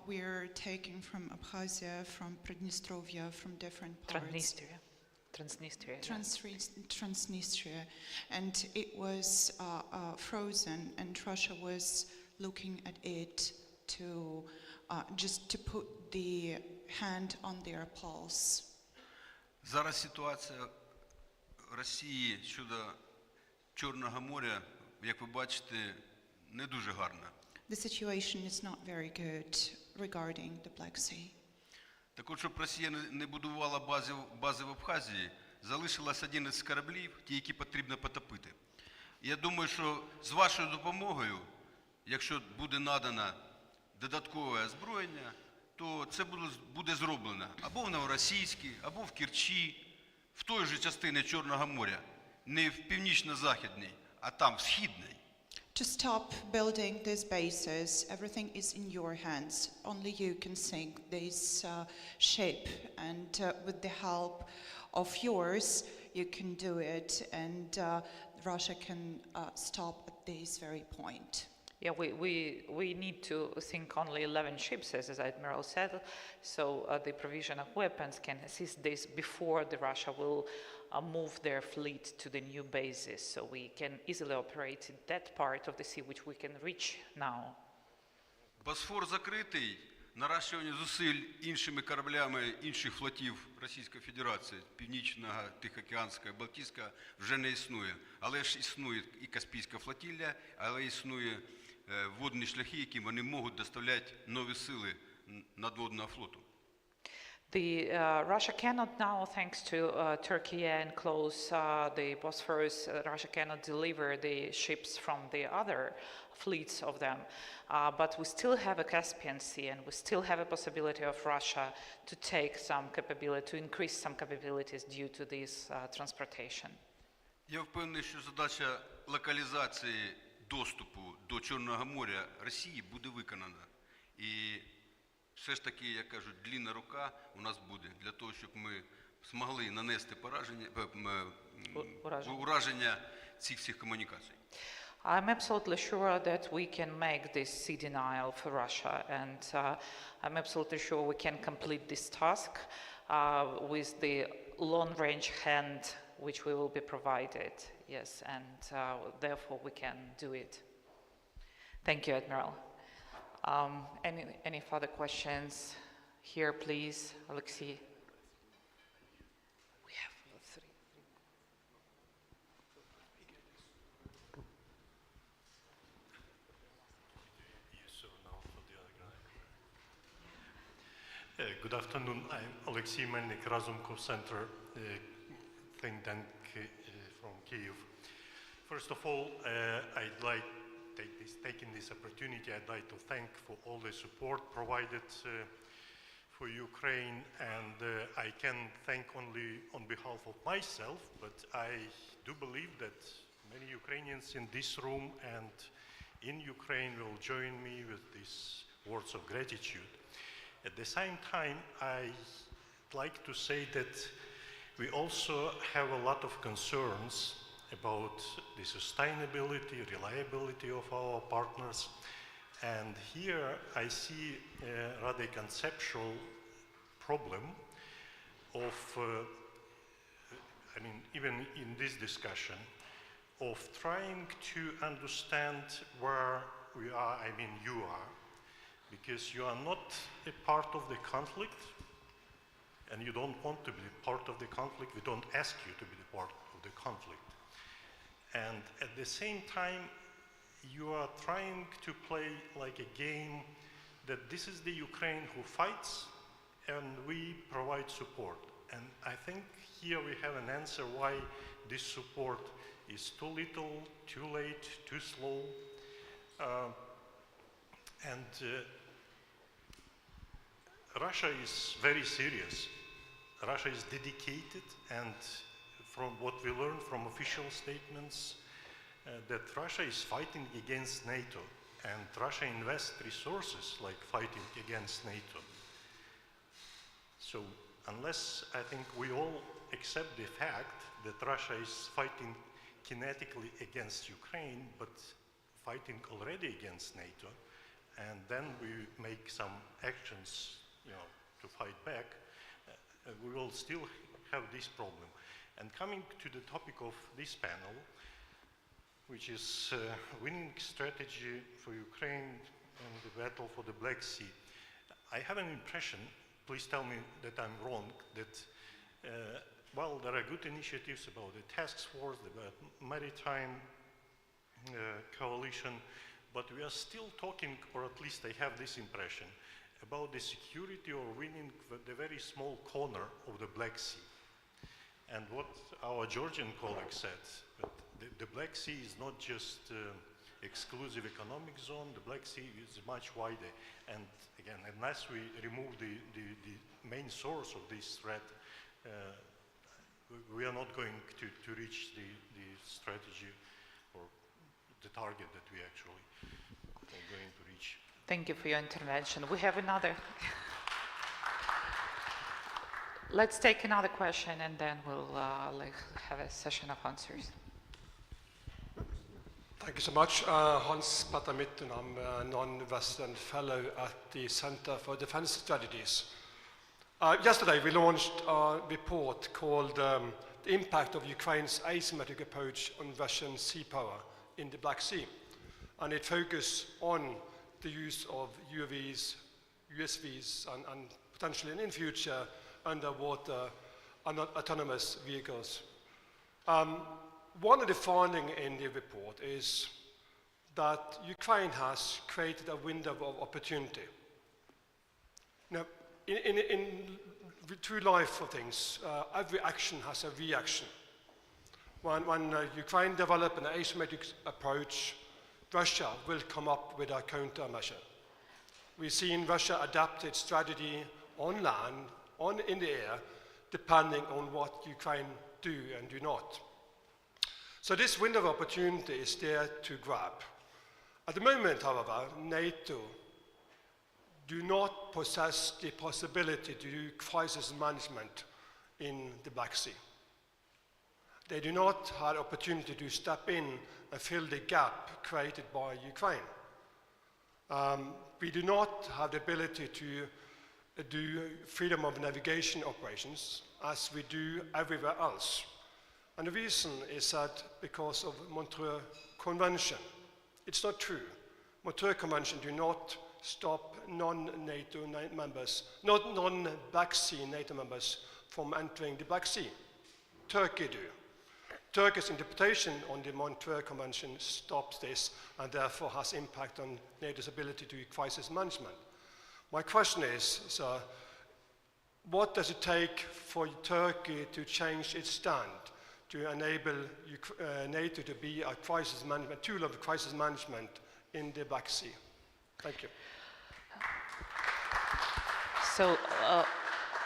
were taken from Abkhazia, from Pridnestrovia, from different parts. Transnistria, and it was frozen, and Russia was looking at it to just to put the hand on their pulse. Зараз ситуація в Росії щодо Чорного моря, як ви бачите, не дуже гарна. The situation is not very good regarding the Black Sea. Так от, щоб Росія не будувала бази в Абхазії, залишилось 11 кораблів, ті, які потрібно потопити. Я думаю, що з вашою допомогою, якщо буде надано додаткове озброєння, то це буде зроблено або в Новоросійській, або в Керчі, в той же частині Чорного моря, не в північно-західній, а там, в східній. To stop building these bases, everything is in your hands. Only you can sink this ship, and with the help of yours, you can do it, and Russia can stop at this very point. Yeah, we need to think only 11 ships, as Admiral said, so the provision of weapons can assist this before the Russia will move their fleet to the new bases, so we can easily operate in that part of the sea which we can reach now. Босфор закритий, наращування зусиль іншими кораблями інших флотів Російської Федерації, Північного, Тихоокеанського, Балтійського, вже не існує. Але ж існує і Каспійська флотилля, але існує водні шляхи, які вони можуть доставляти нові сили надводного флоту. Russia cannot now, thanks to Turkey and close the Bosphorus, Russia cannot deliver the ships from the other fleets of them. But we still have a Caspian Sea, and we still have a possibility of Russia to take some capability, to increase some capabilities due to this transportation. Я впевнений, що задача локалізації доступу до Чорного моря Росії буде виконана. І все ж таки, як кажуть, длінна рука у нас буде для того, щоб ми змогли нанести ураження цих всіх комунікацій. I'm absolutely sure that we can make this sea denial for Russia, and I'm absolutely sure we can complete this task with the long-range hand which we will be provided. Yes, and therefore we can do it. Thank you, Admiral. Any further questions? Here, please, Alexei. We have three. Good afternoon. I'm Alexei Melnik, Razumkov Center think tank from Kyiv. First of all, I'd like taking this opportunity, I'd like to thank for all the support provided for Ukraine, and I can thank only on behalf of myself, but I do believe that many Ukrainians in this room and in Ukraine will join me with these words of gratitude. At the same time, I'd like to say that we also have a lot of concerns about the sustainability, reliability of our partners. And here I see a rather conceptual problem of, even in this discussion, of trying to understand where we are, you are, because you are not a part of the conflict, and you don't want to be part of the conflict. We don't ask you to be the part of the conflict. And at the same time, you are trying to play like a game that this is the Ukraine who fights and we provide support. And I think here we have an answer why this support is too little, too late, too slow. Russia is very serious. Russia is dedicated, and from what we learned from official statements, that Russia is fighting against NATO, and Russia invests resources like fighting against NATO. So unless I think we all accept the fact that Russia is fighting kinetically against Ukraine, but fighting already against NATO, and then we make some actions, to fight back, we will still have this problem. And coming to the topic of this panel, which is winning strategy for Ukraine and the battle for the Black Sea, I have an impression, please tell me that I'm wrong, that while there are good initiatives about the task force, the maritime coalition, but we are still talking, or at least I have this impression, about the security or winning the very small corner of the Black Sea. And what our Georgian colleague said, the Black Sea is not just exclusive economic zone, the Black Sea is much wider. And again, unless we remove the main source of this threat, we are not going to reach the strategy or the target that we actually are going to reach. Thank you for your intervention. We have another. Let's take another question and then we'll have a session of answers. Thank you so much. Hans Patamitten, I'm a non-Western fellow at the Center for Defense Strategies. Yesterday we launched a report called The Impact of Ukraine's Asymmetric Approach on Russian Sea Power in the Black Sea. And it focused on the use of UAVs, USVs, and potentially in future underwater autonomous vehicles. One of the findings in the report is that Ukraine has created a window of opportunity. Now, in true life of things, every action has a reaction. When Ukraine develops an asymmetric approach, Russia will come up with a countermeasure. We've seen Russia adapt its strategy on land, in the air, depending on what Ukraine do and do not. So this window of opportunity is there to grab. At the moment, however, NATO do not possess the possibility to do crisis management in the Black Sea. They do not have the opportunity to step in and fill the gap created by Ukraine. We do not have the ability to do freedom of navigation operations as we do everywhere else. And the reason is that because of Montreux Convention. It's not true. Montreux Convention do not stop non-NATO members, not non-Black Sea NATO members from entering the Black Sea. Turkey do. Turkey's interpretation on the Montreux Convention stops this and therefore has impact on NATO's ability to do crisis management. My question is, sir, what does it take for Turkey to change its stand to enable NATO to be a crisis management, tool of crisis management in the Black Sea? Thank you. So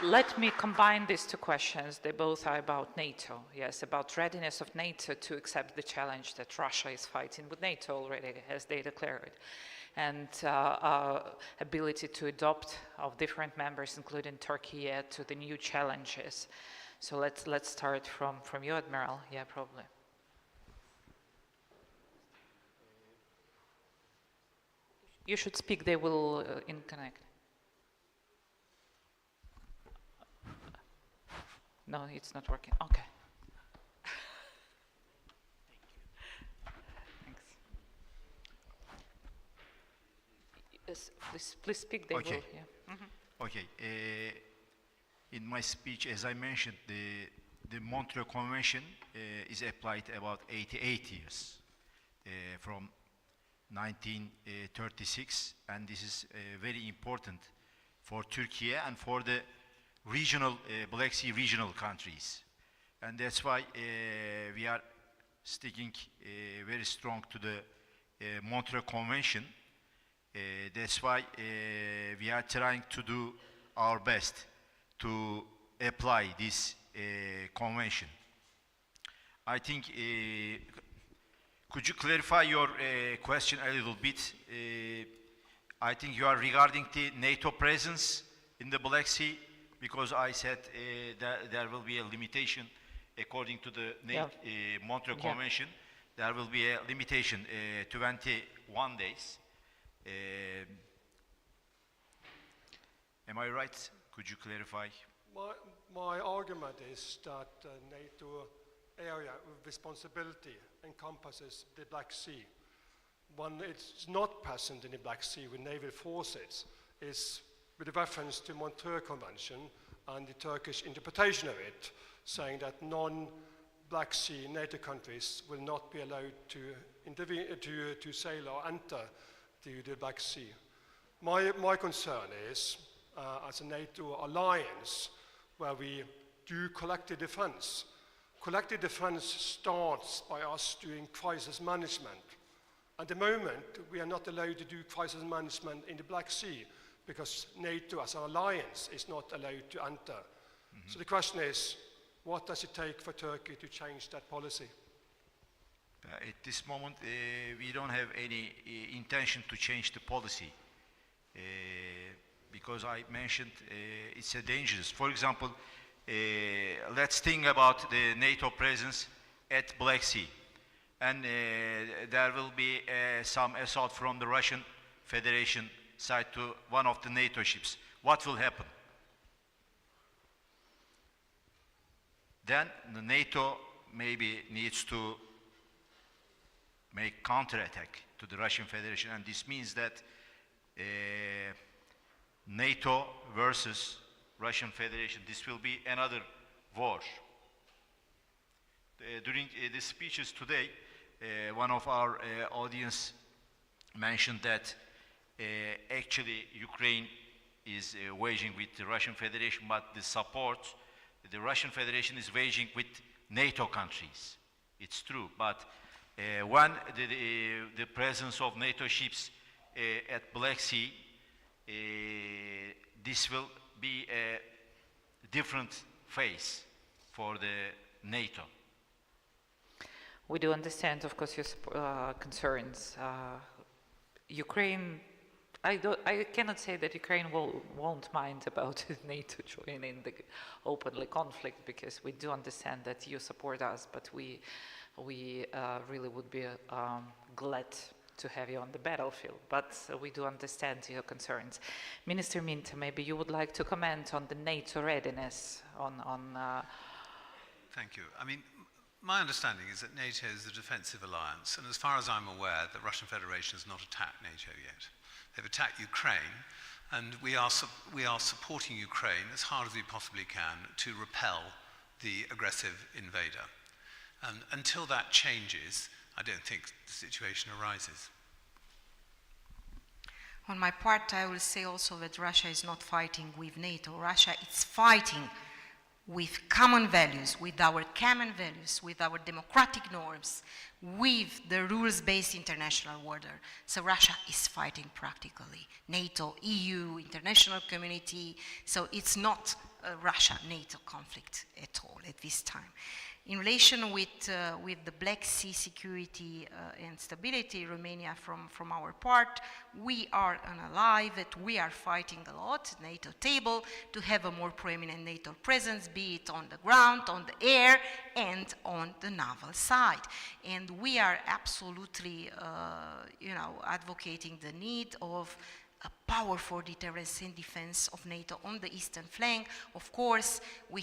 let me combine these two questions. They both are about NATO. Yes, about readiness of NATO to accept the challenge that Russia is fighting with NATO already, as they declared, and ability to adopt of different members, including Turkey, to the new challenges. So let's start from you, Admiral. Yeah, probably. You should speak. They will connect. No, it's not working. Okay. Thanks. Yes, please speak. They Okay. will. Yeah. Mm-hmm. Okay. In my speech, as I mentioned, the Montreux Convention is applied about 88 years from 1936, and this is very important for Turkey and for the regional Black Sea regional countries, and that's why we are sticking very strong to the Montreux Convention. That's why we are trying to do our best to apply this convention. I think, could you clarify your question a little bit? I think you are regarding the NATO presence in the Black Sea, because I said that there will be a limitation according to the Montreux Convention. There will be a limitation, 21 days. Am I right? Could you clarify? My argument is that NATO area of responsibility encompasses the Black Sea. When it's not present in the Black Sea with naval forces is with reference to Montreux Convention and the Turkish interpretation of it, saying that non-Black Sea NATO countries will not be allowed to sail or enter the Black Sea. My concern is, as a NATO alliance, where we do collective defense starts by us doing crisis management. At the moment, we are not allowed to do crisis management in the Black Sea because NATO as an alliance is not allowed to enter. Mm-hmm. So the question is, what does it take for Turkey to change that policy? At this moment, we don't have any intention to change the policy because I mentioned it's a dangerous. For example, let's think about the NATO presence at Black Sea, and there will be some assault from the Russian Federation side to one of the NATO ships. What will happen? Then the NATO maybe needs to make counterattack to the Russian Federation, and this means that NATO versus Russian Federation, this will be another war. During the speeches today, one of our audience mentioned that actually Ukraine is waging with the Russian Federation, but the support the Russian Federation is waging with NATO countries. It's true, but when the presence of NATO ships at Black Sea, this will be a different phase for the NATO. We do understand, of course, your concerns. Ukraine, I cannot say that Ukraine won't mind about NATO joining the openly conflict, because we do understand that you support us, but we really would be glad to have you on the battlefield. But we do understand your concerns. Minister Minta, maybe you would like to comment on the NATO readiness Thank you. I mean, my understanding is that NATO is a defensive alliance, and as far as I'm aware, the Russian Federation has not attacked NATO yet. They've attacked Ukraine, and we are supporting Ukraine as hard as we possibly can to repel the aggressive invader. And until that changes, I don't think the situation arises. On my part, I will say also that Russia is not fighting with NATO. Russia is fighting with common values, with our democratic norms, with the rules-based international order. So Russia is fighting practically. NATO, EU, international community. So it's not a Russia-NATO conflict at all at this time. In relation with the Black Sea security and stability, Romania, from our part, we are an ally that we are fighting a lot at NATO table to have a more prominent NATO presence, be it on the ground, on the air, and on the naval side. And we are absolutely, advocating the need of a powerful deterrence and defense of NATO on the eastern flank. Of course, we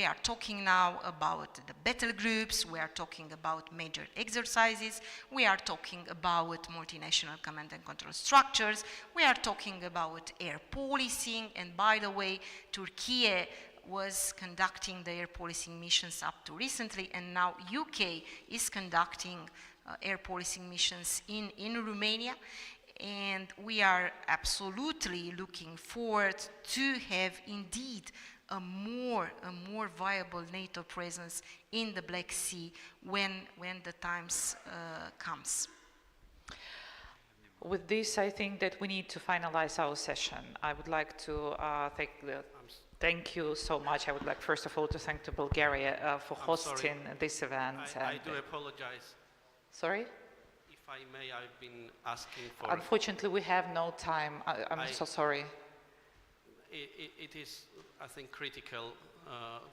are talking now about the battle groups, we are talking about major exercises, we are talking about multinational command and control structures, we are talking about air policing, and by the way, Turkey was conducting the air policing missions up to recently, and now UK is conducting air policing missions in Romania. And we are absolutely looking forward to have indeed a more viable NATO presence in the Black Sea when the times comes. With this, I think that we need to finalize our session. I would like to thank you so much. I would like, first of all, to thank Bulgaria for hosting this event. I do apologize. Sorry? If I may, I've been asking for... Unfortunately, we have no time. I'm so sorry. It is, I think, critical,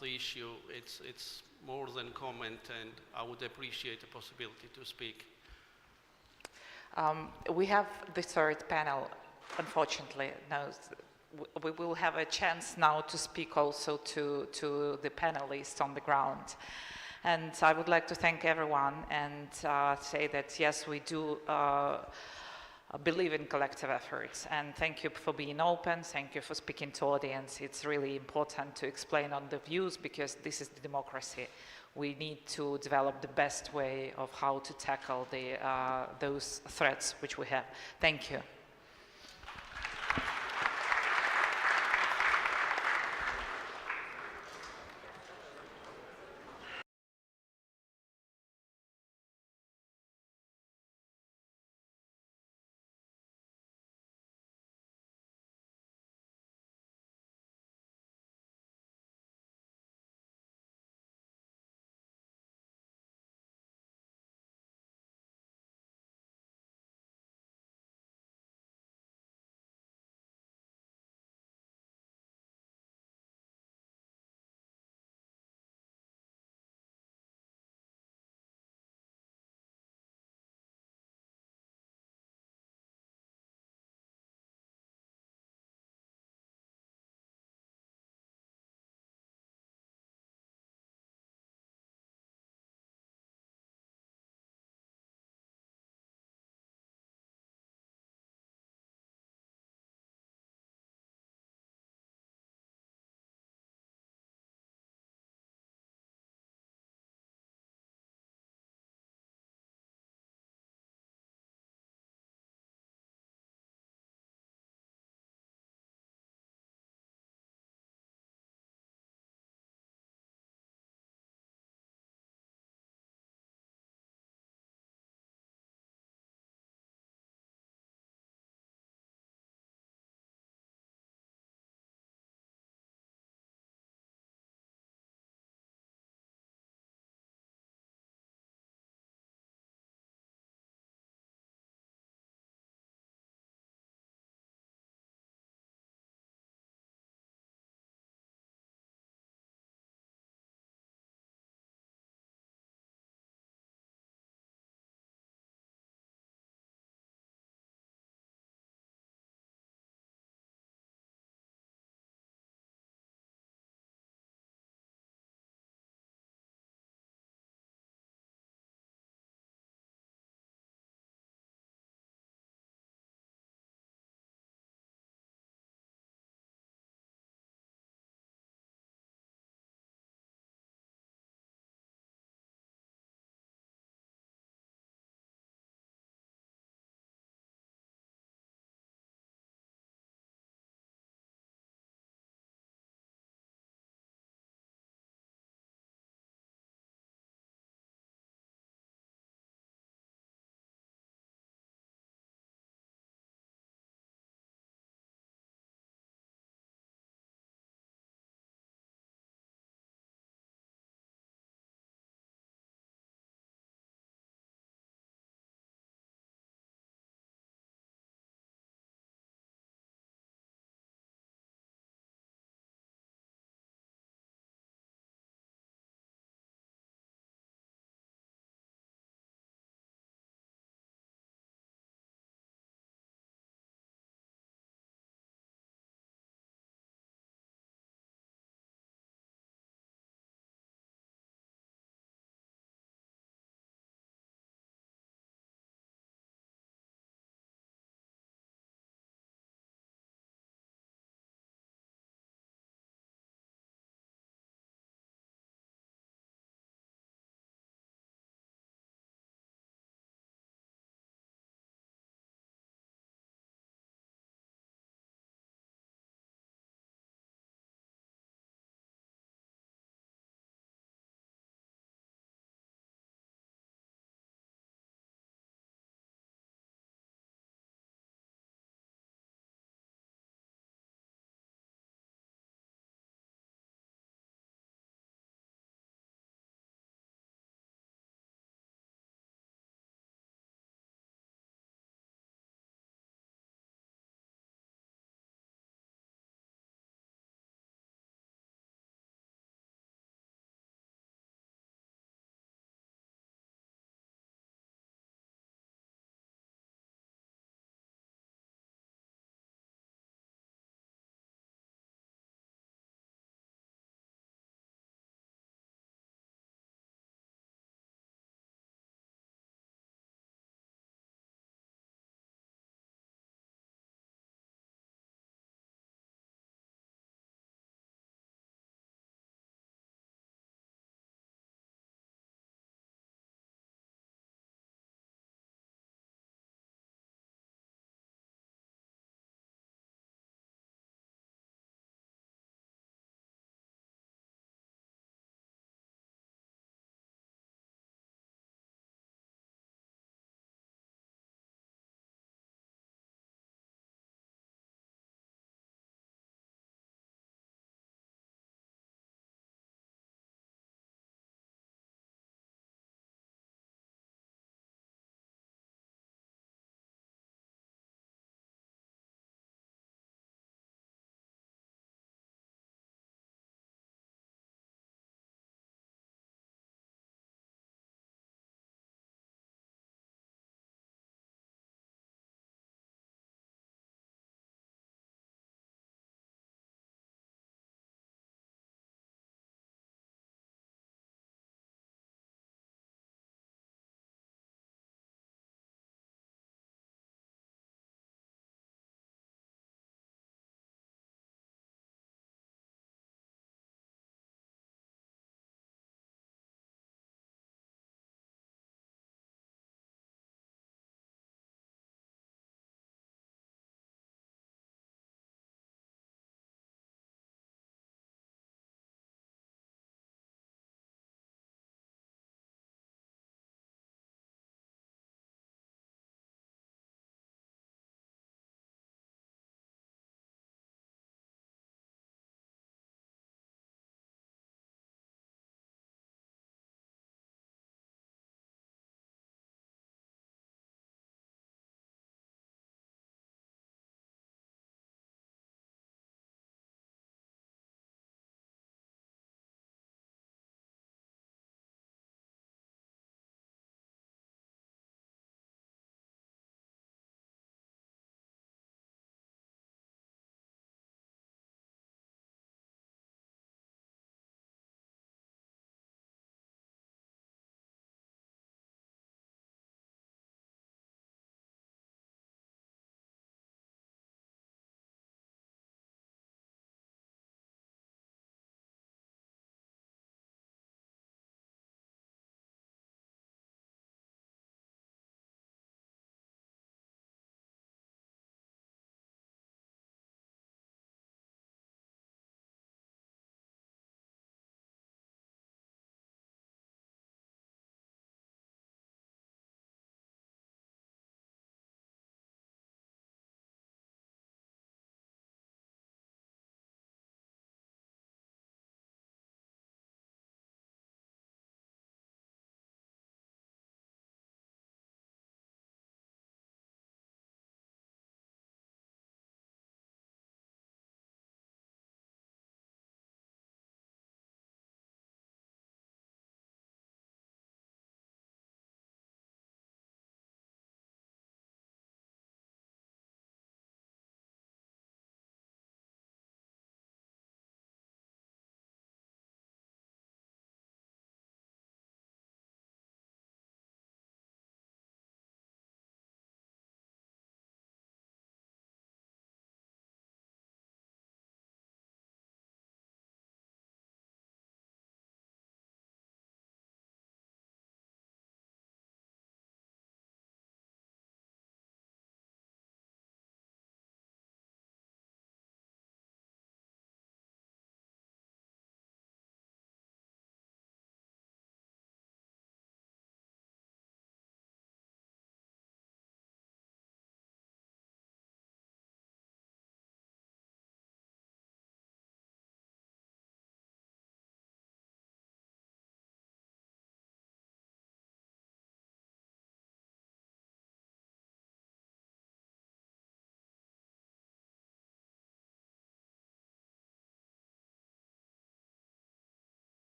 the issue. It's more than comment, and I would appreciate the possibility to speak. We have the third panel, unfortunately. Now, we will have a chance now to speak also to the panelists on the ground. And I would like to thank everyone and say that, yes, we do believe in collective efforts. And thank you for being open. Thank you for speaking to audience. It's really important to explain on the views, because this is the democracy. We need to develop the best way of how to tackle those threats which we have. Thank you.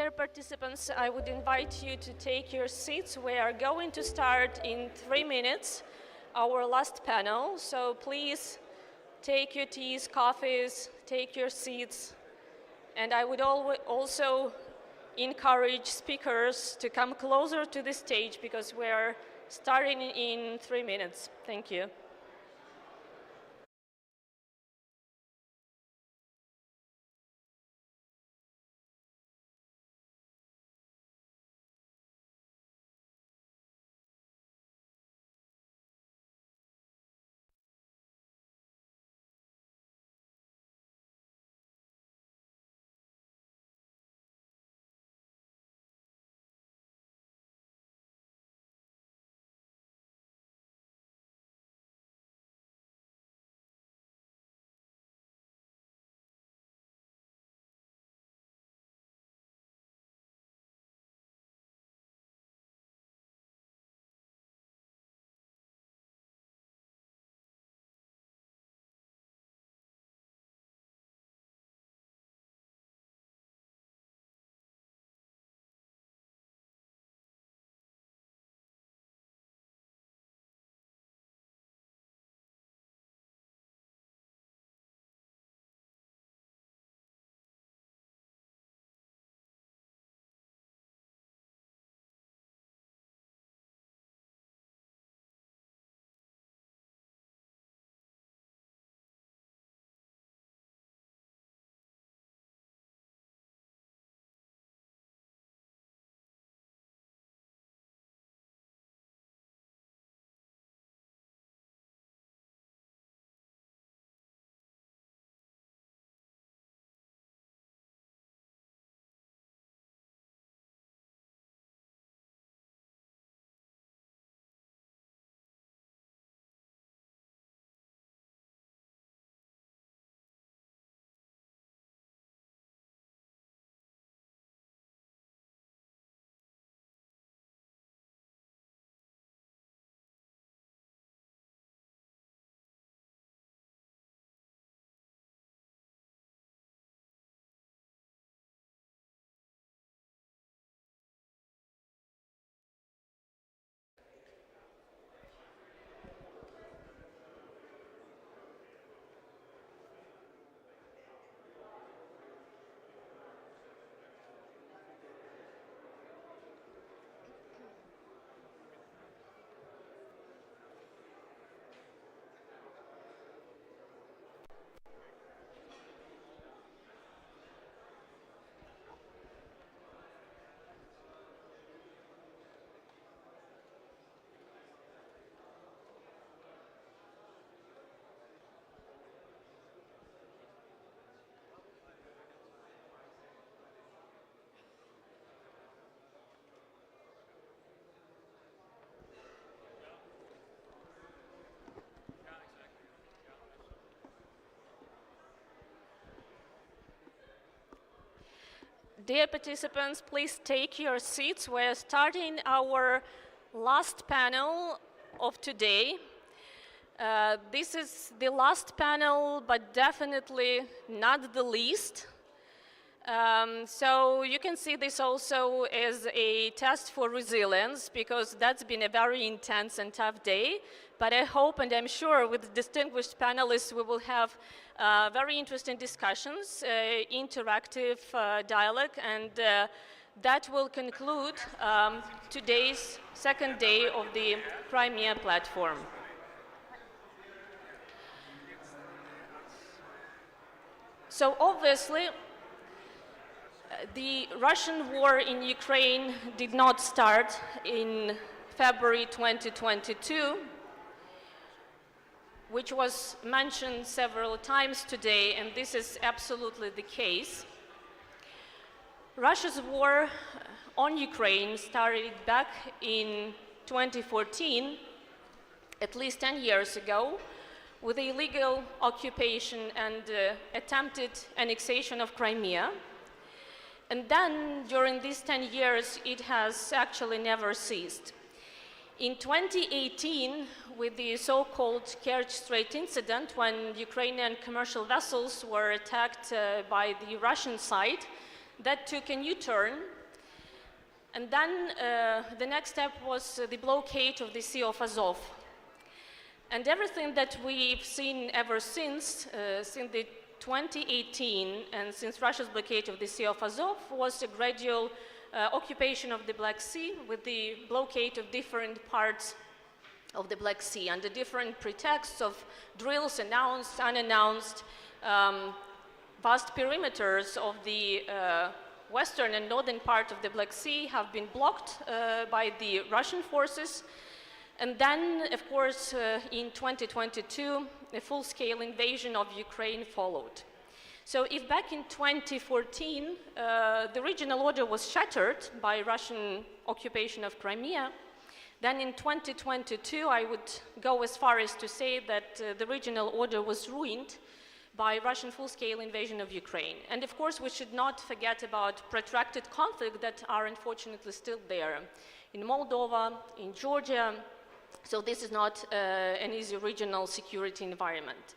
Dear participants, I would invite you to take your seats. We are going to start in 3 minutes, our last panel. So please take your teas, coffees, take your seats. And I would also encourage speakers to come closer to the stage because we are starting in 3 minutes. Thank you. Dear participants, please take your seats. We're starting our last panel of today. This is the last panel, but definitely not the least. So you can see this also as a test for resilience, because that's been a very intense and tough day. But I hope and I'm sure with distinguished panelists we will have very interesting discussions, interactive dialogue, and that will conclude today's second day of the Crimea platform. So obviously, the Russian war in Ukraine did not start in February 2022, which was mentioned several times today, and this is absolutely the case. Russia's war on Ukraine started back in 2014, at least 10 years ago, with the illegal occupation and attempted annexation of Crimea. And then, during these 10 years, it has actually never ceased. In 2018, with the so-called Kerch Strait incident, when Ukrainian commercial vessels were attacked by the Russian side, that took a new turn, And then the next step was the blockade of the Sea of Azov. And everything that we've seen ever since the 2018 and since Russia's blockade of the Sea of Azov was a gradual occupation of the Black Sea with the blockade of different parts of the Black Sea under different pretexts of drills, announced, unannounced. Vast perimeters of the western and northern part of the Black Sea have been blocked by the Russian forces. And then, of course, in 2022, a full-scale invasion of Ukraine followed. So if back in 2014, the regional order was shattered by Russian occupation of Crimea, then in 2022, I would go as far as to say that the regional order was ruined by Russian full-scale invasion of Ukraine. And of course, we should not forget about protracted conflict that are unfortunately still there in Moldova, in Georgia. So this is not an easy regional security environment.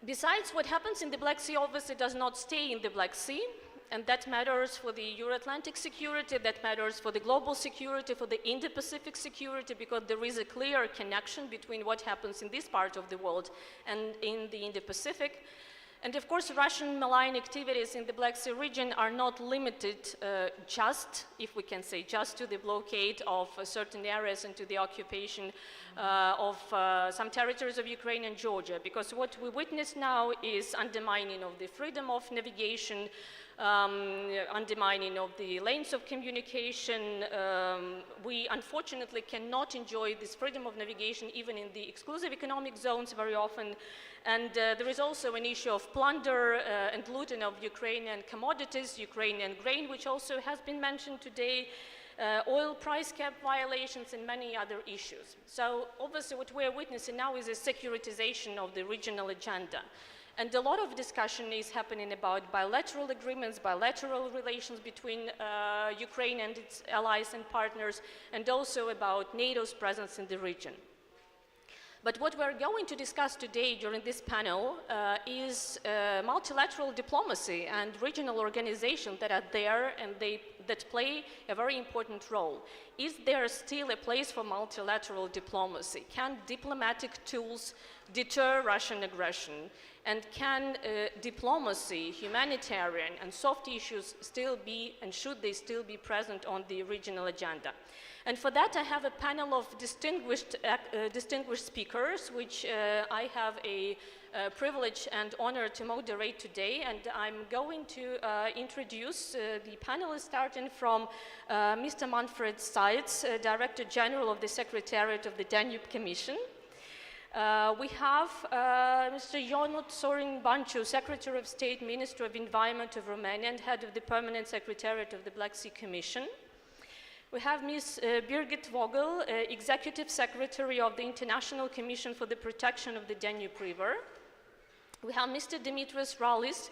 Besides, what happens in the Black Sea obviously does not stay in the Black Sea, and that matters for the Euro-Atlantic security, that matters for the global security, for the Indo-Pacific security, because there is a clear connection between what happens in this part of the world and in the Indo-Pacific. And of course, Russian malign activities in the Black Sea region are not limited just, if we can say, just to the blockade of certain areas and to the occupation of some territories of Ukraine and Georgia, because what we witness now is undermining of the freedom of navigation, undermining of the lanes of communication. We unfortunately cannot enjoy this freedom of navigation even in the exclusive economic zones very often. And there is also an issue of plunder and looting of Ukrainian commodities, Ukrainian grain, which also has been mentioned today, oil price cap violations, and many other issues. So obviously what we are witnessing now is a securitization of the regional agenda. And a lot of discussion is happening about bilateral agreements, bilateral relations between Ukraine and its allies and partners, and also about NATO's presence in the region. But what we're going to discuss today during this panel is multilateral diplomacy and regional organizations that are there and that play a very important role. Is there still a place for multilateral diplomacy? Can diplomatic tools deter Russian aggression? And can diplomacy, humanitarian and soft issues still be, and should they still be present on the regional agenda? And for that, I have a panel of distinguished speakers, which I have a privilege and honor to moderate today. And I'm going to introduce the panelists, starting from Mr. Manfred Seitz, Director General of the Secretariat of the Danube Commission. We have Mr. Ionut Sorin Banciu, Secretary of State, Minister of Environment of Romania, and Head of the Permanent Secretariat of the Black Sea Commission. We have Ms. Birgit Vogel, Executive Secretary of the International Commission for the Protection of the Danube River. We have Mr. Dimitris Rallis,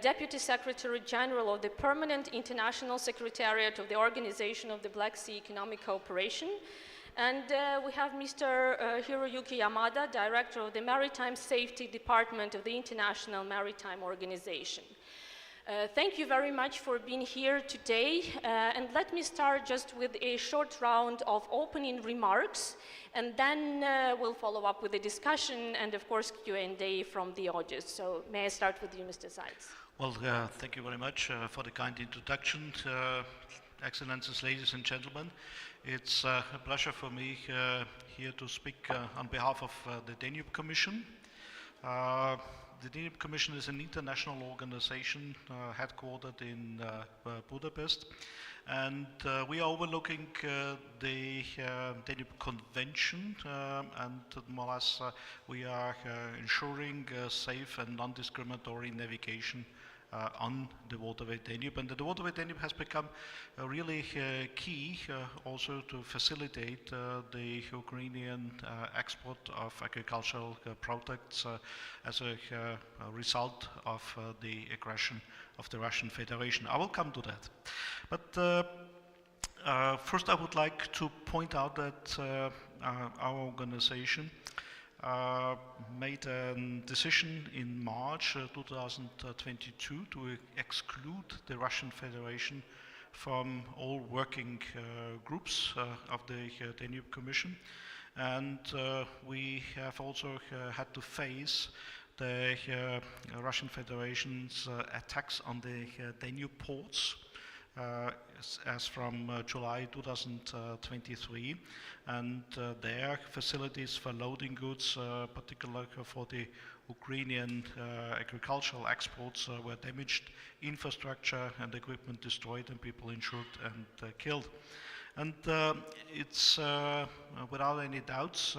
Deputy Secretary General of the Permanent International Secretariat of the Organization of the Black Sea Economic Cooperation. And we have Mr. Hiroyuki Yamada, Director of the Maritime Safety Department of the International Maritime Organization. Thank you very much for being here today. And let me start just with a short round of opening remarks, and then we'll follow up with a discussion and, of course, Q&A from the audience. So may I start with you, Mr. Seitz? Well, thank you very much for the kind introduction. Excellencies, ladies and gentlemen, it's a pleasure for me here to speak on behalf of the Danube Commission. The Danube Commission is an international organization headquartered in Budapest, and we are overlooking the Danube Convention, and more or less we are ensuring safe and non-discriminatory navigation on the waterway Danube. And the waterway Danube has become really key also to facilitate the Ukrainian export of agricultural products as a result of the aggression of the Russian Federation. I will come to that. But first I would like to point out that our organization made a decision in March 2022 to exclude the Russian Federation from all working groups of the Danube Commission. And we have also had to face the Russian Federation's attacks on the Danube ports as from July 2023, and their facilities for loading goods, particularly for the Ukrainian agricultural exports, were damaged, infrastructure and equipment destroyed, and people injured and killed. And it's without any doubts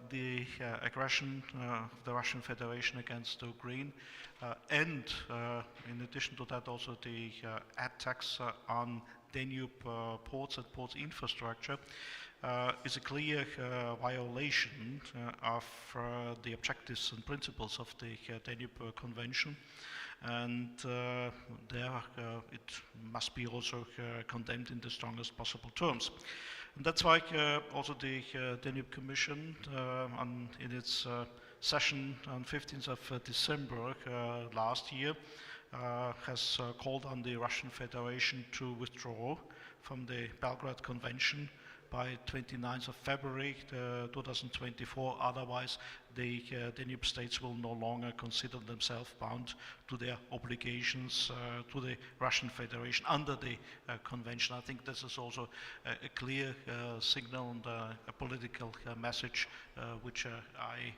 the aggression of the Russian Federation against Ukraine, and in addition to that also the attacks on Danube ports and ports infrastructure is a clear violation of the objectives and principles of the Danube Convention, and there it must be also condemned in the strongest possible terms. And that's why also the Danube Commission in its session on 15th of December last year has called on the Russian Federation to withdraw from the Belgrade Convention by 29th of February 2024. Otherwise, the Danube states will no longer consider themselves bound to their obligations to the Russian Federation under the convention. I think this is also a clear signal and a political message which I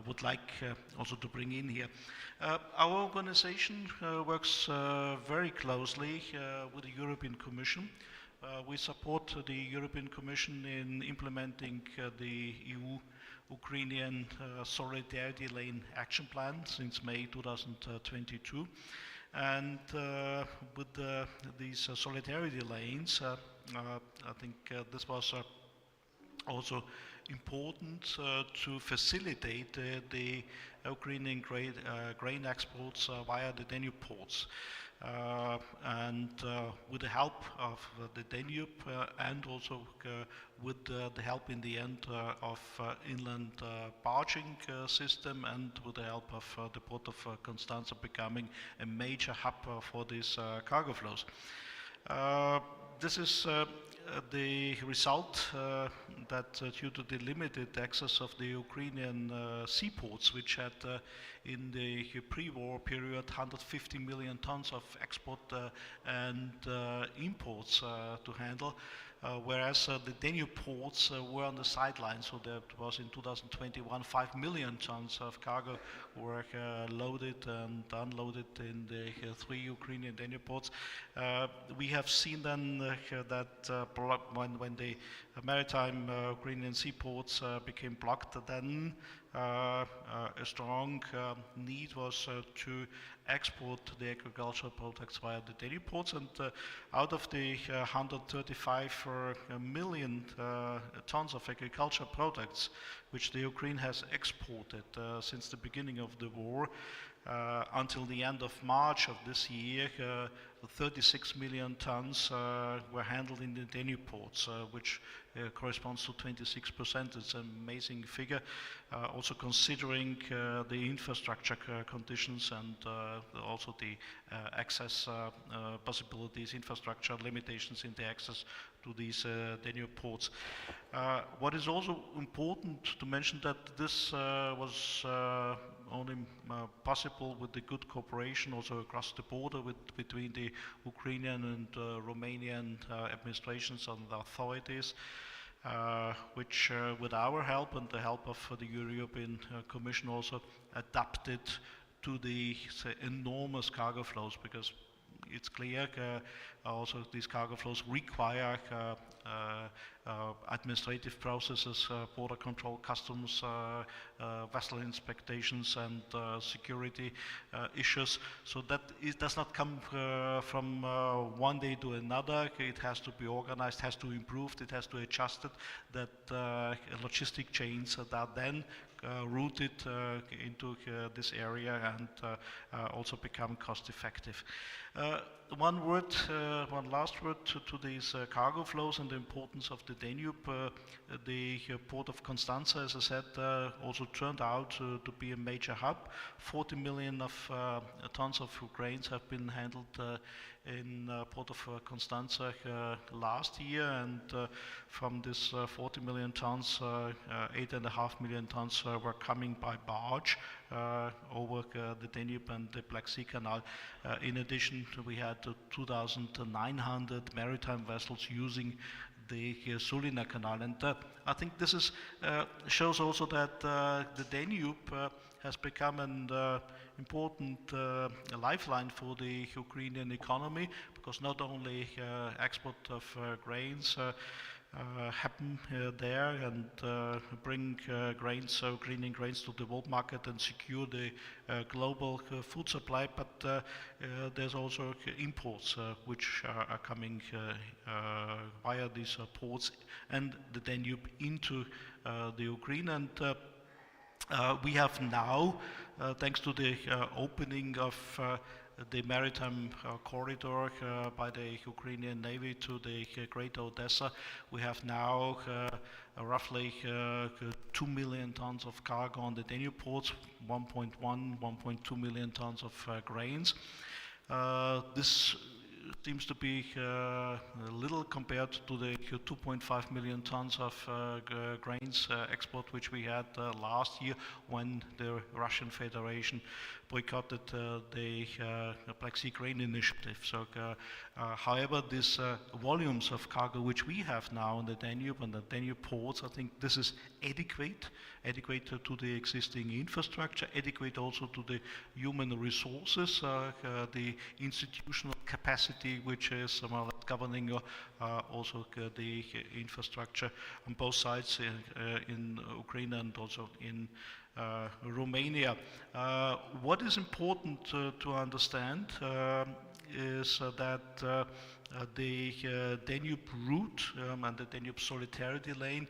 would like also to bring in here. Our organization works very closely with the European Commission. We support the European Commission in implementing the EU-Ukrainian Solidarity Lane Action Plan since May 2022. And with these solidarity lanes, I think this was also important to facilitate the Ukrainian grain exports via the Danube ports. And with the help of the Danube and also with the help in the end of inland barging system, and with the help of the port of Constanța becoming a major hub for these cargo flows. This is the result that due to the limited access of the Ukrainian seaports, which had in the pre-war period 150 million tons of export and imports to handle, whereas the Danube ports were on the sidelines. So that was in 2021 5 million tons of cargo were loaded and unloaded in the 3 Ukrainian Danube ports. We have seen then that when the maritime Ukrainian seaports became blocked, then a strong need was to export the agricultural products via the Danube ports, and out of the 135 million tons of agricultural products which the Ukraine has exported since the beginning of the war, until the end of March of this year, 36 million tons were handled in the Danube ports, which corresponds to 26%. It's an amazing figure, also considering the infrastructure conditions and also the access possibilities, infrastructure limitations in the access to these Danube ports. What is also important to mention that this was only possible with the good cooperation also across the border between the Ukrainian and Romanian administrations and authorities, which with our help and the help of the European Commission also adapted to the enormous cargo flows, because it's clear also these cargo flows require administrative processes, border control, customs, vessel inspections and security issues. So that it does not come from one day to another. It has to be organized, has to improve, it has to adjust it, that logistic chains that are then routed into this area and also become cost effective. one last word to these cargo flows and the importance of the Danube. The port of Constanza, as I said, also turned out to be a major hub. 40 million of tons of grains have been handled in port of Constanza last year, and from this 40 million tons, 8.5 million tons were coming by barge over the Danube and the Black Sea Canal. In addition, we had 2,900 maritime vessels using the Sulina Canal, and I think this is shows also that the Danube has become an important lifeline for the Ukrainian economy, because not only export of grains happen there and bring grains, greening grains to the world market and secure the global food supply, but there's also imports which are coming via these ports and the Danube into the Ukraine. And we have now, thanks to the opening of the maritime corridor by the Ukrainian Navy to the Greater Odessa, we have now roughly 2 million tons of cargo on the Danube ports, 1.2 million tons of grains. This seems to be little compared to the 2.5 million tons of grains export which we had last year when the Russian Federation boycotted the Black Sea Grain Initiative. So, however, these volumes of cargo which we have now in the Danube and the Danube ports, I think this is adequate to the existing infrastructure, adequate also to the human resources, the institutional capacity which is governing also the infrastructure on both sides in Ukraine and also in Romania. What is important to understand is that the Danube route and the Danube Solidarity Lane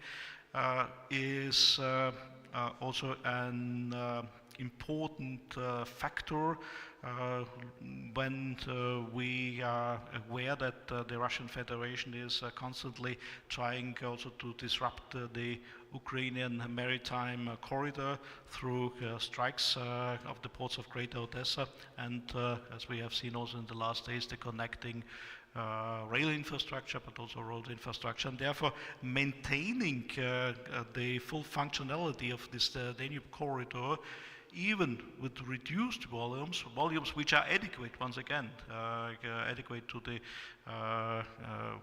is also an important factor when we are aware that the Russian Federation is constantly trying also to disrupt the Ukrainian maritime corridor through strikes of the ports of Greater Odessa, and as we have seen also in the last days, the connecting rail infrastructure, but also road infrastructure, and therefore maintaining the full functionality of this Danube corridor, even with reduced volumes which are adequate, once again, adequate to the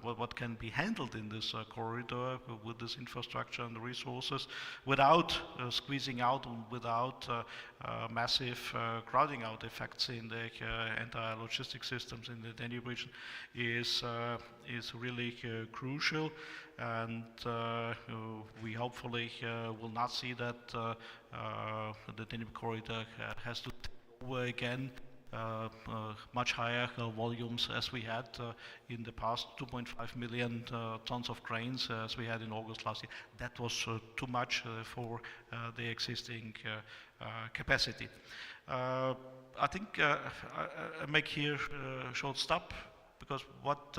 what can be handled in this corridor with this infrastructure and the resources, without squeezing out, without massive crowding out effects in the entire logistics systems in the Danube region, is really crucial. And we hopefully will not see that the Danube corridor has to take over again much higher volumes as we had in the past, 2.5 million tons of grains as we had in August last year. That was too much for the existing capacity. I think I make here a short stop, because what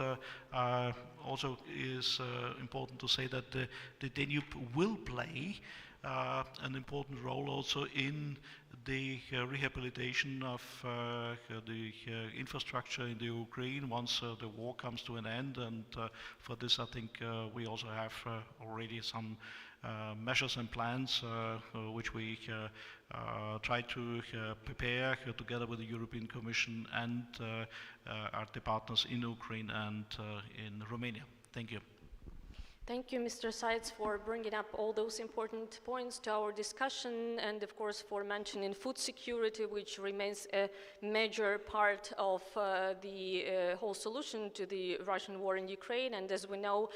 also is important to say that the Danube will play an important role also in the rehabilitation of the infrastructure in the Ukraine once the war comes to an end, and for this I think we also have already some measures and plans which we try to prepare together with the European Commission and our partners in Ukraine and in Romania. Thank you. Thank you, Mr. Seitz, for bringing up all those important points to our discussion, and of course for mentioning food security, which remains a major part of the whole solution to the Russian war in Ukraine. And as we know,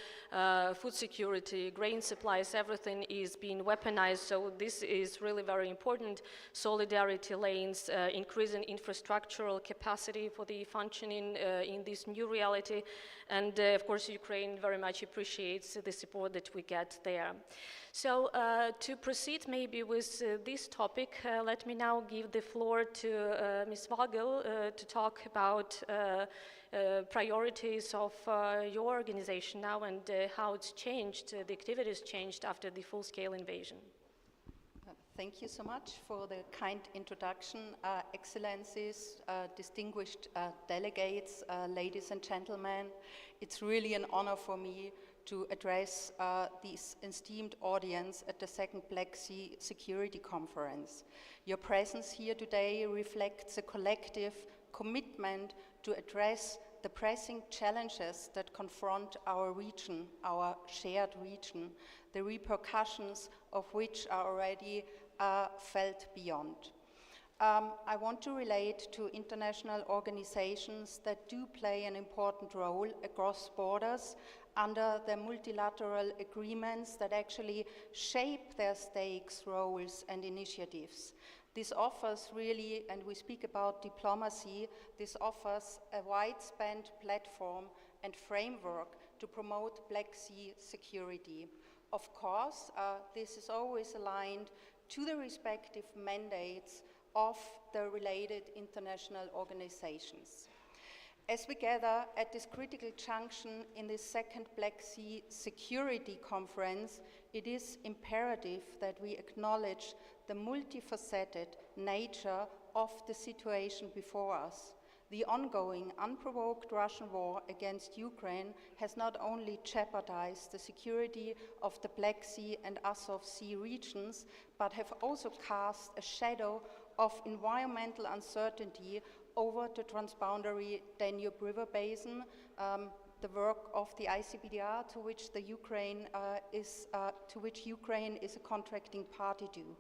food security, grain supplies, everything is being weaponized, so this is really very important. Solidarity lanes, increasing infrastructural capacity for the functioning in this new reality, and of course Ukraine very much appreciates the support that we get there. So to proceed maybe with this topic, let me now give the floor to Ms. Vogel to talk about priorities of your organization now and how it's changed, the activities changed after the full-scale invasion. Thank you so much for the kind introduction, Excellencies, distinguished delegates, ladies and gentlemen. It's really an honor for me to address this esteemed audience at the second Black Sea Security Conference. Your presence here today reflects a collective commitment to address the pressing challenges that confront our region, our shared region, the repercussions of which are already felt beyond. I want to relate to international organizations that do play an important role across borders under the multilateral agreements that actually shape their stakes, roles, and initiatives. This offers really, and we speak about diplomacy, this offers a widespread platform and framework to promote Black Sea security. Of course, this is always aligned to the respective mandates of the related international organizations. As we gather at this critical junction in the second Black Sea Security Conference, it is imperative that we acknowledge the multifaceted nature of the situation before us. The ongoing, unprovoked Russian war against Ukraine has not only jeopardized the security of the Black Sea and Azov Sea regions, but have also cast a shadow of environmental uncertainty over the transboundary Danube River basin, the work of the ICPDR to which Ukraine is a contracting party to.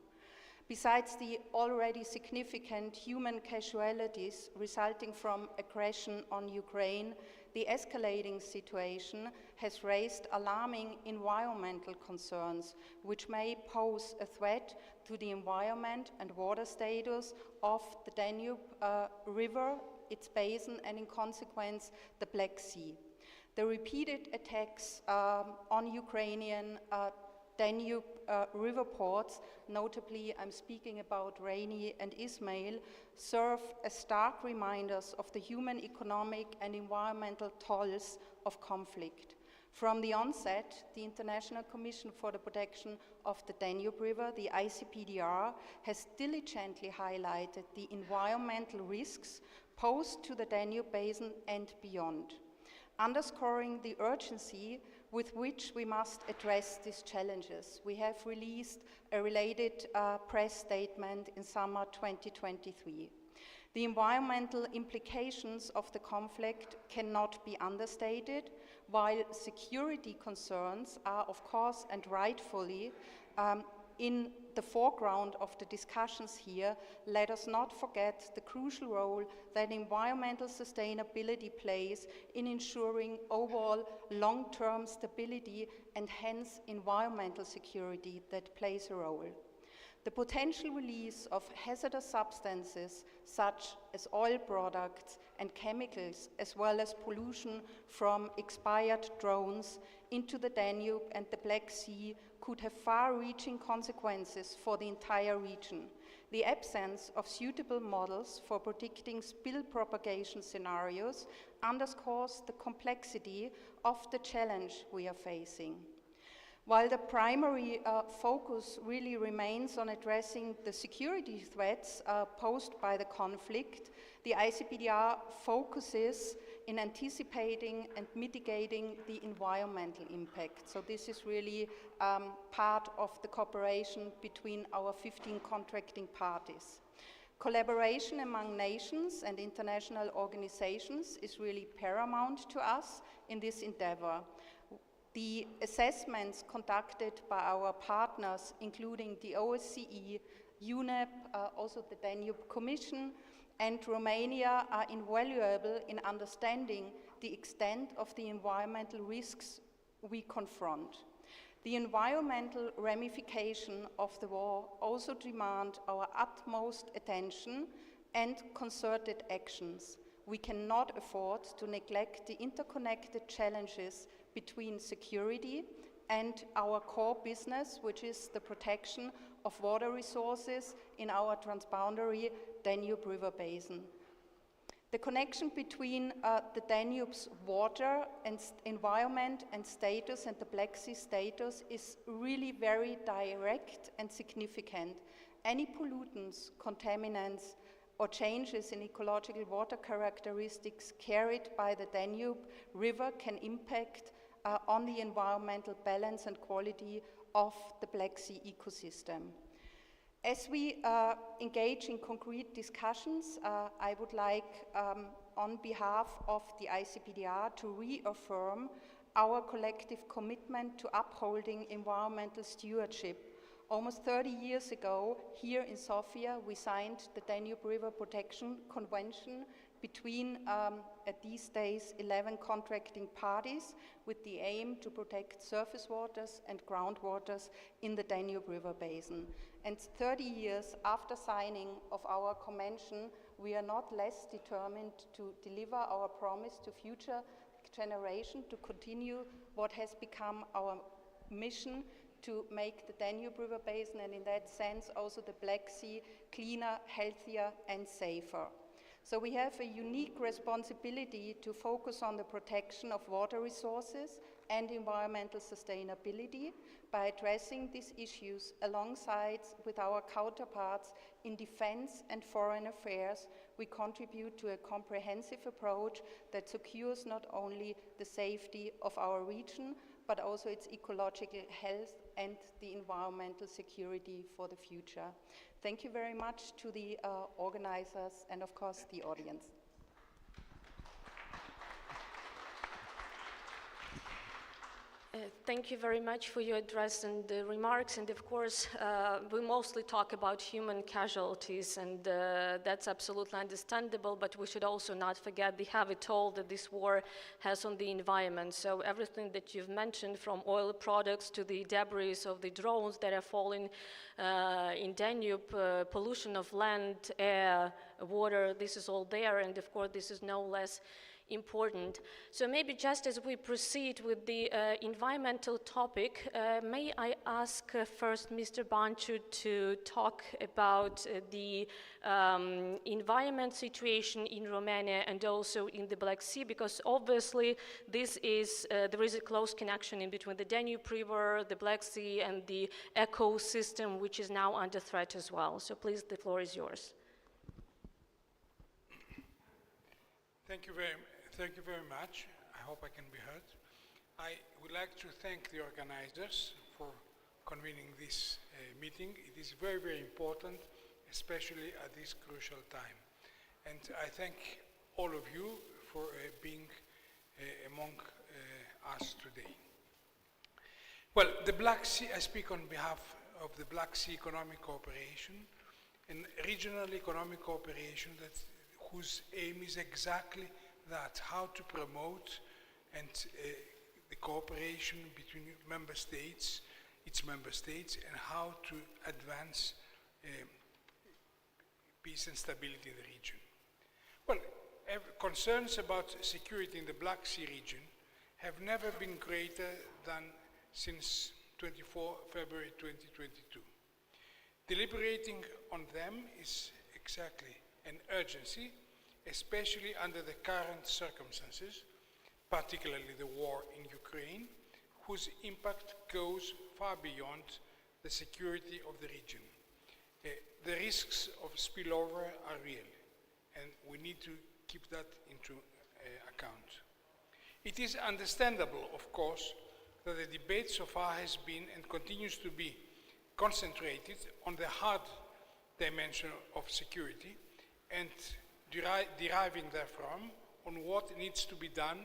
Besides the already significant human casualties resulting from aggression on Ukraine, the escalating situation has raised alarming environmental concerns, which may pose a threat to the environment and water status of the Danube River, its basin, and in consequence, the Black Sea. The repeated attacks on Ukrainian Danube river ports, notably I'm speaking about Reni and Ismail, serve as stark reminders of the human, economic and environmental tolls of conflict. From the onset, the International Commission for the Protection of the Danube River, the ICPDR, has diligently highlighted the environmental risks posed to the Danube Basin and beyond, underscoring the urgency with which we must address these challenges. We have released a related press statement in summer 2023. The environmental implications of the conflict cannot be understated, while security concerns are, of course, and rightfully, in the foreground of the discussions here. Let us not forget the crucial role that environmental sustainability plays in ensuring overall long-term stability and hence environmental security that plays a role. The potential release of hazardous substances such as oil products and chemicals, as well as pollution from expired drones into the Danube and the Black Sea, could have far-reaching consequences for the entire region. The absence of suitable models for predicting spill propagation scenarios underscores the complexity of the challenge we are facing. While the primary focus really remains on addressing the security threats posed by the conflict, the ICPDR focuses in anticipating and mitigating the environmental impact. So this is really part of the cooperation between our 15 contracting parties. Collaboration among nations and international organizations is really paramount to us in this endeavor. The assessments conducted by our partners, including the OSCE, UNEP, also the Danube Commission, and Romania, are invaluable in understanding the extent of the environmental risks we confront. The environmental ramifications of the war also demand our utmost attention and concerted actions. We cannot afford to neglect the interconnected challenges between security and our core business, which is the protection of water resources in our transboundary Danube River basin. The connection between the Danube's water and environment and status and the Black Sea status is really very direct and significant. Any pollutants, contaminants, or changes in ecological water characteristics carried by the Danube River can impact on the environmental balance and quality of the Black Sea ecosystem. As we engage in concrete discussions, I would like, on behalf of the ICPDR, to reaffirm our collective commitment to upholding environmental stewardship. Almost 30 years ago, here in Sofia, we signed the Danube River Protection Convention between, at these days, 11 contracting parties with the aim to protect surface waters and groundwaters in the Danube River basin. And 30 years after signing of our convention, we are not less determined to deliver our promise to future generations to continue what has become our mission to make the Danube River basin, and in that sense also the Black Sea, cleaner, healthier and safer. So we have a unique responsibility to focus on the protection of water resources and environmental sustainability by addressing these issues alongside with our counterparts in defense and foreign affairs. We contribute to a comprehensive approach that secures not only the safety of our region, but also its ecological health and the environmental security for the future. Thank you very much to the organizers and of course the audience. Thank you very much for your address and the remarks. And of course, we mostly talk about human casualties, and that's absolutely understandable, but we should also not forget the heavy toll that this war has on the environment. So everything that you've mentioned, from oil products to the debris of the drones that are falling in Danube, pollution of land, air, water, this is all there, and of course this is no less important. So maybe just as we proceed with the environmental topic, may I ask first Mr. Bancu to talk about the environment situation in Romania and also in the Black Sea, because obviously this is, there is a close connection in between the Danube River, the Black Sea and the ecosystem, which is now under threat as well. So please, the floor is yours. Thank you very much. I hope I can be heard. I would like to thank the organizers for convening this meeting. It is very, very important, especially at this crucial time. And I thank all of you for being among us today. Well, the Black Sea, I speak on behalf of the Black Sea Economic Cooperation, an regional economic cooperation whose aim is exactly that, how to promote and the cooperation between its member states, and how to advance peace and stability in the region. Well, concerns about security in the Black Sea region have never been greater than since 24 February 2022. Deliberating on them is exactly an urgency, especially under the current circumstances, particularly the war in Ukraine, whose impact goes far beyond the security of the region. The risks of spillover are real, and we need to keep that into account. It is understandable, of course, that the debate so far has been and continues to be concentrated on the hard dimension of security and deriving therefrom on what needs to be done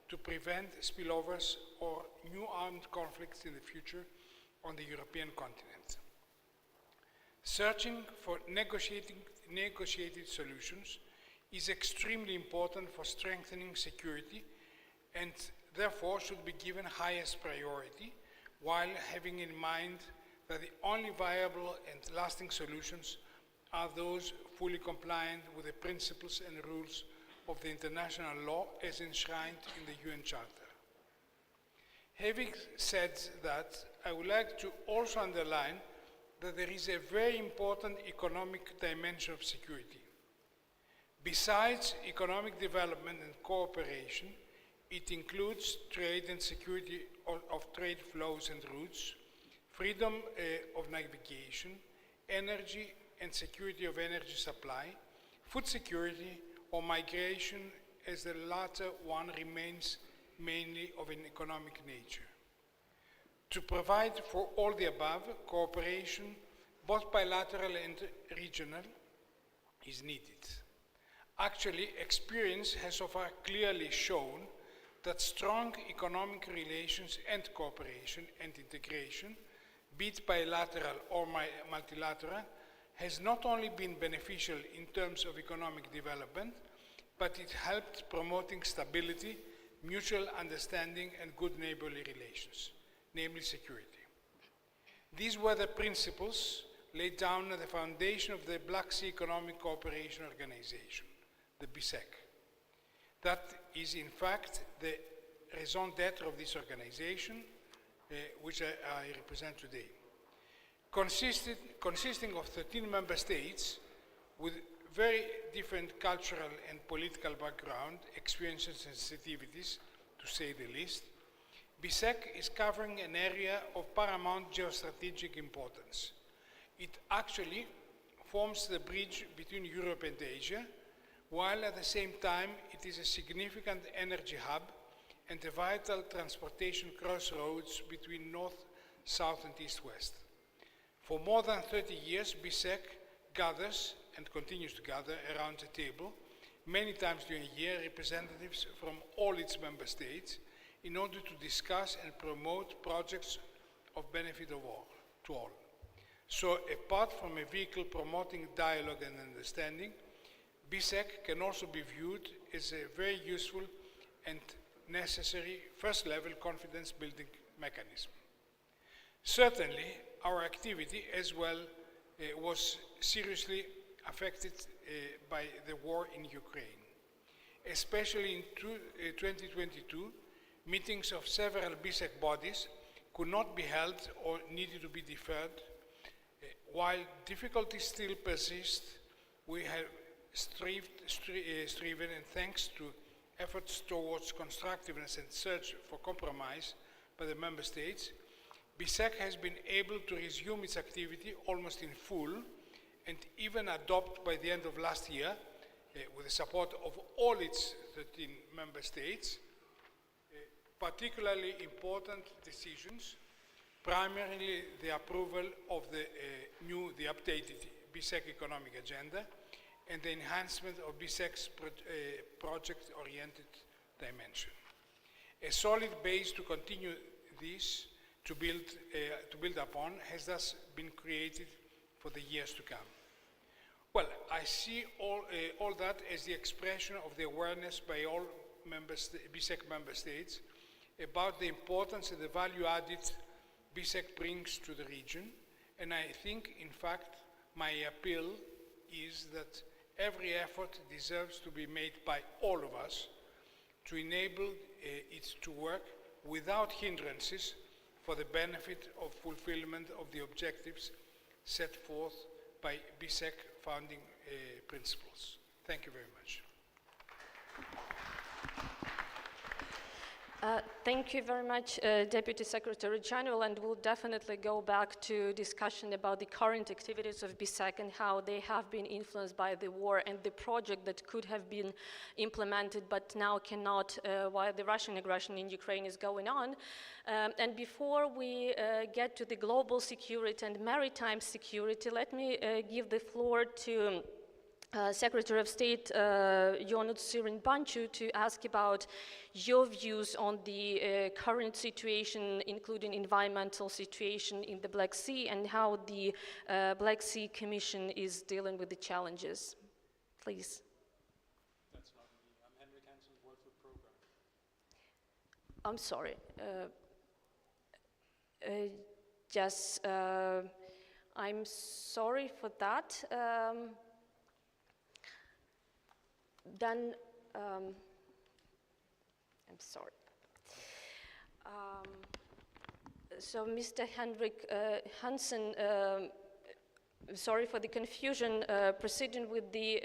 to prevent spillovers or new armed conflicts in the future on the European continent. Searching for negotiated solutions is extremely important for strengthening security, and therefore should be given highest priority, while having in mind that the only viable and lasting solutions are those fully compliant with the principles and rules of the international law as enshrined in the UN Charter. Having said that, I would like to also underline that there is a very important economic dimension of security. Besides economic development and cooperation, it includes trade and security of trade flows and routes, freedom of navigation, energy and security of energy supply, food security, or migration, as the latter one remains mainly of an economic nature. To provide for all the above, cooperation, both bilateral and regional, is needed. Actually, experience has so far clearly shown that strong economic relations and cooperation and integration, be it bilateral or multilateral, has not only been beneficial in terms of economic development, but it helped promoting stability, mutual understanding, and good neighborly relations, namely security. These were the principles laid down at the foundation of the Black Sea Economic Cooperation Organization, the BSEC. That is, in fact, the raison d'etre of this organization, which I represent today. Consisting of 13 member states with very different cultural and political background, experiences and sensitivities, to say the least, BSEC is covering an area of paramount geostrategic importance. It actually forms the bridge between Europe and Asia, while at the same time it is a significant energy hub and a vital transportation crossroads between north, south, and east-west. For more than 30 years, BSEC gathers and continues to gather around the table, many times during a year, representatives from all its member states in order to discuss and promote projects of benefit of all, to all. So, apart from a vehicle promoting dialogue and understanding, BSEC can also be viewed as a very useful and necessary first-level confidence-building mechanism. Certainly, our activity as well was seriously affected by the war in Ukraine. Especially in 2022, meetings of several BSEC bodies could not be held or needed to be deferred. While difficulties still persist, we have striven, and thanks to efforts towards constructiveness and search for compromise by the member states, BSEC has been able to resume its activity almost in full and even adopt by the end of last year, with the support of all its 13 member states, particularly important decisions, primarily the approval of the updated BSEC economic agenda and the enhancement of BSEC's project-oriented dimension. A solid base to continue this, to build upon, has thus been created for the years to come. Well, I see all that as the expression of the awareness by all BSEC member states about the importance and the value added BSEC brings to the region, and I think, in fact, my appeal is that every effort deserves to be made by all of us to enable it to work without hindrances for the benefit of fulfillment of the objectives set forth by BSEC founding principles. Thank you very much. Thank you very much, Deputy Secretary General, and we'll definitely go back to discussion about the current activities of BSEC and how they have been influenced by the war and the project that could have been implemented but now cannot while the Russian aggression in Ukraine is going on. And before we get to the global security and maritime security, let me give the floor to Secretary of State Ionuț Cirin-Banciu to ask about your views on the current situation, including environmental situation in the Black Sea, and how the Black Sea Commission is dealing with the challenges. Please. That's not me. I'm Henrik Hansen's World Food Program. I'm sorry. Yes, I'm sorry for that. Then, I'm sorry. So Mr. Henrik Hansen, sorry for the confusion, proceeding with the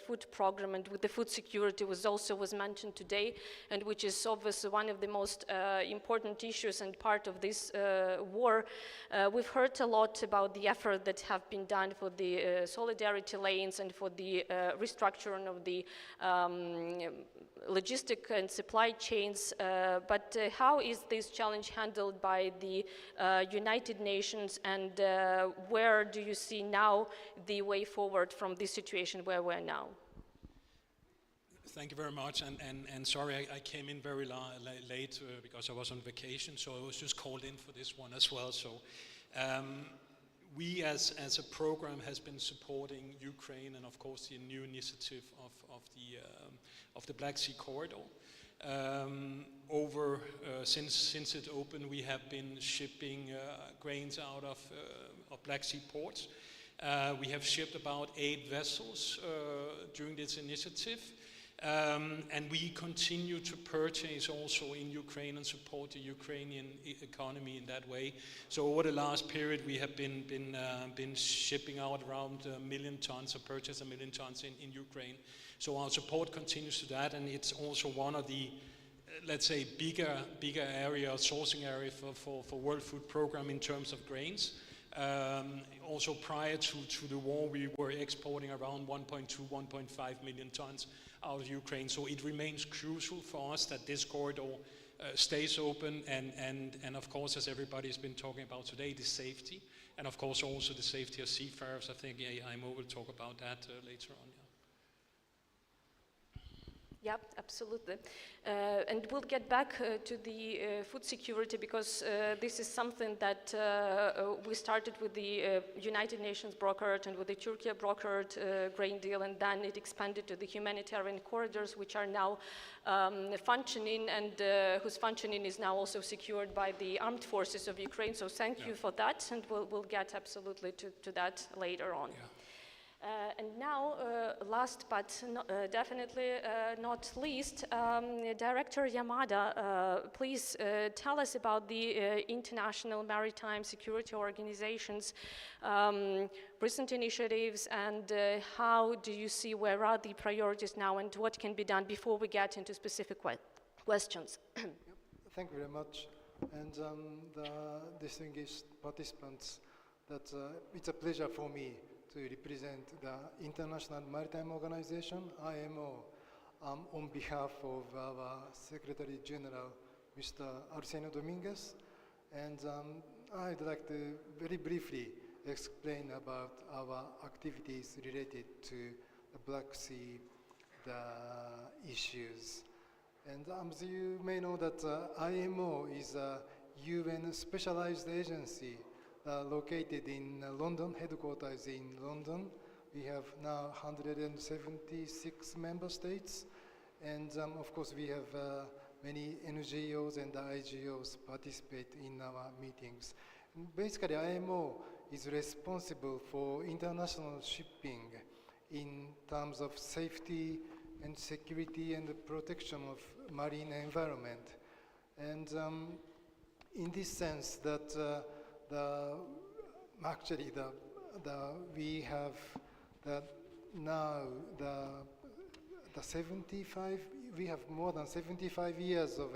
food program and with the food security was mentioned today, and which is obviously one of the most important issues and part of this war. We've heard a lot about the effort that have been done for the solidarity lanes and for the restructuring of the logistic and supply chains, but how is this challenge handled by the United Nations, and where do you see now the way forward from this situation where we're now? Thank you very much, and sorry I came in very late because I was on vacation, so I was just called in for this one as well. So we as a program has been supporting Ukraine and of course the new initiative of the Black Sea corridor. Since it opened, we have been shipping grains out of Black Sea ports. We have shipped about 8 vessels during this initiative. And we continue to purchase also in Ukraine and support the Ukrainian economy in that way. So over the last period, we have been shipping out around 1 million tons, or purchased 1 million tons in Ukraine. So our support continues to that, and it's also one of the, let's say, bigger area, sourcing area for World Food Program in terms of grains. Also prior to the war, we were exporting around 1.2, 1.5 million tons out of Ukraine. So it remains crucial for us that this corridor stays open, and of course, as everybody's been talking about today, the safety, and of course also the safety of seafarers. I think IMO will talk about that later on. Yeah, absolutely. And we'll get back to the food security, because this is something that we started with the United Nations brokered and with the Turkey brokered grain deal, and then it expanded to the humanitarian corridors, which are now functioning, and whose functioning is now also secured by the armed forces of Ukraine. So thank you for that, and we'll get absolutely to that later on. Yeah. And now, last but definitely not least, Director Yamada, please tell us about the International Maritime Security Organization's recent initiatives, and how do you see, where are the priorities now, and what can be done before we get into specific questions? Thank you very much. And the distinguished participants, it's a pleasure for me to represent the International Maritime Organization, IMO, on behalf of our Secretary General, Mr. Arsenio Dominguez. And I'd like to very briefly explain about our activities related to the Black Sea, the issues. And as you may know that IMO is a UN specialized agency located in London, headquarters in London. We have now 176 member states, and of course we have many NGOs and IGOs participate in our meetings. And basically, IMO is responsible for international shipping in terms of safety and security and the protection of marine environment. And in this sense that we have now the 75. We have more than 75 years of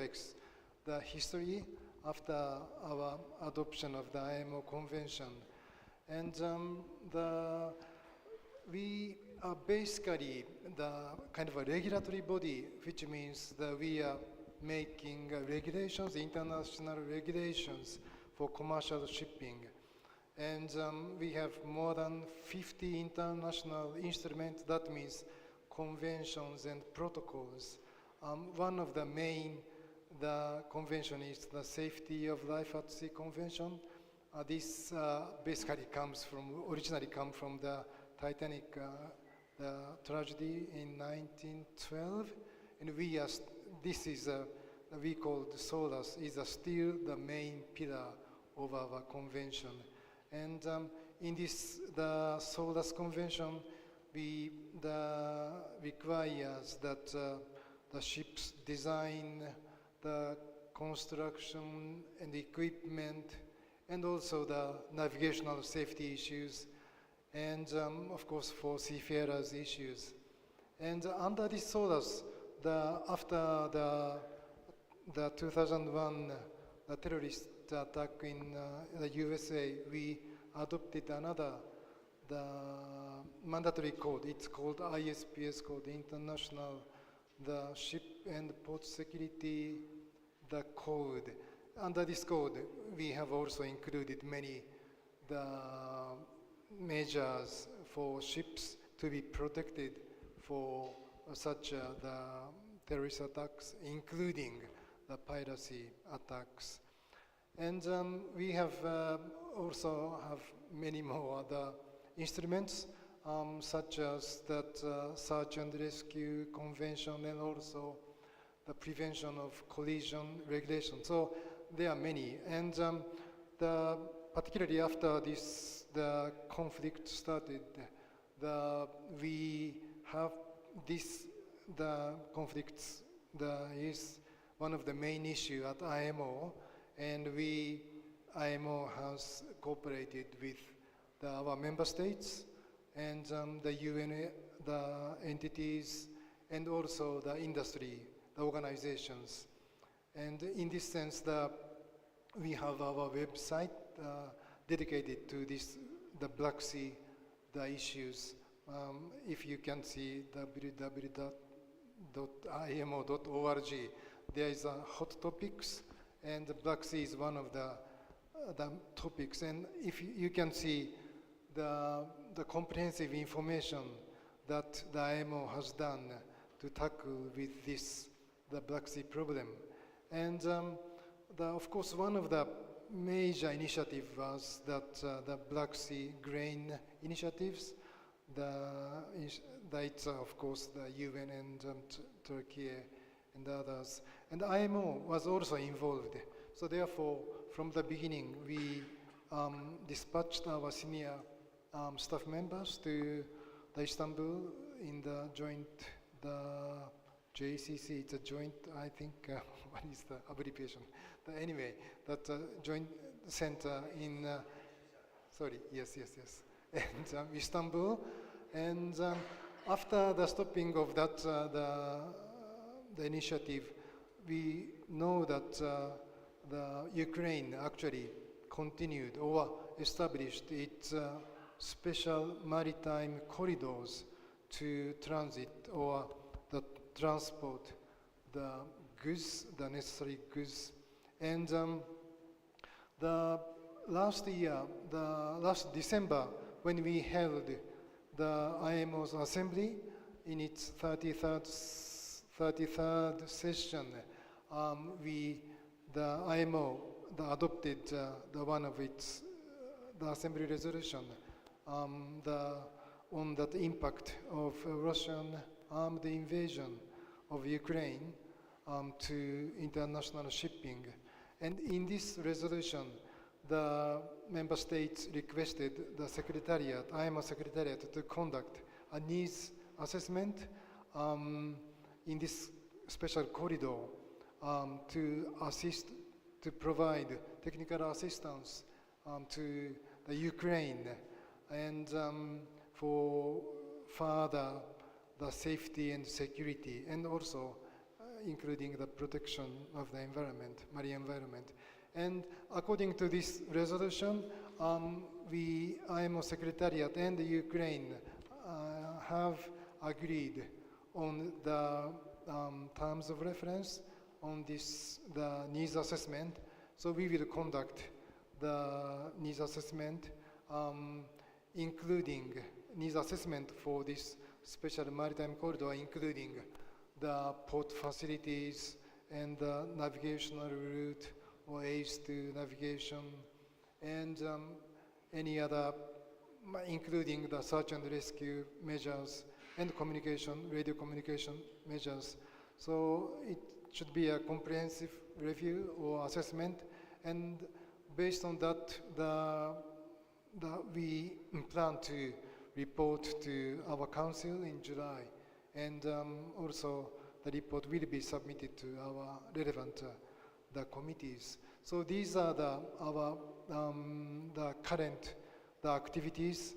the history after our adoption of the IMO Convention, and we are basically the kind of a regulatory body, which means that we are making regulations, international regulations for commercial shipping. And we have more than 50 international instruments, that means conventions and protocols. One of the main convention is the Safety of Life at Sea Convention. This basically originally comes from the Titanic the tragedy in 1912. And we call the SOLAS, is still the main pillar of our convention. And in the SOLAS convention, requires that the ship's design, the construction and equipment, and also the navigational safety issues, and of course for seafarers issues. And under this SOLAS, after the 2001 the terrorist attack in the USA, we adopted another mandatory code. It's called ISPS code, International the Ship and Port Security the Code. Under this code, we have also included many measures for ships to be protected for such the terrorist attacks, including the piracy attacks. And we have also have many more other instruments, such as that search and rescue convention, and also the prevention of collision regulation. So there are many, and particularly after the conflict started, we have the conflicts is one of the main issue at IMO, and IMO has cooperated with our member states and the UN, the entities, and also the industry, the organizations. And in this sense, we have our website dedicated to the Black Sea, the issues. If you can see www.imo.org, there is a hot topics, and the Black Sea is one of the topics. And if you can see the comprehensive information that the IMO has done to tackle with the Black Sea problem. And of course, one of the major initiatives was the Black Sea grain initiatives. It's of course the UN and Turkey and others. And IMO was also involved. So therefore, from the beginning, we dispatched our senior staff members to Istanbul in the joint, JCC, it's a joint, I think, what is the abbreviation? Anyway, that joint center in, and Istanbul. And after the stopping of that, the initiative, we know that the Ukraine actually continued or established its special maritime corridors to transit or the transport the goods, the necessary goods. And the last December, when we held the IMO's assembly in its 33rd session, the IMO adopted one of its the assembly resolution on that impact of Russian armed invasion of Ukraine to international shipping. And in this resolution, the member states requested the secretariat, IMO secretariat, to conduct a needs assessment in this special corridor to provide technical assistance to the Ukraine and for further the safety and security, and also including the protection of the environment, marine environment. And according to this resolution, IMO Secretariat and the Ukraine have agreed on the terms of reference on the needs assessment. So we will conduct the needs assessment, including needs assessment for this special maritime corridor, including the port facilities and the navigational route or aids to navigation, and any other, including the search and rescue measures and radio communication measures. So it should be a comprehensive review or assessment, and based on that, we plan to report to our council in July, and also the report will be submitted to our relevant committees. So these are our current activities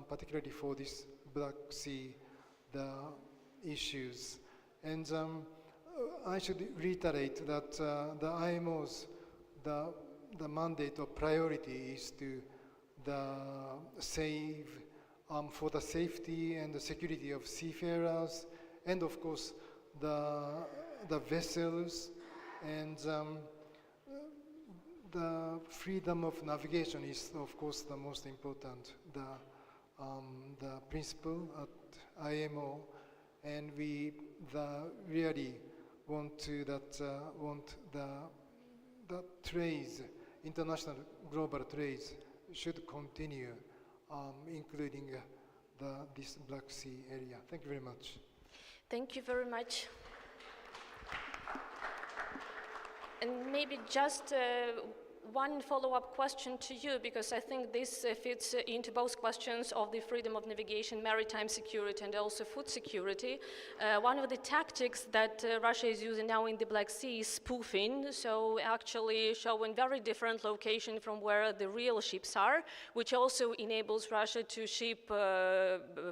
particularly for this Black Sea, the issues. And I should reiterate that the IMO's, the mandate or priority is to save for the safety and the security of seafarers, and of course the vessels, and the freedom of navigation is of course the most important, the principle at IMO, and we really want to want the trades, international global trades should continue, including this Black Sea area. Thank you very much. Thank you very much. And maybe just one follow-up question to you, because I think this fits into both questions of the freedom of navigation, maritime security, and also food security. One of the tactics that Russia is using now in the Black Sea is spoofing, so actually showing very different location from where the real ships are, which also enables Russia to ship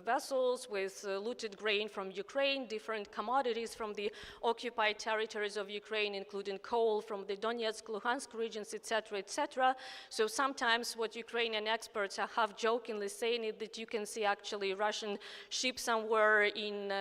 vessels with looted grain from Ukraine, different commodities from the occupied territories of Ukraine, including coal from the Donetsk, Luhansk regions, etc., etc. So sometimes what Ukrainian experts are half-jokingly saying is that you can see actually Russian ships somewhere in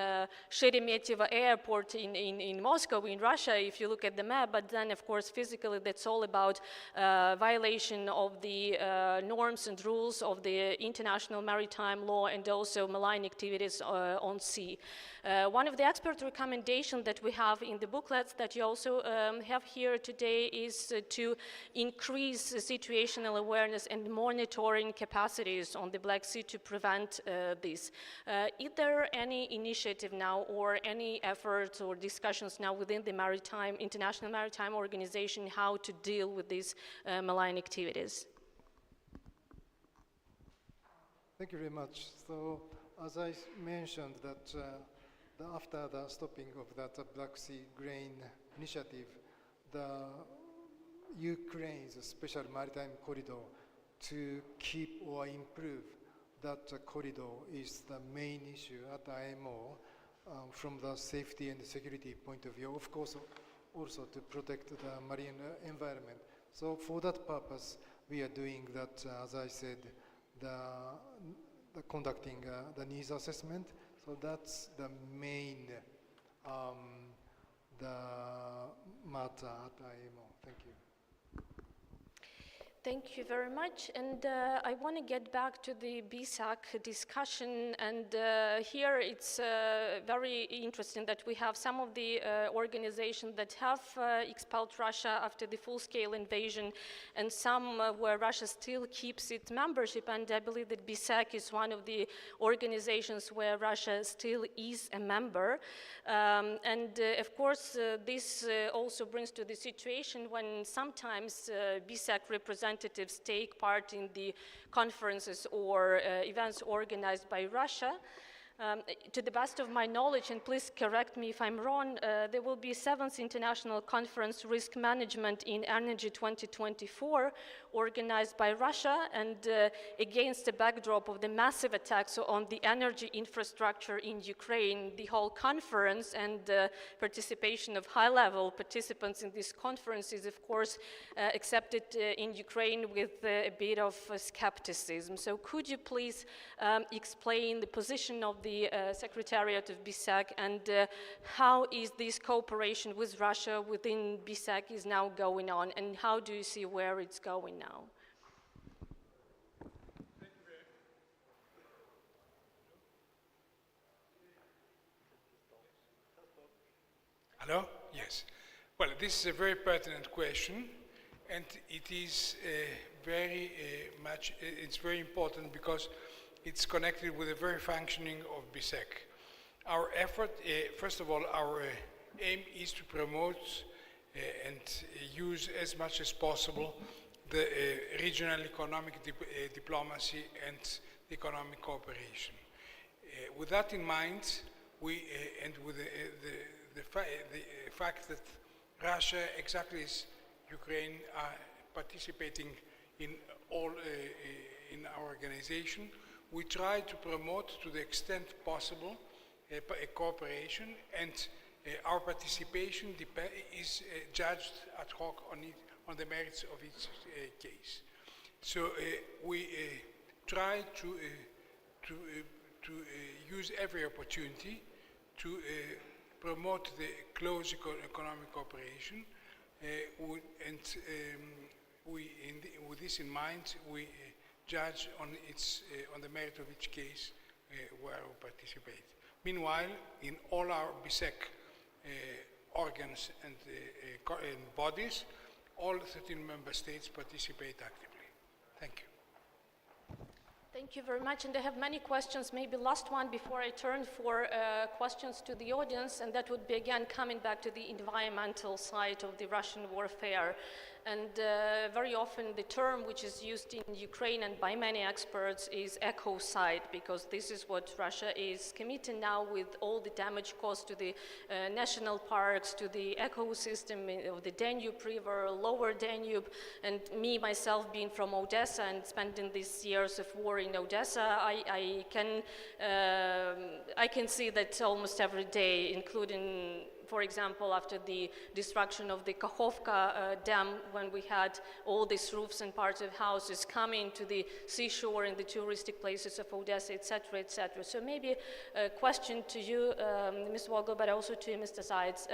Sheremetyevo airport in Moscow, in Russia, if you look at the map, but then of course physically that's all about violation of the norms and rules of the international maritime law and also malign activities on sea. One of the expert recommendations that we have in the booklets that you also have here today is to increase situational awareness and monitoring capacities on the Black Sea to prevent this. Is there any initiative now or any efforts or discussions now within the International Maritime Organization how to deal with these malign activities? Thank you very much. So, as I mentioned, that after the stopping of that Black Sea grain initiative, Ukraine's special maritime corridor to keep or improve that corridor is the main issue at IMO from the safety and security point of view. Of course, also to protect the marine environment. So for that purpose, we are doing that, as I said, conducting the needs assessment. So that's the main the matter at IMO. Thank you. Thank you very much, and I want to get back to the BSAC discussion, and here it's very interesting that we have some of the organizations that have expelled Russia after the full-scale invasion, and some where Russia still keeps its membership, and I believe that BSAC is one of the organizations where Russia still is a member, and of course this also brings to the situation when sometimes BSAC representatives take part in the conferences or events organized by Russia. To the best of my knowledge, and please correct me if I'm wrong, there will be 7th International Conference Risk Management in Energy 2024 organized by Russia, and against the backdrop of the massive attacks on the energy infrastructure in Ukraine, the whole conference and participation of high-level participants in this conference is of course accepted in Ukraine with a bit of skepticism. So could you please explain the position of the Secretariat of BSAC and how is this cooperation with Russia within BSAC is now going on, and how do you see where it's going now? Hello? Yes. Well, this is a very pertinent question, and it is it's very important because it's connected with the very functioning of BSAC. Our effort, first of all, our aim is to promote and use as much as possible the regional economic diplomacy and economic cooperation. With that in mind, and with the fact that Russia, exactly as Ukraine, are participating in all in our organization, we try to promote to the extent possible a cooperation, and our participation is judged ad hoc on the merits of each case. So we try to use every opportunity to promote the close economic cooperation, with this in mind, we judge on the merit of each case where we participate. Meanwhile, in all our BSEC organs and bodies, all 13 member states participate actively. Thank you. Thank you very much, and I have many questions. Maybe last one before I turn for questions to the audience, and that would be again coming back to the environmental side of the Russian warfare. And very often the term which is used in Ukraine and by many experts is ecocide, because this is what Russia is committing now with all the damage caused to the national parks, to the ecosystem of the Danube River, lower Danube. And me, myself, being from Odessa and spending these years of war in Odessa, I can see that almost every day, including, for example, after the destruction of the Kakhovka dam, when we had all these roofs and parts of houses coming to the seashore and the touristic places of Odessa, etc., etc. So maybe a question to you, Ms. Vogel, but also to you, Mr. Seitz.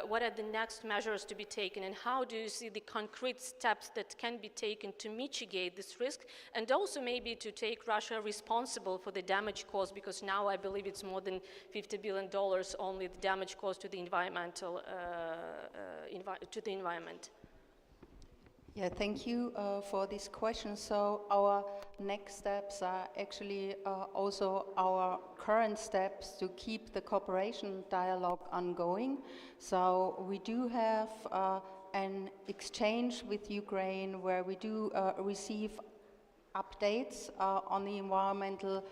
What are the next measures to be taken, and how do you see the concrete steps that can be taken to mitigate this risk, and also maybe to take Russia responsible for the damage caused, because now I believe it's more than $50 billion only the damage caused to the environment. Yeah, thank you for this question. So our next steps are actually also our current steps to keep the cooperation dialogue ongoing. So we do have an exchange with Ukraine where we do receive updates on the environmental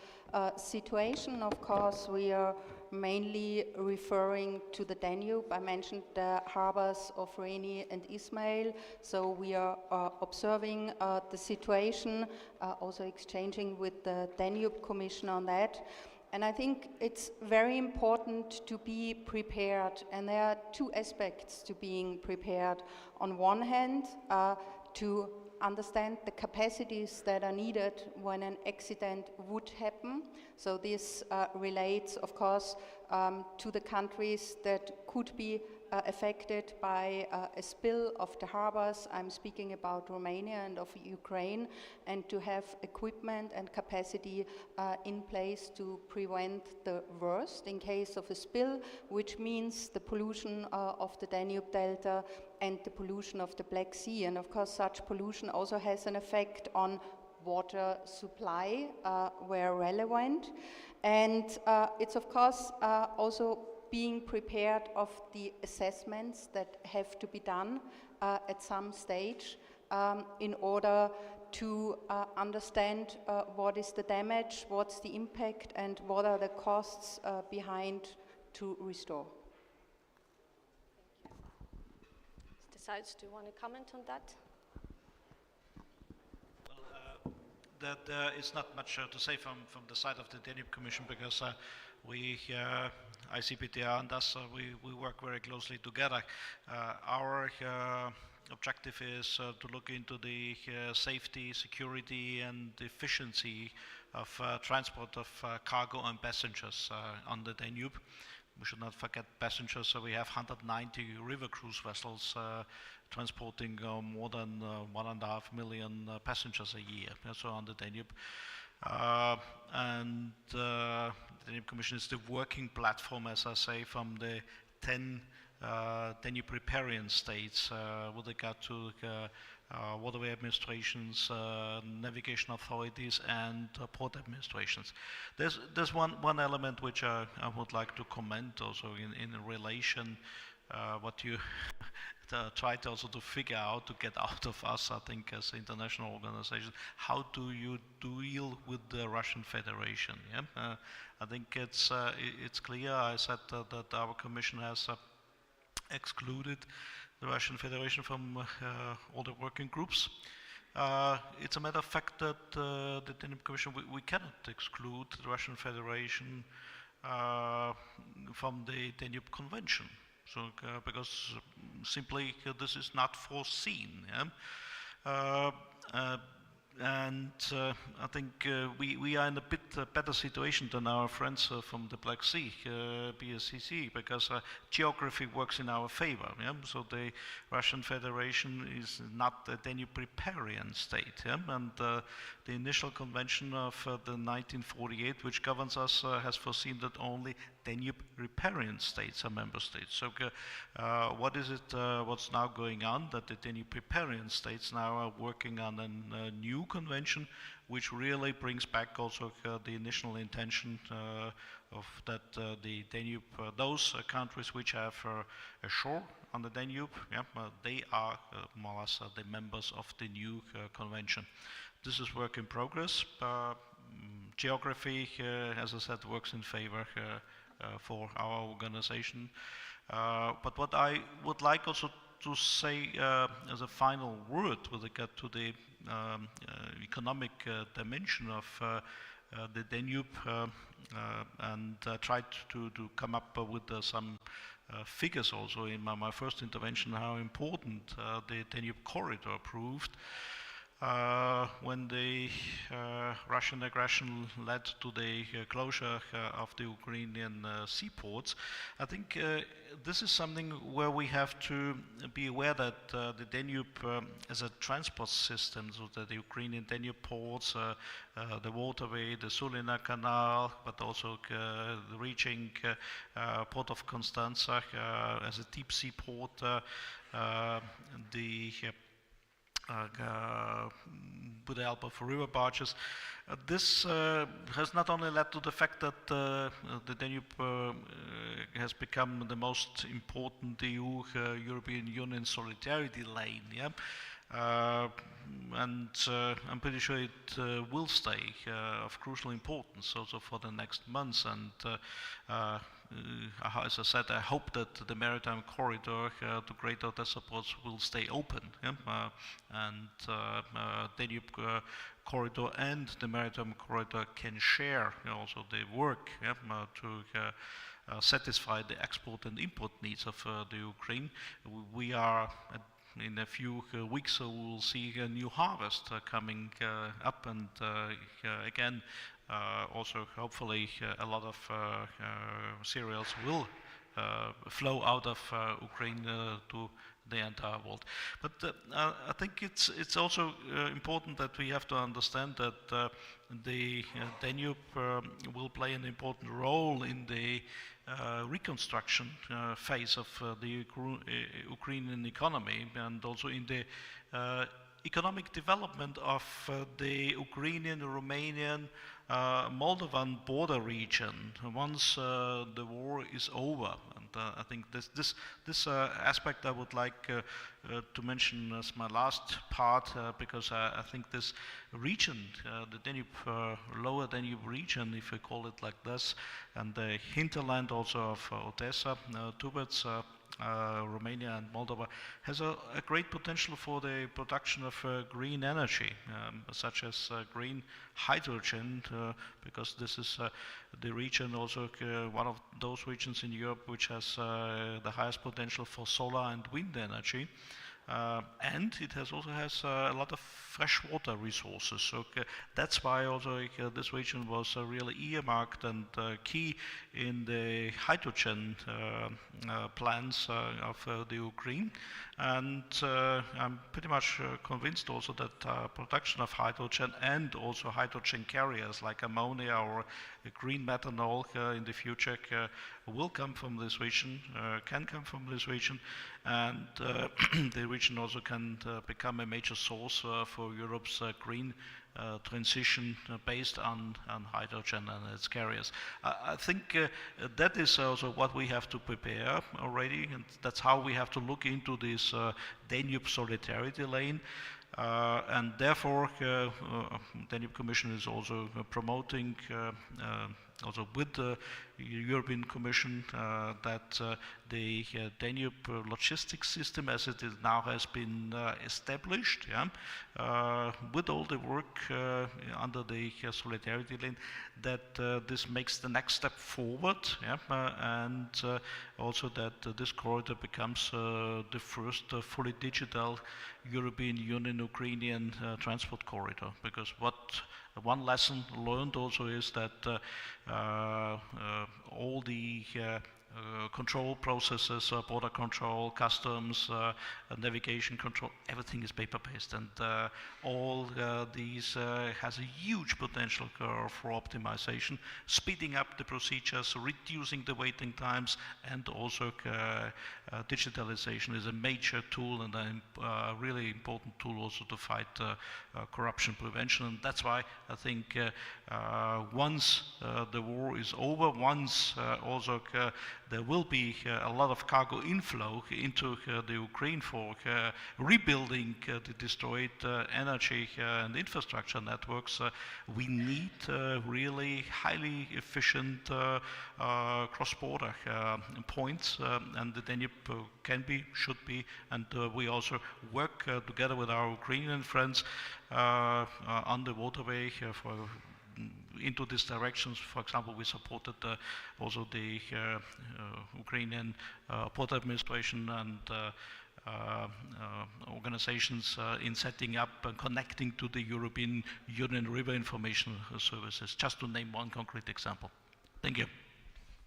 situation. Of course, we are mainly referring to the Danube. I mentioned the harbors of Reni and Ismail, so we are observing the situation, also exchanging with the Danube Commission on that. And I think it's very important to be prepared, and there are two aspects to being prepared. On one hand, to understand the capacities that are needed when an accident would happen. So this relates, of course, to the countries that could be affected by a spill of the harbors. I'm speaking about Romania and of Ukraine, and to have equipment and capacity in place to prevent the worst in case of a spill, which means the pollution of the Danube Delta and the pollution of the Black Sea. And of course, such pollution also has an effect on water supply where relevant. And it's of course also being prepared of the assessments that have to be done at some stage in order to understand what is the damage, what's the impact, and what are the costs behind to restore. Mr. Seitz, do you want to comment on that? That is not much to say from the side of the Danube Commission, because we, ICPTR and us, we work very closely together. Our objective is to look into the safety, security and efficiency of transport of cargo and passengers on the Danube. We should not forget passengers, so we have 190 river cruise vessels transporting more than 1.5 million passengers a year, so on the Danube. And the Danube Commission is the working platform, as I say, from the 10 Danube riparian states with regard to waterway administrations, navigation authorities and port administrations. There's one element which I would like to comment also in relation what you tried also to figure out, to get out of us, I think, as international organizations. How do you deal with the Russian Federation? Yeah? I think it's clear. I said that our commission has excluded the Russian Federation from all the working groups. It's a matter of fact that the Danube Commission, we cannot exclude the Russian Federation from the Danube Convention. So, because simply this is not foreseen. Yeah? And I think we are in a bit better situation than our friends from the Black Sea, BSCC, because geography works in our favor. Yeah? So the Russian Federation is not a Danube riparian state. Yeah? And the initial convention of the 1948, which governs us, has foreseen that only Danube riparian states are member states. So what is it, what's now going on, that the Danube riparian states now are working on a new convention, which really brings back also the initial intention of that the Danube, those countries which have a shore on the Danube, yeah, they are more or less the members of the new convention. This is work in progress. Geography, as I said, works in favor for our organization. But what I would like also to say as a final word with regard to the economic dimension of the Danube, and tried to come up with some figures also in my first intervention, how important the Danube corridor proved. When the Russian aggression led to the closure of the Ukrainian seaports, I think this is something where we have to be aware that the Danube as a transport system, so that the Ukrainian Danube ports, the waterway, the Sulina Canal, but also reaching Port of Constanza as a deep sea port, with the help of river barges. This has not only led to the fact that the Danube has become the most important EU-European Union solidarity lane, yeah? And I'm pretty sure it will stay of crucial importance also for the next months. And as I said, I hope that the maritime corridor to Greater Odessa ports will stay open. Yeah? And Danube corridor and the maritime corridor can share also the work, yeah, to satisfy the export and import needs of the Ukraine. We are in a few weeks, so we will see a new harvest coming up, and again, also hopefully a lot of cereals will flow out of Ukraine to the entire world. But I think it's also important that we have to understand that the Danube will play an important role in the reconstruction phase of the Ukrainian economy, and also in the economic development of the Ukrainian, Romanian, Moldovan border region once the war is over. And I think this aspect I would like to mention as my last part, because I think this region, the Danube, lower Danube region, if we call it like this, and the hinterland also of Odessa towards Romania and Moldova, has a great potential for the production of green energy, such as green hydrogen, because this is the region, also one of those regions in Europe which has the highest potential for solar and wind energy. And it also has a lot of freshwater resources. So that's why also this region was really earmarked and key in the hydrogen plans of the Ukraine. And I'm pretty much convinced also that production of hydrogen and also hydrogen carriers like ammonia or green methanol in the future will come from this region, can come from this region, and the region also can become a major source for Europe's green transition based on hydrogen and its carriers. I think that is also what we have to prepare already, and that's how we have to look into this Danube solidarity lane. And therefore, Danube Commission is also promoting, also with the European Commission, that the Danube logistics system as it is now has been established, with all the work under the solidarity lane, that this makes the next step forward, and also that this corridor becomes the first fully digital European Union Ukrainian transport corridor. Because one lesson learned also is that all the control processes, border control, customs, navigation control, everything is paper-based, and all these has a huge potential for optimization, speeding up the procedures, reducing the waiting times, and also digitalization is a major tool and a really important tool also to fight corruption prevention. And that's why I think once the war is over, once also there will be a lot of cargo inflow into the Ukraine for rebuilding the destroyed energy and infrastructure networks, we need really highly efficient cross-border points, and the Danube can be, should be, and we also work together with our Ukrainian friends on the waterway into these directions. For example, we supported also the Ukrainian Port Administration and organizations in setting up and connecting to the European Union River Information Services, just to name one concrete example. Thank you.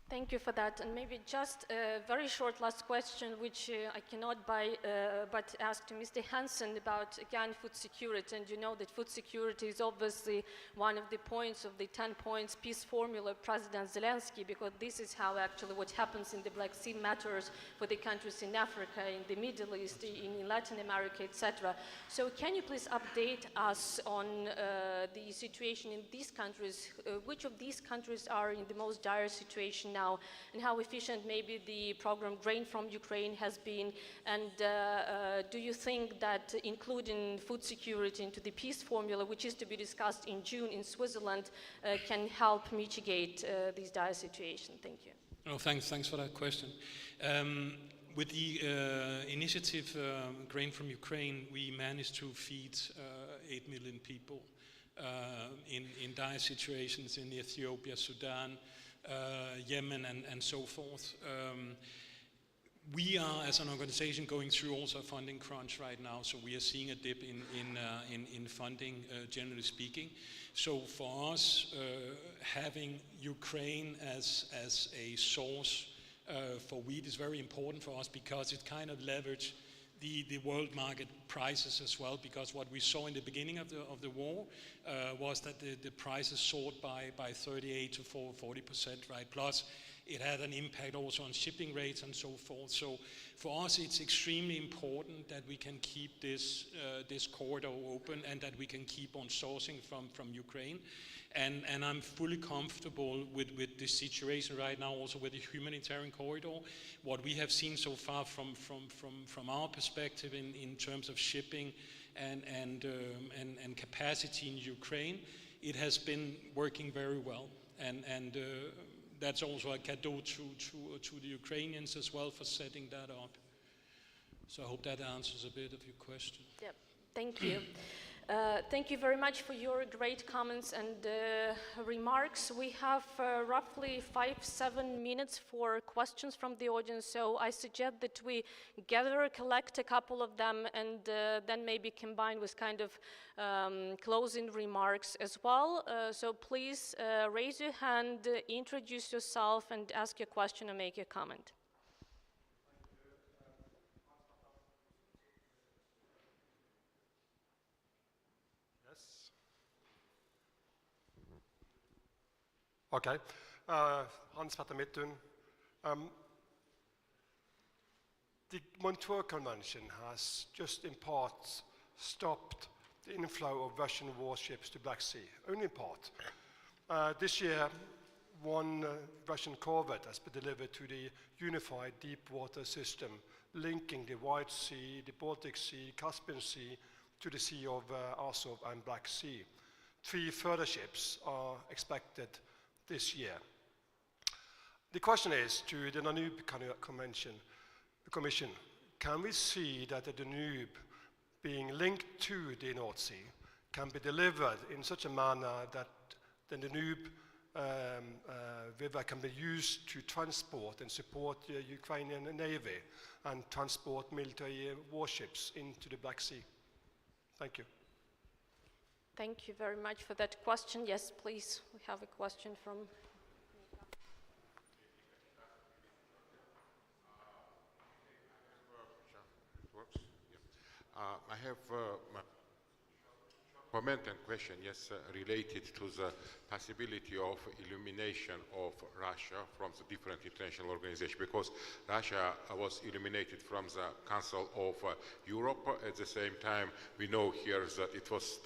Thank you for that. And maybe just a very short last question, which I cannot but ask to Mr. Hansen about, again, food security. And you know that food security is obviously one of the points of the 10 points peace formula of President Zelensky, because this is how actually what happens in the Black Sea matters for the countries in Africa, in the Middle East, in Latin America, etc. So can you please update us on the situation in these countries? Which of these countries are in the most dire situation now, and how efficient maybe the program Grain from Ukraine has been, and do you think that including food security into the peace formula, which is to be discussed in June in Switzerland, can help mitigate this dire situation? Thank you. Oh, thanks for that question. With the initiative Grain from Ukraine, we managed to feed 8 million people in dire situations in Ethiopia, Sudan, Yemen, and so forth. We are, as an organization, going through also a funding crunch right now, so we are seeing a dip in funding, generally speaking. So for us, having Ukraine as a source for wheat is very important for us, because it kind of leveraged the world market prices as well, because what we saw in the beginning of the war was that the prices soared by 38 to 40%, right? Plus it had an impact also on shipping rates and so forth. So for us it's extremely important that we can keep this corridor open, and that we can keep on sourcing from Ukraine. And I'm fully comfortable with the situation right now, also with the humanitarian corridor. What we have seen so far from our perspective in terms of shipping and capacity in Ukraine, it has been working very well. And that's also a cadeau to the Ukrainians as well for setting that up. So I hope that answers a bit of your question. Yep, thank you. Thank you very much for your great comments and remarks. We have roughly 5-7 minutes for questions from the audience, so I suggest that we collect a couple of them, and then maybe combine with kind of closing remarks as well. So please raise your hand, introduce yourself, and ask your question or make your comment. Okay, Hans-Petter Midtun. The Montreux Convention has just in part stopped the inflow of Russian warships to Black Sea, only in part. This year, one Russian corvette has been delivered to the unified deep water system, linking the White Sea, the Baltic Sea, Caspian Sea, to the Sea of Azov and Black Sea. 3 further ships are expected this year. The question is to the Danube Commission, can we see that the Danube being linked to the North Sea can be delivered in such a manner that the Danube river can be used to transport and support the Ukrainian Navy and transport military warships into the Black Sea? Thank you. Thank you very much for that question. Yes, please, we have a question from... I have comment and question, yes, related to the possibility of elimination of Russia from the different international organizations, because Russia was eliminated from the Council of Europe. At the same time, we know here that it was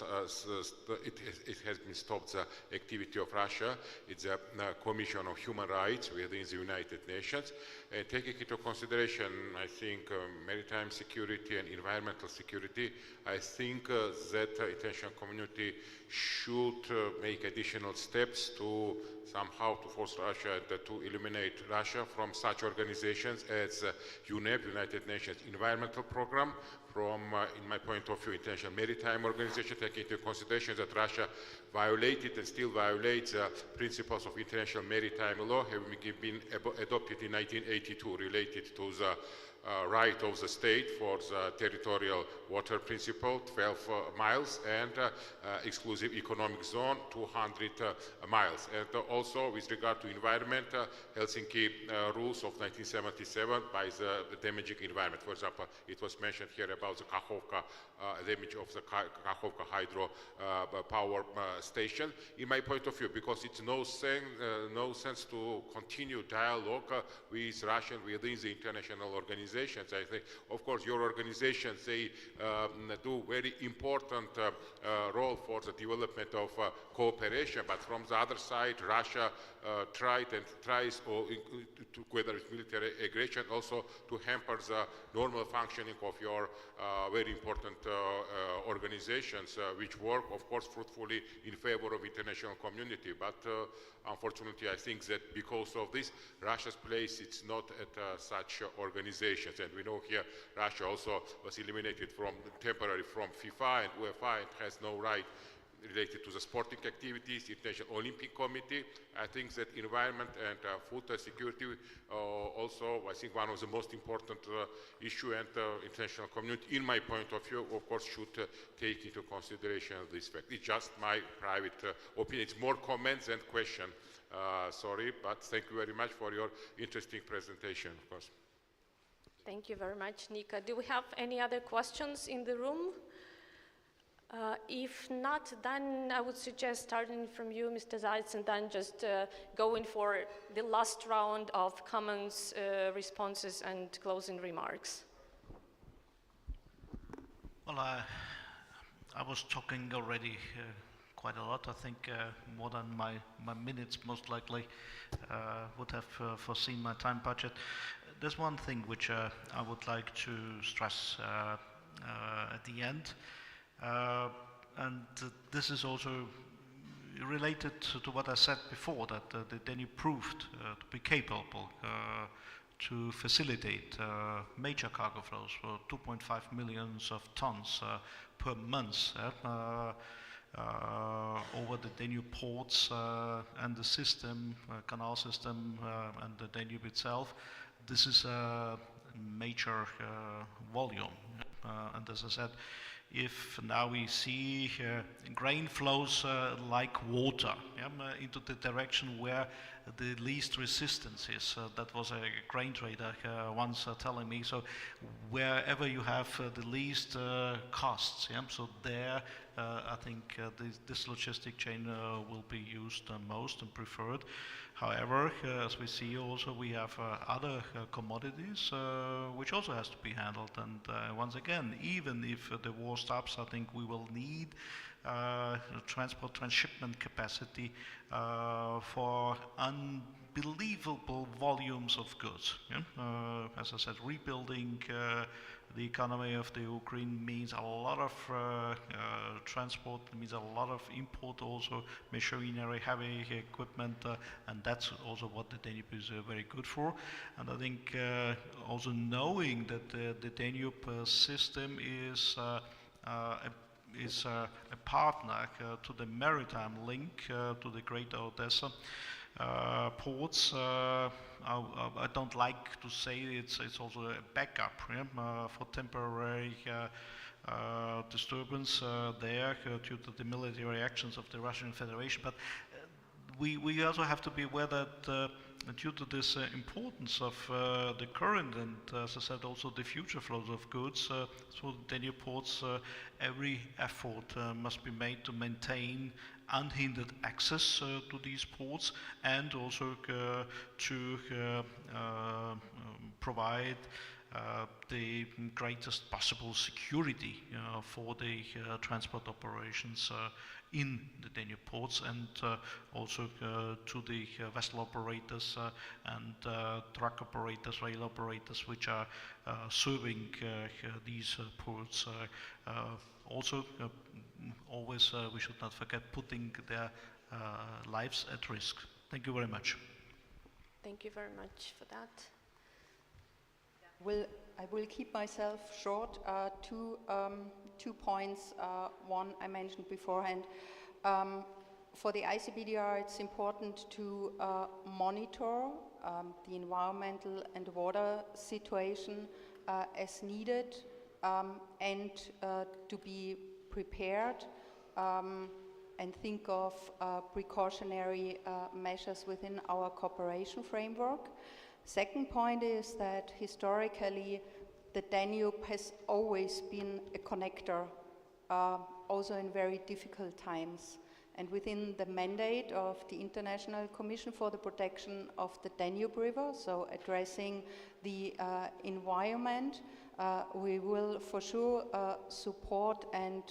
it has been stopped the activity of Russia. It's a Commission of Human Rights within the United Nations. And taking into consideration, I think, maritime security and environmental security, I think that international community should make additional steps to somehow to force Russia to eliminate Russia from such organizations as UNEP, United Nations Environmental Program, from, in my point of view, International Maritime Organization, taking into consideration that Russia violated and still violates principles of international maritime law, having been adopted in 1982, related to the right of the state for the territorial water principle, 12 miles, and exclusive economic zone, 200 miles. And also, with regard to environment, Helsinki rules of 1977 by the damaging environment. For example, it was mentioned here about the Kakhovka damage of the Kakhovka hydro power station. In my point of view, because it's no sense to continue dialogue with Russia within the international organizations. I think, of course, your organizations, they do very important role for the development of cooperation, but from the other side, Russia tried and tries, whether it's military aggression, also to hamper the normal functioning of your very important organizations, which work, of course, fruitfully in favor of international community. But unfortunately, I think that because of this, Russia's place is not at such organizations. And we know here Russia also was eliminated temporarily from FIFA and UEFA and has no right related to the sporting activities, International Olympic Committee. I think that environment and food security also, I think, one of the most important issue, and international community, in my point of view, of course, should take into consideration this fact. It's just my private opinion. It's more comments than question. Sorry, but thank you very much for your interesting presentation, of course. Thank you very much, Nika. Do we have any other questions in the room? If not, then I would suggest starting from you, Mr. Zaitz, and then just going for the last round of comments, responses, and closing remarks. Well, I was talking already quite a lot. I think more than my minutes most likely would have foreseen my time budget. There's one thing which I would like to stress at the end. And this is also related to what I said before, that the Danube proved to be capable to facilitate major cargo flows for 2.5 million of tons per month over the Danube ports and the system, canal system, and the Danube itself. This is a major volume, and as I said, if now we see grain flows like water into the direction where the least resistance is. That was a grain trader once telling me. So wherever you have the least costs, so there I think this logistic chain will be used most and preferred. However, as we see also, we have other commodities which also has to be handled. And once again, even if the war stops, I think we will need transport transshipment capacity for unbelievable volumes of goods. As I said, rebuilding the economy of the Ukraine means a lot of transport, means a lot of import also, machinery, heavy equipment, and that's also what the Danube is very good for. And I think also knowing that the Danube system is a partner to the maritime link to the Greater Odessa ports. I don't like to say it's also a backup for temporary disturbance there due to the military actions of the Russian Federation. But we also have to be aware that due to this importance of the current and, as I said, also the future flows of goods through the Danube ports, every effort must be made to maintain unhindered access to these ports, and also to provide the greatest possible security for the transport operations in the Danube ports, and also to the vessel operators and truck operators, rail operators, which are serving these ports. Also, always we should not forget putting their lives at risk. Thank you very much. Thank you very much for that. I will keep myself short. Two points. One I mentioned beforehand. For the ICBDR, it's important to monitor the environmental and water situation as needed, and to be prepared and think of precautionary measures within our cooperation framework. Second point is that historically the Danube has always been a connector, also in very difficult times. And within the mandate of the International Commission for the Protection of the Danube River, so addressing the environment, we will for sure support and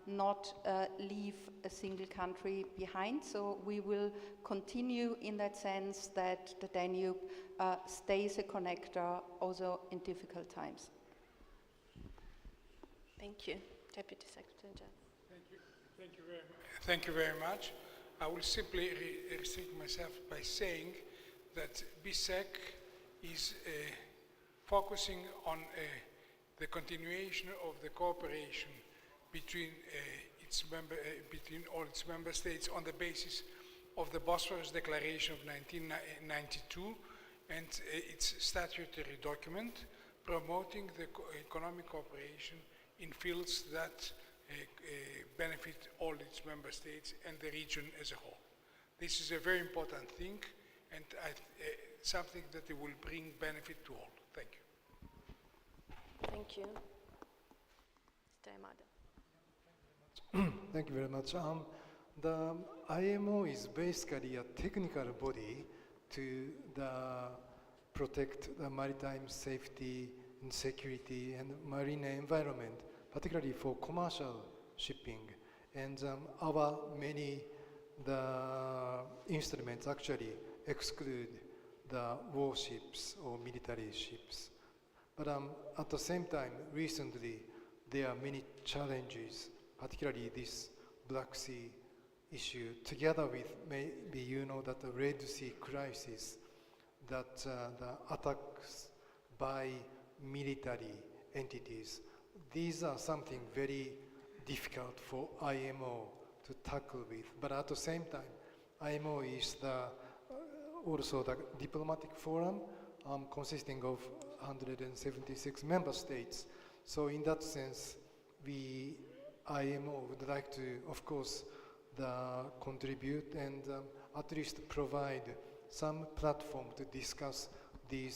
not leave a single country behind. So we will continue in that sense that the Danube stays a connector also in difficult times. Thank you, Deputy Secretary General. Thank you very much. Thank you very much. I will simply restrict myself by saying that BSEC is focusing on the continuation of the cooperation between between all its member states on the basis of the Bosphorus Declaration of 1992 and its statutory document promoting the economic cooperation in fields that benefit all its member states and the region as a whole. This is a very important thing, and something that it will bring benefit to all. Thank you. Thank you. Mr. Yamada. Thank you very much. The IMO is basically a technical body to protect the maritime safety and security and marine environment, particularly for commercial shipping. And our many instruments actually exclude the warships or military ships. But at the same time, recently there are many challenges, particularly this Black Sea issue, together with maybe you know that the Red Sea crisis, that the attacks by military entities. These are something very difficult for IMO to tackle with. But at the same time, IMO is also the diplomatic forum consisting of 176 member states. So in that sense, IMO would like to, of course, contribute and at least provide some platform to discuss the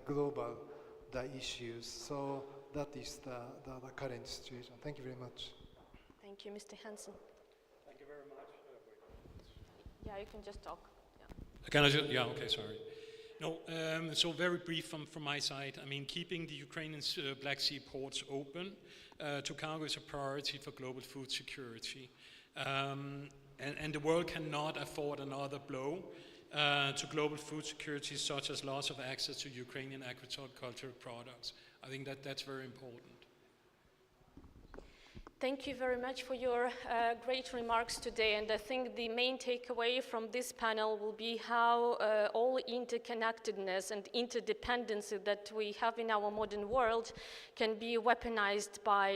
global issues. So that is the current situation. Thank you very much. Thank you, Mr. Hansen. Thank you very much. Yeah, you can just talk. Can I just, yeah, okay, sorry. No, so very brief from my side. I mean, keeping the Ukrainian Black Sea ports open to cargo is a priority for global food security. And the world cannot afford another blow to global food security, such as loss of access to Ukrainian agricultural products. I think that that's very important. Thank you very much for your great remarks today, and I think the main takeaway from this panel will be how all interconnectedness and interdependency that we have in our modern world can be weaponized by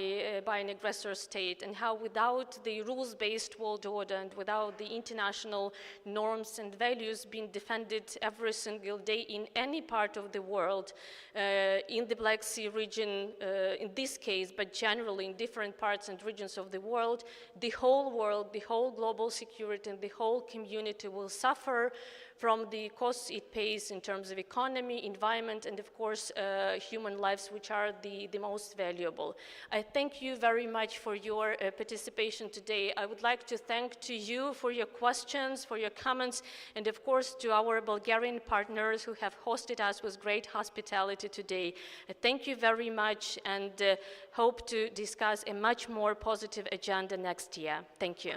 an aggressor state, and how without the rules-based world order and without the international norms and values being defended every single day in any part of the world, in the Black Sea region in this case, but generally in different parts and regions of the world, the whole global security and the whole community will suffer from the costs it pays in terms of economy, environment, and of course human lives, which are the most valuable. I thank you very much for your participation today. I would like to thank to you for your questions, for your comments, and of course to our Bulgarian partners who have hosted us with great hospitality today. Thank you very much, and hope to discuss a much more positive agenda next year. Thank you.